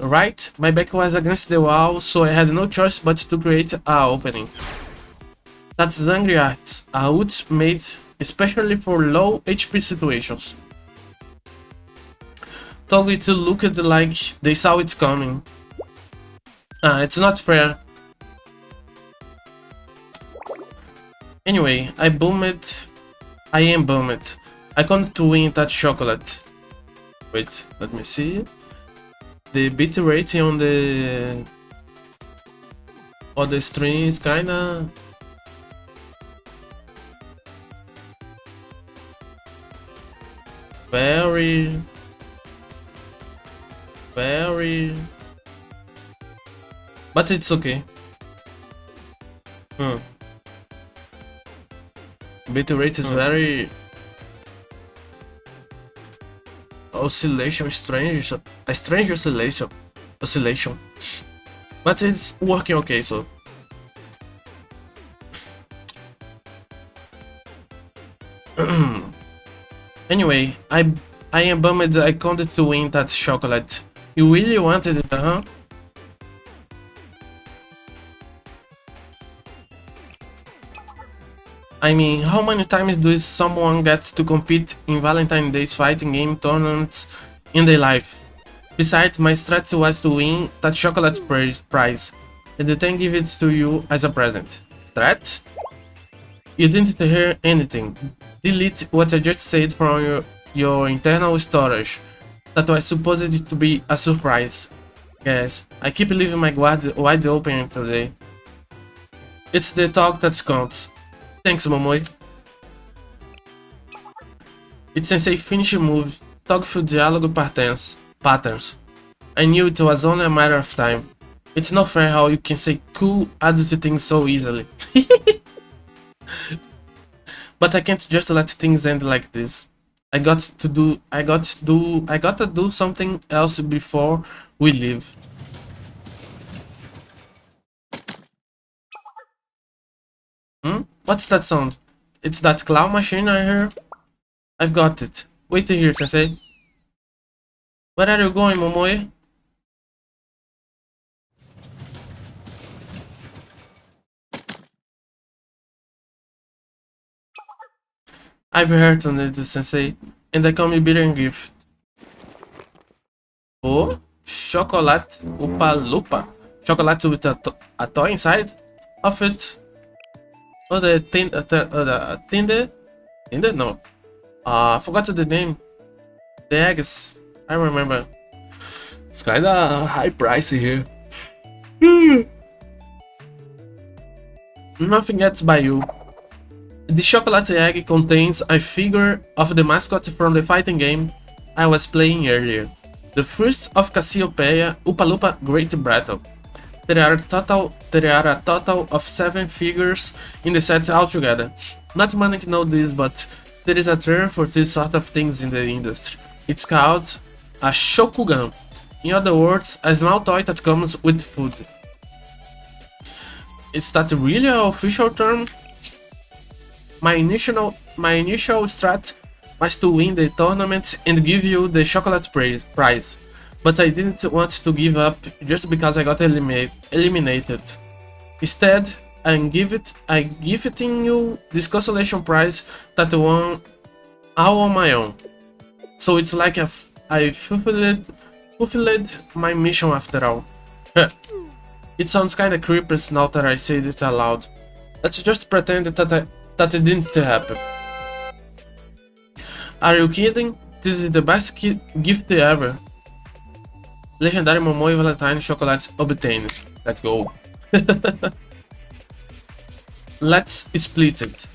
Right? My back was against the wall, so I had no choice but to create a opening. That's Angry Arts, a ult made especially for low HP situations. Told it looked like they saw it coming. It's not fair. Anyway, I am bummed. I couldn't win that chocolate. Wait, let me see. The bit rate on the stream is kinda very but it's okay. Bit rate is very oscillation, a strange oscillation, but it's working okay. So anyway, I am bummed I couldn't win that chocolate. You really wanted it, huh? I mean, how many times does someone get to compete in Valentine's Day fighting game tournaments in their life? Besides, my strategy was to win that chocolate prize, and then give it to you as a present. Strat? You didn't hear anything. Delete what I just said from your internal storage. That was supposed to be a surprise. Yes, I keep leaving my guards wide open today. It's the talk that counts. Thanks, Momoi. It's sensei finishing moves, thoughtful dialogue patterns. I knew it was only a matter of time. It's not fair how you can say cool adult things so easily. But I can't just let things end like this. I got to do something else before we leave. What's that sound? It's that claw machine I hear? I've got it. Wait here, sensei. Where are you going, Momoi? I've heard on it, sensei, and I come with a gift. Oh, chocolate Upa Lupa. Chocolate with a toy inside of it. Oh, the Tinder? No. I forgot the name. The eggs. I remember. It's kinda high price here. Nothing gets by you. The chocolate egg contains a figure of the mascot from the fighting game I was playing earlier. The first of Cassiopeia Upa Lupa Great Battle. There are a total of 7 figures in the set altogether. Not many know this, but there is a term for this sort of things in the industry. It's called a shokugan. In other words, a small toy that comes with food. Is that really an official term? My initial strat was to win the tournament and give you the chocolate prize, but I didn't want to give up just because I got eliminated. Instead, I'm gifting you this consolation prize that I won all on my own. So it's like I fulfilled my mission after all. It sounds kinda creepy now that I said it aloud. Let's just pretend that it didn't happen. Are you kidding? This is the best gift ever. Legendary Momoe Valentine chocolates obtained. Let's go. Let's split it.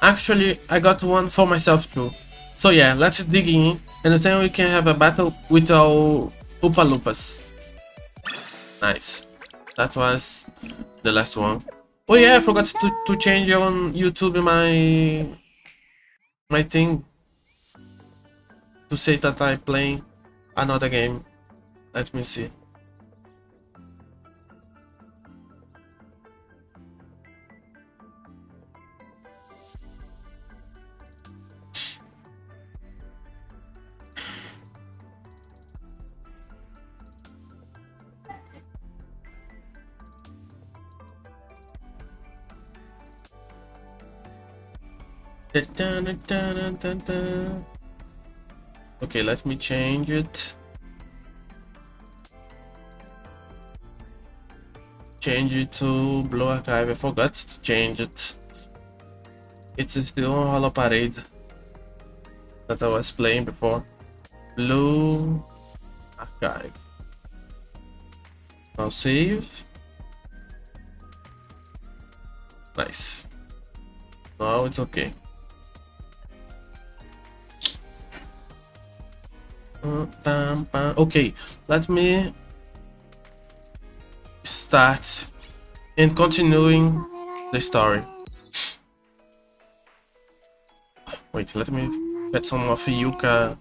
Actually, I got one for myself too. So yeah, let's dig in and then we can have a battle with our Upa Lupas. Nice. That was the last one. Oh yeah, I forgot to change on YouTube my thing. To say that I'm playing another game. Let me see. Okay, let me change it. Change it to Blue Archive. I forgot to change it. It's still on Holo Parade that I was playing before. Blue Archive. Now save. Nice. Now it's okay. Okay, let me start and continuing the story. Wait, let me get some of Yuka's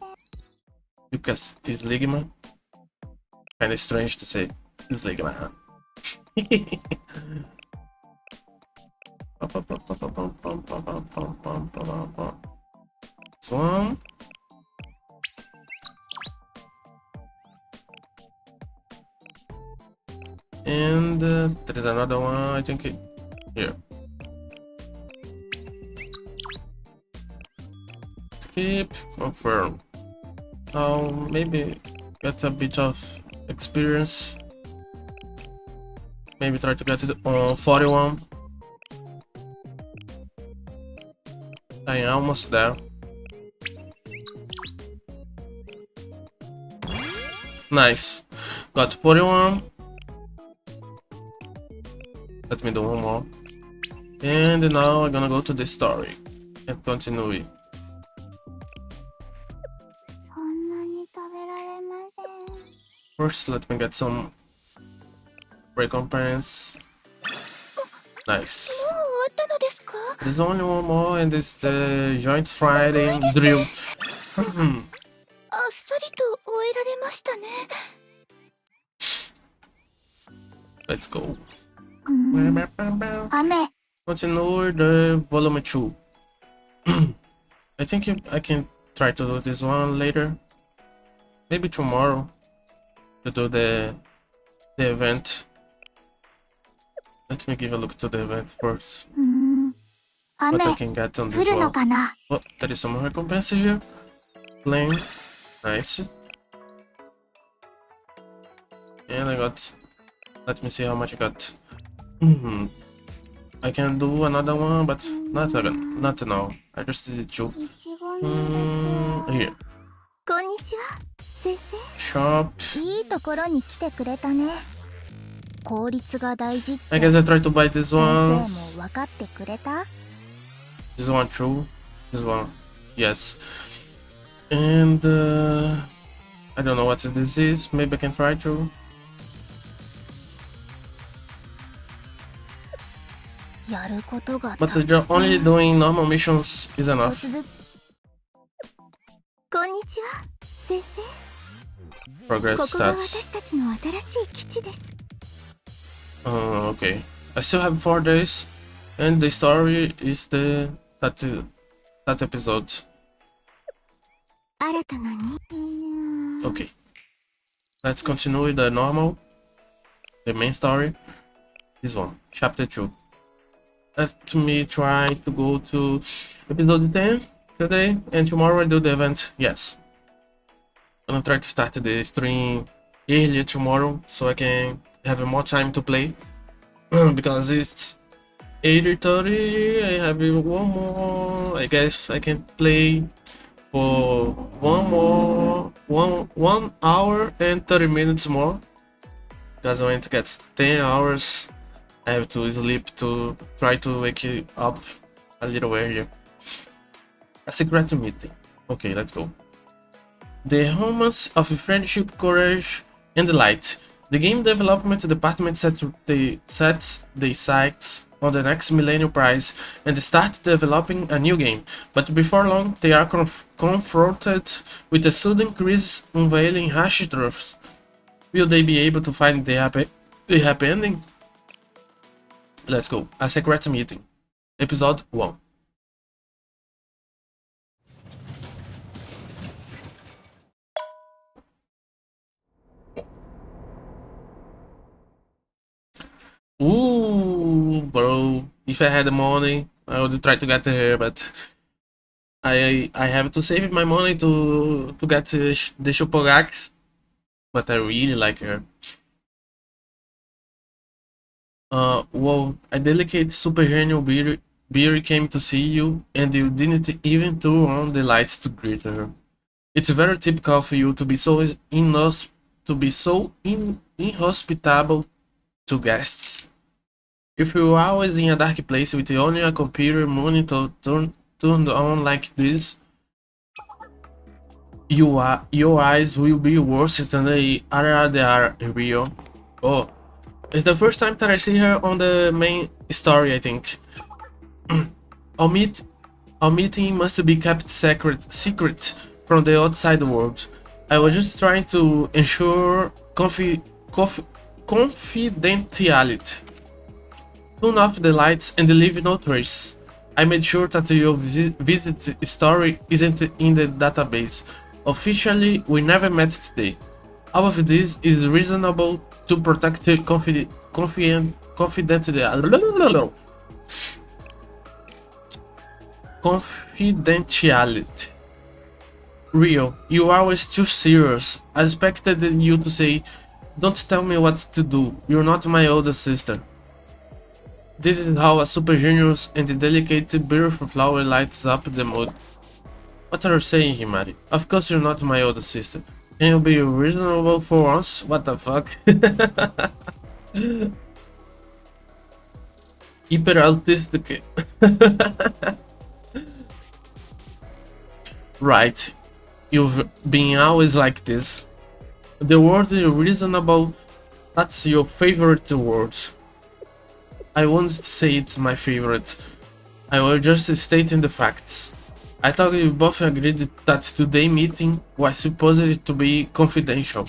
Isligma. Kinda strange to say Isligma, huh? This one. And there is another one, I think, here. Skip, confirm. Now maybe get a bit of experience. Maybe try to get it on 41. I am almost there. Nice. Got 41. Let me do one more. And now I'm gonna go to the story and continue it. First, let me get some recompense. Nice. There's only one more, and it's the Joint Friday drill. Let's go. Continue the volume 2. I think I can try to do this one later. Maybe tomorrow. To do the event. Let me give a look to the event first. What I can get on this one. Oh, there is some recompense here. Flame. Nice. And I got... Let me see how much I got. I can do another one, but not now. I just did 2. Here. Konnichiwa, sensei. Shop. I guess I try to buy this one. This one true. This one. Yes. And I don't know what this is. Maybe I can try to. But only doing normal missions is enough. Progress stats. Okay. I still have 4 days, and the story is that episode. Okay. Let's continue with the main story. This one, chapter 2. Let me try to go to episode 10 today, and tomorrow I do the event. Yes. I'm gonna try to start the stream earlier tomorrow so I can have more time to play. Because it's 8:30, I have one more. I guess I can play for 1 hour and 30 minutes more. Because when it gets 10 hours, I have to sleep to try to wake it up a little earlier. A secret meeting. Okay, let's go. The Romance of Friendship, Courage, and Delight. The game development department sets the sights on the next Millennium Prize and start developing a new game. But before long, they are confronted with a sudden crisis unveiling harsh truths. Will they be able to find the happy ending? Let's go. A secret meeting. Episode 1. Ooh, bro. If I had the money, I would try to get her, but I have to save my money to get the Shopogax. But I really like her. Well, a delicate super genial Beery came to see you, and you didn't even turn on the lights to greet her. It's very typical of you to be so inhospitable to guests. If you are always in a dark place with only a computer monitor turned on like this, your eyes will be worse than they are real. Oh, it's the first time that I see her on the main story, I think. Our meeting must be kept secret from the outside world. I was just trying to ensure confidentiality. Turn off the lights and leave no trace. I made sure that your visit story isn't in the database. Officially, we never met today. All of this is reasonable to protect confidentiality. Rio, you are always too serious. I expected you to say, "Don't tell me what to do. You're not my older sister." This is how a super genius and delicate beautiful flower lights up the mood. What are you saying, Himari? Of course you're not my older sister. Can you be reasonable for once? What the fuck? Hyper autistic. Right. You've been always like this. The word reasonable, that's your favorite word. I won't say it's my favorite. I was just stating the facts. I thought we both agreed that today's meeting was supposed to be confidential.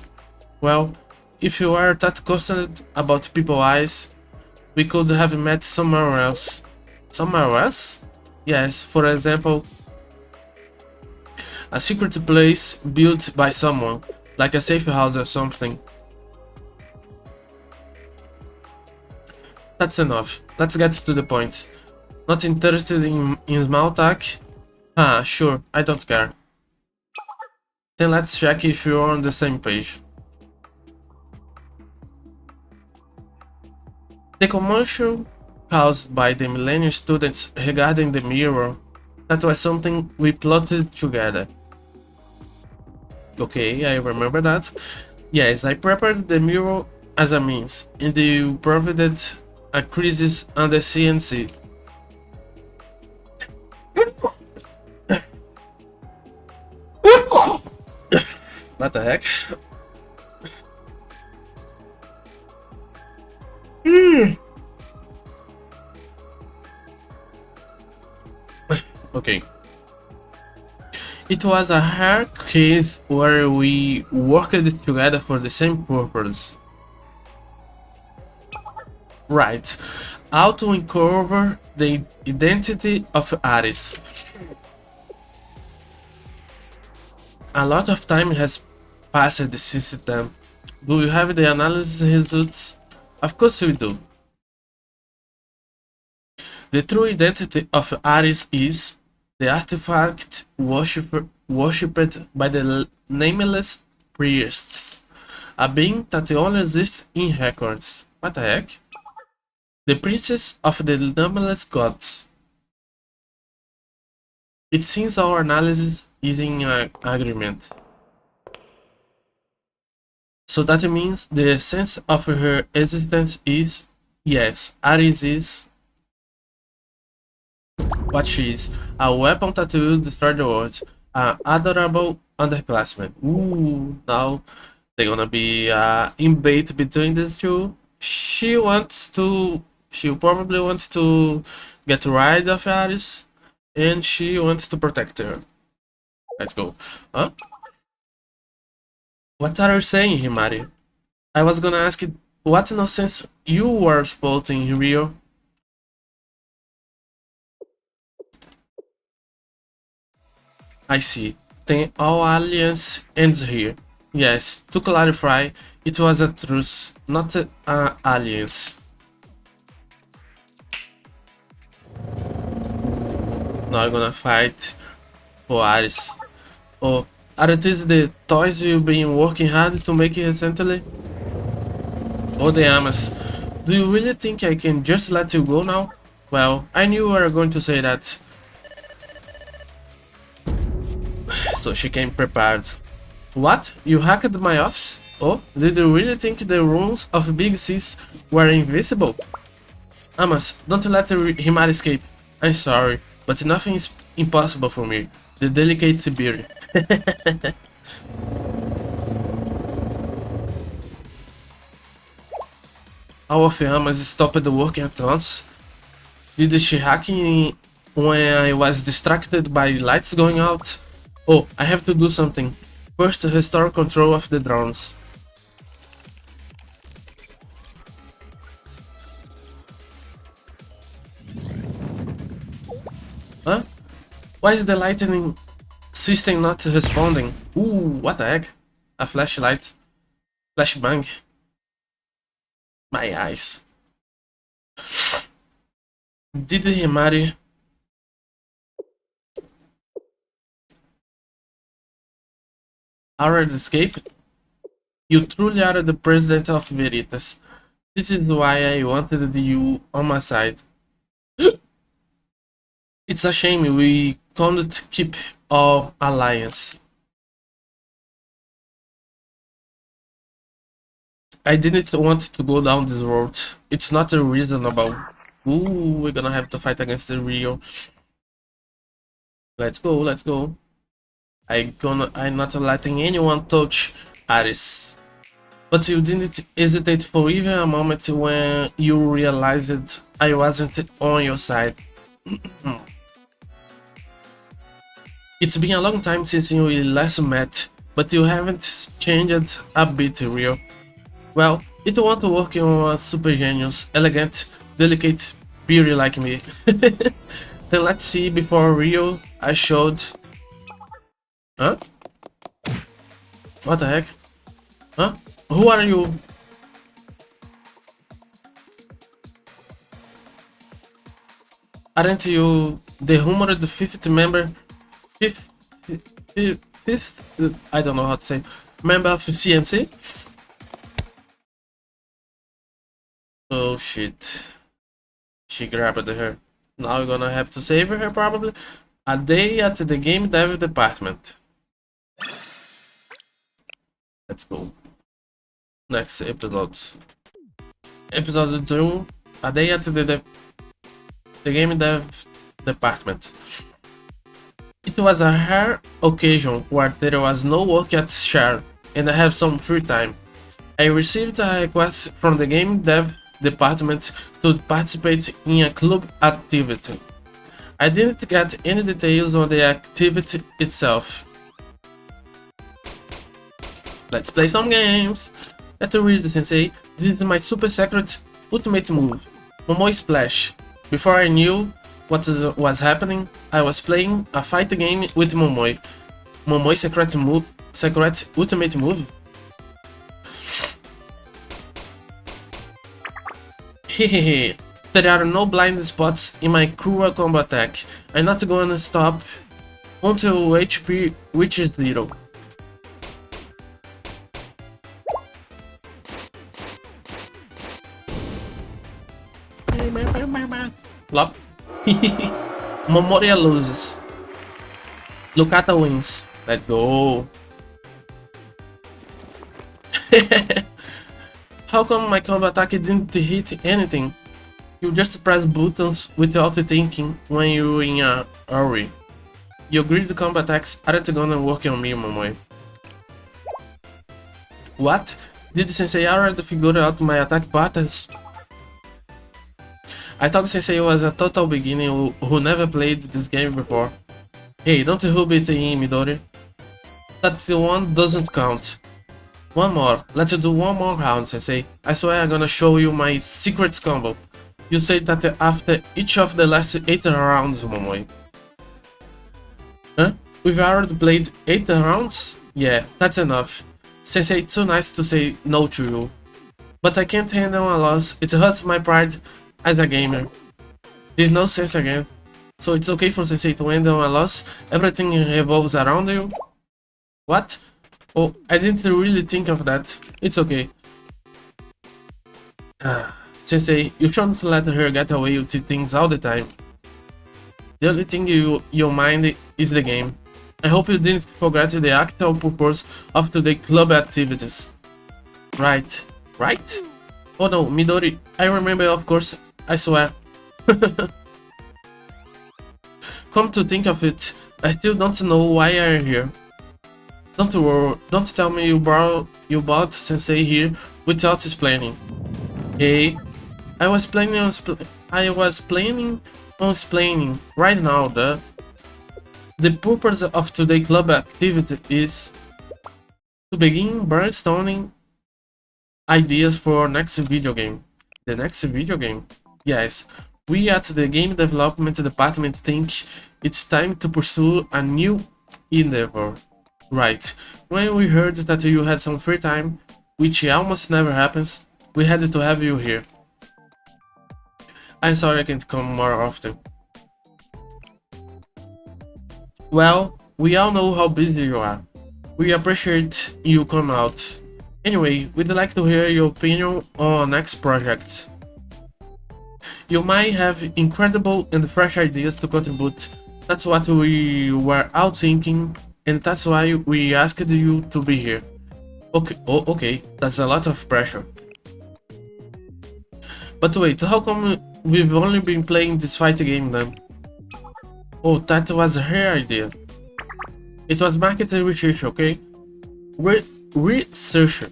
Well, if you are that concerned about people's eyes, we could have met somewhere else. Somewhere else? Yes, for example, a secret place built by someone, like a safe house or something. That's enough. Let's get to the point. Not interested in small talk? Ah, sure, I don't care. Then let's check if you're on the same page. The commotion caused by the Millennium students regarding the mirror, that was something we plotted together. Okay, I remember that. Yes, I prepared the mirror as a means, and they provided a crisis under CNC. What the heck? Okay. It was a hard case where we worked together for the same purpose. Right. How to uncover the identity of Aris. A lot of time has passed since then. Do you have the analysis results? Of course we do. The true identity of Aris is the artifact worshipped by the nameless priests, a being that only exists in records. What the heck? The princess of the nameless gods. It seems our analysis is in agreement. So that means the essence of her existence is, yes, Aris is what she is, a weapon that will destroy the world, an adorable underclassman. Ooh, now they're gonna be in bait between these two. She'll probably wants to get rid of Aris, and she wants to protect her. Let's go. Huh? What are you saying, Himari? I was gonna ask you what nonsense you were spouting, Rio. I see. Then all alliance ends here. Yes, to clarify, it was a truce, not an alliance. Now I'm gonna fight for Aris. Oh, are these the toys you've been working hard to make recently? Oh, the Amas. Do you really think I can just let you go now? Well, I knew you were going to say that. So she came prepared. What? You hacked my office? Oh, did you really think the rooms of Big Sis were invisible? Amas, don't let Himari escape. I'm sorry, but nothing is impossible for me. The delicate Siberia. All of Amas stopped working at once. Did she hack me when I was distracted by lights going out? Oh, I have to do something. First, restore control of the drones. Huh? Why is the lightning system not responding? Ooh, what the heck? A flashlight. Flashbang. My eyes. Did Himari already escaped? You truly are the president of Veritas. This is why I wanted you on my side. It's a shame we couldn't keep our alliance. I didn't want to go down this road. It's not reasonable. Ooh, we're gonna have to fight against the Rio. Let's go, let's go. I'm not letting anyone touch Aris. But you didn't hesitate for even a moment when you realized I wasn't on your side. It's been a long time since we last met, but you haven't changed a bit, Rio. Well, it won't work on a super genius, elegant, delicate beauty like me. Then let's see before Rio I showed. Huh? What the heck? Huh? Who are you? Aren't you the rumored fifth member? Fifth, I don't know how to say. Member of CNC? Oh shit. She grabbed her. Now we're gonna have to save her probably. A day at the game dev department. Let's go. next episodes. Episode 2, a day at the game dev department. It was a rare occasion where there was no work at share and I have some free time. I received a request from the game dev department to participate in a club activity. I didn't get any details on the activity itself. Let's play some games! Let's read the sensei. This is my super secret ultimate move, Momoi Splash. Before I knew what was happening, I was playing a fight game with Momoi. Momoi secret ultimate move? Hehehe, there are no blind spots in my cruel combo attack. I'm not gonna stop until HP reaches 0. Flop. Momoria loses. Lucata wins. Let's go. How come my combo attack didn't hit anything? You just press buttons without thinking when you're in a hurry. Your grid combo attacks aren't gonna work on me, Momoi. What? Did Sensei already figure out my attack patterns? I thought Sensei was a total beginner who never played this game before. Hey, don't rub it in, Midori. That one doesn't count. One more. Let's do one more round, Sensei. I swear I'm gonna show you my secret combo. You say that after each of the last 8 rounds, Momoi. Huh? We've already played 8 rounds? Yeah, that's enough. Sensei, too nice to say no to you. But I can't handle a loss. It hurts my pride as a gamer. There's no sense again. So it's okay for Sensei to handle a loss? Everything revolves around you? What? Oh, I didn't really think of that. It's okay. Sensei, you shouldn't let her get away with things all the time. The only thing you mind is the game. I hope you didn't forget the actual purpose of today's club activities. Right. Right? Oh no, Midori, I remember, of course, I swear. Come to think of it, I still don't know why I'm here. Don't worry, don't tell me you brought Sensei here without explaining. Hey, I was planning on explaining right now. The purpose of today's club activity is to begin brainstorming ideas for our next video game. The next video game? Yes, we at the game development department think it's time to pursue a new endeavor. Right, when we heard that you had some free time, which almost never happens, we had to have you here. I'm sorry I can't come more often. Well, we all know how busy you are. We appreciate you come out. Anyway, we'd like to hear your opinion on our next project. You might have incredible and fresh ideas to contribute. That's what we were all thinking, and that's why we asked you to be here. Okay, okay, that's a lot of pressure. But wait, how come we've only been playing this fight game then? Oh, that was her idea. It was market research, okay? Researcher.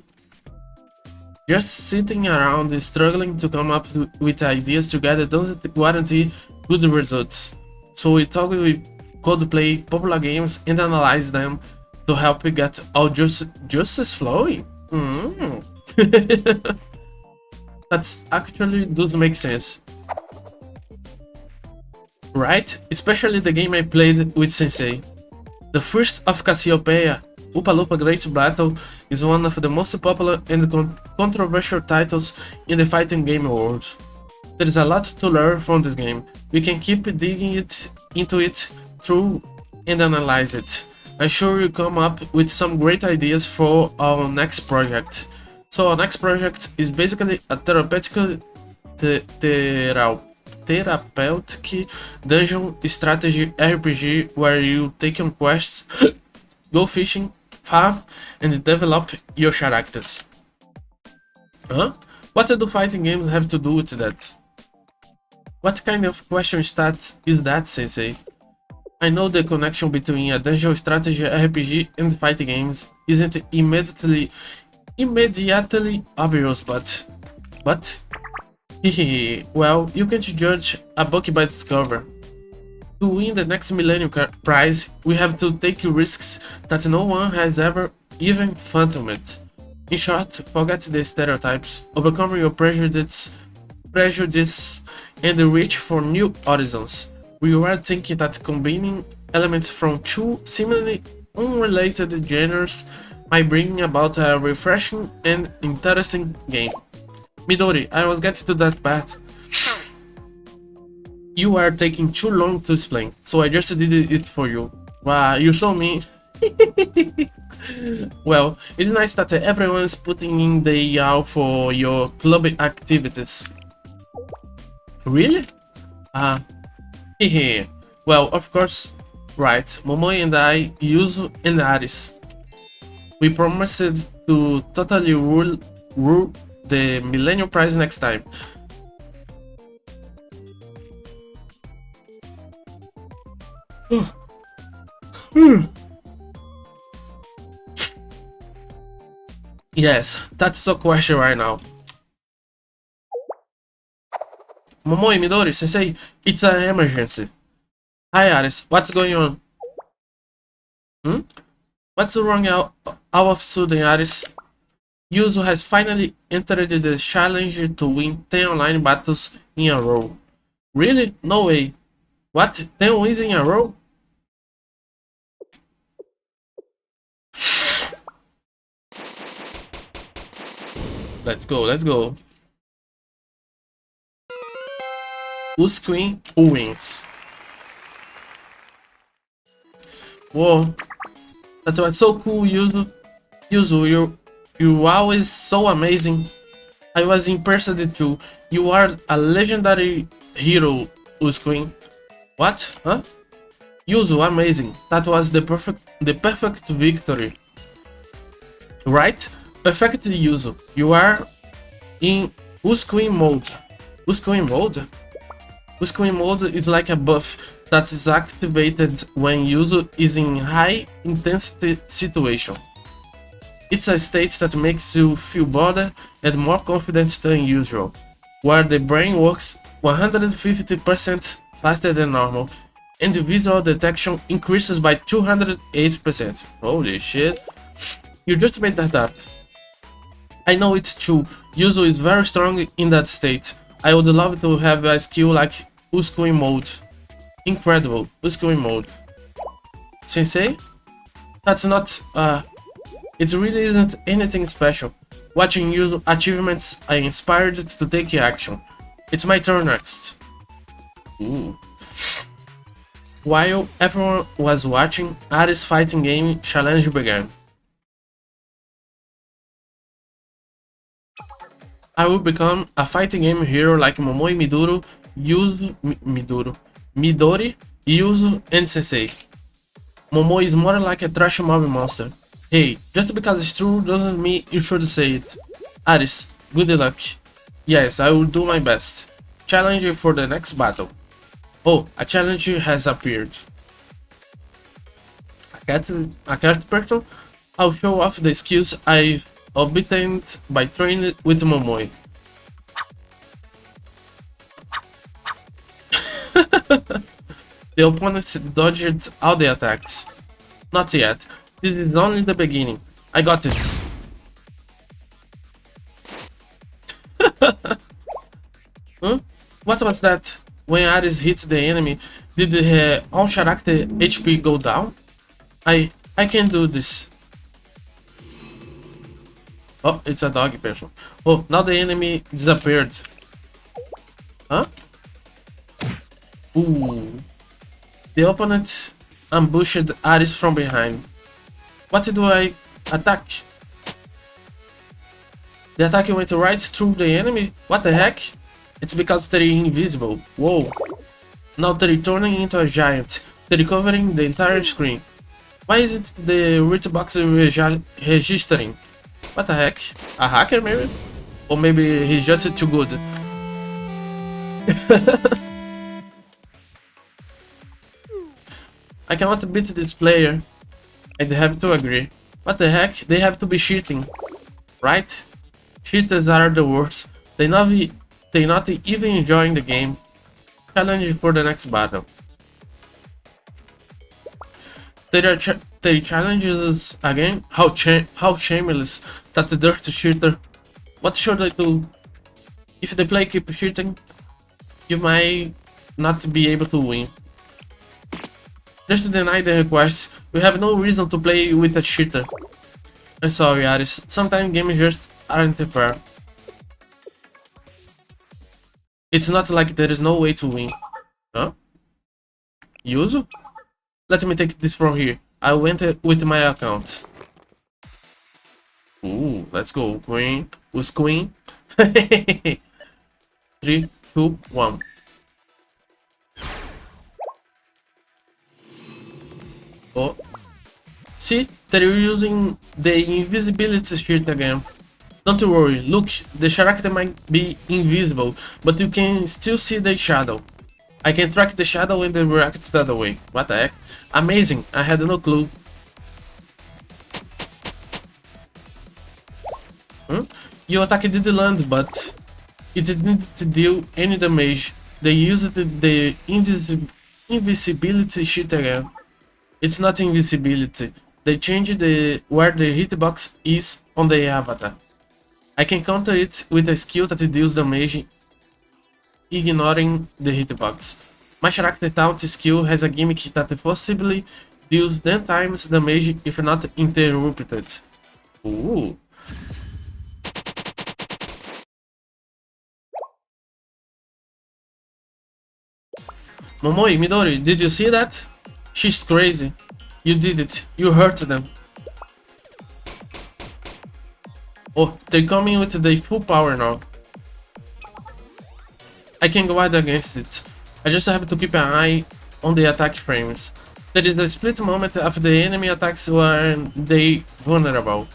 Just sitting around and struggling to come up with ideas together doesn't guarantee good results. So we thought we could play popular games and analyze them to help get our justice flowing. That's actually does make sense. Right? Especially the game I played with Sensei. The first of Cassiopeia, Upa Lupa Great Battle, is one of the most popular and controversial titles in the fighting game world. There is a lot to learn from this game. We can keep digging into it through and analyze it. I'm sure you'll come up with some great ideas for our next project. So our next project is basically a therapeutic dungeon strategy RPG where you take on quests, go fishing, farm, and develop your characters. Huh? What do fighting games have to do with that? What kind of question is that, Sensei? I know the connection between a dungeon strategy RPG and fighting games isn't immediately obvious, but well, you can't judge a book by its cover. To win the next Millennium Prize, we have to take risks that no one has ever even fathomed. In short, forget the stereotypes, overcome your prejudice, and reach for new horizons. We were thinking that combining elements from two seemingly unrelated genres might bring about a refreshing and interesting game. Midori, I was getting to that part. You are taking too long to explain, so I just did it for you. Wow, you saw me. Well, it's nice that everyone's putting in the hour for your club activities. Really? Well, of course, right. Momoi and I, Yuzu and Aris. We promised to totally rule the Millennium Prize next time. Yes, that's the question right now. Momoi, Midori, Sensei, it's an emergency. Hi Aris, what's going on? What's wrong out of sudden, Aris? Yuzu has finally entered the challenge to win 10 online battles in a row. Really? No way. What? 10 wins in a row? Let's go, let's go. Who's queen? Who wins? Whoa. That was so cool, Yuzu. Yuzu, you're always so amazing. I was impressed too. You are a legendary hero, Who's queen. What? Huh? Yuzu, amazing. That was the perfect victory. Right? Perfect, Yuzu. You are in Who's queen mode. Who's queen mode? Who's queen mode is like a buff that is activated when Yuzu is in high intensity situation. It's a state that makes you feel bolder and more confident than usual, where the brain works 150% faster than normal, and the visual detection increases by 208%. Holy shit. You just made that up. I know it's true. Yuzu is very strong in that state. I would love to have a skill like Who's queen mode. Incredible. Who's queen mode. Sensei? That's not, it really isn't anything special. Watching Yuzu achievements, I inspired to take action. It's my turn next. Ooh. While everyone was watching, Aris' fighting game challenge began. I will become a fighting game hero like Momoi, Midori, Yuzu, and Sensei. Momoi is more like a trash mob monster. Hey, just because it's true doesn't mean you should say it. Aris, good luck. Yes, I will do my best. Challenge you for the next battle. Oh, a challenge has appeared. A cat person? I'll show off the skills I've obtained by training with Momoi. The opponent dodged all the attacks. Not yet. This is only the beginning. I got it. Huh? What was that? When Aris hit the enemy, did the all character HP go down? I can do this. Oh, it's a dog person. Oh, now the enemy disappeared. Huh? Ooh. The opponent ambushed Aris from behind. What do I attack? The attack went right through the enemy? What the heck? It's because they're invisible. Whoa. Now they're turning into a giant. They're covering the entire screen. Why isn't the red box registering? What the heck? A hacker maybe? Or maybe he's just too good. I cannot beat this player. I'd have to agree. What the heck? They have to be cheating, right? Cheaters are the worst. They not even enjoying the game. Challenge for the next battle. They challenges us again. How shameless! That dirty cheater. What should I do? If the player keep cheating, you might not be able to win. Just deny the request. We have no reason to play with a cheater. I'm sorry, Aris. Sometimes games just aren't fair. It's not like there is no way to win. Huh? Yuzu? Let me take this from here. I went with my account. Ooh, let's go. Queen. Who's queen? 3, 2, 1. Oh. See? They're using the invisibility shield again. Don't worry, look, the character might be invisible, but you can still see the shadow. I can track the shadow and then react that way. What the heck? Amazing, I had no clue. Your attack did land, but it didn't deal any damage. They used the invisibility sheet again. It's not invisibility. They changed where the hitbox is on the avatar. I can counter it with a skill that deals damage, ignoring the hitbox. My character taunt skill has a gimmick that possibly deals 10 times damage if not interrupted. Ooh. Momoi, Midori, did you see that? She's crazy. You did it. You hurt them. Oh, they're coming with the full power now. I can guard against it. I just have to keep an eye on the attack frames. There is a split moment after the enemy attacks where they vulnerable.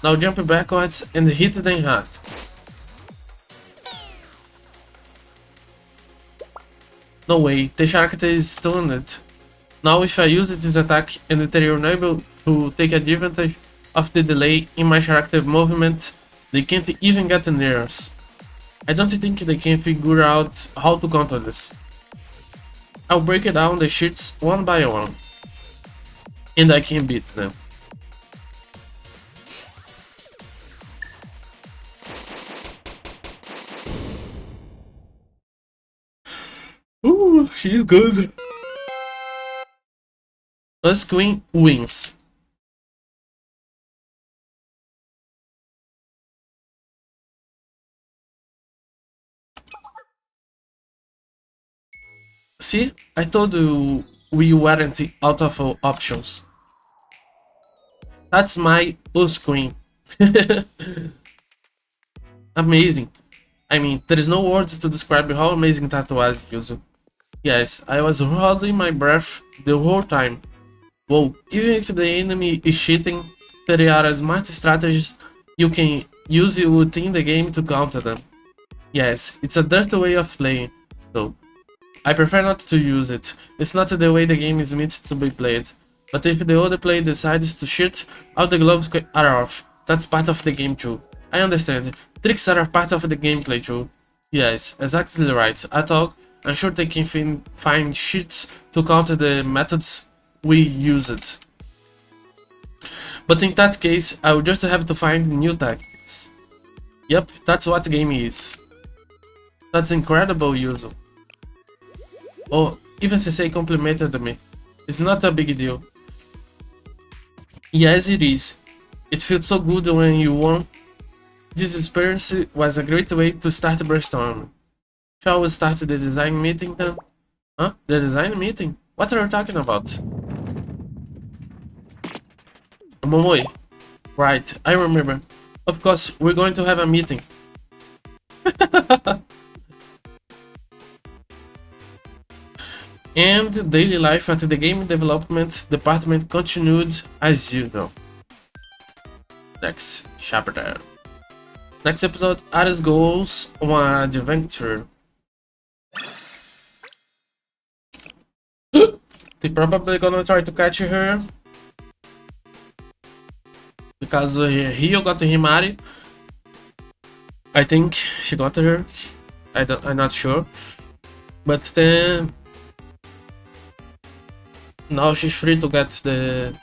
Now jump backwards and hit them hard. No way, the character is stunned. Now if I use this attack and they are unable to take advantage of the delay in my character movement, they can't even get near us. I don't think they can figure out how to counter this. I'll break down the sheets one by one, and I can beat them. Ooh, she's good. Us Queen wins. See, I told you we weren't out of options. That's my Us Queen. Amazing. I mean, there is no words to describe how amazing that was, Yuzu. Yes, I was holding my breath the whole time. Whoa, even if the enemy is cheating, there are smart strategies you can use within the game to counter them. Yes, it's a dirty way of playing, though. I prefer not to use it. It's not the way the game is meant to be played. But if the other player decides to cheat, all the gloves are off. That's part of the game too. I understand. Tricks are part of the gameplay too. Yes, exactly right. I'm sure they can find cheats to counter the methods we used. But in that case, I will just have to find new tactics. Yep, that's what the game is. That's incredible, Yuzu. Oh, even Sensei complimented me. It's not a big deal. Yes, it is. It feels so good when you won. This experience was a great way to start brainstorming. Shall we start the design meeting then? Huh? The design meeting? What are you talking about? Momoi. Right, I remember. Of course, we're going to have a meeting. And daily life at the game development department continued as usual. Next chapter. Next episode, Ares goes on an adventure. They probably gonna try to catch her because Rio got Himari. I think she got her. I'm not sure, but then now she's free to get the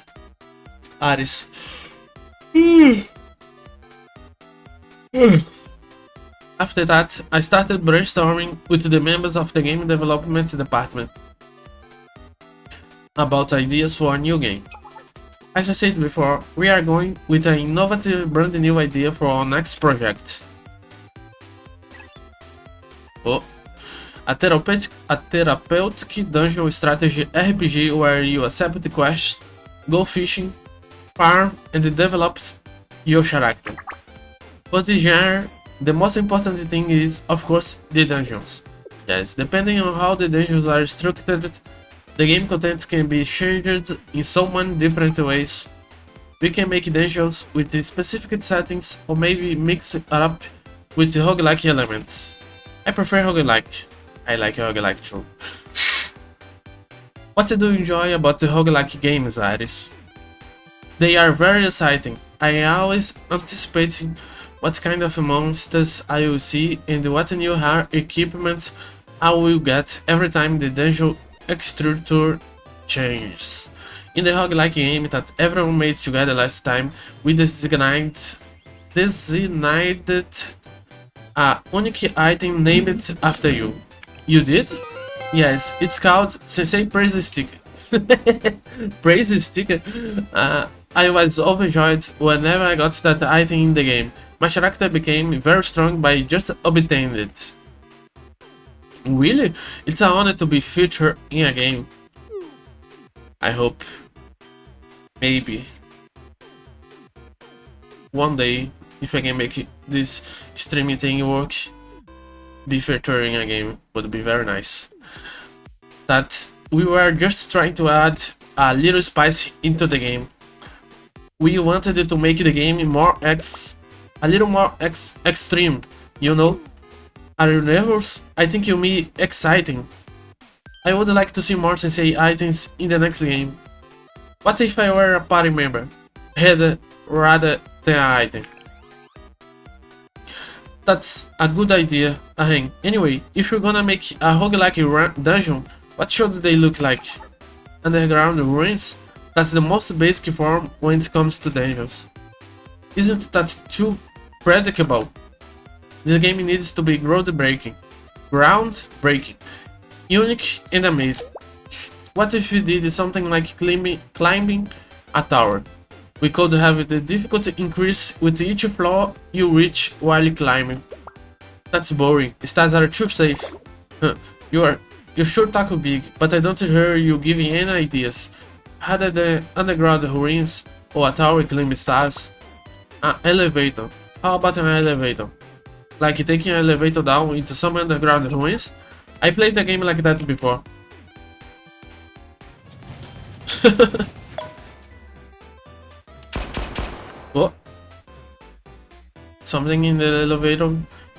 Ares. After that, I started brainstorming with the members of the game development department about ideas for a new game. As I said before, we are going with an innovative brand new idea for our next project. Oh. A therapeutic dungeon strategy RPG where you accept quests, go fishing, farm, and develop your character. For the genre, the most important thing is, of course, the dungeons. Yes, depending on how the dungeons are structured, the game content can be changed in so many different ways. We can make dungeons with the specific settings or maybe mix it up with the roguelike elements. I prefer roguelike. I like roguelike too. What do you enjoy about the roguelike games, Ares? They are very exciting. I am always anticipating what kind of monsters I will see and what new hard equipment I will get every time the dungeon structure changes. In the roguelike game that everyone made together last time, we designated a unique item named after you. You did? Yes, it's called Sensei Praise Sticker. Praise Sticker? I was overjoyed whenever I got that item in the game. My character became very strong by just obtaining it. Really? It's an honor to be featured in a game. I hope. Maybe. One day, if I can make this streaming thing work, be featured in a game would be very nice. That we were just trying to add a little spice into the game. We wanted to make the game a little more extreme, you know? Are you nervous? I think you'll be exciting. I would like to see more Sensei items in the next game. What if I were a party member? Rather than an item. That's a good idea, Ahen. Anyway, if you're gonna make a roguelike dungeon, what should they look like? Underground ruins? That's the most basic form when it comes to dungeons. Isn't that too predictable? This game needs to be groundbreaking, unique and amazing. What if you did something like climbing a tower? We could have the difficulty increase with each floor you reach while climbing. That's boring. Stars are too safe. You sure tackle big, but I don't hear you giving any ideas. Rather than underground ruins or a tower climbing stars. An elevator. How about an elevator? Like taking an elevator down into some underground ruins? I played a game like that before. Oh. Something in the elevator.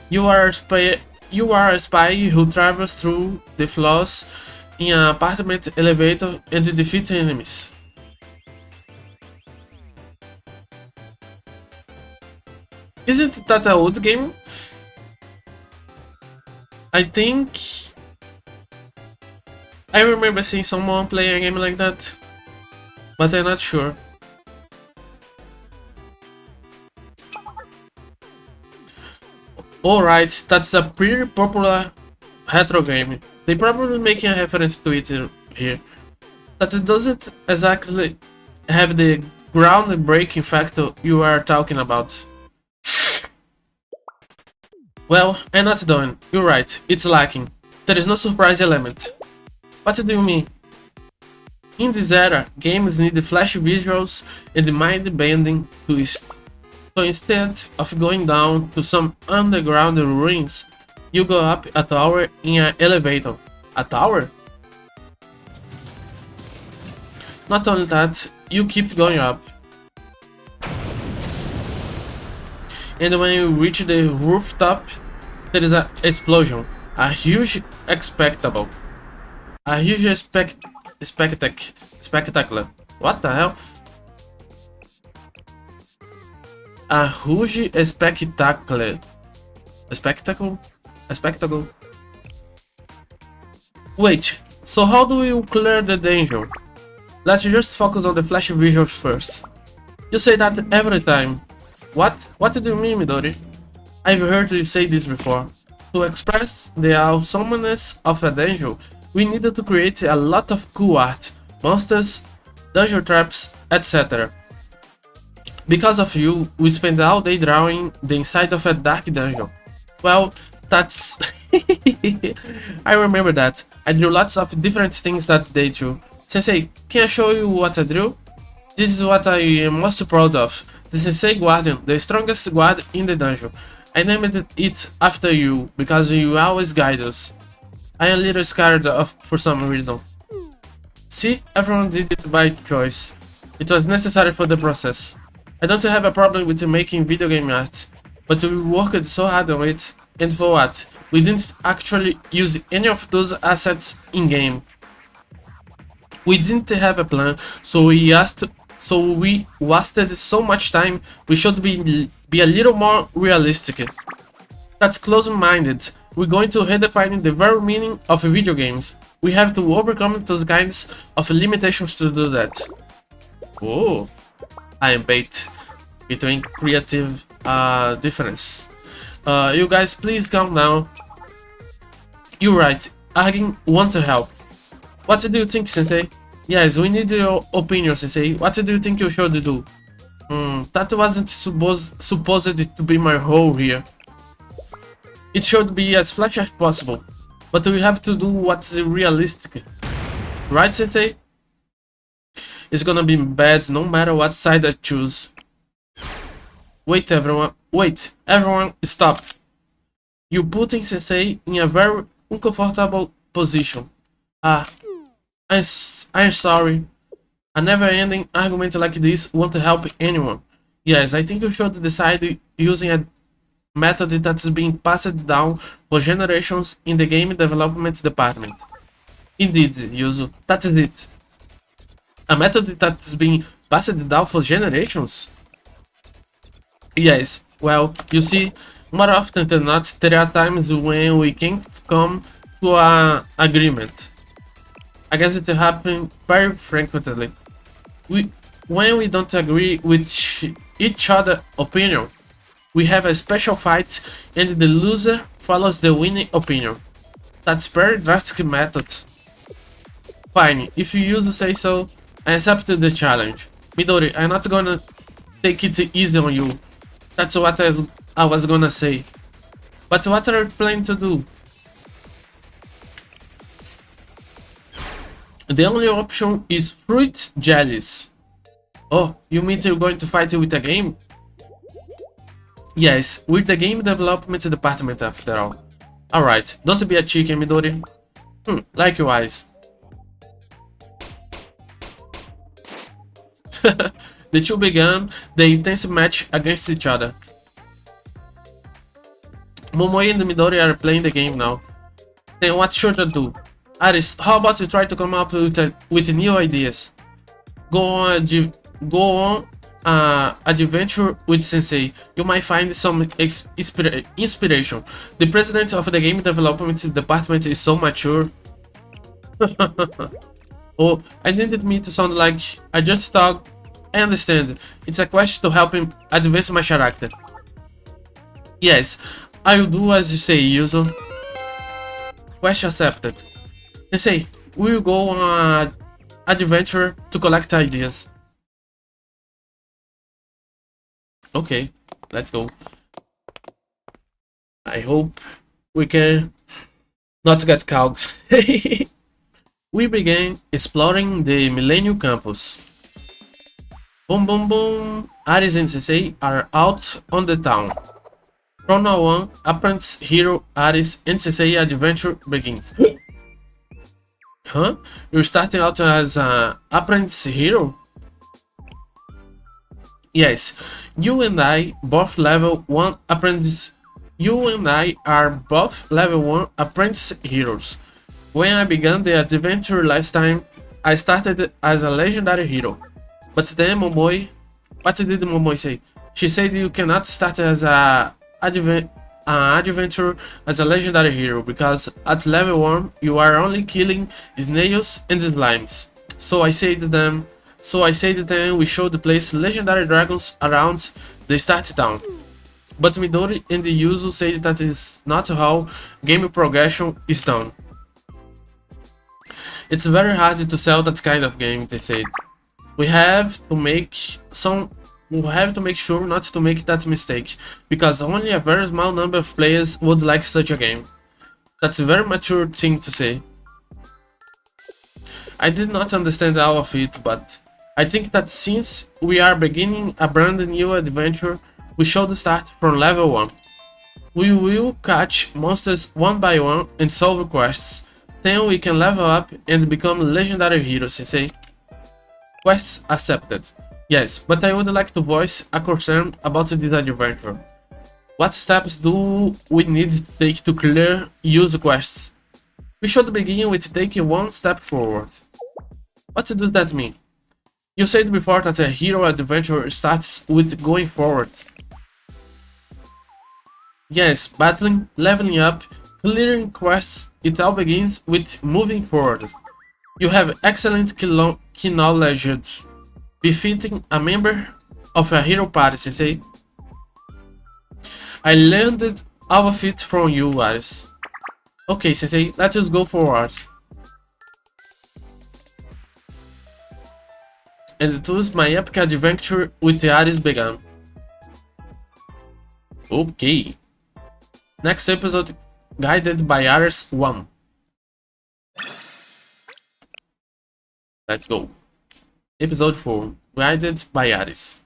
You are a spy who travels through the floors in an apartment elevator and defeat enemies. Isn't that an old game? I think I remember seeing someone play a game like that, but I'm not sure. Alright, that's a pretty popular retro game. They probably making a reference to it here. That it doesn't exactly have the groundbreaking factor you are talking about. Well, I'm not done. You're right, it's lacking. There is no surprise element. What do you mean? In this era, games need flash visuals and mind-bending twists. So instead of going down to some underground ruins, you go up a tower in an elevator. A tower? Not only that, you keep going up. and when you reach the rooftop, there is an explosion. A huge spectacle. A huge spectacle. What the hell? A huge spectacle. A spectacle? A spectacle? Wait, so how do you clear the danger? Let's just focus on the flash visuals first. You say that every time. What? What do you mean, Midori? I've heard you say this before. To express the awesomeness of a dungeon, we needed to create a lot of cool art, monsters, dungeon traps, etc. Because of you, we spent all day drawing the inside of a dark dungeon. Well, that's... I remember that. I drew lots of different things that day too. Sensei, can I show you what I drew? This is what I am most proud of. The Sensei Guardian, the strongest guard in the dungeon. I named it after you, because you always guide us. I am a little scared for some reason. See, everyone did it by choice. It was necessary for the process. I don't have a problem with making video game art, but we worked so hard on it, and for what? We didn't actually use any of those assets in-game. We didn't have a plan, so we wasted so much time. We should be a little more realistic. That's close-minded. We're going to redefine the very meaning of video games. We have to overcome those kinds of limitations to do that. Oh, I am bait between creative difference. You guys, please calm down. You're right. Argin want to help. What do you think, Sensei? Yes, we need your opinion, Sensei. What do you think you should do? That wasn't supposed to be my role here. It should be as flash as possible, but we have to do what's realistic. Right, Sensei? It's gonna be bad no matter what side I choose. Wait, everyone, stop. You're putting Sensei in a very uncomfortable position. I'm sorry. A never-ending argument like this won't help anyone. Yes, I think you should decide using a method that's being passed down for generations in the game development department. Indeed, Yuzu, that's it. A method that's being passed down for generations? Yes, well, you see, more often than not, there are times when we can't come to an agreement. I guess it happens very frequently. When we don't agree with each other's opinion, we have a special fight and the loser follows the winning opinion. That's very drastic method. Fine, if you say so, I accept the challenge. Midori, I'm not gonna take it easy on you. That's what I was gonna say. But what are you planning to do? The only option is fruit jellies. Oh, you mean you're going to fight with a game? Yes, with the game development department after all. Alright, don't be a chicken, Midori. Likewise. The two began the intense match against each other. Momoi and Midori are playing the game now. Then what should I do? Aris, how about you try to come up with new ideas? Go on adventure with Sensei. You might find some inspiration. The president of the game development department is so mature. Oh, I didn't mean to sound like I just thought. I understand. It's a question to help him advance my character. Yes, I'll do as you say, Yuzo. Question accepted. Sensei, we'll go on an adventure to collect ideas. Okay, let's go. I hope we can not get caught. We began exploring the Millennium Campus. Boom boom boom, Aris and Sensei are out on the town. From now on, apprentice hero Aris and Sensei adventure begins. Huh? You're starting out as an apprentice hero? Yes, you and I both level 1 apprentice. You and I are both level 1 apprentice heroes. When I began the adventure last time, I started as a legendary hero. But then Momoi... What did Momoi say? She said you cannot start as an adventure as a legendary hero, because at level 1 you are only killing snails and slimes. So I said to them we should place legendary dragons around the start town. But Midori and Yuzu said that is not how game progression is done. It's very hard to sell that kind of game, they said. We have to make sure not to make that mistake, because only a very small number of players would like such a game. That's a very mature thing to say. I did not understand all of it, but I think that since we are beginning a brand new adventure, we should start from level 1. We will catch monsters one by one and solve quests. Then we can level up and become legendary heroes, Sensei. Quests accepted. Yes, but I would like to voice a concern about this adventure. What steps do we need to take to clear user quests? We should begin with taking one step forward. What does that mean? You said before that a hero adventure starts with going forward. Yes, battling, leveling up, clearing quests, it all begins with moving forward. You have excellent key knowledge, befitting a member of a hero party, Sensei. I learned all of it from you, Aris. Okay, Sensei, let us go forward. And thus my epic adventure with Aris began. Okay. Next episode, guided by Aris 1. Let's go. Episode 4, guided by Aris.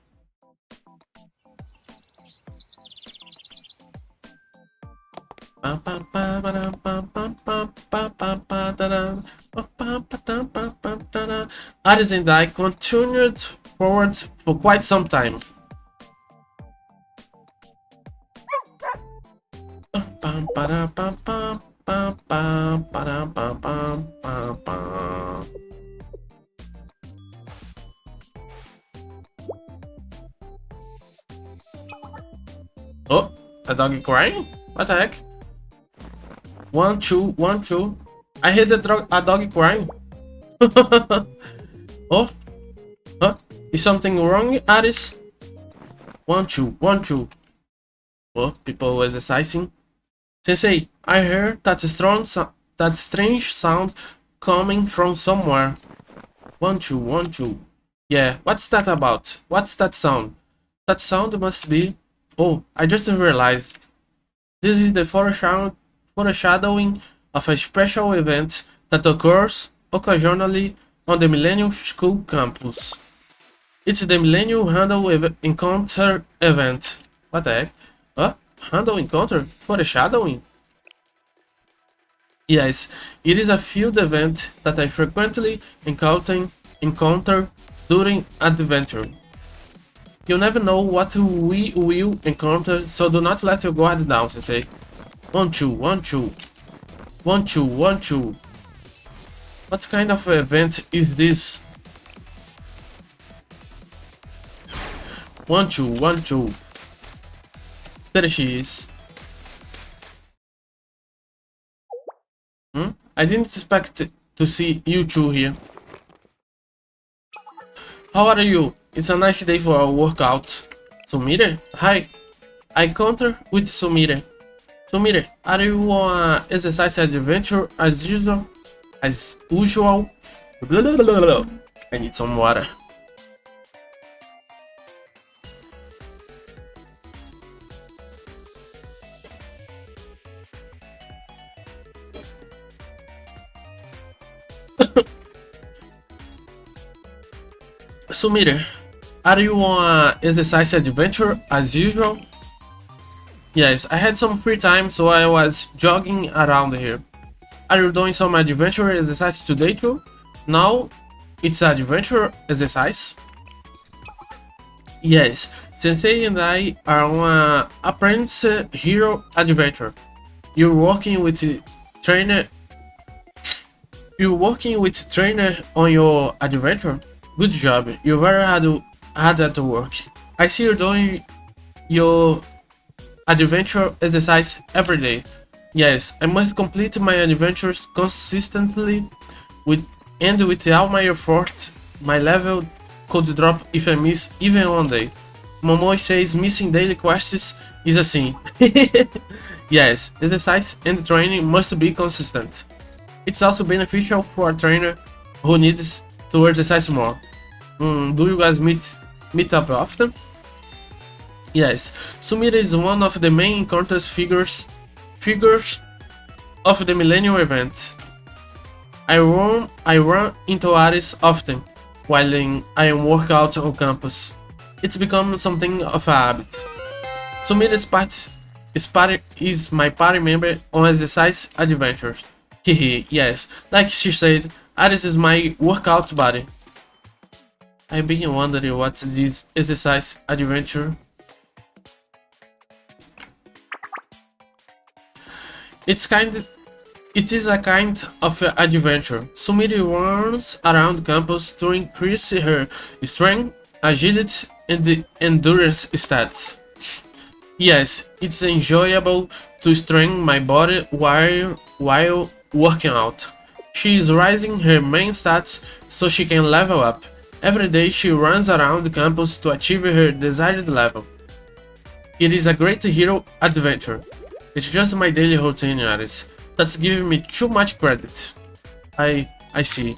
Aris and I continued forward for quite some time. Oh, a doggy crying? What the heck? 1, 2, 1, 2. I heard a doggy crying. Oh, huh? Is something wrong, Aris? 1, 2, 1, 2. Oh, people exercising. Sensei, I heard that strange sound coming from somewhere. 1, 2, 1, 2. Yeah, what's that about? What's that sound? That sound must be... Oh, I just realized. This is the foreshadowing of a special event that occurs occasionally on the Millennium School campus. It's the Millennium Handle Encounter event. What the heck? Huh? Handle Encounter? Foreshadowing? Yes, it is a field event that I frequently encounter during adventure. You never know what we will encounter, so do not let your guard down, Sensei. 1, 2, 1, 2. 1, 2, 1, 2. What kind of event is this? 1, 2, 1, 2. There she is. I didn't expect to see you two here. How are you? It's a nice day for a workout. Sumire? Hi. I encounter with Sumire. Sumire, are you on exercise adventure as usual? As usual? Blah, blah, blah, blah. I need some water. Sumire, are you on exercise adventure as usual? Yes, I had some free time, so I was jogging around here. Are you doing some adventure exercise today too? Now it's adventure exercise? Yes, Sensei and I are on a apprentice hero adventure. You're working with trainer. You're working with trainer on your adventure. Good job. You're very hard at work. I see you're doing your adventure exercise every day. Yes, I must complete my adventures consistently and with all my effort, my level could drop if I miss even one day. Momoy says missing daily quests is a sin. Yes, exercise and training must be consistent. It's also beneficial for a trainer who needs to exercise more. Do you guys meet up often? Yes, Sumire is one of the main encounters figures of the Millennium event. I run into Ares often while I am working out on campus. It's become something of a habit. Sumire is my party member on exercise adventures. Hehe, yes, like she said, Ares is my workout buddy. I've been wondering what's this exercise adventure. It is a kind of adventure. Sumire runs around campus to increase her strength, agility, and endurance stats. Yes, it's enjoyable to strengthen my body while working out. She is raising her main stats so she can level up. Every day she runs around the campus to achieve her desired level. It is a great hero adventure. It's just my daily routine, Aris. That's giving me too much credit. I see.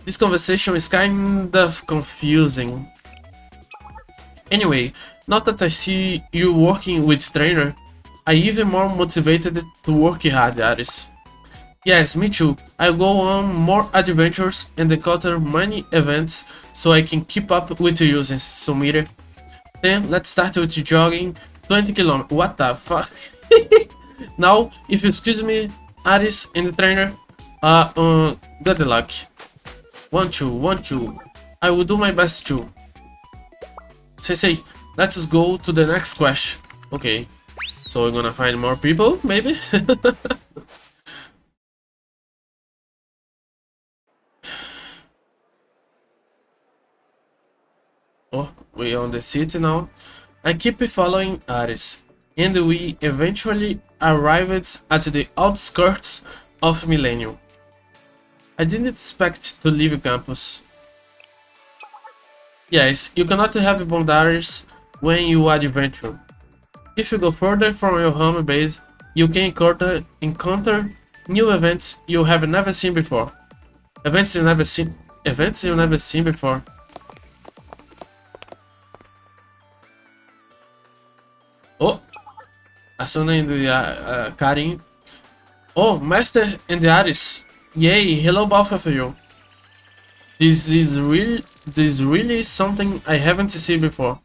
This conversation is kind of confusing. Anyway, now that I see you working with trainer, I'm even more motivated to work hard, Aris. Yes, me too. I'll go on more adventures and encounter many events so I can keep up with you, Sumire. Then let's start with jogging 20 km. What the fuck? Now, if you excuse me, Aris and the trainer, good luck. 1-2. I will do my best too. Sensei, let's go to the next question. Okay, so we're gonna find more people, maybe? Oh, we're on the city now. I keep following Aris, and we eventually arrived at the outskirts of Millennium. I didn't expect to leave campus. Yes, you cannot have boundaries when you adventure. If you go further from your home base, you can encounter new events you have never seen before. Events you've never seen before. Oh, Asuna and the Karin. Oh, Master and the Aris. Yay, hello both of you. This is really something I haven't seen before.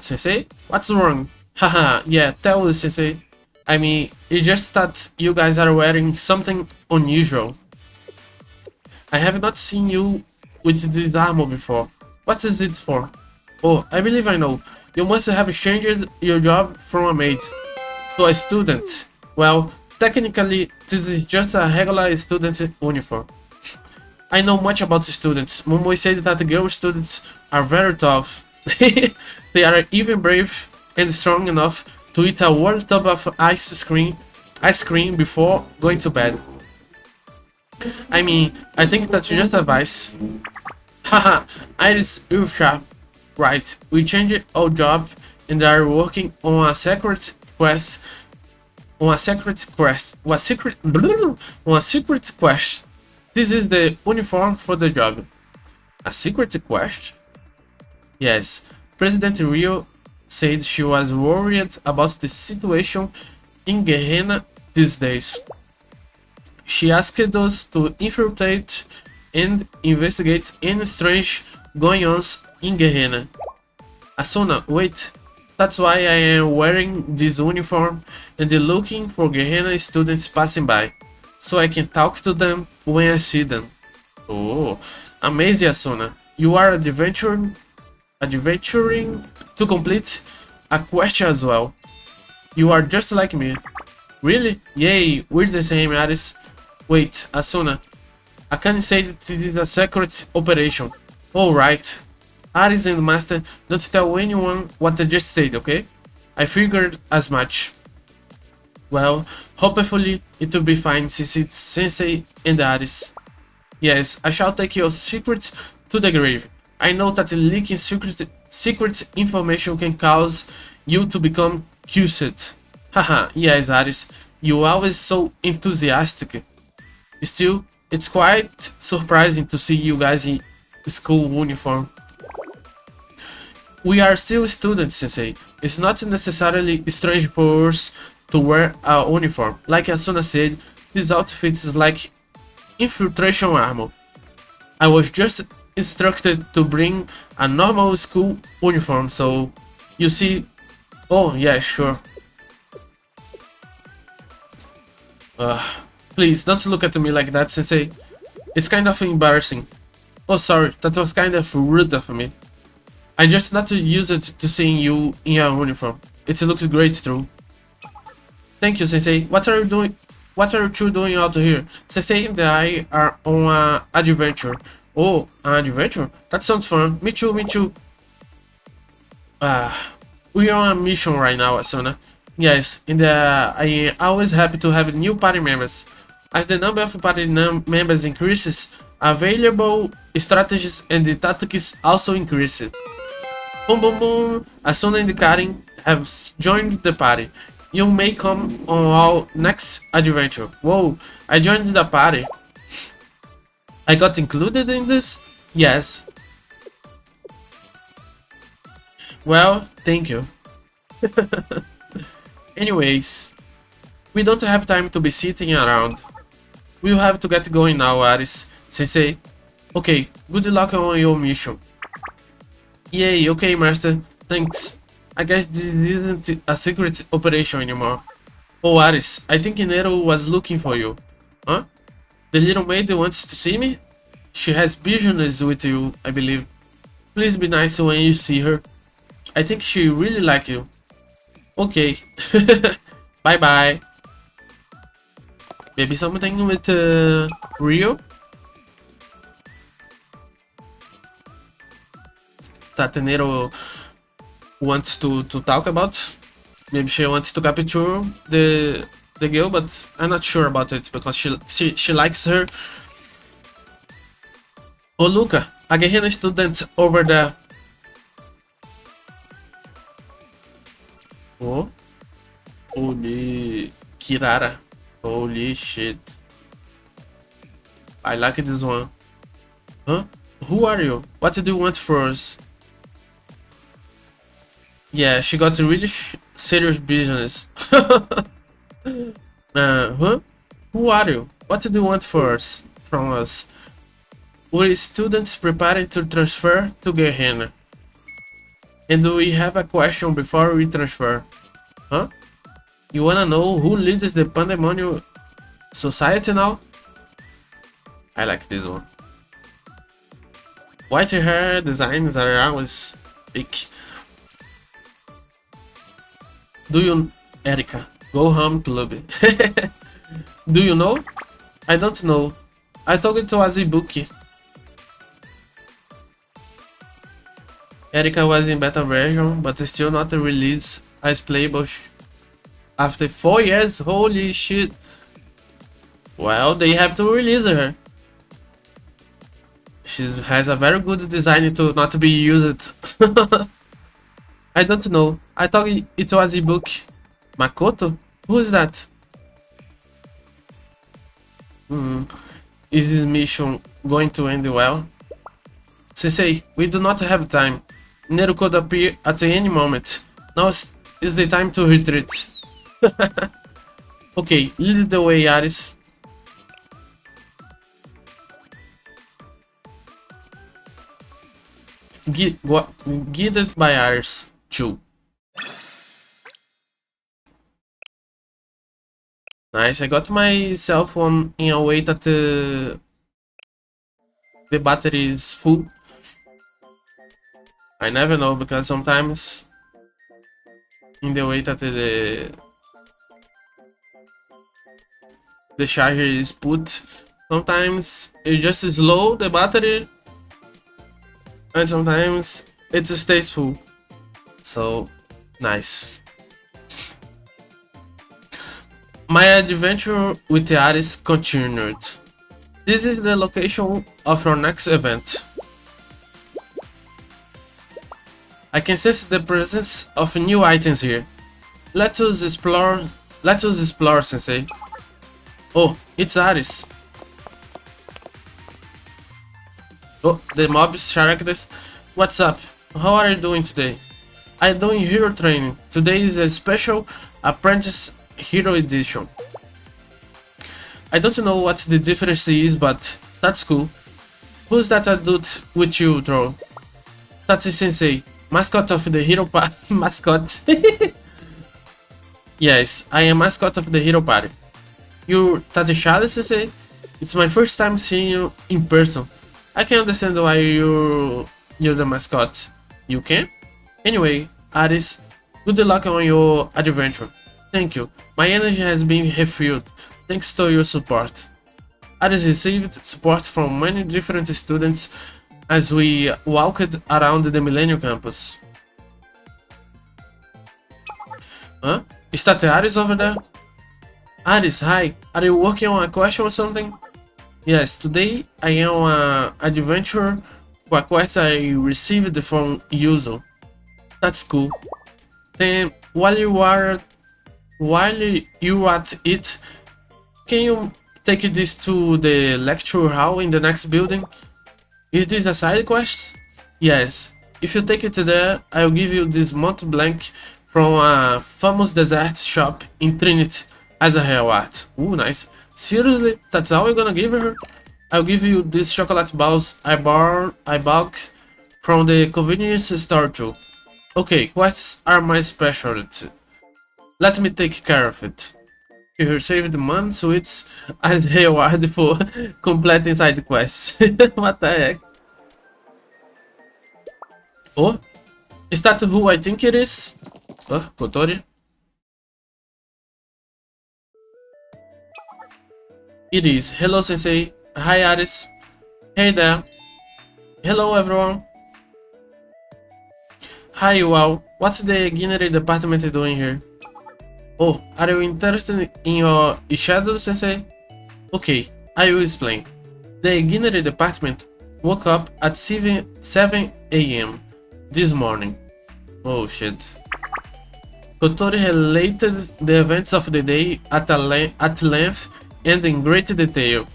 Sensei? What's wrong? Haha, yeah, tell us, Sensei. I mean, it's just that you guys are wearing something unusual. I have not seen you with this armor before. What is it for? Oh, I believe I know. You must have changed your job from a maid to a student. Well, technically, this is just a regular student uniform. I know much about students. Momoy said that girl students are very tough. They are even brave and strong enough to eat a whole tub of ice cream before going to bed. I mean, I think that's just advice. Haha, Iris Ursha. Right, we changed our job and are working on a secret quest. On a secret quest. This is the uniform for the job. A secret quest? Yes. President Rio said she was worried about the situation in Gehenna these days. She asked us to infiltrate and investigate any strange goings-ons in Gehenna. Asuna, wait. That's why I am wearing this uniform and looking for Gehenna students passing by, so I can talk to them when I see them. Oh, amazing, Asuna. you are adventuring to complete a quest as well. You are just like me. Really? Yay, we're the same, Aris. Wait, Asuna. I can't say that this is a secret operation. Alright. Aris and Master, don't tell anyone what I just said, okay? I figured as much. Well, hopefully it will be fine since it's Sensei and Aris. Yes, I shall take your secrets to the grave. I know that leaking secret information can cause you to become cursed. Haha, yes, Aris, you are always so enthusiastic. Still, it's quite surprising to see you guys in school uniform. We are still students, Sensei. It's not necessarily strange for us to wear a uniform. Like Asuna said, this outfit is like infiltration armor. I was just instructed to bring a normal school uniform, so you see. Oh yeah, sure. Please don't look at me like that, Sensei. It's kind of embarrassing. Oh sorry, that was kind of rude of me. I'm just not used to seeing you in a uniform. It looks great too. Thank you, Sensei. What are you doing? What are you two doing out here? Sensei and I are on an adventure. Oh, an adventure? That sounds fun. Me too, me too. We are on a mission right now, Asuna. Yes, and I am always happy to have new party members. As the number of party members increases, available strategies and the tactics also increase. Boom boom boom! Asuna and Karin have joined the party. You may come on our next adventure. Whoa, I joined the party. I got included in this? Yes. Well, thank you. Anyways, we don't have time to be sitting around. We'll have to get going now, Aris. Sensei. Okay, good luck on your mission. Yay, okay, Master. Thanks. I guess this isn't a secret operation anymore. Oh, Aris, I think Nero was looking for you. Huh? The little maid wants to see me? She has business with you, I believe. Please be nice when you see her. I think she really likes you. Okay. Bye-bye. Maybe something with Rio? That Nero wants to talk about. Maybe she wants to capture the girl, but I'm not sure about it because she likes her. Oh, Luca, a guerrilla student over there. Oh, holy Kirara, holy shit. I like this one. Huh? Who are you? What do you want for us? Yeah, she got really serious business. Huh? Who are you? What do you want for us? From us? We're students preparing to transfer to Gehenna. And we have a question before we transfer. Huh? You wanna know who leads the Pandemonium Society now? I like this one. White hair designs are always big. Do you, Erika? Go home club. Do you know? I don't know. I thought it was a book. Erika was in beta version, but still not released as playable after 4 years. Holy shit! Well, they have to release her. She has a very good design to not be used. I don't know. I thought it was a book. Makoto? Who is that? Is this mission going to end well? Sensei, we do not have time. Nero could appear at any moment. Now is the time to retreat. Okay, lead the way, Aris. Guided by Aris. 2. Nice, I got my cell phone in a way that the battery is full. I never know, because sometimes in the way that the charger is put, sometimes it just slow the battery, and sometimes it stays full. So nice. My adventure with the Ares continued. This is the location of our next event. I can sense the presence of new items here. Let us explore, Sensei. Oh, it's Ares. Oh, the mob's characters. What's up? How are you doing today? I'm doing hero training. Today is a special apprentice hero edition. I don't know what the difference is, but that's cool. Who's that dude with you, Troll? That's Sensei, mascot of the hero mascot. Yes, I am mascot of the hero party. You're Tadishada, Sensei? It's my first time seeing you in person. I can understand why you're the mascot. You can? Anyway, Ares, good luck on your adventure. Thank you. My energy has been refilled, thanks to your support. Ares received support from many different students as we walked around the Millennium Campus. Huh? Is that Ares over there? Ares, hi. Are you working on a question or something? Yes, today I am an adventurer for a quest I received from Yuzo. That's cool. Then, while you are at it, can you take this to the lecture hall in the next building? Is this a side quest? Yes. If you take it there, I'll give you this Mont Blanc from a famous dessert shop in Trinity as a reward. Ooh, nice. Seriously? That's all you're gonna give her? I'll give you these chocolate balls I bought from the convenience store too. Okay, quests are my specialty. Let me take care of it. You received money sweets as reward for completing side quests. What the heck? Oh, is that who I think it is? Oh, Kotori. It is. Hello, Sensei. Hi, Ares. Hey there. Hello, everyone. Hi, you all. What's the Ginnery department doing here? Oh, are you interested in your shadow, Sensei? Okay, I will explain. The Ginnery department woke up at 7 AM this morning. Oh shit. Kotori related the events of the day at length and in great detail.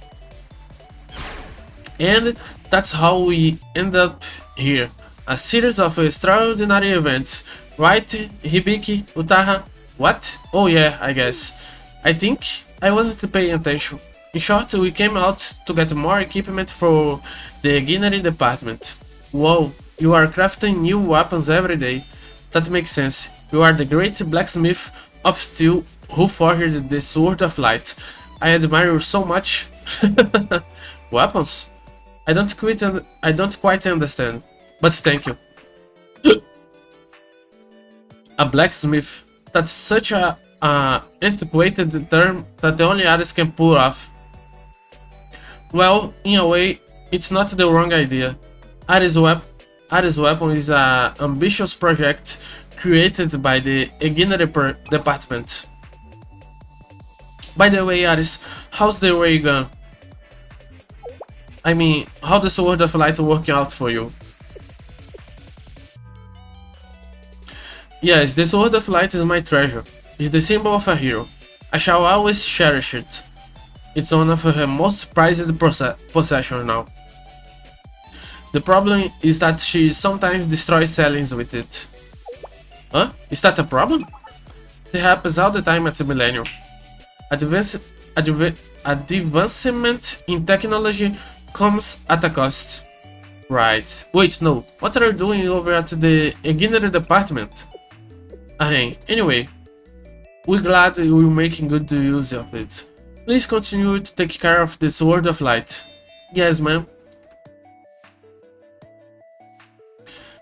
And that's how we end up here. A series of extraordinary events. Right, Hibiki, Utaha? What? Oh yeah, I guess. I think I wasn't paying attention. In short, we came out to get more equipment for the Ginnery department. Whoa, you are crafting new weapons every day. That makes sense. You are the great blacksmith of steel who forged the Sword of Light. I admire you so much. Weapons? I don't quite understand, but thank you. A blacksmith? That's such a antiquated term that the only artist can pull off. Well, in a way, it's not the wrong idea. Ares Weapon is an ambitious project created by the Ginnery department. By the way, Ares, how's the ray gun? I mean, how the Sword of Light working out for you? Yes, the Sword of Light is my treasure. It's the symbol of a hero. I shall always cherish it. It's one of her most prized possessions now. The problem is that she sometimes destroys ceilings with it. Huh? Is that a problem? It happens all the time at the Millennium. Advancement in technology comes at a cost. Right. Wait, no. What are you doing over at the Ginnery department? Anyway, we're glad we're making good use of it. Please continue to take care of the Sword of Light. Yes, ma'am.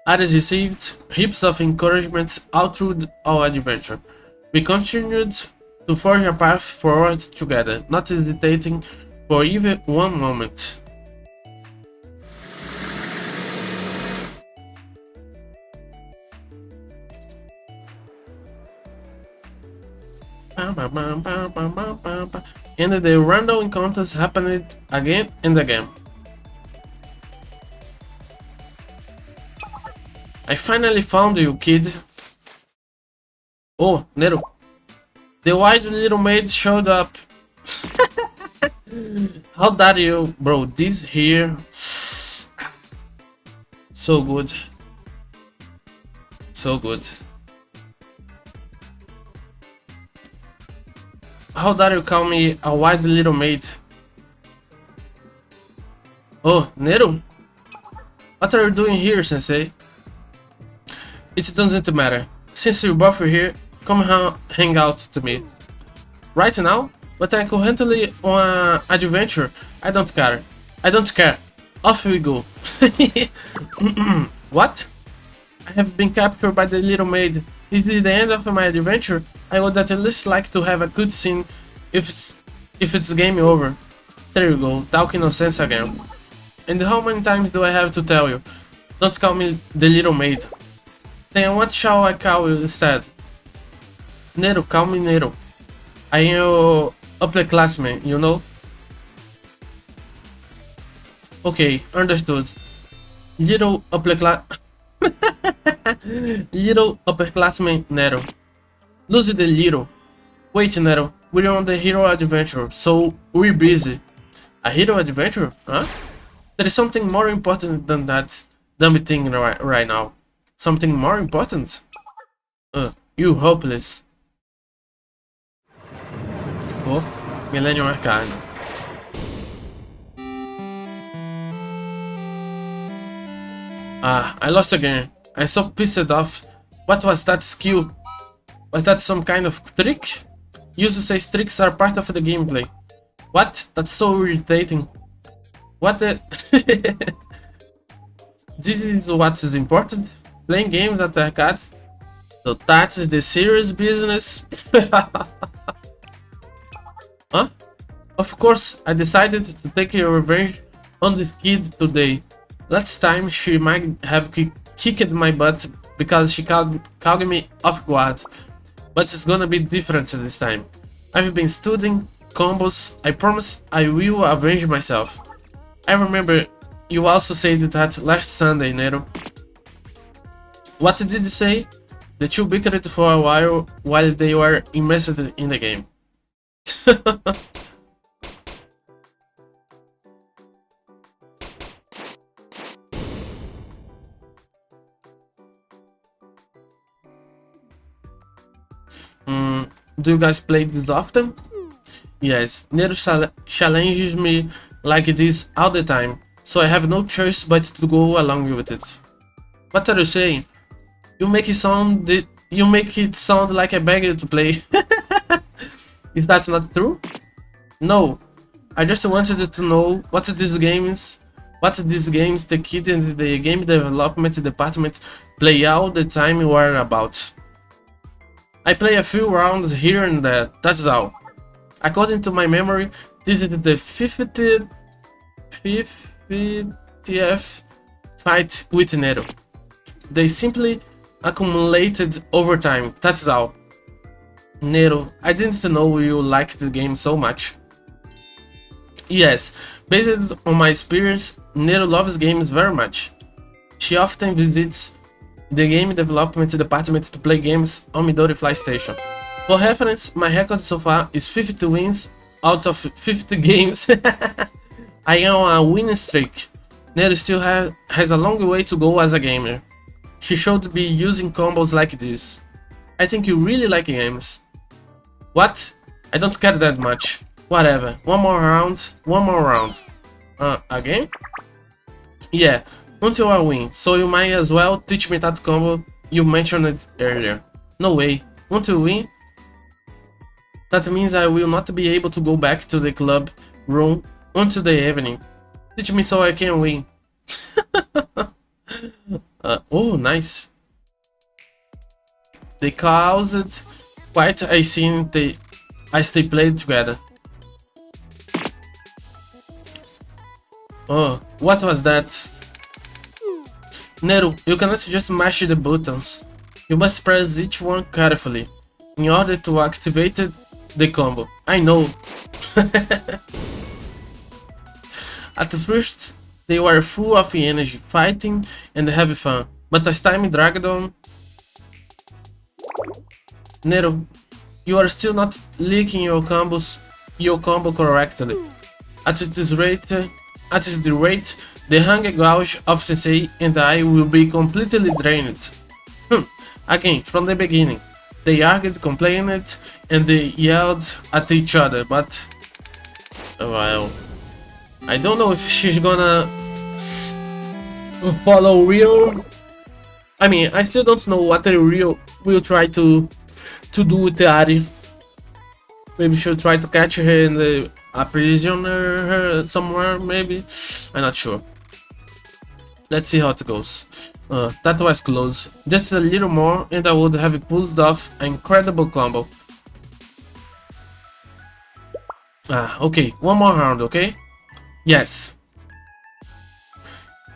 Ares received heaps of encouragement all through our adventure. We continued to forge a path forward together, not hesitating for even one moment. And the random encounters happened again and again. I finally found you, kid. Oh, Nero. The white little maid showed up. How dare you, bro? This here. So good. So good. How dare you call me a white little maid? Oh, Nero? What are you doing here, sensei? It doesn't matter. Since you both are here, come hang out to me. Right now? But I'm currently on an adventure. I don't care. I don't care. Off we go. What? I have been captured by the little maid. Is this the end of my adventure? I would at least like to have a cutscene if it's game over. There you go, talking nonsense again. And how many times do I have to tell you? Don't call me the little maid. Then what shall I call you instead? Nero, call me Nero. I am your upperclassman, you know? Okay, understood. Little upperclassman Nero. Lose the little. Wait, Nero, we're on the hero adventure, so we're busy. A hero adventure? Huh? There is something more important than that dumb thing right now. Something more important? You hopeless. Oh, Millennium Arcane. Ah, I lost again. I'm so pissed off. What was that skill? Was that some kind of trick? User says tricks are part of the gameplay. What? That's so irritating. What the... This is what is important? Playing games at the arcade? So that's the serious business? Huh? Of course, I decided to take a revenge on this kid today. Last time she might have kicked my butt because she caught me off guard. But it's gonna be different this time. I've been studying combos. I promise I will avenge myself. I remember you also said that last Sunday, Nero. What did you say? The two bickered for a while they were immersed in the game. Do you guys play this often? Yes, Nero challenges me like this all the time, so I have no choice but to go along with it. What are you saying? You make it sound like I beg you to play. Is that not true? No, I just wanted to know what these games the kid and the game development department play all the time were about. I play a few rounds here and there, that's all. According to my memory, this is the 50th fight with Nero. They simply accumulated over time, that's all. Nero, I didn't know you liked the game so much. Yes, based on my experience, Nero loves games very much. She often visits the game development department to play games on Midori Fly Station. For reference, my record so far is 50 wins out of 50 games. I am on a winning streak. Nero still has a long way to go as a gamer. She should be using combos like this. I think you really like games. What? I don't care that much. Whatever. One more round. Again? Yeah, until I win, so you might as well teach me that combo you mentioned earlier. No way. Until we win? That means I will not be able to go back to the club room until the evening. Teach me so I can win. Oh, nice. They caused quite a scene as they played together. Oh, what was that? Nero, you cannot just mash the buttons. You must press each one carefully in order to activate the combo. I know. At first, they were full of energy, fighting and having fun, but as time dragged on, Nero, you are still not leaking your combo correctly. At this rate, the hunger gauge of Sensei and I will be completely drained. Again, from the beginning, they argued, complained, and they yelled at each other, but well, I don't know if she's gonna follow real. I mean, I still don't know what the real will try to do with Ari. Maybe she'll try to catch her in a prisoner her somewhere, maybe. I'm not sure. Let's see how it goes. That was close. Just a little more and I would have pulled off an incredible combo. Okay, one more round, okay? Yes.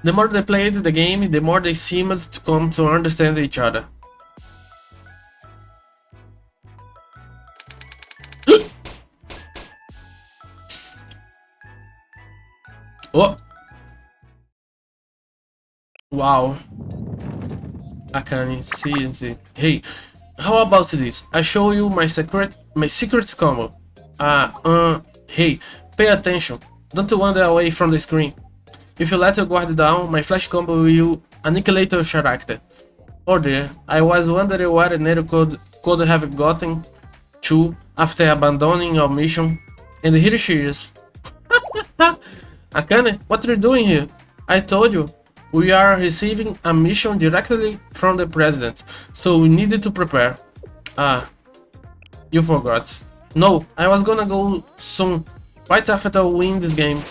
The more they played the game, the more they seemed to come to understand each other. Oh! Wow. Akane, see. Hey, how about this? I show you my secret combo. Hey, pay attention. Don't wander away from the screen. If you let your guard down, my flash combo will annihilate your character. Oh dear, I was wondering where Nero could have gotten to after abandoning our mission. And here she is. Akane, what are you doing here? I told you, we are receiving a mission directly from the president, so we needed to prepare. You forgot. No, I was gonna go soon, right after I win this game.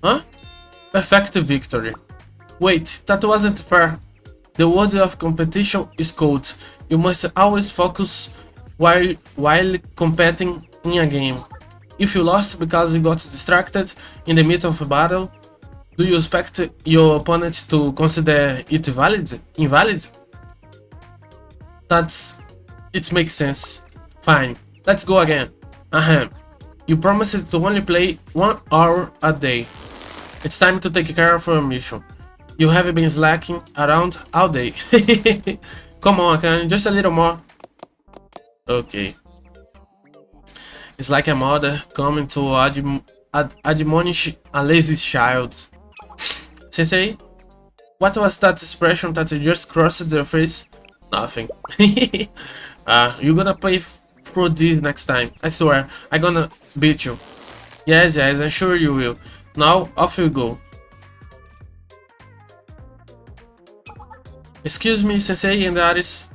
Huh? Perfect victory. Wait, that wasn't fair. The word of competition is cold. You must always focus while competing in a game. If you lost because you got distracted in the middle of a battle, do you expect your opponent to consider it invalid? It makes sense. Fine, let's go again. You promised to only play 1 hour a day. It's time to take care of your mission. You have been slacking around all day. Come on, Akane, just a little more. Okay. It's like a mother coming to admonish a lazy child. Sensei, what was that expression that just crossed your face? Nothing. You're gonna pay for this next time. I swear, I'm gonna beat you. Yes, I'm sure you will. Now, off you go. Excuse me, Sensei and Aris.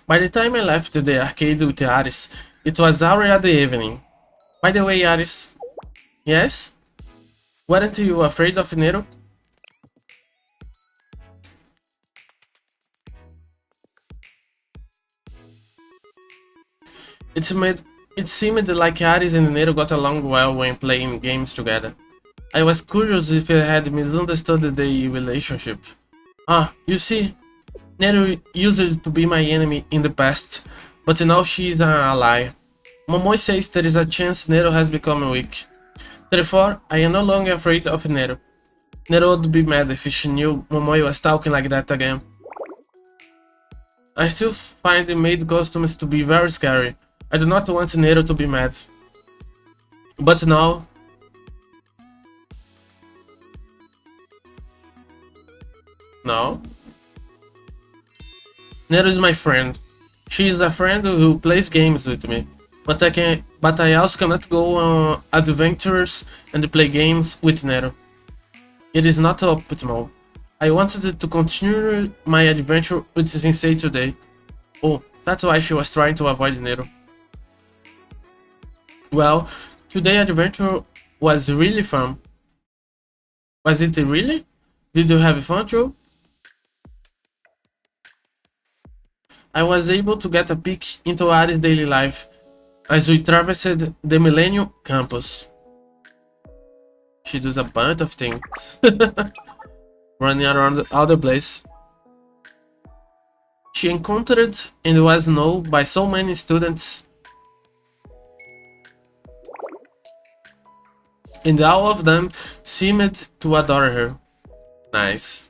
By the time I left the arcade with Aris, it was already the evening. By the way, Aris. Yes? Weren't you afraid of Nero? It seemed like Aris and Nero got along well when playing games together. I was curious if I had misunderstood the relationship. You see, Nero used to be my enemy in the past, but now she's an ally. Momoy says there is a chance Nero has become weak. Therefore, I am no longer afraid of Nero. Nero would be mad if she knew Momoy was talking like that again. I still find the maid costumes to be very scary. I do not want Nero to be mad. But now... No? Nero is my friend. She is a friend who plays games with me. but I also cannot go on adventures and play games with Nero. It is not optimal. I wanted to continue my adventure with Sensei today. Oh, that's why she was trying to avoid Nero. Well, today's adventure was really fun. Was it really? Did you have fun, Joe? I was able to get a peek into Aries' daily life as we traversed the Millennium campus. She does a bunch of things. Running around all the place. She encountered and was known by so many students. And all of them seemed to adore her. Nice.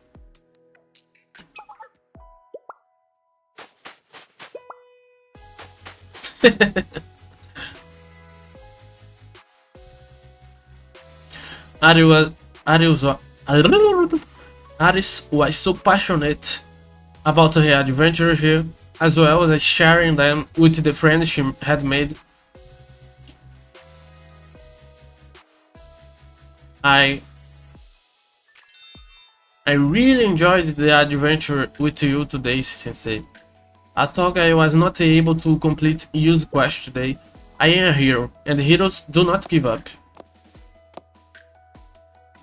Aris was so passionate about her adventure here, as well as sharing them with the friends she had made. I really enjoyed the adventure with you today, Sensei. I thought I was not able to complete use quest today. I am a hero, and heroes do not give up.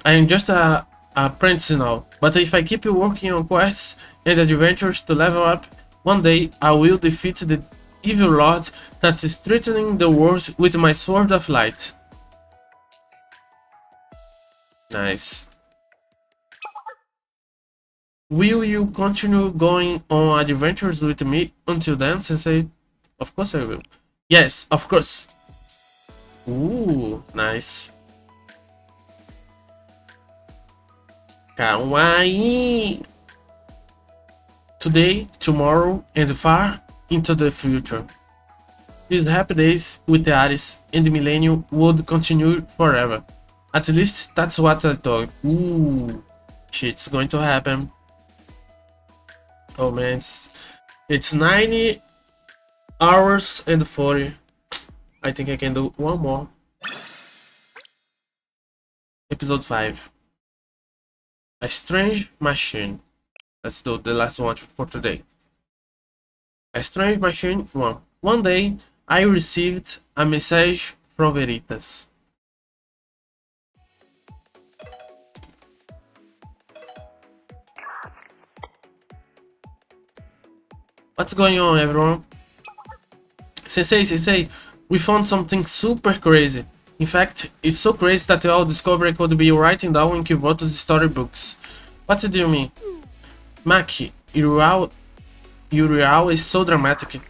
I am just a apprentice now, but if I keep working on quests and adventures to level up, one day I will defeat the evil lord that is threatening the world with my sword of light. Nice. Will you continue going on adventures with me until then, Sensei? Of course I will. Yes, of course. Ooh, nice. Kawaii. Today, tomorrow, and far into the future. These happy days with the Aris and the Millennium would continue forever. At least that's what I thought. Ooh, shit's going to happen. Oh man, it's 90 hours and 40. I think I can do one more. Episode 5. A strange machine. Let's do the last one for today. A strange machine 1. One day, I received a message from Veritas. What's going on, everyone? Sensei, we found something super crazy. In fact, it's so crazy that all discovery could be writing down in Kivoto's storybooks. What do you mean? Maki, your real is so dramatic.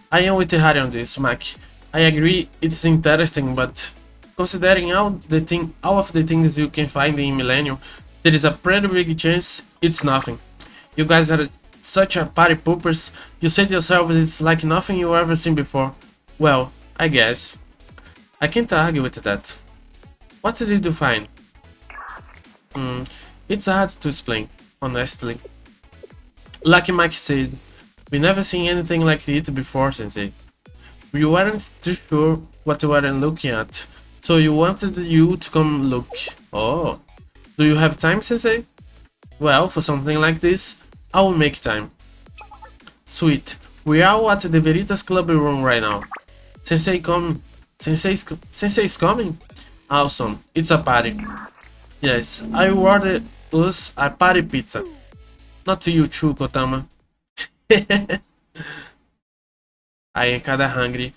I am with Harry on this, Maki. I agree, it's interesting, but considering all of the things you can find in Millennium, there is a pretty big chance it's nothing. You guys are such a party poopers. You said yourselves it's like nothing you ever seen before. Well, I guess. I can't argue with that. What did you find? It's hard to explain, honestly. Like Mike said, we never seen anything like it before, Sensei. We weren't too sure what we were looking at, so you wanted you to come look. Oh, do you have time, Sensei? Well, for something like this, I will make time. Sweet. We are at the Veritas Club room right now. Sensei coming. Sensei's coming? Awesome. It's a party. Yes, I ordered us a party pizza. Not to you too, Kotama. I am kinda hungry.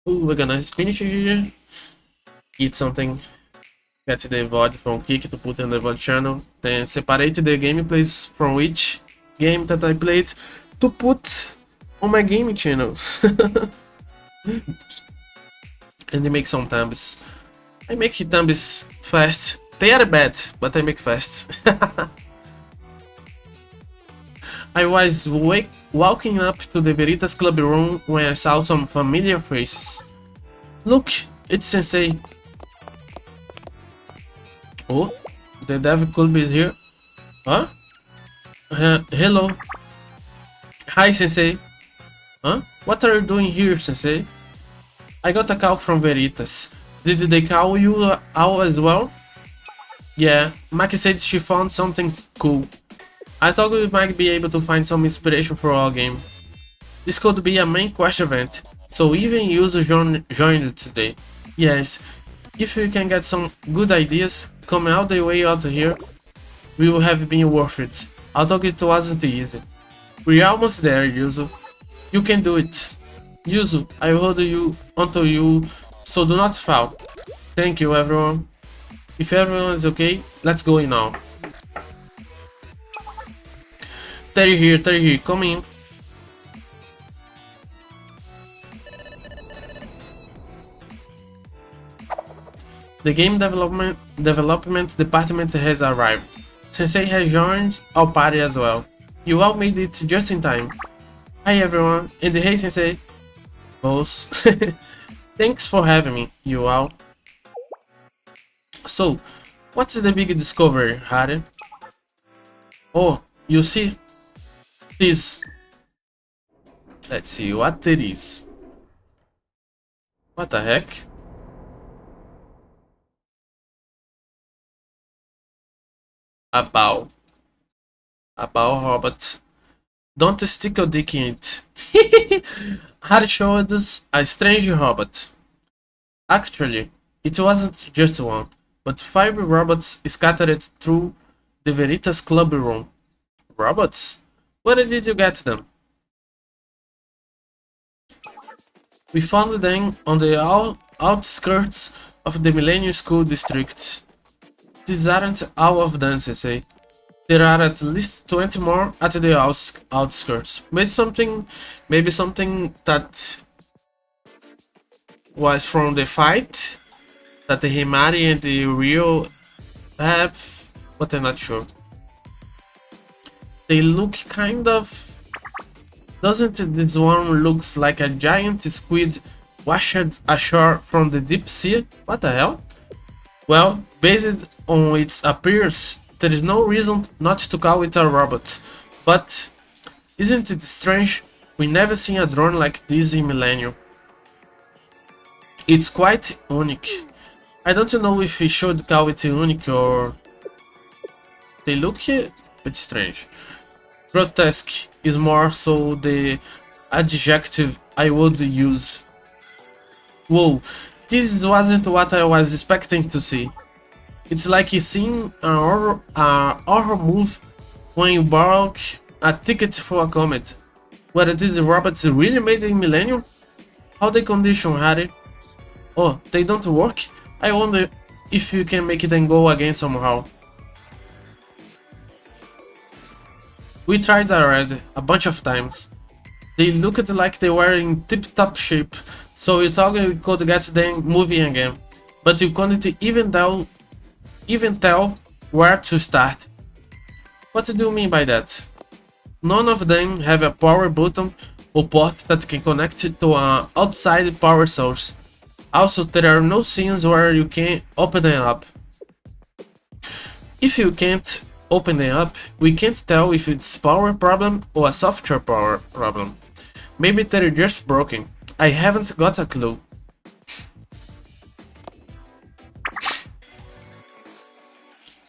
Ooh, we're gonna finish here. Eat something. Get the VOD from Kik to put in the VOD channel. Then separate the gameplays from each game that I played to put on my gaming channel. And make some thumbs. I make thumbs fast. They are bad, but I make fast. I was walking up to the Veritas Club room when I saw some familiar faces. Look, it's Sensei. Oh, the Devil Club is here. Huh? Hello. Hi, Sensei. Huh? What are you doing here, Sensei? I got a call from Veritas. Did they call you out as well? Yeah, Maki said she found something cool. I thought we might be able to find some inspiration for our game. This could be a main quest event, so even users joined today. Yes, if we can get some good ideas coming all the way out here, we will have been worth it. I thought it wasn't easy. We're almost there, Yuzu. You can do it. Yuzu, I hold you onto you, so do not fall. Thank you, everyone. If everyone is okay, let's go now. Terry here, come in. The game development department has arrived. Sensei has joined our party as well. You all made it just in time. Hi everyone, and hey Sensei. Boss. Thanks for having me, you all. So, what's the big discovery, Harry? Oh, you see? This. Let's see what it is. What the heck? A bow. A bow robot. Don't stick your dick in it. Harry showed us a strange robot. Actually, it wasn't just one, but 5 robots scattered through the Veritas club room. Robots? Where did you get them? We found them on the outskirts of the Millennium School District. These aren't all of them, Sensei. There are at least 20 more at the outskirts. Maybe something that was from the fight that the Himari and the Rio have, but I'm not sure. They look kind of... Doesn't this one looks like a giant squid washed ashore from the deep sea? What the hell? Well, based on its appearance, there is no reason not to call it a robot. But isn't it strange? We never seen a drone like this in Millennium. It's quite unique. I don't know if we should call it unique or... They look a bit strange. Grotesque is more so the adjective I would use. Whoa, this wasn't what I was expecting to see. It's like you seeing an horror move when you borrow a ticket for a comet. Were these robots really made in Millennium? How they condition, Harry? Oh, they don't work? I wonder if you can make them go again somehow. We tried already, a bunch of times. They looked like they were in tip-top shape, so we thought we could get them moving again. But you couldn't even tell where to start. What do you mean by that? None of them have a power button or port that can connect to an outside power source. Also, there are no scenes where you can open them up. If you can't open them up, we can't tell if it's a power problem or a software power problem. Maybe they're just broken. I haven't got a clue.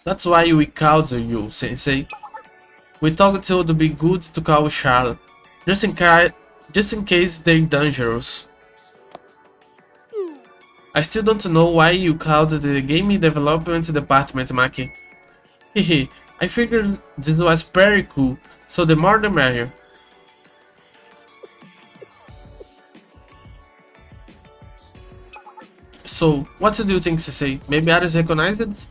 That's why we called you, Sensei. We thought it would be good to call Charles, just in case they're dangerous. I still don't know why you called the gaming development department, Maki. Hehe, I figured this was very cool, so the more the merrier. So, what do you think, Sensei? Maybe others recognize it?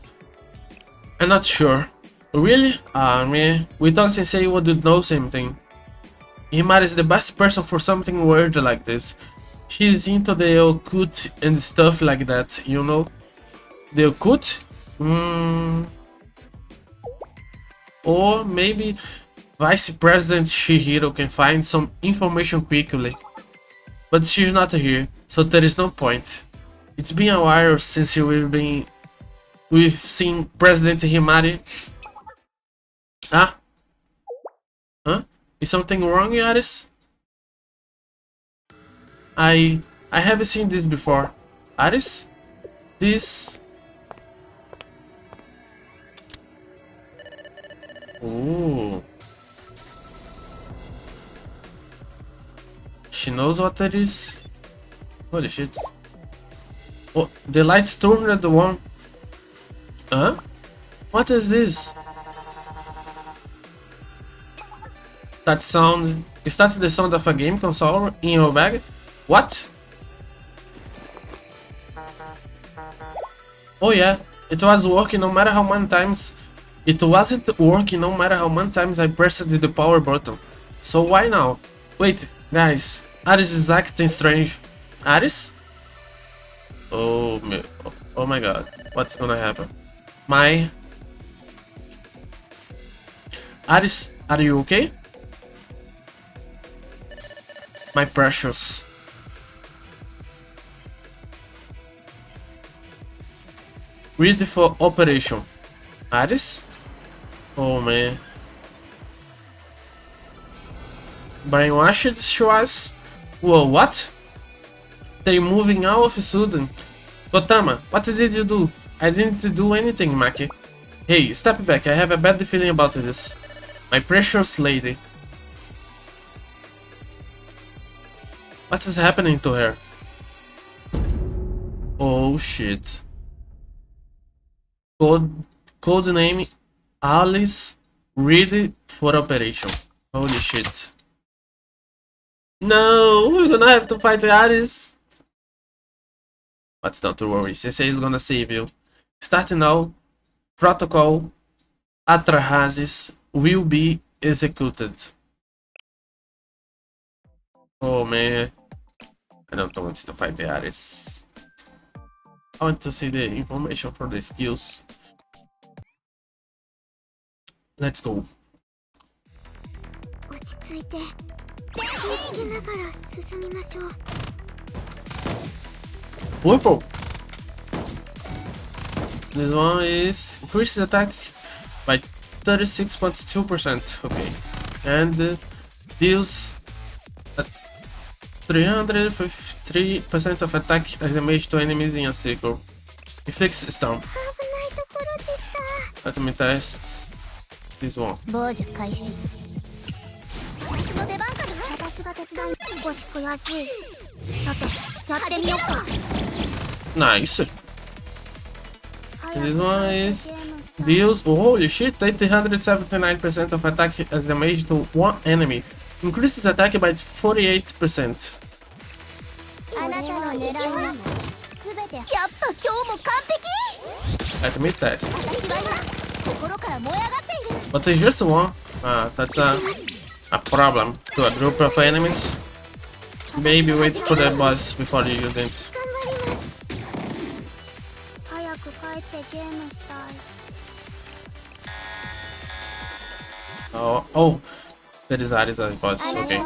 I'm not sure. Really? Man, we thought Sensei would know something. Himari is the best person for something weird like this. She's into the occult and stuff like that, you know? The occult? Or maybe Vice President Shihiro can find some information quickly. But she's not here, so there is no point. It's been a while since we've seen President Himari. Ah? Huh? Is something wrong, Yaris? I haven't seen this before. Aris? This... Ooh. She knows what that is. Holy shit. Oh, the lights turned at the one. Huh? What is this? That sound... Is that the sound of a game console in your bag? What? Oh yeah, it was working no matter how many times. It wasn't working no matter how many times I pressed the power button. So why now? Wait, guys, Aris is acting strange. Aris? Oh my god, what's gonna happen? Aris, are you okay? My precious. Ready for operation. Aris? Oh man. Brainwashed she was? Whoa, what? They're moving out of a sudden. Gotama, what did you do? I didn't do anything, Maki. Hey, step back, I have a bad feeling about this. My precious lady. What is happening to her? Oh shit. Code name Alice, ready for operation. Holy shit. No, we're gonna have to fight Alice. But not to worry, Sensei is gonna save you. Starting now, protocol Atrahasis will be executed. Oh man, I don't want to fight the Alice. I want to see the information for the skills. Let's go. Purple. This one is increases attack by 36.2%. Okay, and deals 353% of attack as damage to enemies in a circle. Inflicts stun. Let me test this one. Nice. And this one is deals, holy shit, 379% of attack as damage to one enemy. Increases attack by 48%. Let me test. But it's just one. That's a problem to a group of enemies. Maybe wait for the boss before you use it. Oh, that is Aris as boss. Okay.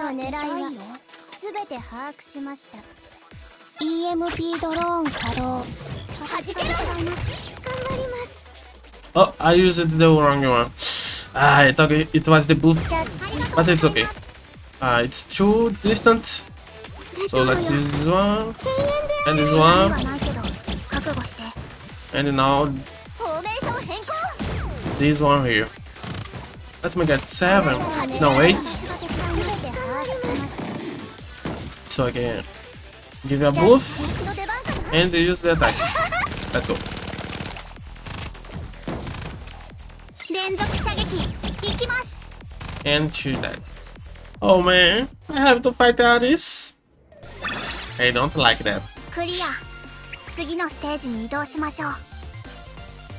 Oh, I used the wrong one. I thought it was the buff, but it's okay. It's too distant, so let's use this one and this one, and now this one here. Let me get 7, no 8. So I can give you a buff and use the attack. Let's go. And shoot that. Oh man, I have to fight Aris. I don't like that.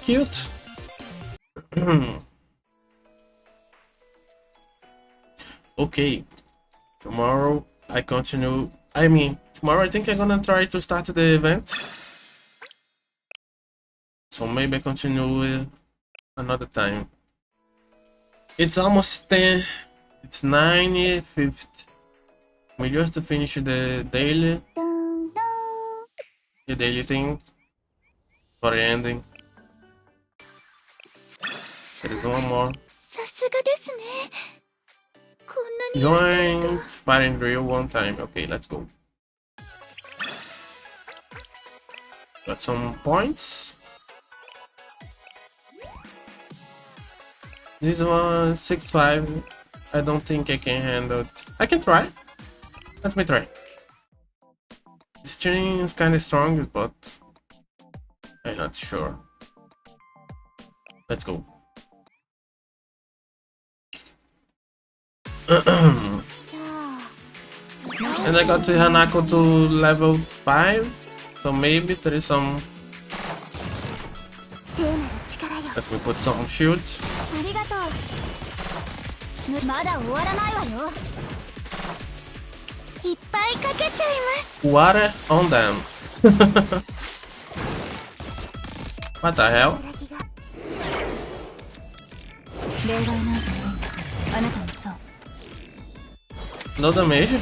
Cute. Okay. Tomorrow I continue. Tomorrow I think I'm gonna try to start the event. So maybe I continue with another time. It's almost 10. It's 9:50. We just to finish the daily thing for the ending. There is one more. Joined fighting drill one time. Okay, let's go. Got some points. This one 6-5. I don't think I can handle it. I can try. Let me try. This string is kind of strong, but I'm not sure. Let's go. And I got the Hanako to level 5, so maybe there is some. Let me put some shield. Water on them. What the hell? No damage?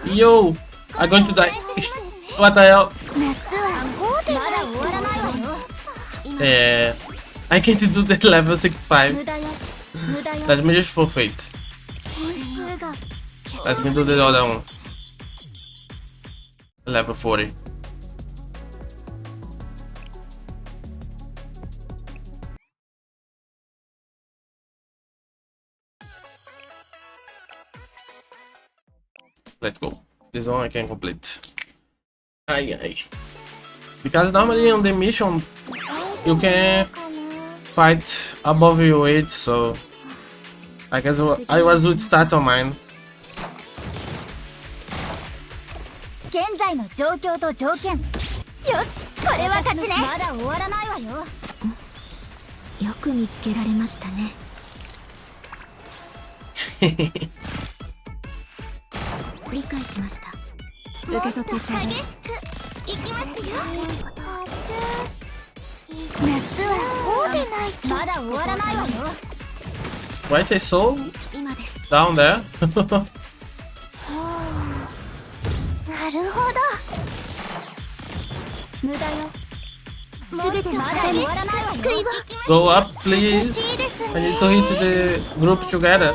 Yo! I'm going to die. What the hell? Yeah, I can't do that level 65. Let me just forfeit. Let me do the other one. Level 40. Let's go. This one I can complete. Aye. Because normally on the mission you can fight above your weight, so I guess I was with start on mine. Why they so down there? Go up, please. I need to hit the group together.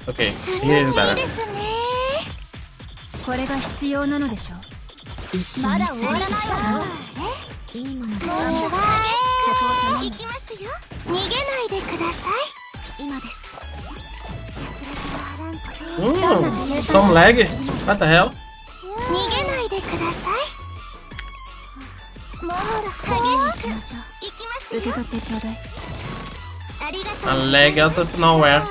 Okay, here is better. Some lag? What the hell? A lag out of nowhere.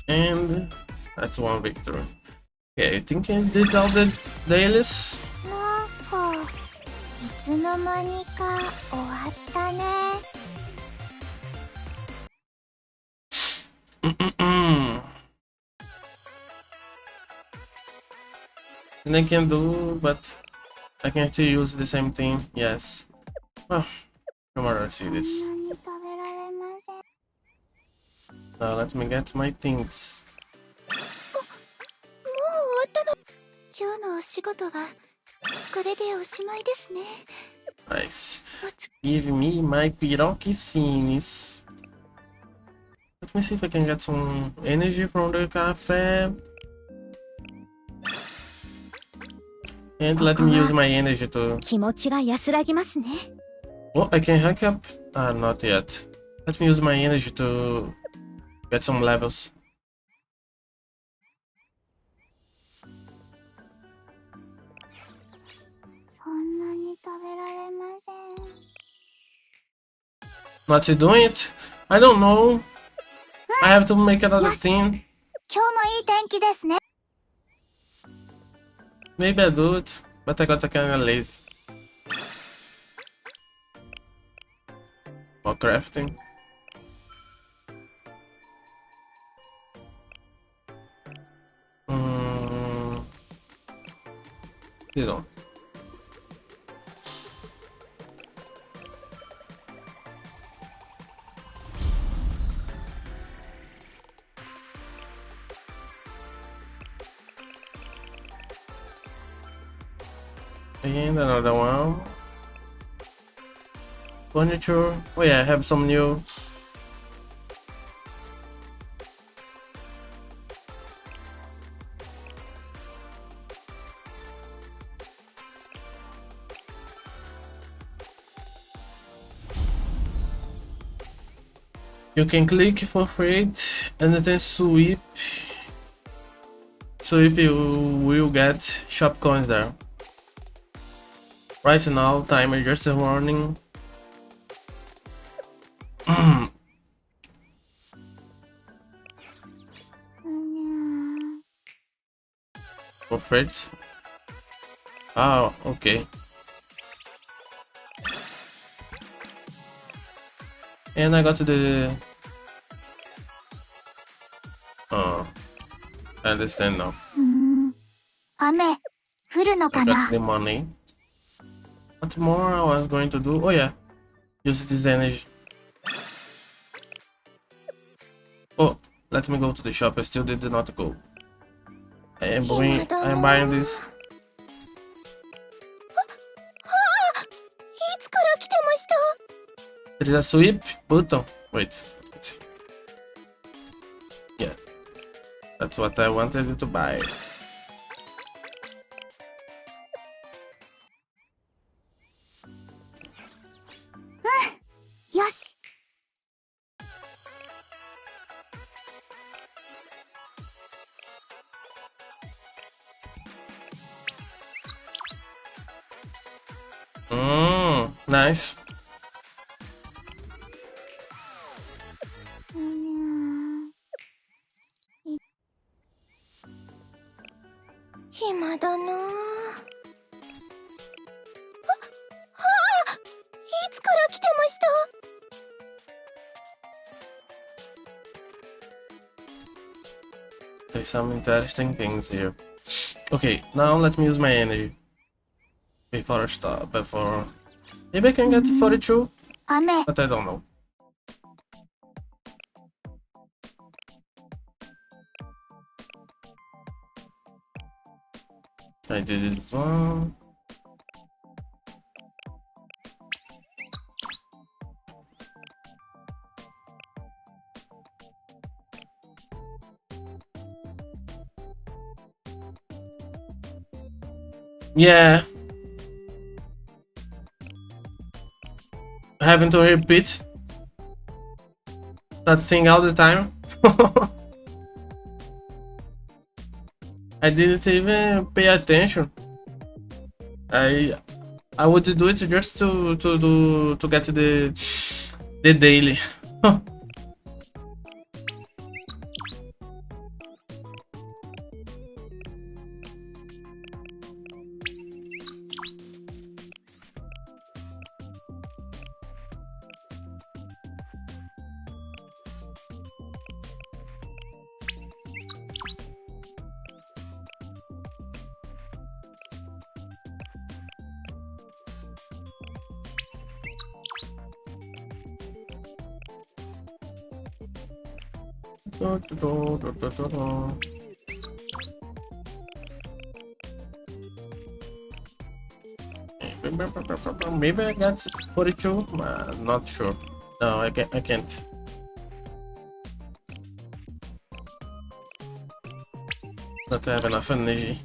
And that's one victory. Okay, I think I did all the dailies. And I can do, but I can't use the same thing. Yes. Well, tomorrow I'll see this. Now let me get my things. Nice. Give me my pirocines. Let me see if I can get some energy from the cafe. And let me use my energy to... Oh, I can hack up? Ah, not yet. Let me use my energy to get some levels. Not to doing it? I don't know. I have to make another thing. Maybe I do it, but I got kinda lazy. For crafting. You know. And another one. Furniture. Oh yeah, I have some new. You can click for free and then sweep. Sweep, you will get shop coins there. Right now, timer just running. For free. Oh, okay. And I got the. Oh, I understand now. I got the money. What more I was going to do? Oh yeah, use this energy. Oh, let me go to the shop. I still did not go. I'm buying this. There is a sweep button. Wait, let's see. Yeah, that's what I wanted to buy. Yes. Nice. There's some interesting things here. Okay, now let me use my energy. Before I stop, before... Maybe I can get 42? But I don't know. I did this one. Yeah. Having to repeat that thing all the time. I didn't even pay attention. I would do it just to get the daily. Maybe I got 42. Not sure. No, I can't. Not have enough energy.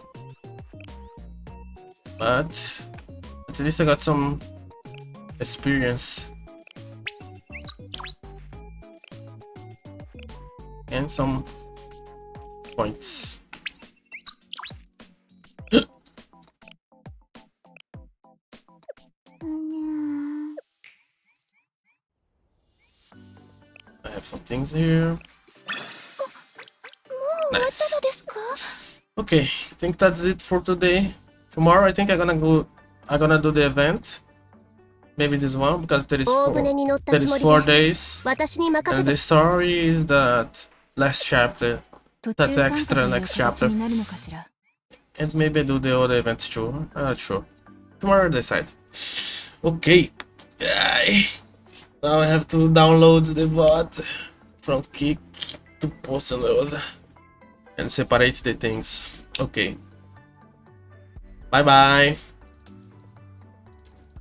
But at least I got some experience. And some points. I have some things here. Nice. Okay, I think that's it for today. Tomorrow I think I'm gonna do the event. Maybe this one because there is 4 days. And the story is that last chapter. That extra next chapter. And maybe I do the other events too. I'm not sure. Tomorrow I decide. Okay. Now I have to download the bot from Kik to post and load and separate the things. Okay. Bye bye.